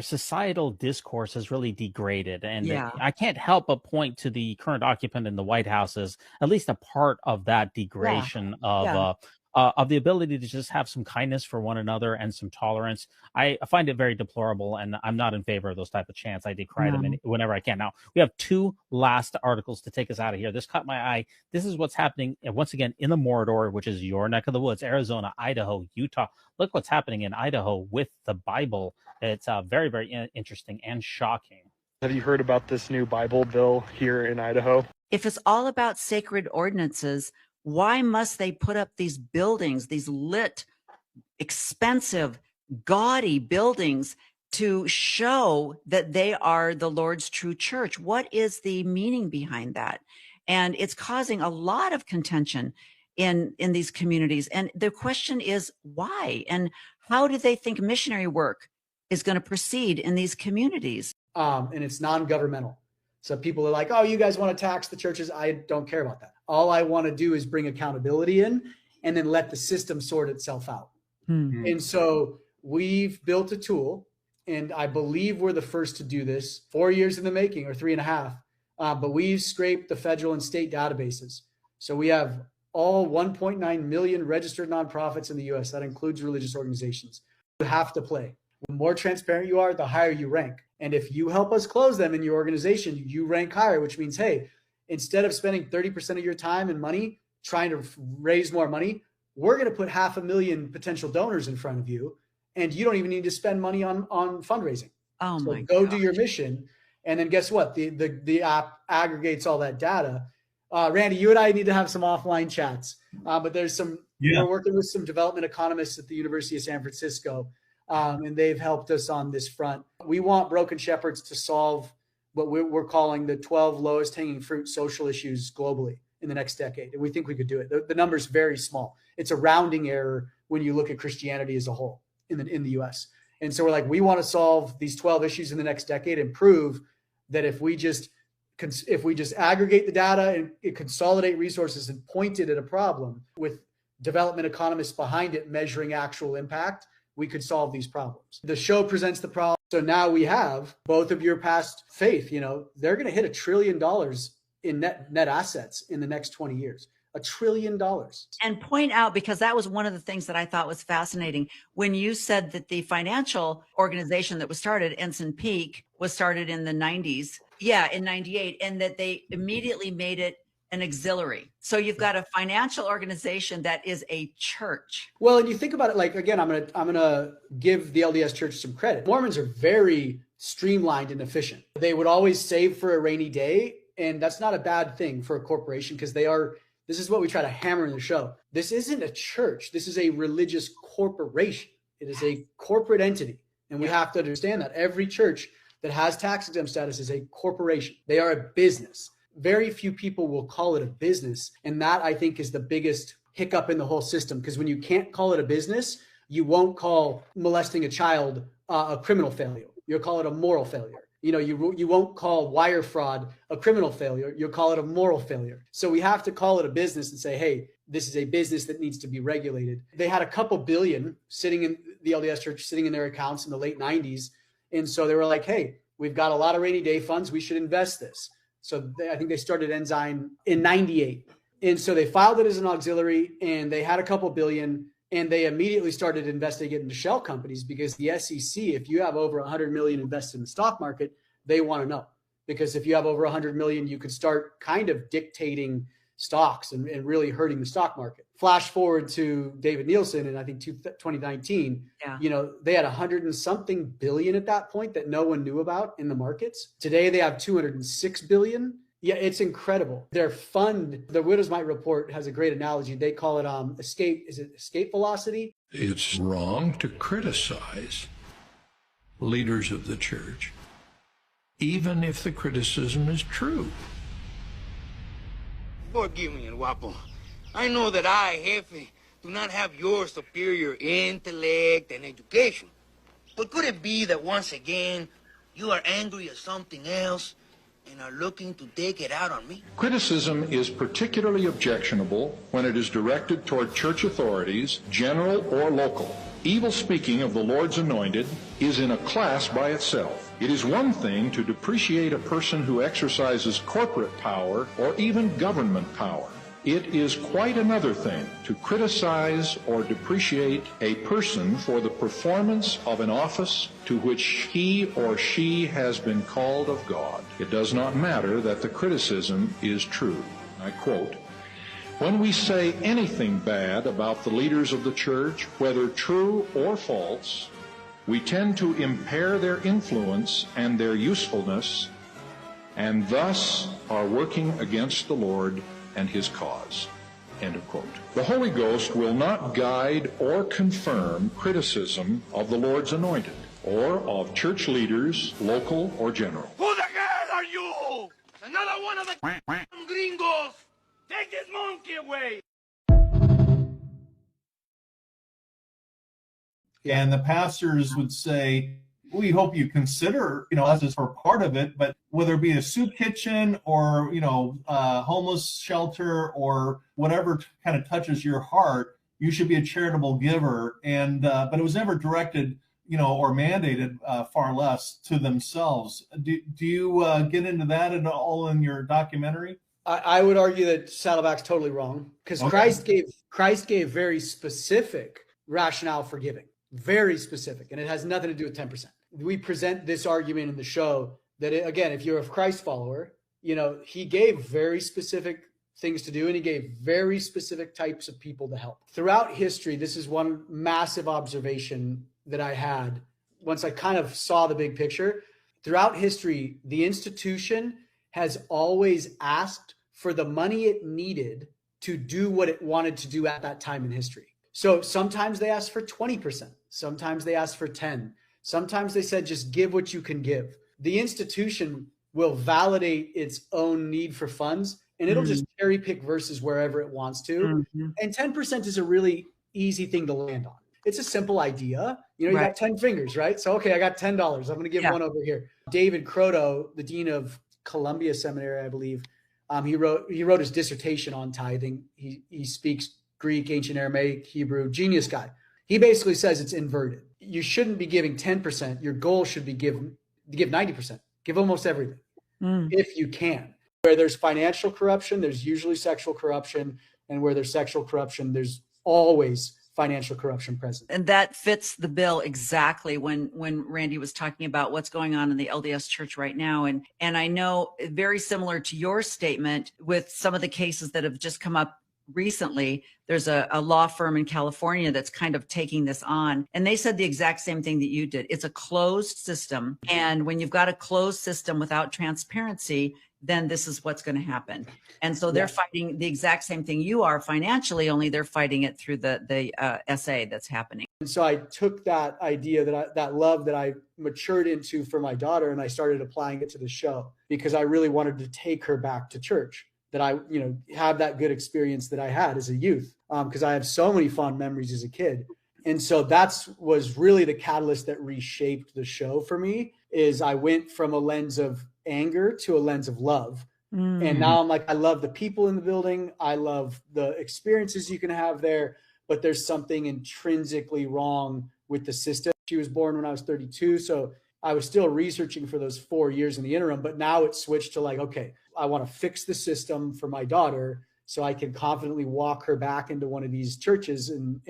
societal discourse has really degraded, and I can't help but point to the current occupant in the White House as at least a part of that degradation of the ability to just have some kindness for one another and some tolerance. I find it very deplorable, and I'm not in favor of those type of chants. I decry them whenever I can. Now, we have two last articles to take us out of here. This caught my eye. This is what's happening, once again, in the Mordor, which is your neck of the woods, Arizona, Idaho, Utah. Look what's happening in Idaho with the Bible. It's very, very interesting and shocking.
Have you heard about this new Bible bill here in Idaho?
If it's all about sacred ordinances, why must they put up these buildings, these lit, expensive, gaudy buildings to show that they are the Lord's true church? What is the meaning behind that? And it's causing a lot of contention in these communities. And the question is why? And how do they think missionary work is going to proceed in these communities?
And it's non-governmental. So people are like, oh, you guys want to tax the churches? I don't care about that. All I want to do is bring accountability in and then let the system sort itself out. And so we've built a tool, and I believe we're the first to do this, 4 years in the making, or 3.5. But we've scraped the federal and state databases. So we have all 1.9 million registered nonprofits in the US. That includes religious organizations. You have to play. The more transparent you are, the higher you rank. And if you help us close them in your organization, you rank higher, which means, hey, instead of spending 30% of your time and money trying to raise more money, we're going to put 500,000 potential donors in front of you, and you don't even need to spend money on fundraising.
Oh,
so
my
go
gosh.
do your mission. And then guess what? The app aggregates all that data. Randy, you and I need to have some offline chats, but there's we're working with some development economists at the University of San Francisco. And they've helped us on this front. We want Broken Shepherds to solve what we're calling the 12 lowest hanging fruit social issues globally. in the next decade. And we think we could do it. The number's very small. It's a rounding error when you look at Christianity as a whole in the US. And so we're like, we want to solve these 12 issues in the next decade and prove that if we just aggregate the data and consolidate resources and point it at a problem with development economists behind it measuring actual impact, we could solve these problems. The show presents the problem. So now we have both of your past faith, they're going to hit $1 trillion in net assets in the next 20 years. $1 trillion.
And point out, because that was one of the things that I thought was fascinating, when you said that the financial organization that was started, Ensign Peak, was started in the 90s. Yeah, in 98. And that they immediately made it an auxiliary. So you've got a financial organization that is a church.
Well, and you think about it, like, again, I'm gonna give the LDS Church some credit. Mormons are very streamlined and efficient. They would always save for a rainy day. And that's not a bad thing for a corporation, because this is what we try to hammer in the show. This isn't a church. This is a religious corporation. It is a corporate entity. And we have to understand that every church that has tax exempt status is a corporation. They are a business. Very few people will call it a business. And that, I think, is the biggest hiccup in the whole system. Because when you can't call it a business, you won't call molesting a child a criminal failure. You'll call it a moral failure. You won't call wire fraud a criminal failure. You'll call it a moral failure. So we have to call it a business and say, hey, this is a business that needs to be regulated. They had a couple billion sitting in the LDS Church, sitting in their accounts in the late 90s. And so they were like, hey, we've got a lot of rainy day funds. We should invest this. So I think they started Ensign in 98. And so they filed it as an auxiliary, and they had a couple billion, and they immediately started investigating into shell companies, because the SEC, if you have over 100 million invested in the stock market, they want to know. Because if you have over 100 million, you could start kind of dictating stocks and really hurting the stock market. Flash forward to David Nielsen in, I think, 2019, they had 100 and something billion at that point that no one knew about in the markets. Today, they have 206 billion. Yeah, it's incredible. Their fund, the Widows Might Report, has a great analogy. They call it escape velocity?
It's wrong to criticize leaders of the church, even if the criticism is true.
Forgive me, El Guapo. I know that I, Jefe, do not have your superior intellect and education. But could it be that once again, you are angry at something else and are looking to take it out on me?
Criticism is particularly objectionable when it is directed toward church authorities, general or local. Evil speaking of the Lord's anointed is in a class by itself. It is one thing to depreciate a person who exercises corporate power or even government power. It is quite another thing to criticize or depreciate a person for the performance of an office to which he or she has been called of God. It does not matter that the criticism is true. I quote, "When we say anything bad about the leaders of the church, whether true or false, we tend to impair their influence and their usefulness, and thus are working against the Lord and his cause." End of quote. The Holy Ghost will not guide or confirm criticism of the Lord's anointed or of church leaders, local or general.
Who the hell are you? Another one of the gringos! Take this monkey away!
And the pastors would say, we hope you consider, us as for part of it, but whether it be a soup kitchen or, a homeless shelter or whatever kind of touches your heart, you should be a charitable giver. And, but it was never directed, or mandated, far less to themselves. Do you get into that at all in your documentary?
I would argue that Saddleback's totally wrong, because okay. Christ gave very specific rationale for giving. Very specific, and it has nothing to do with 10%. We present this argument in the show that, again, if you're a Christ follower, he gave very specific things to do, and he gave very specific types of people to help. Throughout history, this is one massive observation that I had once I kind of saw the big picture. Throughout history, the institution has always asked for the money it needed to do what it wanted to do at that time in history. So sometimes they asked for 20%. Sometimes they asked for 10. Sometimes they said, just give what you can give. The institution will validate its own need for funds and it'll just cherry pick verses wherever it wants to. And 10% is a really easy thing to land on. It's a simple idea. You got 10 fingers, right? So, okay, I got $10. I'm going to give one over here. David Croto, the dean of Columbia Seminary, I believe, he wrote his dissertation on tithing. He speaks Greek, ancient Aramaic, Hebrew, genius guy. He basically says it's inverted. You shouldn't be giving 10%. Your goal should be give 90%. Give almost everything if you can. Where there's financial corruption, there's usually sexual corruption. And where there's sexual corruption, there's always financial corruption present.
And that fits the bill exactly when Randy was talking about what's going on in the LDS church right now. And I know very similar to your statement with some of the cases that have just come up recently, there's a law firm in California that's kind of taking this on. And they said the exact same thing that you did. It's a closed system. And when you've got a closed system without transparency, then this is what's going to happen. And so they're fighting the exact same thing you are financially, only they're fighting it through the SA that's happening.
And so I took that idea, that love that I matured into for my daughter, and I started applying it to the show because I really wanted to take her back to church, that I, have that good experience that I had as a youth, because I have so many fond memories as a kid. And so was really the catalyst that reshaped the show for me, is I went from a lens of anger to a lens of love. And now I'm like, I love the people in the building. I love the experiences you can have there, but there's something intrinsically wrong with the system. She was born when I was 32. So I was still researching for those 4 years in the interim, but now it's switched to like, okay, I want to fix the system for my daughter so I can confidently walk her back into one of these churches and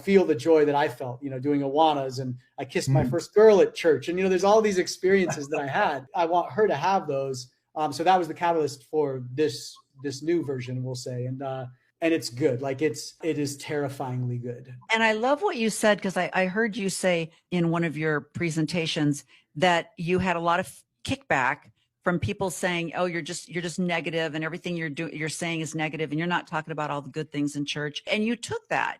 feel the joy that I felt, doing Awanas, and I kissed my first girl at church. And, there's all these experiences that I had. I want her to have those. So that was the catalyst for this new version, we'll say. And it's good. Like it is terrifyingly good.
And I love what you said, because I heard you say in one of your presentations that you had a lot of kickback from people saying, oh, you're just negative, and everything you're saying is negative, and you're not talking about all the good things in church. And you took that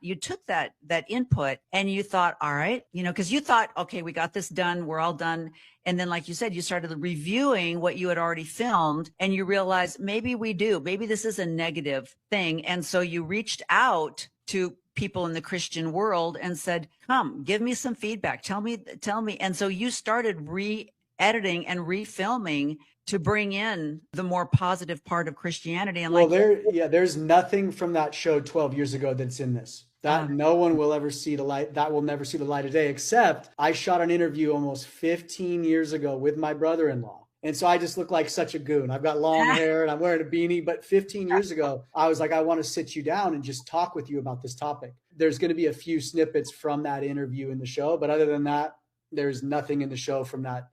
input, and you thought, all right, because you thought, okay, we got this done, we're all done. And then, like you said, you started reviewing what you had already filmed, and you realized maybe this is a negative thing. And so you reached out to people in the Christian world and said, come, give me some feedback. Tell me. And so you started re-editing and refilming to bring in the more positive part of Christianity. And
there's nothing from that show 12 years ago that's in this. That no one will ever see the light. That will never see the light of day, except I shot an interview almost 15 years ago with my brother-in-law. And so I just look like such a goon. I've got long hair and I'm wearing a beanie. But 15 years ago, I was like, I want to sit you down and just talk with you about this topic. There's going to be a few snippets from that interview in the show. But other than that, there's nothing in the show from that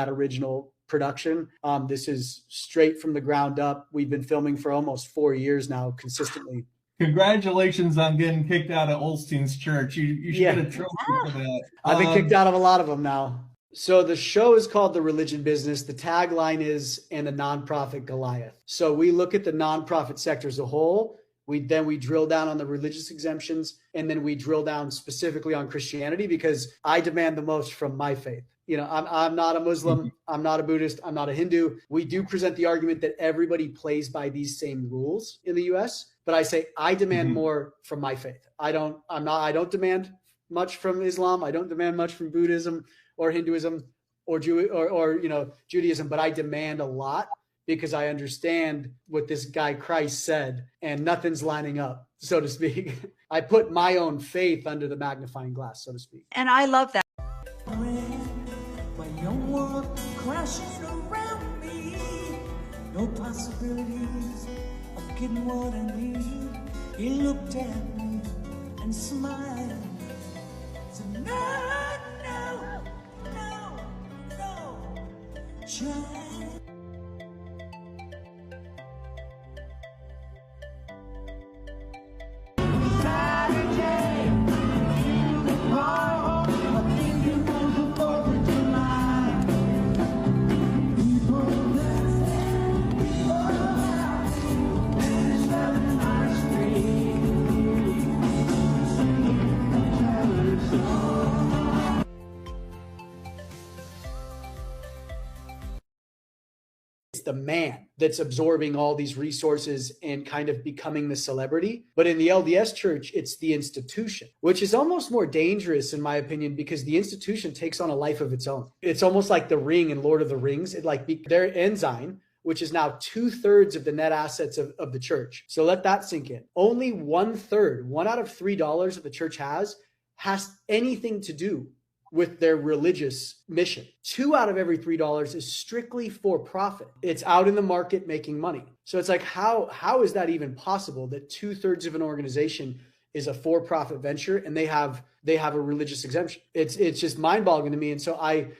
original production. This is straight from the ground up. We've been filming for almost 4 years now, consistently.
Congratulations on getting kicked out of Olstein's church. You should get a trophy for that.
I've been kicked out of a lot of them now. So the show is called The Religion Business. The tagline is, and the nonprofit Goliath. So we look at the nonprofit sector as a whole. We drill down on the religious exemptions, and then we drill down specifically on Christianity, because I demand the most from my faith. I'm not a Muslim. I'm not a Buddhist. I'm not a Hindu. We do present the argument that everybody plays by these same rules in the U.S., but I say I demand more from my faith. I don't demand much from Islam. I don't demand much from Buddhism or Hinduism or Judaism, but I demand a lot, because I understand what this guy Christ said, and nothing's lining up, so to speak. I put my own faith under the magnifying glass, so to speak.
And I love that.
When your world crashes around me, no possibilities of getting what I need. He looked at me and smiled. Said, no, child.
It's the man that's absorbing all these resources and kind of becoming the celebrity. But in the LDS church, it's the institution, which is almost more dangerous, in my opinion, because the institution takes on a life of its own. It's almost like the ring in Lord of the Rings. It their ensign, which is now 2/3 of the net assets of the church. So let that sink in. Only 1/3, $1 out of $3 that the church has anything to do with their religious mission. 2 out of every $3 is strictly for profit. It's out in the market making money. So it's like, how is that even possible that 2/3 of an organization is a for-profit venture and they have a religious exemption? It's just mind-boggling to me. And so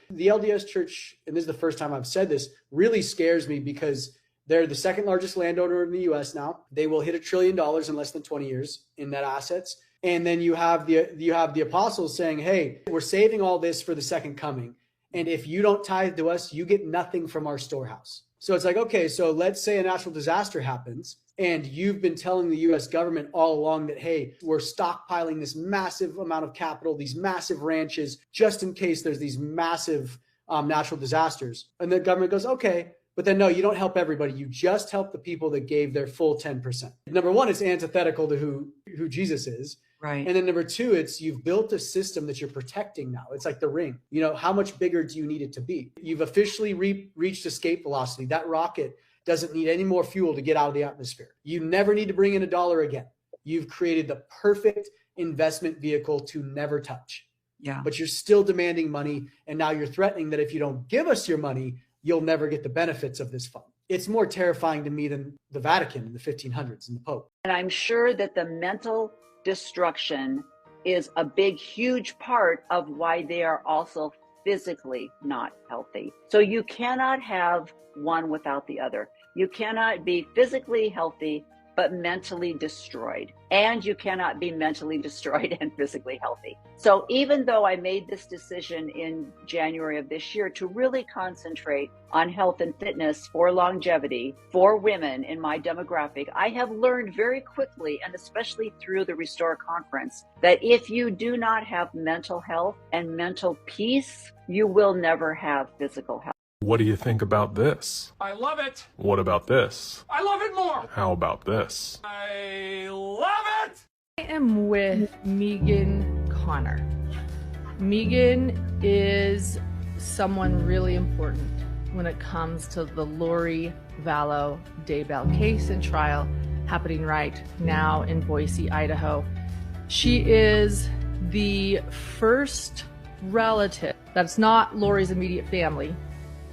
the LDS church, and this is the first time I've said this, really scares me because they're the second largest landowner in the US now. They will hit $1 trillion in less than 20 years in net assets. And then you have the apostles saying, hey, we're saving all this for the second coming. And if you don't tithe to us, you get nothing from our storehouse. So it's like, okay, so let's say a natural disaster happens and you've been telling the US government all along that, hey, we're stockpiling this massive amount of capital, these massive ranches, just in case there's these massive natural disasters. And the government goes, okay, but then no, you don't help everybody. You just help the people that gave their full 10%. Number one, it's antithetical to who Jesus is.
Right.
And then number two, it's you've built a system that you're protecting now. It's like the ring. You know, how much bigger do you need it to be? You've officially reached escape velocity. That rocket doesn't need any more fuel to get out of the atmosphere. You never need to bring in $1 again. You've created the perfect investment vehicle to never touch.
Yeah.
But you're still demanding money. And now you're threatening that if you don't give us your money, you'll never get the benefits of this fund. It's more terrifying to me than the Vatican in the 1500s and the Pope.
And I'm sure that the mental destruction is a big, huge part of why they are also physically not healthy. So you cannot have one without the other. You cannot be physically healthy but mentally destroyed. And you cannot be mentally destroyed and physically healthy. So even though I made this decision in January of this year to really concentrate on health and fitness for longevity for women in my demographic, I have learned very quickly, and especially through the Restore Conference, that if you do not have mental health and mental peace, you will never have physical health.
What do you think about this?
I love it.
What about this?
I love it more.
How about this?
I love it. I am with Megan Connor. Megan is someone really important when it comes to the Lori Vallow Daybell case and trial happening right now in Boise, Idaho. She is the first relative that's not Lori's immediate family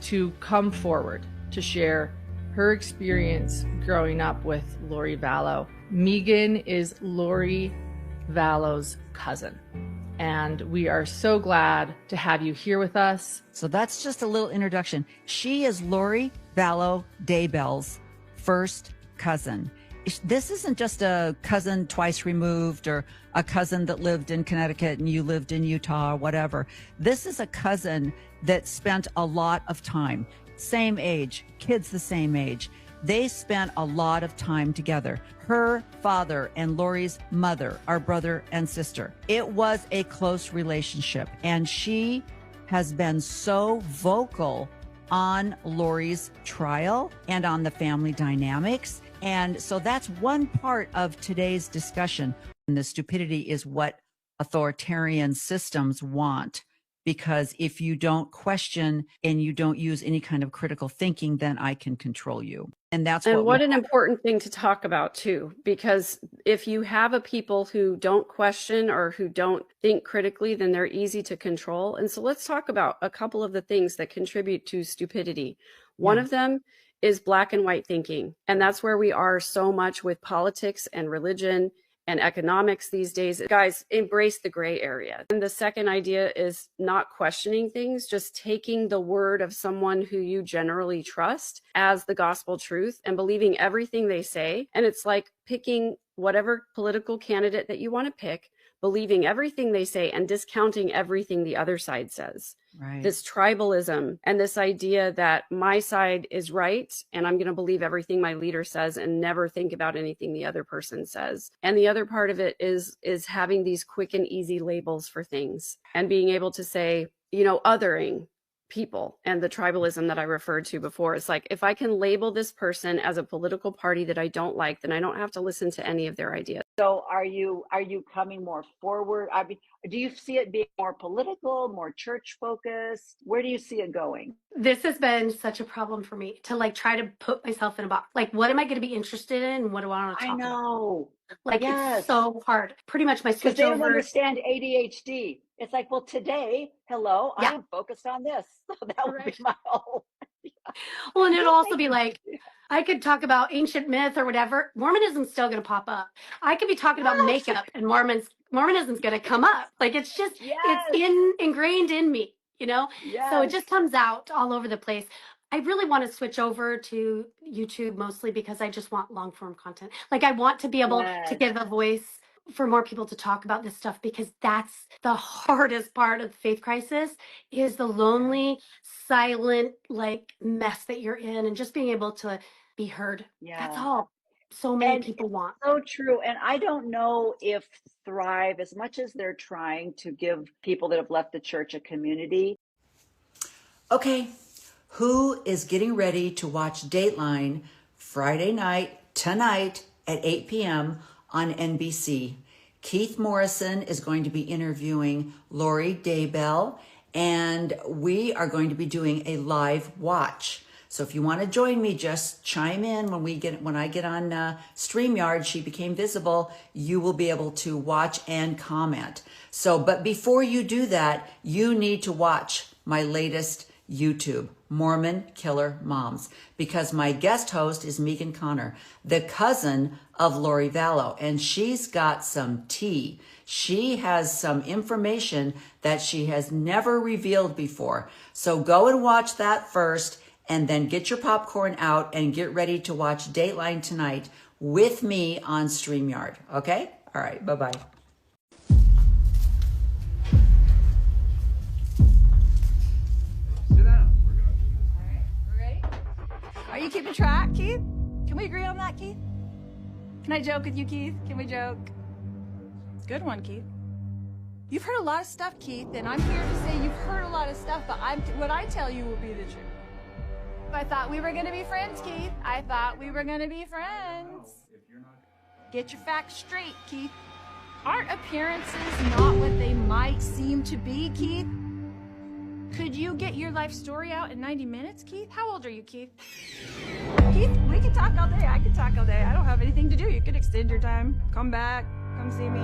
to come forward to share her experience growing up with Lori Vallow. Megan is Lori Vallow's cousin, and we are so glad to have you here with us.
So that's just a little introduction. She is Lori Vallow Daybell's first cousin. This isn't just a cousin twice removed or a cousin that lived in Connecticut and you lived in Utah or whatever. This is a cousin that spent a lot of time, same age, kids the same age. They spent a lot of time together. Her father and Lori's mother are brother and sister. It was a close relationship, and she has been so vocal on Lori's trial and on the family dynamics. And so that's one part of today's discussion. And the stupidity is what authoritarian systems want, because if you don't question and you don't use any kind of critical thinking, then I can control you. And that's
what an important thing to talk about too, because if you have a people who don't question or who don't think critically, then they're easy to control. And so let's talk about a couple of the things that contribute to stupidity. One of them is black and white thinking. And that's where we are so much with politics and religion and economics these days. Guys, embrace the gray area. And the second idea is not questioning things, just taking the word of someone who you generally trust as the gospel truth and believing everything they say. And it's like picking whatever political candidate that you want to pick, believing everything they say and discounting everything the other side says.
Right.
This tribalism and this idea that my side is right and I'm going to believe everything my leader says and never think about anything the other person says. And the other part of it is having these quick and easy labels for things and being able to say, you know, othering. people and the tribalism that I referred to before. It's like, if I can label this person as a political party that I don't like, then I don't have to listen to any of their ideas.
So are you coming more forward? I mean, do you see it being more political, more church focused? Where do you see it going?
This has been such a problem for me to like try to put myself in a box. Like, what am I going to be interested in? And what do I want to talk about?
I know.
Like,
Yes.
it's so hard. Pretty much my
Because
switch
they don't
over.
understand ADHD. It's like, well, today, hello,
Yeah.
I am focused on this. So that would be my whole.
Well, and it'll also be like, I could talk about ancient myth or whatever. Mormonism's still going to pop up. I could be talking about makeup, and Mormonism's going to come up. Like, it's just, it's ingrained in me, you know? So it just comes out all over the place. I really want to switch over to YouTube mostly because I just want long form content. Like, I want to be able to give a voice for more people to talk about this stuff, because that's the hardest part of the faith crisis, is the lonely, silent, like, mess that you're in, and just being able to be heard. That's all so many people want.
So true. And I don't know if Thrive, as much as they're trying to give people that have left the church a community.
Okay, who is getting ready to watch Dateline Friday night, tonight at 8 p.m. on NBC? Keith Morrison is going to be interviewing Lori Daybell, and we are going to be doing a live watch. So if you want to join me, just chime in when I get on StreamYard. She became visible. You will be able to watch and comment. So, but before you do that, you need to watch my latest YouTube, Mormon Killer Moms, because my guest host is Megan Connor, the cousin of Lori Vallow, and she's got some tea. She has some information that she has never revealed before. So go and watch that first, and then get your popcorn out and get ready to watch Dateline tonight with me on StreamYard. Okay? All right. Bye-bye.
Are you keeping track, Keith? Can we agree on that, Keith? Can I joke with you, Keith? Can we joke? Good one, Keith. You've heard a lot of stuff, Keith, and I'm here to say you've heard a lot of stuff, but what I tell you will be the truth. I thought we were going to be friends, Keith. I thought we were going to be friends. Get your facts straight, Keith. Aren't appearances not what they might seem to be, Keith? Could you get your life story out in 90 minutes, Keith? How old are you, Keith? Keith, we can talk all day. I can talk all day. I don't have anything to do. You could extend your time. Come back. Come see me.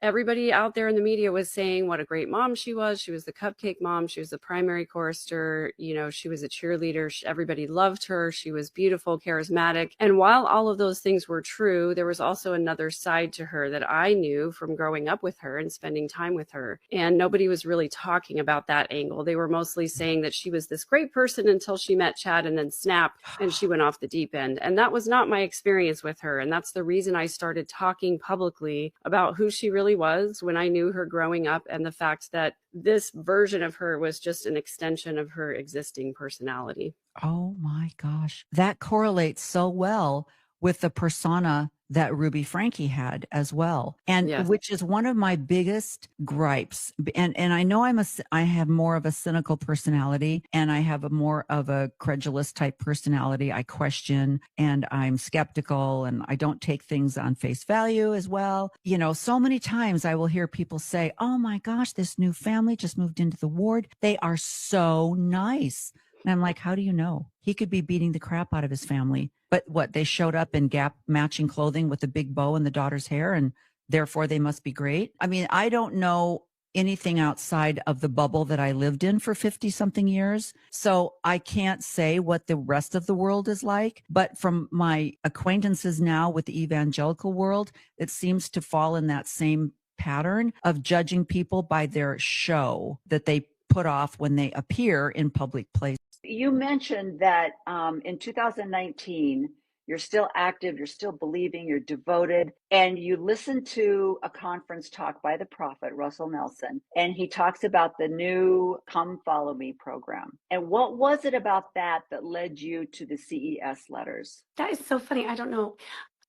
Everybody out there in the media was saying what a great mom she was. She was the cupcake mom. She was the primary chorister. You know, she was a cheerleader. Everybody loved her. She was beautiful, charismatic. And while all of those things were true, there was also another side to her that I knew from growing up with her and spending time with her. And nobody was really talking about that angle. They were mostly saying that she was this great person until she met Chad, and then snap, and she went off the deep end. And that was not my experience with her. And that's the reason I started talking publicly about who she really was when I knew her growing up, and the fact that this version of her was just an extension of her existing personality.
Oh my gosh. That correlates so well with the persona that Ruby Frankie had as well. And which is one of my biggest gripes. And I know I have more of a cynical personality, and I have more of a credulous type personality. I question and I'm skeptical, and I don't take things on face value as well. You know, so many times I will hear people say, oh my gosh, this new family just moved into the ward. They are so nice. And I'm like, how do you know? He could be beating the crap out of his family. But what, they showed up in Gap matching clothing with a big bow in the daughter's hair, and therefore they must be great. I mean, I don't know anything outside of the bubble that I lived in for 50 something years. So I can't say what the rest of the world is like. But from my acquaintances now with the evangelical world, it seems to fall in that same pattern of judging people by their show that they put off when they appear in public places.
You mentioned that in 2019, you're still active, you're still believing, you're devoted, and you listened to a conference talk by the prophet, Russell Nelson, and he talks about the new Come Follow Me program. And what was it about that led you to the CES letters?
That is so funny. I don't know.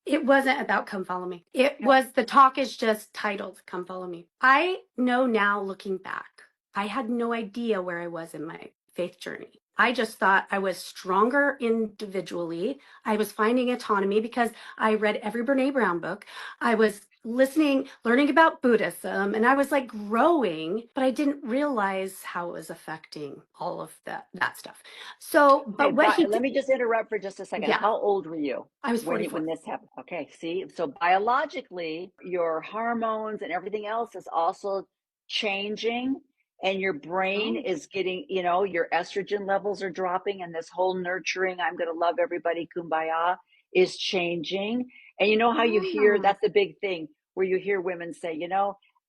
It wasn't about come follow me. It was, the talk is just titled Come Follow Me. I know now, looking back, I had no idea where I was in my faith journey. I just thought I was stronger individually. I was finding autonomy because I read every Brene Brown book. I was learning about Buddhism, and I was like growing, but I didn't realize how it was affecting all of that stuff. So, but what he
let me just interrupt for just a second.
Yeah.
How old were you?
I was
when
44.
this happened? Okay, see, so biologically, your hormones and everything else is also changing, and your brain is getting, your estrogen levels are dropping, and this whole nurturing, I'm going to love everybody, kumbaya, is changing. And you know how you hear, that's the big thing, where you hear women say,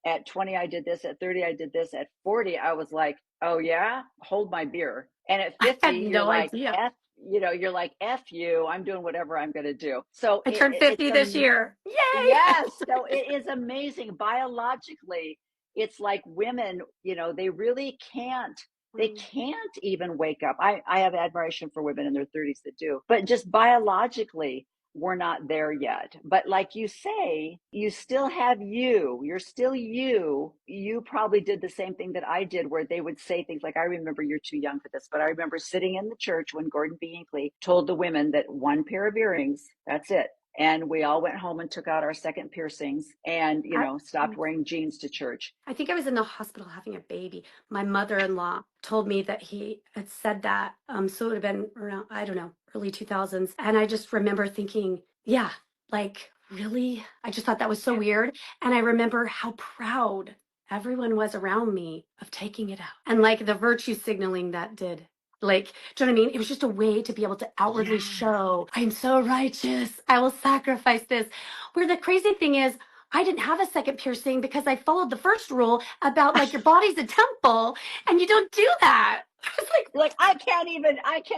at 20, I did this, at 30, I did this, at 40, I was like, oh yeah, hold my beer. And at 50, you're like, F, you're like, F you, I'm doing whatever I'm going to do. So
I turned 50 this year. Yay!
Yes. So it is amazing. Biologically, it's like women, they really can't. They can't even wake up. I have admiration for women in their 30s that do, but just biologically, we're not there yet. But like you say, you still have you. You're still you. You probably did the same thing that I did, where they would say things like, I remember, you're too young for this, but I remember sitting in the church when Gordon B. Hinckley told the women that one pair of earrings, that's it. And we all went home and took out our second piercings and, stopped wearing jeans to church.
I think I was in the hospital having a baby. My mother-in-law told me that he had said that. So it would have been around, I don't know, early 2000s. And I just remember thinking, yeah, like, really? I just thought that was so weird. And I remember how proud everyone was around me of taking it out. And like the virtue signaling that did. Like, do you know what I mean? It was just a way to be able to outwardly show, I'm so righteous, I will sacrifice this. Where the crazy thing is, I didn't have a second piercing because I followed the first rule about like your body's a temple and you don't do that. I was
like, I can't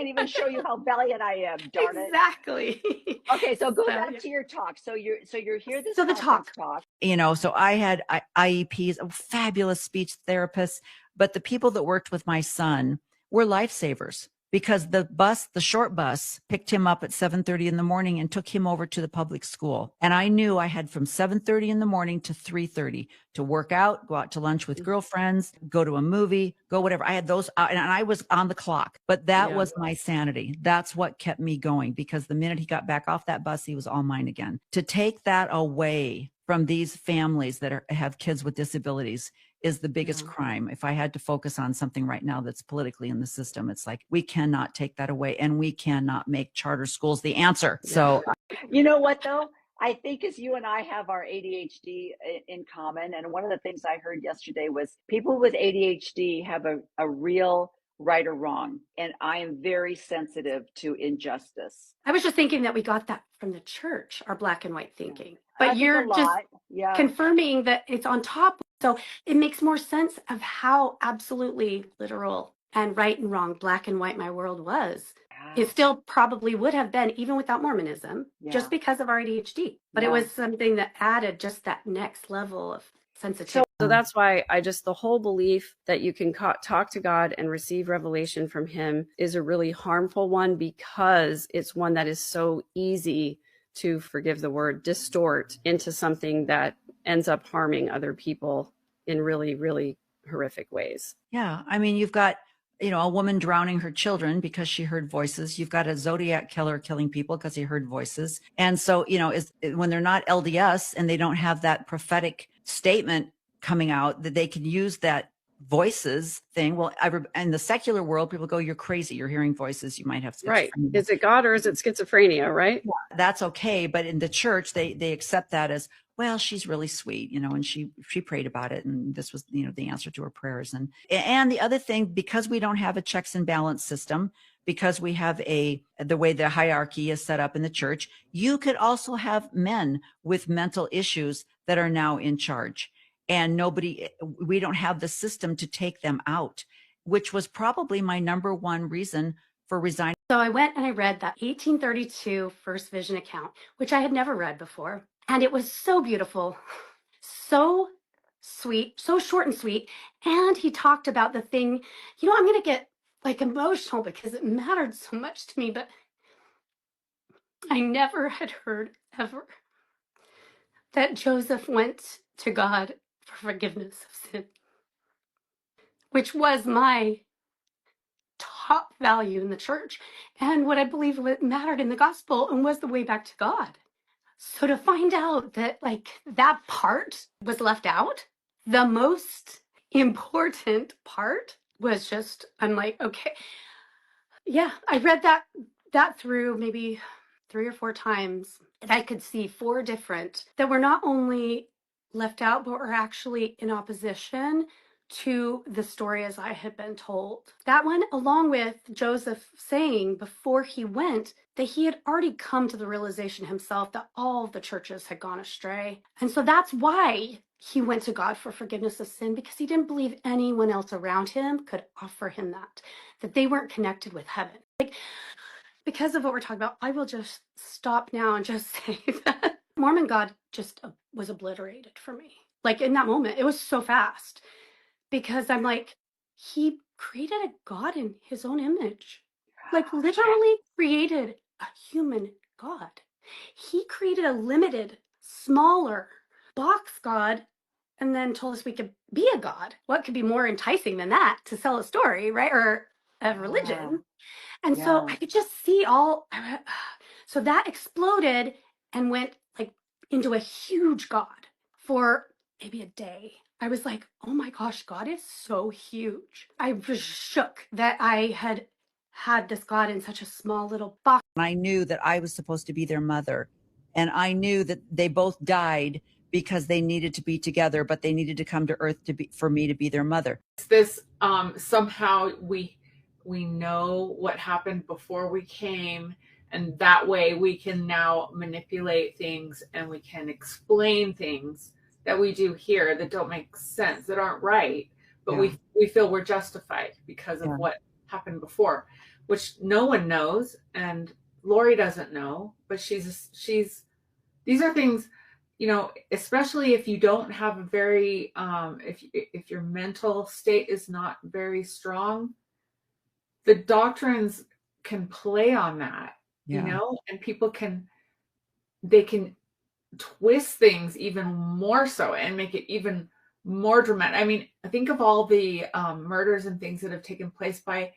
even show you how valiant I am, darn it.
Exactly.
Okay, so go back to your talk. So you're here this
So the
talk.
So I had IEPs, fabulous speech therapists, but the people that worked with my son were lifesavers, because the short bus picked him up at 7:30 in the morning and took him over to the public school. And I knew I had from 7:30 in the morning to 3:30 to work out, go out to lunch with girlfriends, go to a movie, go whatever. I had those, and I was on the clock, but that was my sanity. That's what kept me going, because the minute he got back off that bus, he was all mine again. To take that away from these families that have kids with disabilities is the biggest crime. If I had to focus on something right now that's politically in the system, it's like, we cannot take that away, and we cannot make charter schools the answer. So
you know what though? I think as you and I have our ADHD in common, and one of the things I heard yesterday was people with ADHD have a real right or wrong. And I am very sensitive to injustice.
I was just thinking that we got that from the church, our black and white thinking. But you're just confirming that it's on top. So it makes more sense of how absolutely literal and right and wrong, black and white my world was. It still probably would have been, even without Mormonism, just because of our ADHD. But it was something that added just that next level of sensitivity.
So that's why the whole belief that you can talk to God and receive revelation from him is a really harmful one, because it's one that is so easy to, forgive the word, distort into something that ends up harming other people in really, really horrific ways.
Yeah. I mean, you've got, a woman drowning her children because she heard voices. You've got a Zodiac killer killing people because he heard voices. And so, when they're not LDS and they don't have that prophetic statement coming out, that they can use that voices thing. Well, in the secular world, people go, you're crazy. You're hearing voices. You might have schizophrenia.
Right. Is it God or is it schizophrenia? Right.
Yeah, that's okay. But in the church, they accept that as, well, she's really sweet, and she prayed about it. And this was, the answer to her prayers. And the other thing, because we don't have a checks and balance system, because we have the way the hierarchy is set up in the church, you could also have men with mental issues that are now in charge. And we don't have the system to take them out, which was probably my number one reason for resigning.
So I went and I read that 1832 First Vision account, which I had never read before. And it was so beautiful, so sweet, so short and sweet. And he talked about the thing, I'm going to get like emotional because it mattered so much to me, but I never had heard ever that Joseph went to God for forgiveness of sin, which was my top value in the church and what I believe what mattered in the gospel and was the way back to God. So to find out that like that part was left out, the most important part was just, I'm like, okay. Yeah, I read that through maybe 3 or 4 times, and I could see 4 different that were not only left out, but were actually in opposition to the story as I had been told. That one, along with Joseph saying before he went that he had already come to the realization himself that all the churches had gone astray. And so that's why he went to God for forgiveness of sin, because he didn't believe anyone else around him could offer him that they weren't connected with heaven. Like, because of what we're talking about, I will just stop now and just say that Mormon God just was obliterated for me. Like in that moment, it was so fast because I'm like, he created a God in his own image, like literally created a human God. He created a limited, smaller box God and then told us we could be a God. What could be more enticing than that to sell a story, right? Or a religion. And so I could just see so that exploded and went like into a huge God for maybe a day. I was like, oh my gosh, God is so huge. I was shook that I had this God in such a small little box.
And I knew that I was supposed to be their mother. And I knew that they both died because they needed to be together, but they needed to come to earth for me to be their mother.
This somehow we know what happened before we came, and that way we can now manipulate things and we can explain things that we do here that don't make sense, that aren't right, but we feel we're justified because of what happened before, which no one knows, and Lori doesn't know, but she's these are things, you know, especially if you don't have a very if your mental state is not very strong, the doctrines can play on that, you know, and people can twist things even more so and make it even more dramatic. I mean, think of all the murders and things that have taken place by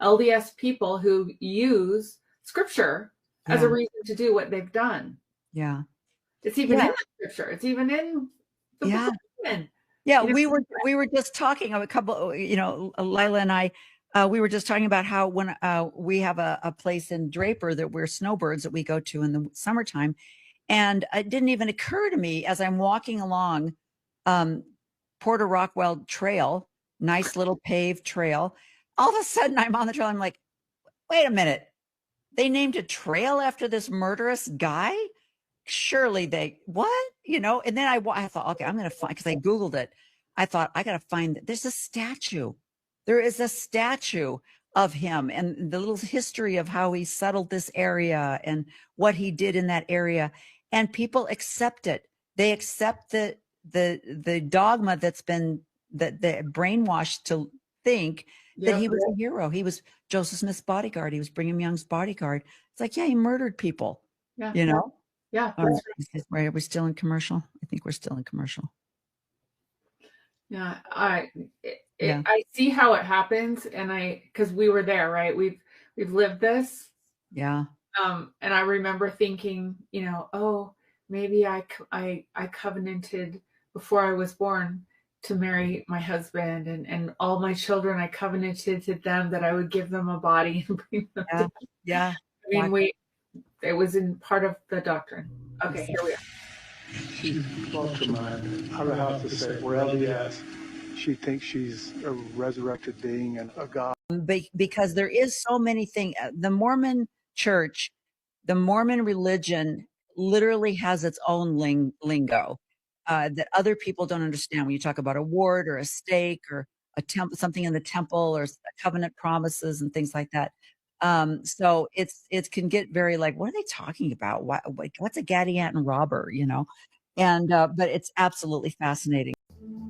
LDS people who use scripture as a reason to do what they've done.
Yeah.
It's even in the scripture. It's even in the book of Mormon.
Yeah,
You know,
we were just talking a couple, you know, Lila and I, we were just talking about how when we have a place in Draper that we're snowbirds that we go to in the summertime, and it didn't even occur to me as I'm walking along Porter Rockwell Trail, nice little paved trail. All of a sudden, I'm on the trail. I'm like, wait a minute, they named a trail after this murderous guy? Surely they, what? You know, and then I thought, okay, I'm going to find, because I Googled it. I thought, I got to find, there's a statue. There is a statue of him and the little history of how he settled this area and what he did in that area. And people accept it. They accept the dogma that's been, that they're brainwashed to think that he was a hero. He was Joseph Smith's bodyguard. He was Brigham Young's bodyguard. It's like, yeah, he murdered people, you know?
Yeah.
Right. Are we still in commercial? I think we're still in commercial.
Yeah. I see how it happens. And because we were there, right? We've lived this.
Yeah.
And I remember thinking, you know, oh, maybe I covenanted before I was born to marry my husband, and all my children, I covenanted to them that I would give them a body and bring them to.
Yeah.
I mean, it was in part of the doctrine. Okay, here we are.
She's close to mine. I don't know how to say it. We're LDS. She thinks she's a resurrected being and a God.
Because there is so many things. The Mormon church, the Mormon religion literally has its own lingo that other people don't understand. When you talk about a ward or a stake or a temple, something in the temple, or covenant promises and things like that. So it can get very like, what are they talking about? What's a Gadianton robber, you know? And, but it's absolutely fascinating.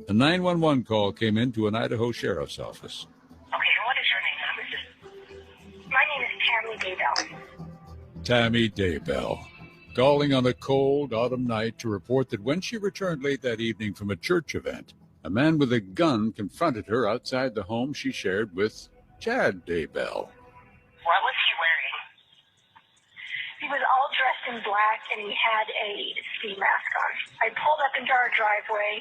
A 911 call came into an Idaho sheriff's office.
Okay, what is your name? My name is Tammy Daybell.
Tammy Daybell. calling on a cold autumn night to report that when she returned late that evening from a church event, a man with a gun confronted her outside the home she shared with Chad Daybell.
What was he wearing? He was all dressed in black, and he had a ski mask on. I pulled up into our driveway,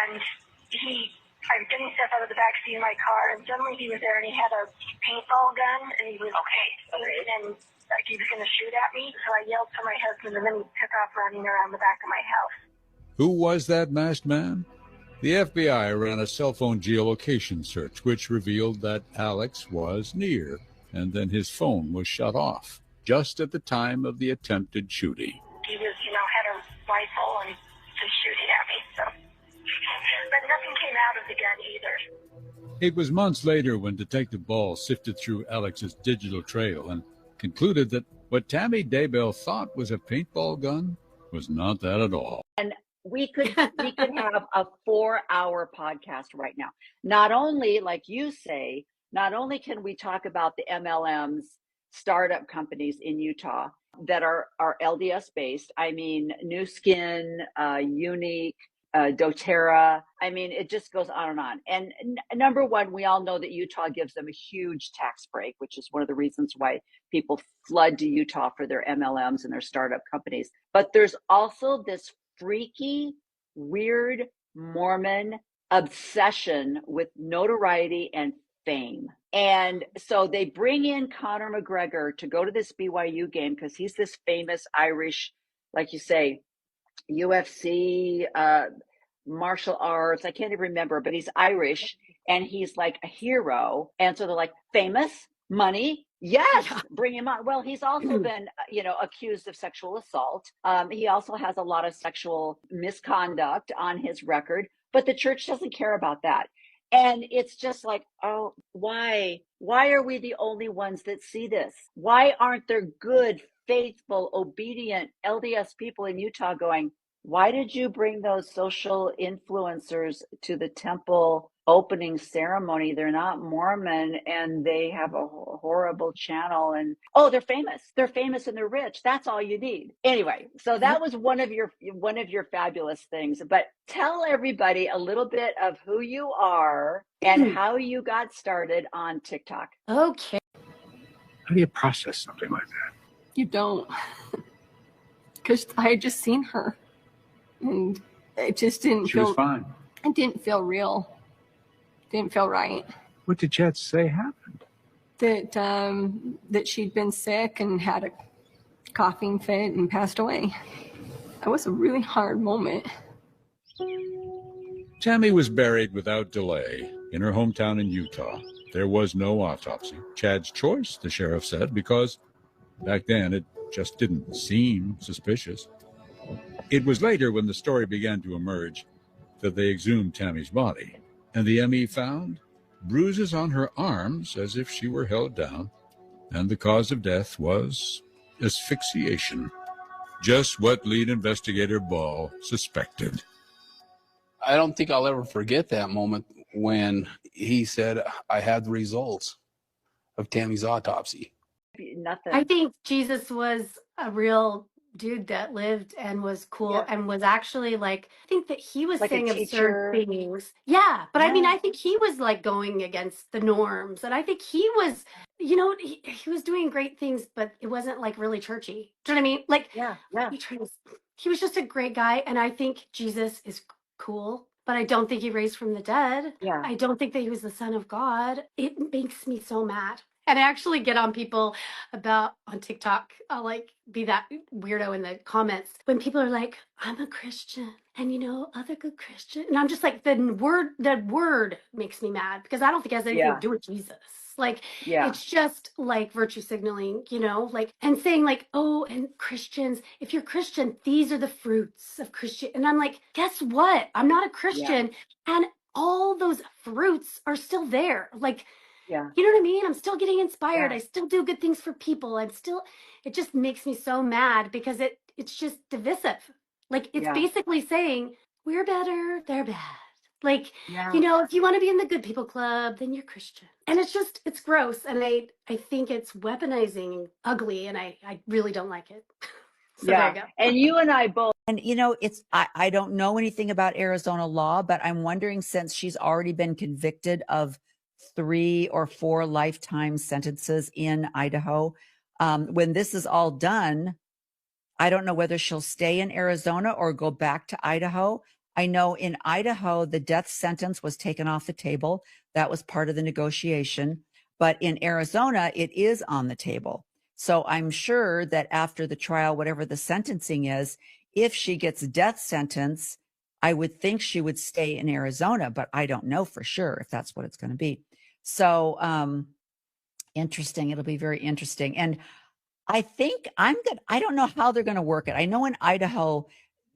and I was getting stuff out of the back seat of my car, and suddenly he was there, and he had a paintball gun, and he was and like he was going to shoot at me. So I yelled for my husband, and then he took off running around the back of my house.
Who was that masked man? The FBI ran a cell phone geolocation search, which revealed that Alex was near, and then his phone was shut off just at the time of the attempted shooting.
He was, had a rifle and was shooting at me, so. But nothing came out of the gun either.
It was months later when Detective Ball sifted through Alex's digital trail and concluded that what Tammy Daybell thought was a paintball gun was not that at all.
And we could have a 4-hour podcast right now. Not only, like you say, not only can we talk about the MLMs, startup companies in Utah that are LDS based. I mean, New Skin, Unique, doTERRA. I mean, it just goes on and on. And number one, we all know that Utah gives them a huge tax break, which is one of the reasons why people flood to Utah for their MLMs and their startup companies. But there's also this freaky, weird Mormon obsession with notoriety and fame. And so they bring in Conor McGregor to go to this BYU game because he's this famous Irish, like you say, UFC, martial arts. I can't even remember, but he's Irish and he's like a hero. And so they're like, famous, money. Yes, bring him on. Well, he's also been, accused of sexual assault. He also has a lot of sexual misconduct on his record, but the church doesn't care about that. And it's just like, oh, why? Why are we the only ones that see this? Why aren't there good, faithful, obedient LDS people in Utah going, why did you bring those social influencers to the temple opening ceremony? They're not Mormon and they have a horrible channel and, oh, they're famous. They're famous and they're rich. That's all you need. Anyway, so that was one of your fabulous things. But tell everybody a little bit of who you are and how you got started on TikTok.
Okay.
How do you process something like that?
You don't. Because I had just seen her. And it just didn't
She was fine.
It didn't feel real. Didn't feel right.
What did Jet say happened?
That she'd been sick and had a coughing fit and passed away. It was a really hard moment.
Tammy was buried without delay in her hometown in Utah. There was no autopsy. Chad's choice, the sheriff said, because back then it just didn't seem suspicious. It was later, when the story began to emerge, that they exhumed Tammy's body, and the ME found bruises on her arms as if she were held down, and the cause of death was asphyxiation, just what lead investigator Ball suspected.
I don't think I'll ever forget that moment when he said, I have the results of Tammy's autopsy.
Nothing.
I think Jesus was a real dude that lived and was cool and was actually like, I think that he was saying absurd things. Yeah. But I mean, I think he was like going against the norms. And I think he was, he was doing great things, but it wasn't like really churchy. Do you know what I mean? Like, he was just a great guy. And I think Jesus is cool, but I don't think he raised from the dead.
Yeah.
I don't think that he was the son of God. It makes me so mad. And I actually get on people on TikTok. I'll like be that weirdo in the comments when people are like, I'm a Christian and other good Christian. And I'm just like, that word makes me mad because I don't think it has anything to do with Jesus. Like, it's just like virtue signaling, and saying like, oh, and Christians, if you're Christian, these are the fruits of Christian. And I'm like, guess what? I'm not a Christian. And all those fruits are still there. Like, you know what I mean? I'm still getting inspired. I still do good things for people. It just makes me so mad because it's just divisive. Like, it's basically saying we're better, they're bad. Like, if you want to be in the good people club, then you're Christian. And it's gross. And I think it's weaponizing ugly. And I really don't like it. So there you go.
And you and I both.
And you know, I don't know anything about Arizona law, but I'm wondering, since she's already been convicted of 3 or 4 lifetime sentences in Idaho, when this is all done, I don't know whether she'll stay in Arizona or go back to Idaho. I know in Idaho, the death sentence was taken off the table. That was part of the negotiation. But in Arizona, it is on the table. So I'm sure that after the trial, whatever the sentencing is, if she gets a death sentence, I would think she would stay in Arizona, but I don't know for sure if that's what it's going to be. So interesting. It'll be very interesting. And I think I don't know how they're going to work it. I know in Idaho,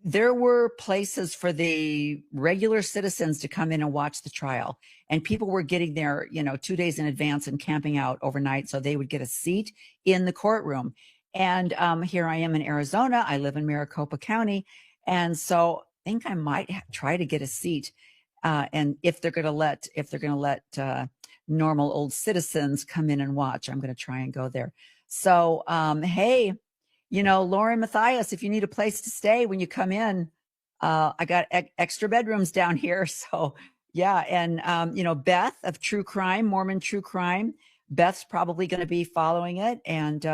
there were places for the regular citizens to come in and watch the trial. And people were getting there, 2 days in advance and camping out overnight so they would get a seat in the courtroom. And here I am in Arizona. I live in Maricopa County. And so I think I might try to get a seat. And if they're going to let normal old citizens come in and watch, I'm going to try and go there. So, hey, Lauren Matthias, if you need a place to stay when you come in, I got extra bedrooms down here. So yeah. And, Beth of True Crime, Mormon True Crime, Beth's probably going to be following it. And,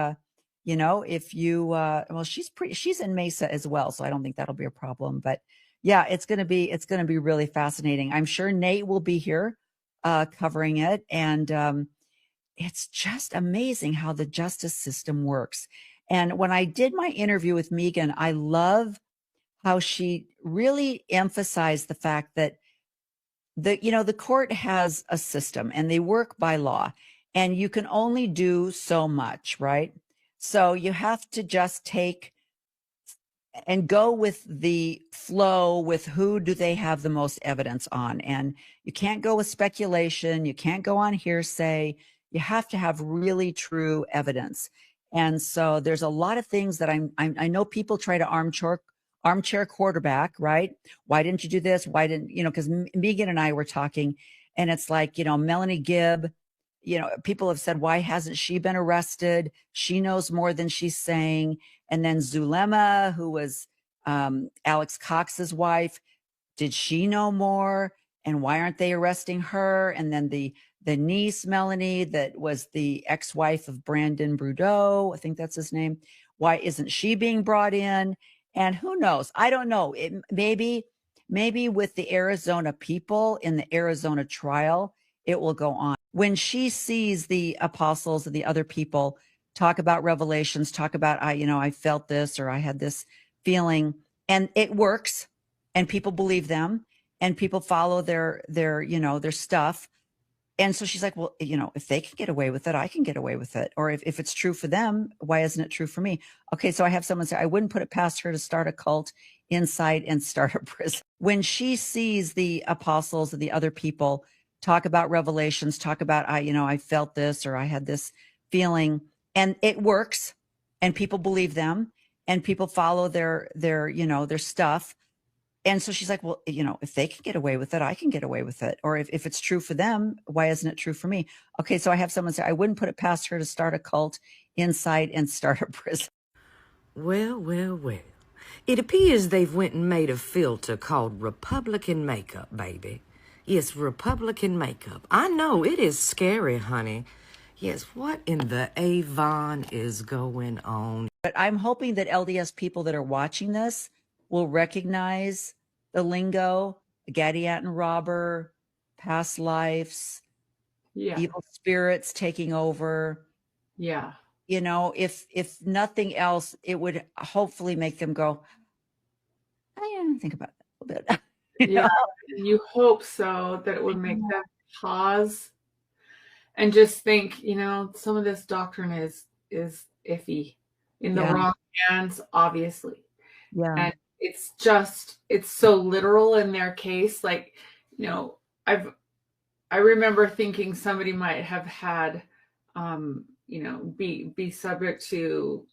if you, well, she's in Mesa as well. So I don't think that'll be a problem, but yeah, it's going to be really fascinating. I'm sure Nate will be here, covering it. And, it's just amazing how the justice system works. And when I did my interview with Megan, I love how she really emphasized the fact that the court has a system and they work by law, and you can only do so much, right? So you have to just take and go with the flow with who do they have the most evidence on. And you can't go with speculation. You can't go on hearsay. You have to have really true evidence. And so there's a lot of things that I know people try to armchair quarterback, right? Why didn't you do this? Why didn't, because Megan and I were talking, and it's like, Melanie Gibb, people have said, why hasn't she been arrested? She knows more than she's saying. And then Zulema, who was Alex Cox's wife, did she know more? And why aren't they arresting her? And then the niece, Melanie, that was the ex-wife of Brandon Brudeau, I think that's his name. Why isn't she being brought in? And who knows? I don't know. It maybe with the Arizona people in the Arizona trial, it will go on. When she sees the apostles and the other people talk about revelations, talk about, I felt this, or I had this feeling, and it works, and people believe them, and people follow their stuff. And so she's like, well, if they can get away with it, I can get away with it. Or if it's true for them, why isn't it true for me? Okay, so I have someone say, I wouldn't put it past her to start a cult inside and start a prison. When she sees the apostles and the other people talk about revelations, talk about, I felt this, or I had this feeling, and it works, and people believe them, and people follow their stuff. And so she's like, well, if they can get away with it, I can get away with it. Or if it's true for them, why isn't it true for me? Okay, so I have someone say, I wouldn't put it past her to start a cult inside and start a prison.
Well, well, well. It appears they've went and made a filter called Republican makeup, baby. Yes, Republican makeup. I know, it is scary, honey. Yes, what in the Avon is going on?
But I'm hoping that LDS people that are watching this will recognize the lingo, Gadiat and robber, past lives, evil spirits taking over.
Yeah.
If nothing else, it would hopefully make them go, think about that a little bit.
Yeah, you hope so, that it would make them pause and just think, some of this doctrine is iffy, in the wrong hands, obviously.
Yeah.
And it's so literal in their case. Like, I remember thinking somebody might have had, be subject to,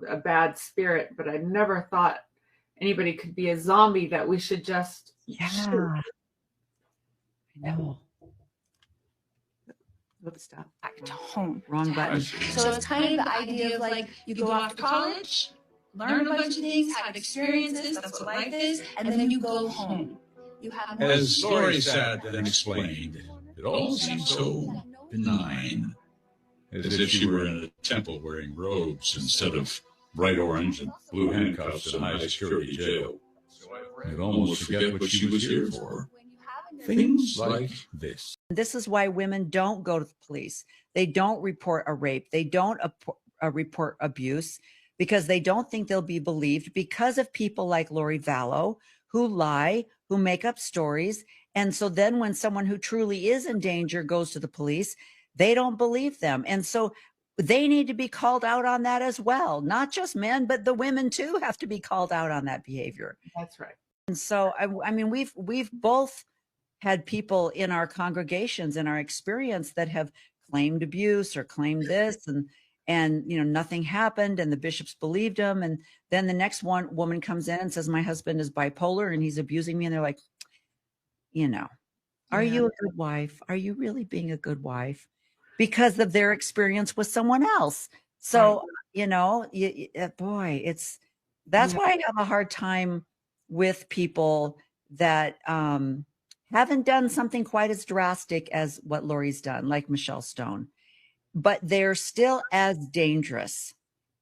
a bad spirit, but I never thought anybody could be a zombie that we should just shoot.
I know. Oops, stop.
Back to home.
Wrong button.
So it's kind of the idea of like you go off to college,
learn a bunch of things, have experiences, that's what life is, and then you go home. You have
As Lori sat and explained, it all seemed so benign, as if she were in a temple wearing robes instead of bright orange and blue handcuffs in a high-security jail. You'd almost forget what she was here for. Things like this.
This is why women don't go to the police. They don't report a rape. They don't report abuse because they don't think they'll be believed because of people like Lori Vallow who lie, who make up stories. And so then when someone who truly is in danger goes to the police, they don't believe them. And so they need to be called out on that as well. Not just men, but the women too have to be called out on that behavior.
That's right.
And so, I mean, we've both had people in our congregations in our experience that have claimed abuse or claimed this and you know, nothing happened and the bishops believed them. And then the next woman comes in and says, my husband is bipolar and he's abusing me. And they're like, you know, are you a good wife? Are you really being a good wife? Because of their experience with someone else. So, you know, boy, that's why I have a hard time with people that haven't done something quite as drastic as what Lori's done, like Michelle Stone, but they're still as dangerous.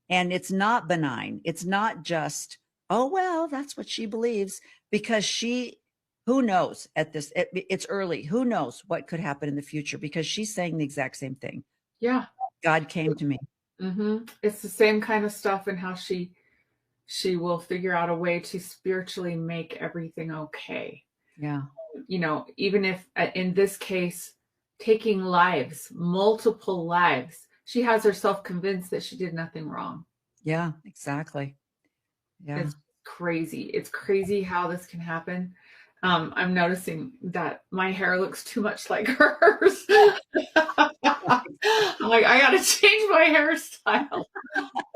And it's not benign. It's not just, oh, well, that's what she believes, because who knows at this, it's early. Who knows what could happen in the future, because she's saying the exact same thing.
Yeah.
God came to me.
Mm-hmm. It's the same kind of stuff and how she will figure out a way to spiritually make everything okay.
Yeah.
You know, even if in this case, taking lives, multiple lives, she has herself convinced that she did nothing wrong.
Yeah, exactly. Yeah.
It's crazy. It's crazy how this can happen. I'm noticing that my hair looks too much like hers. I'm like, I got to change my hairstyle.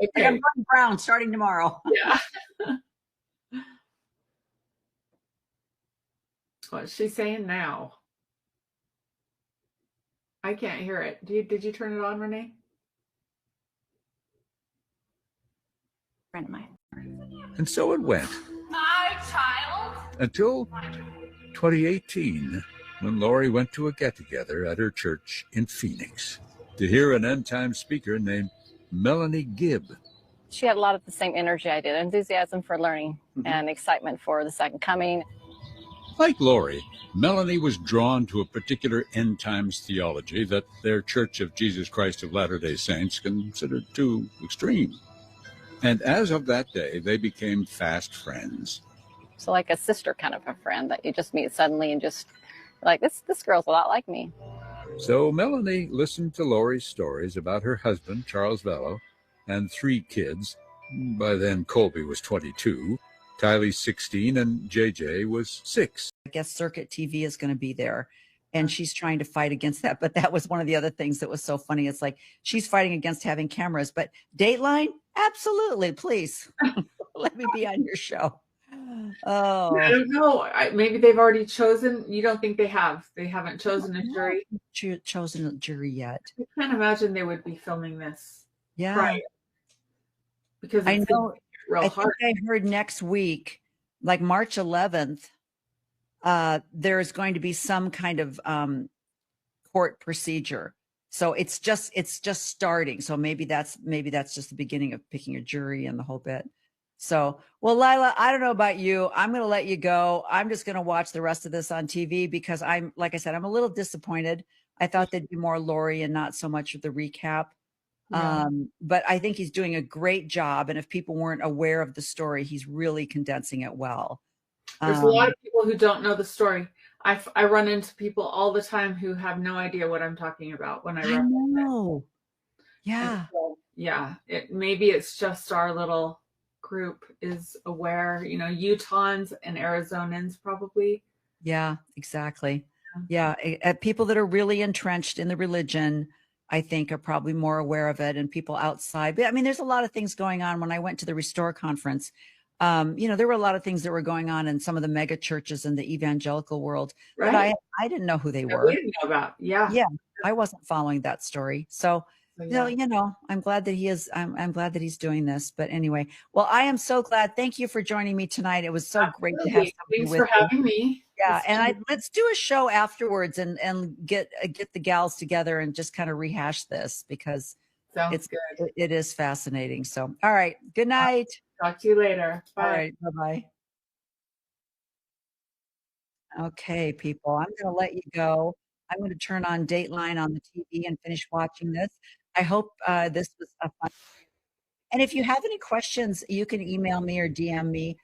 Okay.
I'm going brown starting tomorrow.
Yeah. What's she saying now? I can't hear it. Did you turn it on, Rene?
Friend of mine.
And so it went.
My child.
Until 2018, when Lori went to a get-together at her church in Phoenix to hear an end-time speaker named Melanie Gibb.
She had a lot of the same energy I did, enthusiasm for learning and excitement for the second coming.
Like Lori, Melanie was drawn to a particular end-times theology that their Church of Jesus Christ of Latter-day Saints considered too extreme. And as of that day, they became fast friends.
So like a sister kind of a friend that you just meet suddenly and just like, this girl's a lot like me.
So Melanie listened to Lori's stories about her husband, Charles Vallow, and 3 kids. By then, Colby was 22, Tylee 16, and JJ was 6.
I guess Circuit TV is going to be there. And she's trying to fight against that. But that was one of the other things that was so funny. It's like she's fighting against having cameras. But Dateline, absolutely, please. Let me be on your show. Oh,
I don't know. Maybe they've already chosen. You don't think they have? They haven't chosen a jury?
Chosen a jury yet.
I can't imagine they would be filming this.
Yeah.
Right. Because
I know.
Real hard.
I heard next week, like March 11th, there's going to be some kind of court procedure. So it's just starting. So maybe that's just the beginning of picking a jury and the whole bit. So, well, Lila, I don't know about you. I'm going to let you go. I'm just going to watch the rest of this on TV because like I said, I'm a little disappointed. I thought there'd be more Lori and not so much of the recap. Yeah. But I think he's doing a great job. And if people weren't aware of the story, he's really condensing it well.
There's a lot of people who don't know the story. I run into people all the time who have no idea what I'm talking about when I
know. Yeah.
So, yeah. Maybe it's just our little group is aware, Utahns and Arizonans probably.
Yeah, exactly. Yeah. People that are really entrenched in the religion, I think, are probably more aware of it, and people outside. But I mean, there's a lot of things going on. When I went to the Restore conference, there were a lot of things that were going on in some of the mega churches in the evangelical world that I didn't know who they were.
We didn't know about. Yeah.
Yeah. I wasn't following that story. So So, you know, I'm glad that he is. I'm glad that he's doing this. But anyway, well, I am so glad. Thank you for joining me tonight. It was so great to have
Absolutely.
somebody
Thanks
with
for
you.
having me.
Yeah,
It's
and
been-
let's do a show afterwards and get the gals together and just kind of rehash this because
Sounds good.
It is fascinating. So, all right. Good night.
Talk to you later. Bye.
All right. Bye-bye. Okay, people, I'm going to let you go. I'm going to turn on Dateline on the TV and finish watching this. I hope this was a fun. And if you have any questions, you can email me or DM me.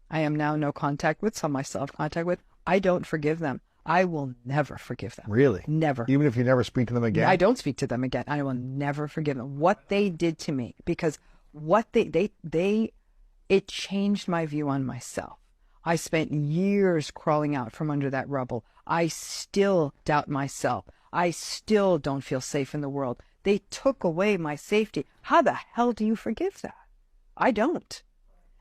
I am now no contact with some I still have contact with. I don't forgive them. I will never forgive them.
Really?
Never.
Even if you never speak to them again?
I don't speak to them again. I will never forgive them. What they did to me, because what it changed my view on myself. I spent years crawling out from under that rubble. I still doubt myself. I still don't feel safe in the world. They took away my safety. How the hell do you forgive that? I don't.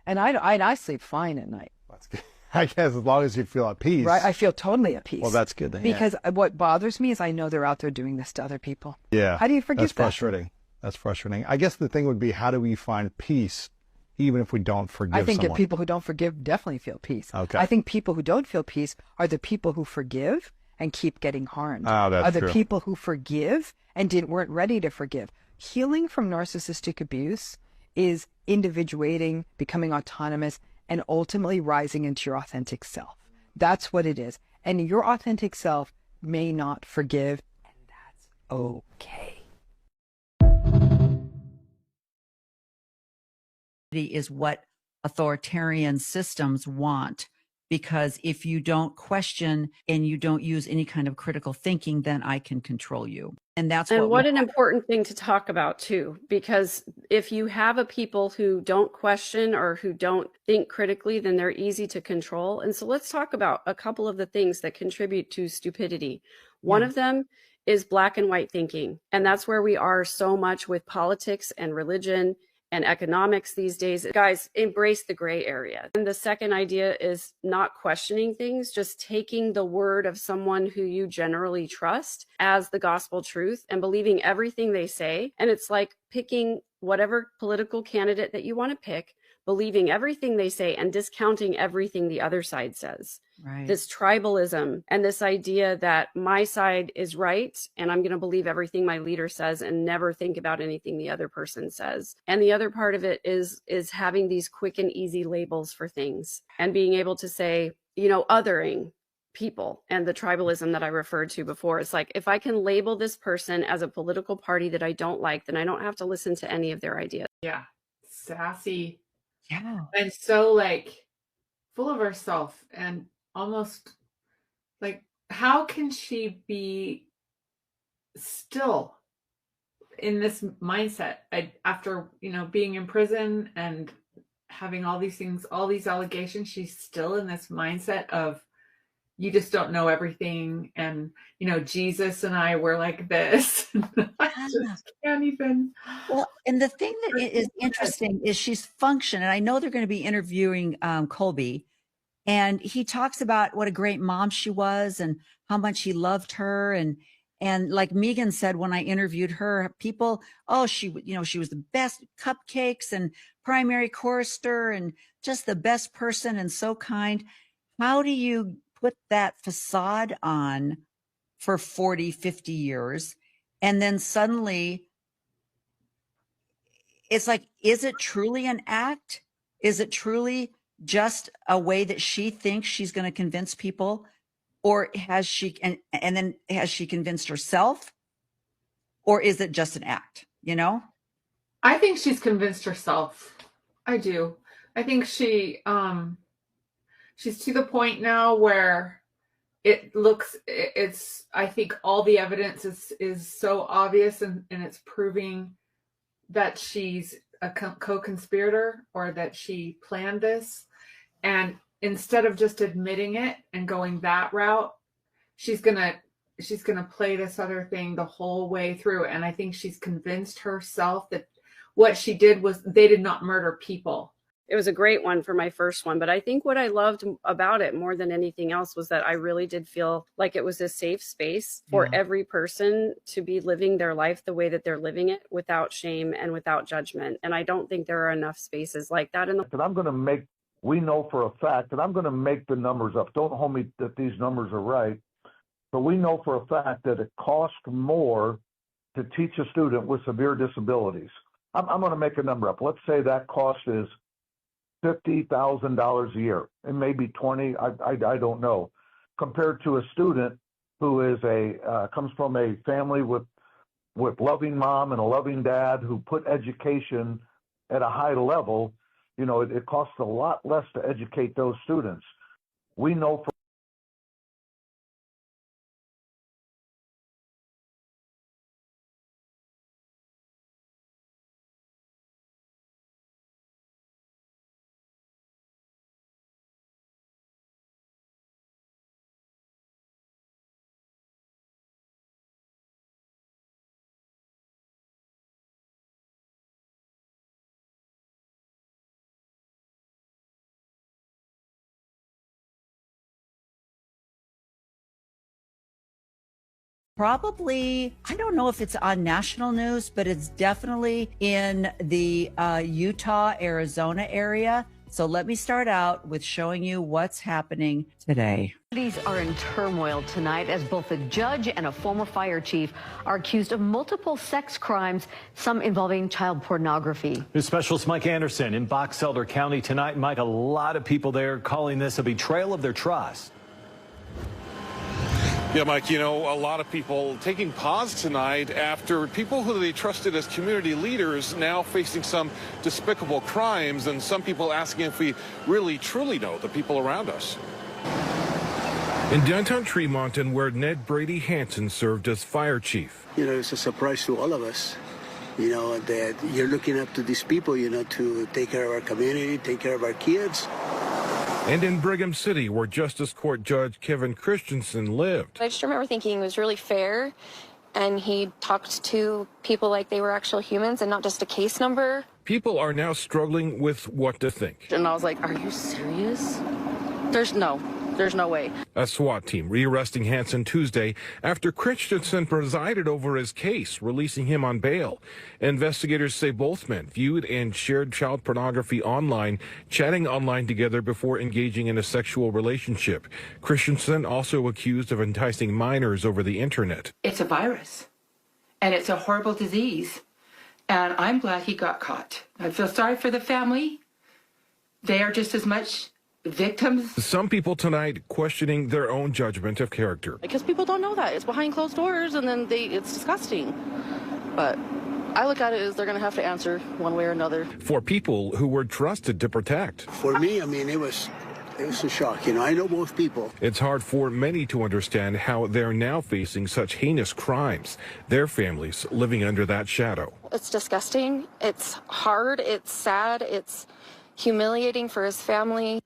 And I sleep fine at night.
That's good. I guess as long as you feel at peace.
Right, I feel totally at peace.
Well, that's good then.
Because what bothers me is I know they're out there doing this to other people.
Yeah.
How do you forgive
That's
that?
frustrating. That's frustrating. I guess the thing would be, how do we find peace even if we don't forgive
I think
someone?
people who don't forgive definitely feel peace.
Okay.
I think people who don't feel peace are the people who forgive and keep getting harmed.
Oh, that's
are the
true.
people who forgive and weren't ready to forgive. Healing from narcissistic abuse is individuating, becoming autonomous, and ultimately rising into your authentic self. That's what it is. And your authentic self may not forgive, and that's okay.
Is what authoritarian systems want, because if you don't question and you don't use any kind of critical thinking, then I can control you. And that's
what an important thing to talk about too, because if you have a people who don't question or who don't think critically, then they're easy to control. And so let's talk about a couple of the things that contribute to stupidity. One of them is black and white thinking. And that's where we are so much with politics and religion and economics these days. Guys, embrace the gray area. And the second idea is not questioning things, just taking the word of someone who you generally trust as the gospel truth and believing everything they say. And it's like picking whatever political candidate that you want to pick, believing everything they say and discounting everything the other side says.
Right.
This tribalism and this idea that my side is right and I'm going to believe everything my leader says and never think about anything the other person says. And the other part of it is having these quick and easy labels for things and being able to say, you know, othering people and the tribalism that I referred to before. It's like, if I can label this person as a political party that I don't like, then I don't have to listen to any of their ideas.
Yeah. Sassy.
Yeah.
And so like full of herself and almost like, how can she be still in this mindset after, you know, being in prison and having all these things, all these allegations? She's still in this mindset of, you just don't know everything. And, you know, Jesus and I were like this. I just can't even.
Well, and the thing that is interesting is she's functioning. And I know they're going to be interviewing Colby. And he talks about what a great mom she was and how much he loved her. And like Megan said, when I interviewed her, people, she was the best cupcakes and primary chorister and just the best person and so kind. How do you put that facade on for 40, 50 years? And then suddenly it's like, is it truly an act? Is it truly just a way that she thinks she's going to convince people? Or has she, and then has she convinced herself? Or is it just an act, you know?
I think she's convinced herself. I do. I think she's to the point now where I think all the evidence is so obvious and it's proving that she's a co-conspirator or that she planned this. And instead of just admitting it and going that route, she's gonna play this other thing the whole way through. And I think she's convinced herself that what she did was, they did not murder people.
It was a great one for my first one. But I think what I loved about it more than anything else was that I really did feel like it was a safe space for every person to be living their life the way that they're living it, without shame and without judgment. And I don't think there are enough spaces like that in the
And I'm going to make, we know for a fact, and I'm going to make the numbers up. Don't hold me that these numbers are right. But we know for a fact that it costs more to teach a student with severe disabilities. I'm going to make a number up. Let's say that cost is $50,000 a year. It may be 20. I don't know. Compared to a student who is comes from a family with loving mom and a loving dad who put education at a high level, you know, it costs a lot less to educate those students. We know for
Probably, I don't know if it's on national news, but it's definitely in the Utah, Arizona area. So let me start out with showing you what's happening today.
Cities are in turmoil tonight as both a judge and a former fire chief are accused of multiple sex crimes, some involving child pornography.
News Specialist Mike Anderson in Box Elder County tonight. Mike, a lot of people there calling this a betrayal of their trust.
Yeah, Mike, you know, a lot of people taking pause tonight after people who they trusted as community leaders now facing some despicable crimes, and some people asking if we really truly know the people around us.
In downtown Tremonton, where Ned Brady Hansen served as fire chief.
You know, it's a surprise to all of us, you know, that you're looking up to these people, you know, to take care of our community, take care of our kids.
And in Brigham City, where Justice Court Judge Kevin Christensen lived.
I just remember thinking it was really fair, and he talked to people like they were actual humans and not just a case number.
People are now struggling with what to think.
And I was like, are you serious? There's no way.
A SWAT team rearresting Hansen Tuesday after Christensen presided over his case, releasing him on bail. Investigators say both men viewed and shared child pornography online, chatting online together before engaging in a sexual relationship. Christensen also accused of enticing minors over the internet.
It's a virus, and it's a horrible disease, and I'm glad he got caught. I feel sorry for the family. They are just as much victims.
Some people tonight questioning their own judgment of character.
Because people don't know that. It's behind closed doors, and then it's disgusting. But I look at it as they're going to have to answer one way or another.
For people who were trusted to protect.
For me, I mean, it was a shock. You know, I know both people.
It's hard for many to understand how they're now facing such heinous crimes. Their families living under that shadow.
It's disgusting. It's hard. It's sad. It's humiliating for his family.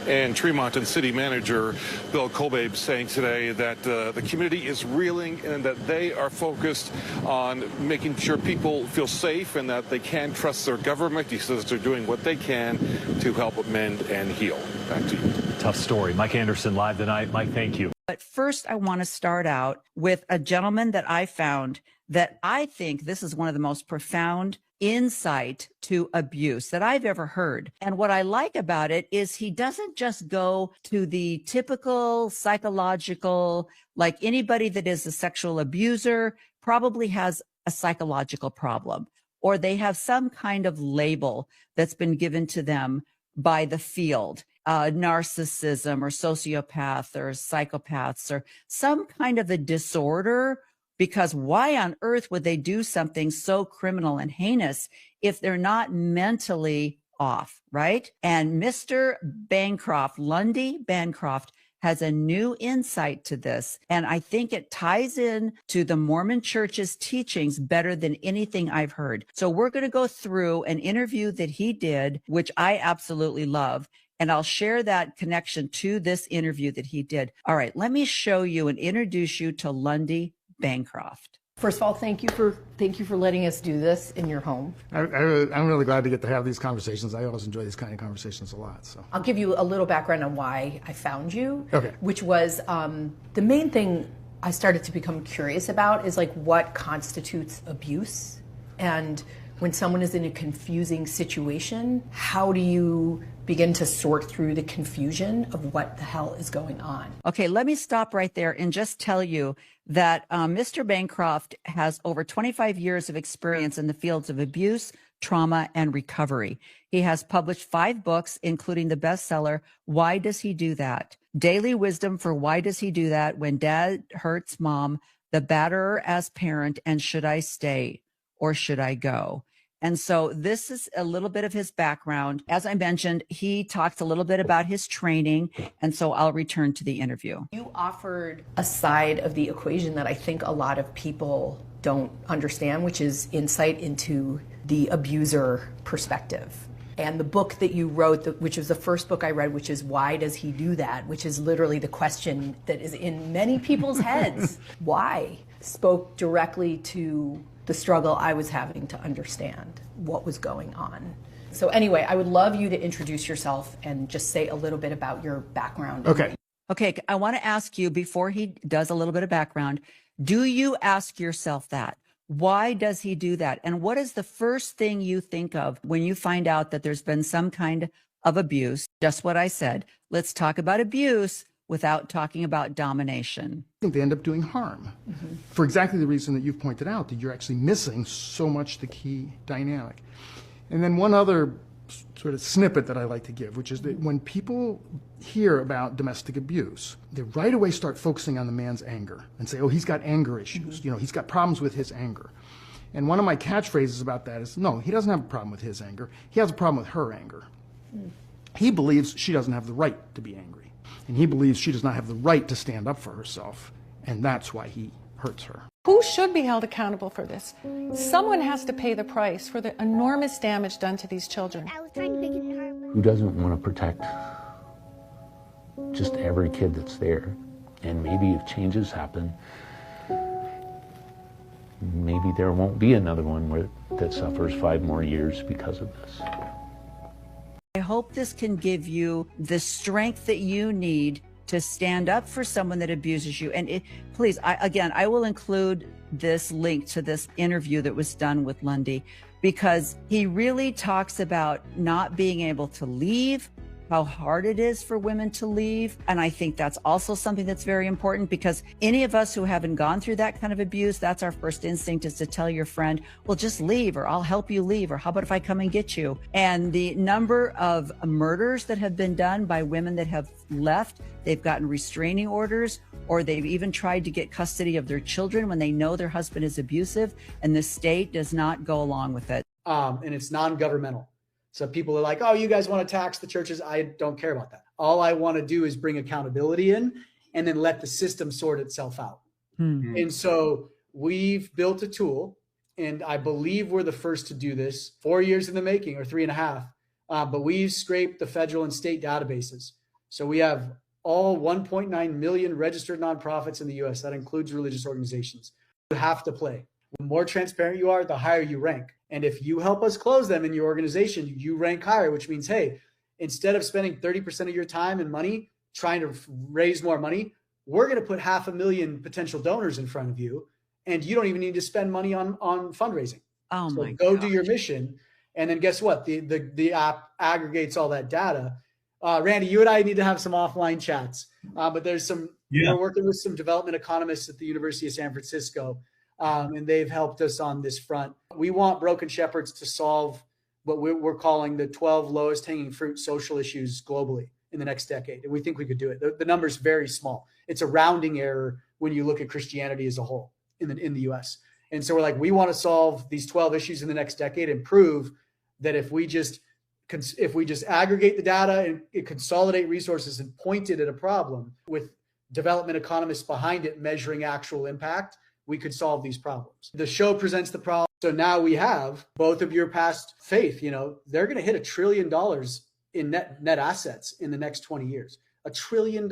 And Tremonton City Manager Bill Colbabe saying today that the community is reeling and that they are focused on making sure people feel safe and that they can trust their government. He says they're doing what they can to help mend and heal. Back to you.
Tough story. Mike Anderson live tonight. Mike, thank you.
But first, I want to start out with a gentleman that I found that I think this is one of the most profound insight to abuse that I've ever heard. And what I like about it is he doesn't just go to the typical psychological, like anybody that is a sexual abuser probably has a psychological problem, or they have some kind of label that's been given to them by the field, narcissism or sociopath or psychopaths or some kind of a disorder. Because why on earth would they do something so criminal and heinous if they're not mentally off, right? And Mr. Bancroft, Lundy Bancroft, has a new insight to this. And I think it ties in to the Mormon Church's teachings better than anything I've heard. So we're going to go through an interview that he did, which I absolutely love. And I'll share that connection to this interview that he did. All right, let me show you and introduce you to Lundy Bancroft.
First of all, thank you for letting us do this in your home.
I'm really glad to get to have these conversations. I always enjoy these kind of conversations a lot. So
I'll give you a little background on why I found you.
Okay.
Which was the main thing I started to become curious about is like what constitutes abuse, and when someone is in a confusing situation, how do you begin to sort through the confusion of what the hell is going on?
Okay, let me stop right there and just tell you that Mr. Bancroft has over 25 years of experience in the fields of abuse, trauma, and recovery. He has published 5 books, including the bestseller, Why Does He Do That? Daily Wisdom for Why Does He Do That? When Dad Hurts Mom, The Batterer as Parent, and Should I Stay or Should I Go? And so this is a little bit of his background. As I mentioned, he talks a little bit about his training, and so I'll return to the interview.
You offered a side of the equation that I think a lot of people don't understand, which is insight into the abuser perspective. And the book that you wrote, which was the first book I read, which is Why Does He Do That? Which is literally the question that is in many people's heads. Why? Spoke directly to the struggle I was having to understand what was going on. So anyway, I would love you to introduce yourself and just say a little bit about your background.
Okay.
Okay, I want to ask you, before he does a little bit of background, do you ask yourself that? Why does he do that? And what is the first thing you think of when you find out that there's been some kind of abuse? Just what I said. Let's talk about abuse without talking about domination.
I think they end up doing harm for exactly the reason that you've pointed out, that you're actually missing so much the key dynamic. And then one other sort of snippet that I like to give, which is that when people hear about domestic abuse, they right away start focusing on the man's anger and say, oh, he's got anger issues. You know, he's got problems with his anger. And one of my catchphrases about that is, no, he doesn't have a problem with his anger. He has a problem with her anger. He believes she doesn't have the right to be angry. And he believes she does not have the right to stand up for herself. And that's why he hurts her.
Who should be held accountable for this? Someone has to pay the price for the enormous damage done to these children.
Who doesn't want to protect just every kid that's there? And maybe if changes happen, maybe there won't be another one that suffers 5 more years because of this.
I hope this can give you the strength that you need to stand up for someone that abuses you. And please, I will include this link to this interview that was done with Lundy, because he really talks about not being able to leave, how hard it is for women to leave. And I think that's also something that's very important, because any of us who haven't gone through that kind of abuse, that's our first instinct, is to tell your friend, well, just leave, or I'll help you leave, or how about if I come and get you? And the number of murders that have been done by women that have left, they've gotten restraining orders, or they've even tried to get custody of their children when they know their husband is abusive, and the state does not go along with it.
And it's non-governmental. So people are like, oh, you guys want to tax the churches? I don't care about that. All I want to do is bring accountability in and then let the system sort itself out. And so we've built a tool, and I believe we're the first to do this, 4 years in the making, or 3.5. But we've scraped the federal and state databases. So we have all 1.9 million registered nonprofits in the US. That includes religious organizations. You have to play. The more transparent you are, the higher you rank. And if you help us close them in your organization, you rank higher, which means, hey, instead of spending 30% of your time and money trying to raise more money, we're going to put 500,000 potential donors in front of you, and you don't even need to spend money on fundraising.
Oh,
so
my
go
gosh.
do your mission. And then guess what? The app aggregates all that data. Randy, you and I need to have some offline chats, but there's some, we're working with some development economists at the University of San Francisco. And they've helped us on this front. We want Broken Shepherds to solve what we're calling the 12 lowest hanging fruit social issues globally in the next decade. And we think we could do it. The number's very small. It's a rounding error when you look at Christianity as a whole in the US. And so we're like, we want to solve these 12 issues in the next decade and prove that if we just aggregate the data and consolidate resources and point it at a problem with development economists behind it measuring actual impact, we could solve these problems. The show presents the problem. So now we have both of your past faith, they're going to hit $1 trillion in net assets in the next 20 years. $1 trillion.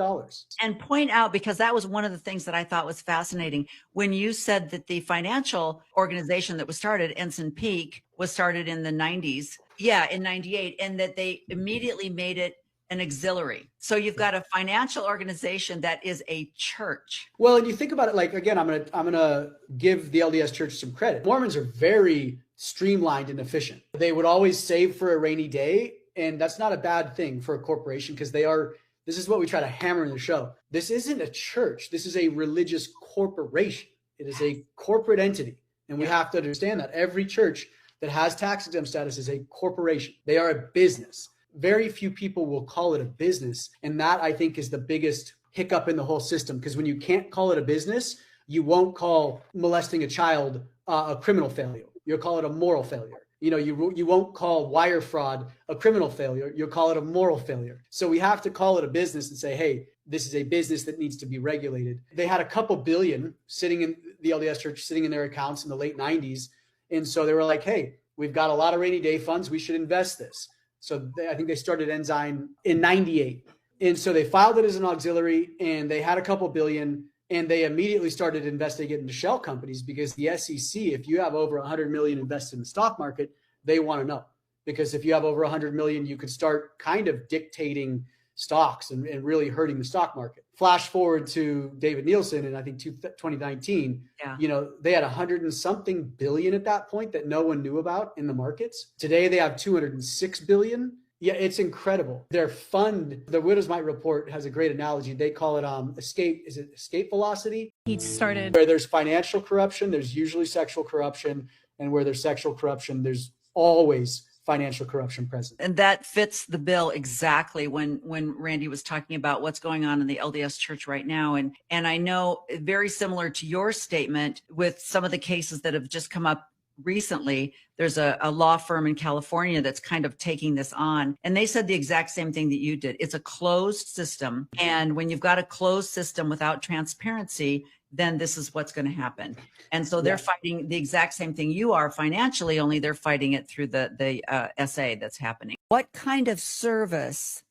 And point out, because that was one of the things that I thought was fascinating, when you said that the financial organization that was started, Ensign Peak, was started in the 90s. Yeah, in 98, and that they immediately made it an auxiliary. So you've got a financial organization that is a church.
Well, and you think about it, like, again, I'm gonna give the LDS Church some credit. Mormons are very streamlined and efficient. They would always save for a rainy day, and that's not a bad thing for a corporation, because this is what we try to hammer in the show. This isn't a church. This is a religious corporation. It is a corporate entity. And we have to understand that every church that has tax exempt status is a corporation. They are a business. Very few people will call it a business. And that, I think, is the biggest hiccup in the whole system. Because when you can't call it a business, you won't call molesting a child a criminal failure. You'll call it a moral failure. You know, you won't call wire fraud a criminal failure. You'll call it a moral failure. So we have to call it a business and say, hey, this is a business that needs to be regulated. They had a couple billion sitting in the LDS Church, sitting in their accounts in the late 90s. And so they were like, hey, we've got a lot of rainy day funds. We should invest this. So I think they started Ensign in 98. And so they filed it as an auxiliary, and they had a couple billion, and they immediately started investigating into shell companies, because the SEC, if you have over 100 million invested in the stock market, they want to know. Because if you have over 100 million, you could start kind of dictating stocks and really hurting the stock market. Flash forward to David Nielsen in, I think, 2019, you know, they had 100 and something billion at that point that no one knew about in the markets. Today, they have 206 billion. Yeah, it's incredible. Their fund, the Widows Might Report, has a great analogy. They call it escape velocity?
He started
where there's financial corruption, there's usually sexual corruption, and where there's sexual corruption, there's always financial corruption present.
And that fits the bill exactly when Randy was talking about what's going on in the LDS Church right now. And I know, very similar to your statement, with some of the cases that have just come up recently, there's a law firm in California that's kind of taking this on. And they said the exact same thing that you did. It's a closed system. And when you've got a closed system without transparency, then this is what's going to happen. And so they're fighting the exact same thing you are financially, only they're fighting it through the SA that's happening. What kind of service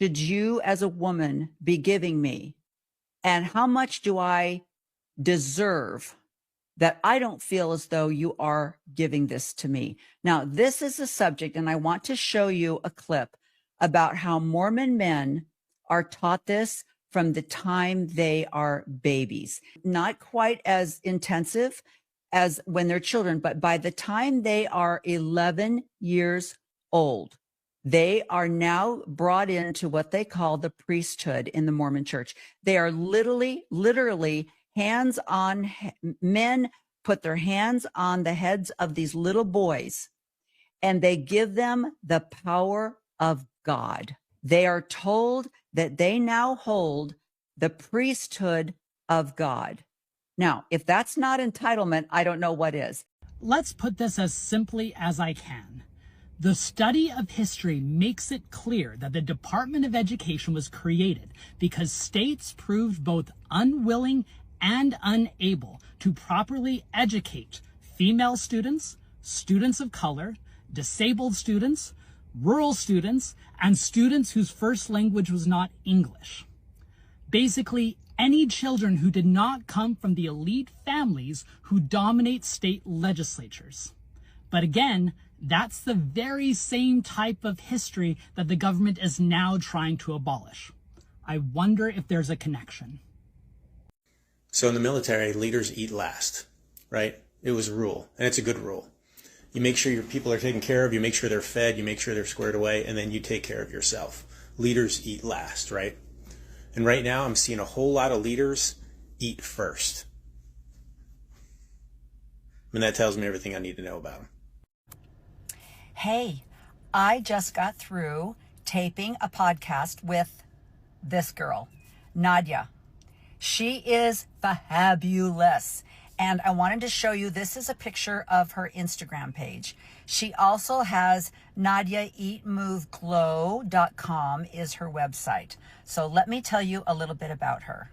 should you as a woman be giving me? And how much do I deserve that I don't feel as though you are giving this to me? Now, this is a subject, and I want to show you a clip about how Mormon men are taught this from the time they are babies. Not quite as intensive as when they're children, but by the time they are 11 years old, they are now brought into what they call the priesthood in the Mormon Church. They are literally hands on, men put their hands on the heads of these little boys, and they give them the power of God. They are told that they now hold the priesthood of God. Now, if that's not entitlement, I don't know what is.
Let's put this as simply as I can. The study of history makes it clear that the Department of Education was created because states proved both unwilling and unable to properly educate female students, students of color, disabled students, rural students, and students whose first language was not English. Basically, any children who did not come from the elite families who dominate state legislatures. But again, that's the very same type of history that the government is now trying to abolish. I wonder if there's a connection.
So in the military, leaders eat last, right? It was a rule, and it's a good rule. You make sure your people are taken care of, you make sure they're fed, you make sure they're squared away, and then you take care of yourself. Leaders eat last, right? And right now I'm seeing a whole lot of leaders eat first. And that tells me everything I need to know about them.
Hey, I just got through taping a podcast with this girl, Nadia. She is fabulous. And I wanted to show you, this is a picture of her Instagram page. She also has NadiaEatMoveGlow.com is her website. So let me tell you a little bit about her.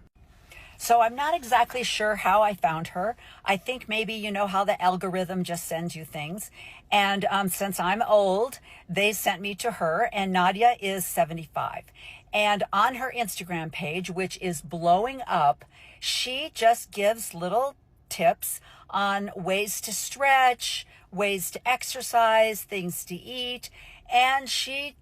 So I'm not exactly sure how I found her. I think maybe you know how the algorithm just sends you things. And since I'm old, they sent me to her, and Nadia is 75. And on her Instagram page, which is blowing up, she just gives little tips on ways to stretch, ways to exercise, things to eat. And she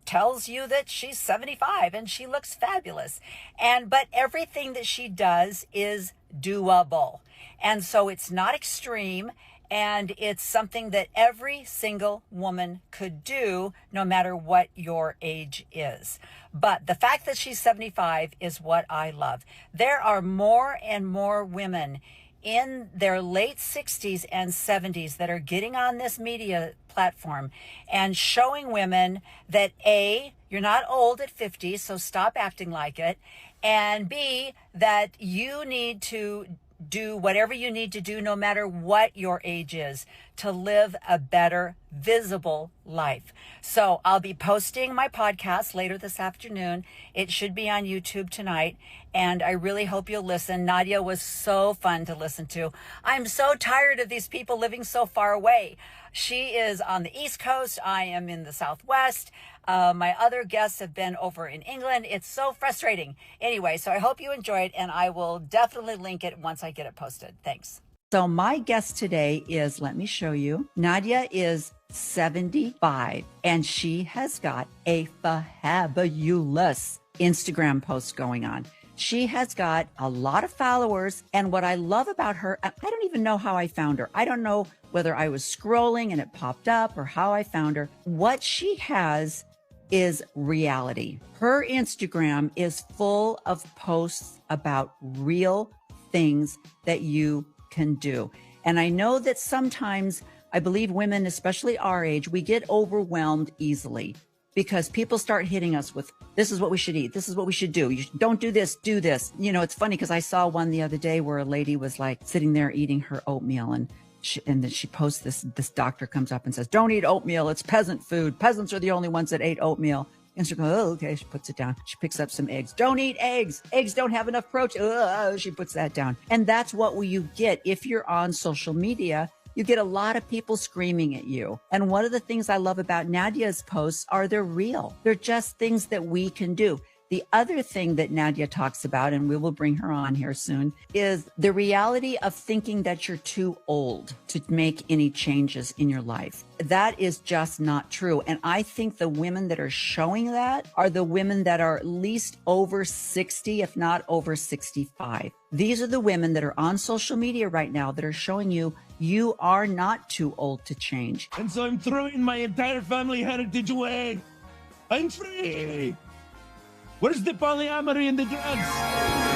tells you that she's 75 and she looks fabulous. But everything that she does is doable. And so it's not extreme, and it's something that every single woman could do, no matter what your age is. But the fact that she's 75 is what I love. There are more and more women in their late 60s and 70s that are getting on this media platform and showing women that A, you're not old at 50, so stop acting like it, and B, that you need to do whatever you need to do, no matter what your age is, to live a better, visible life. So I'll be posting my podcast later this afternoon. It should be on YouTube tonight, and I really hope you'll listen. Nadia was so fun to listen to. I'm so tired of these people living so far away. She is on the East Coast. I am in the Southwest. My other guests have been over in England. It's so frustrating. Anyway, so I hope you enjoyed, and I will definitely link it once I get it posted. Thanks. So my guest today is, let me show you. Nadia is 75, and she has got a fabulous Instagram post going on. She has got a lot of followers, and what I love about her, I don't even know how I found her. I don't know whether I was scrolling and it popped up or how I found her. What she has is reality. Her Instagram is full of posts about real things that you can do. And I know that sometimes, I believe women, especially our age, we get overwhelmed easily because people start hitting us with, this is what we should eat. This is what we should do. Don't do this, do this. You know, it's funny because I saw one the other day where a lady was like sitting there eating her oatmeal, and then she posts this doctor comes up and says, don't eat oatmeal. It's peasant food. Peasants are the only ones that ate oatmeal. And she goes, oh, okay. She puts it down. She picks up some eggs. Don't eat eggs. Eggs don't have enough protein. She puts that down. And that's what you get if you're on social media. You get a lot of people screaming at you. And one of the things I love about Nadia's posts are they're real. They're just things that we can do. The other thing that Nadia talks about, and we will bring her on here soon, is the reality of thinking that you're too old to make any changes in your life. That is just not true. And I think the women that are showing that are the women that are at least over 60, if not over 65. These are the women that are on social media right now that are showing you you are not too old to change.
And so I'm throwing my entire family heritage away. I'm free. Where's the polyamory and the drugs?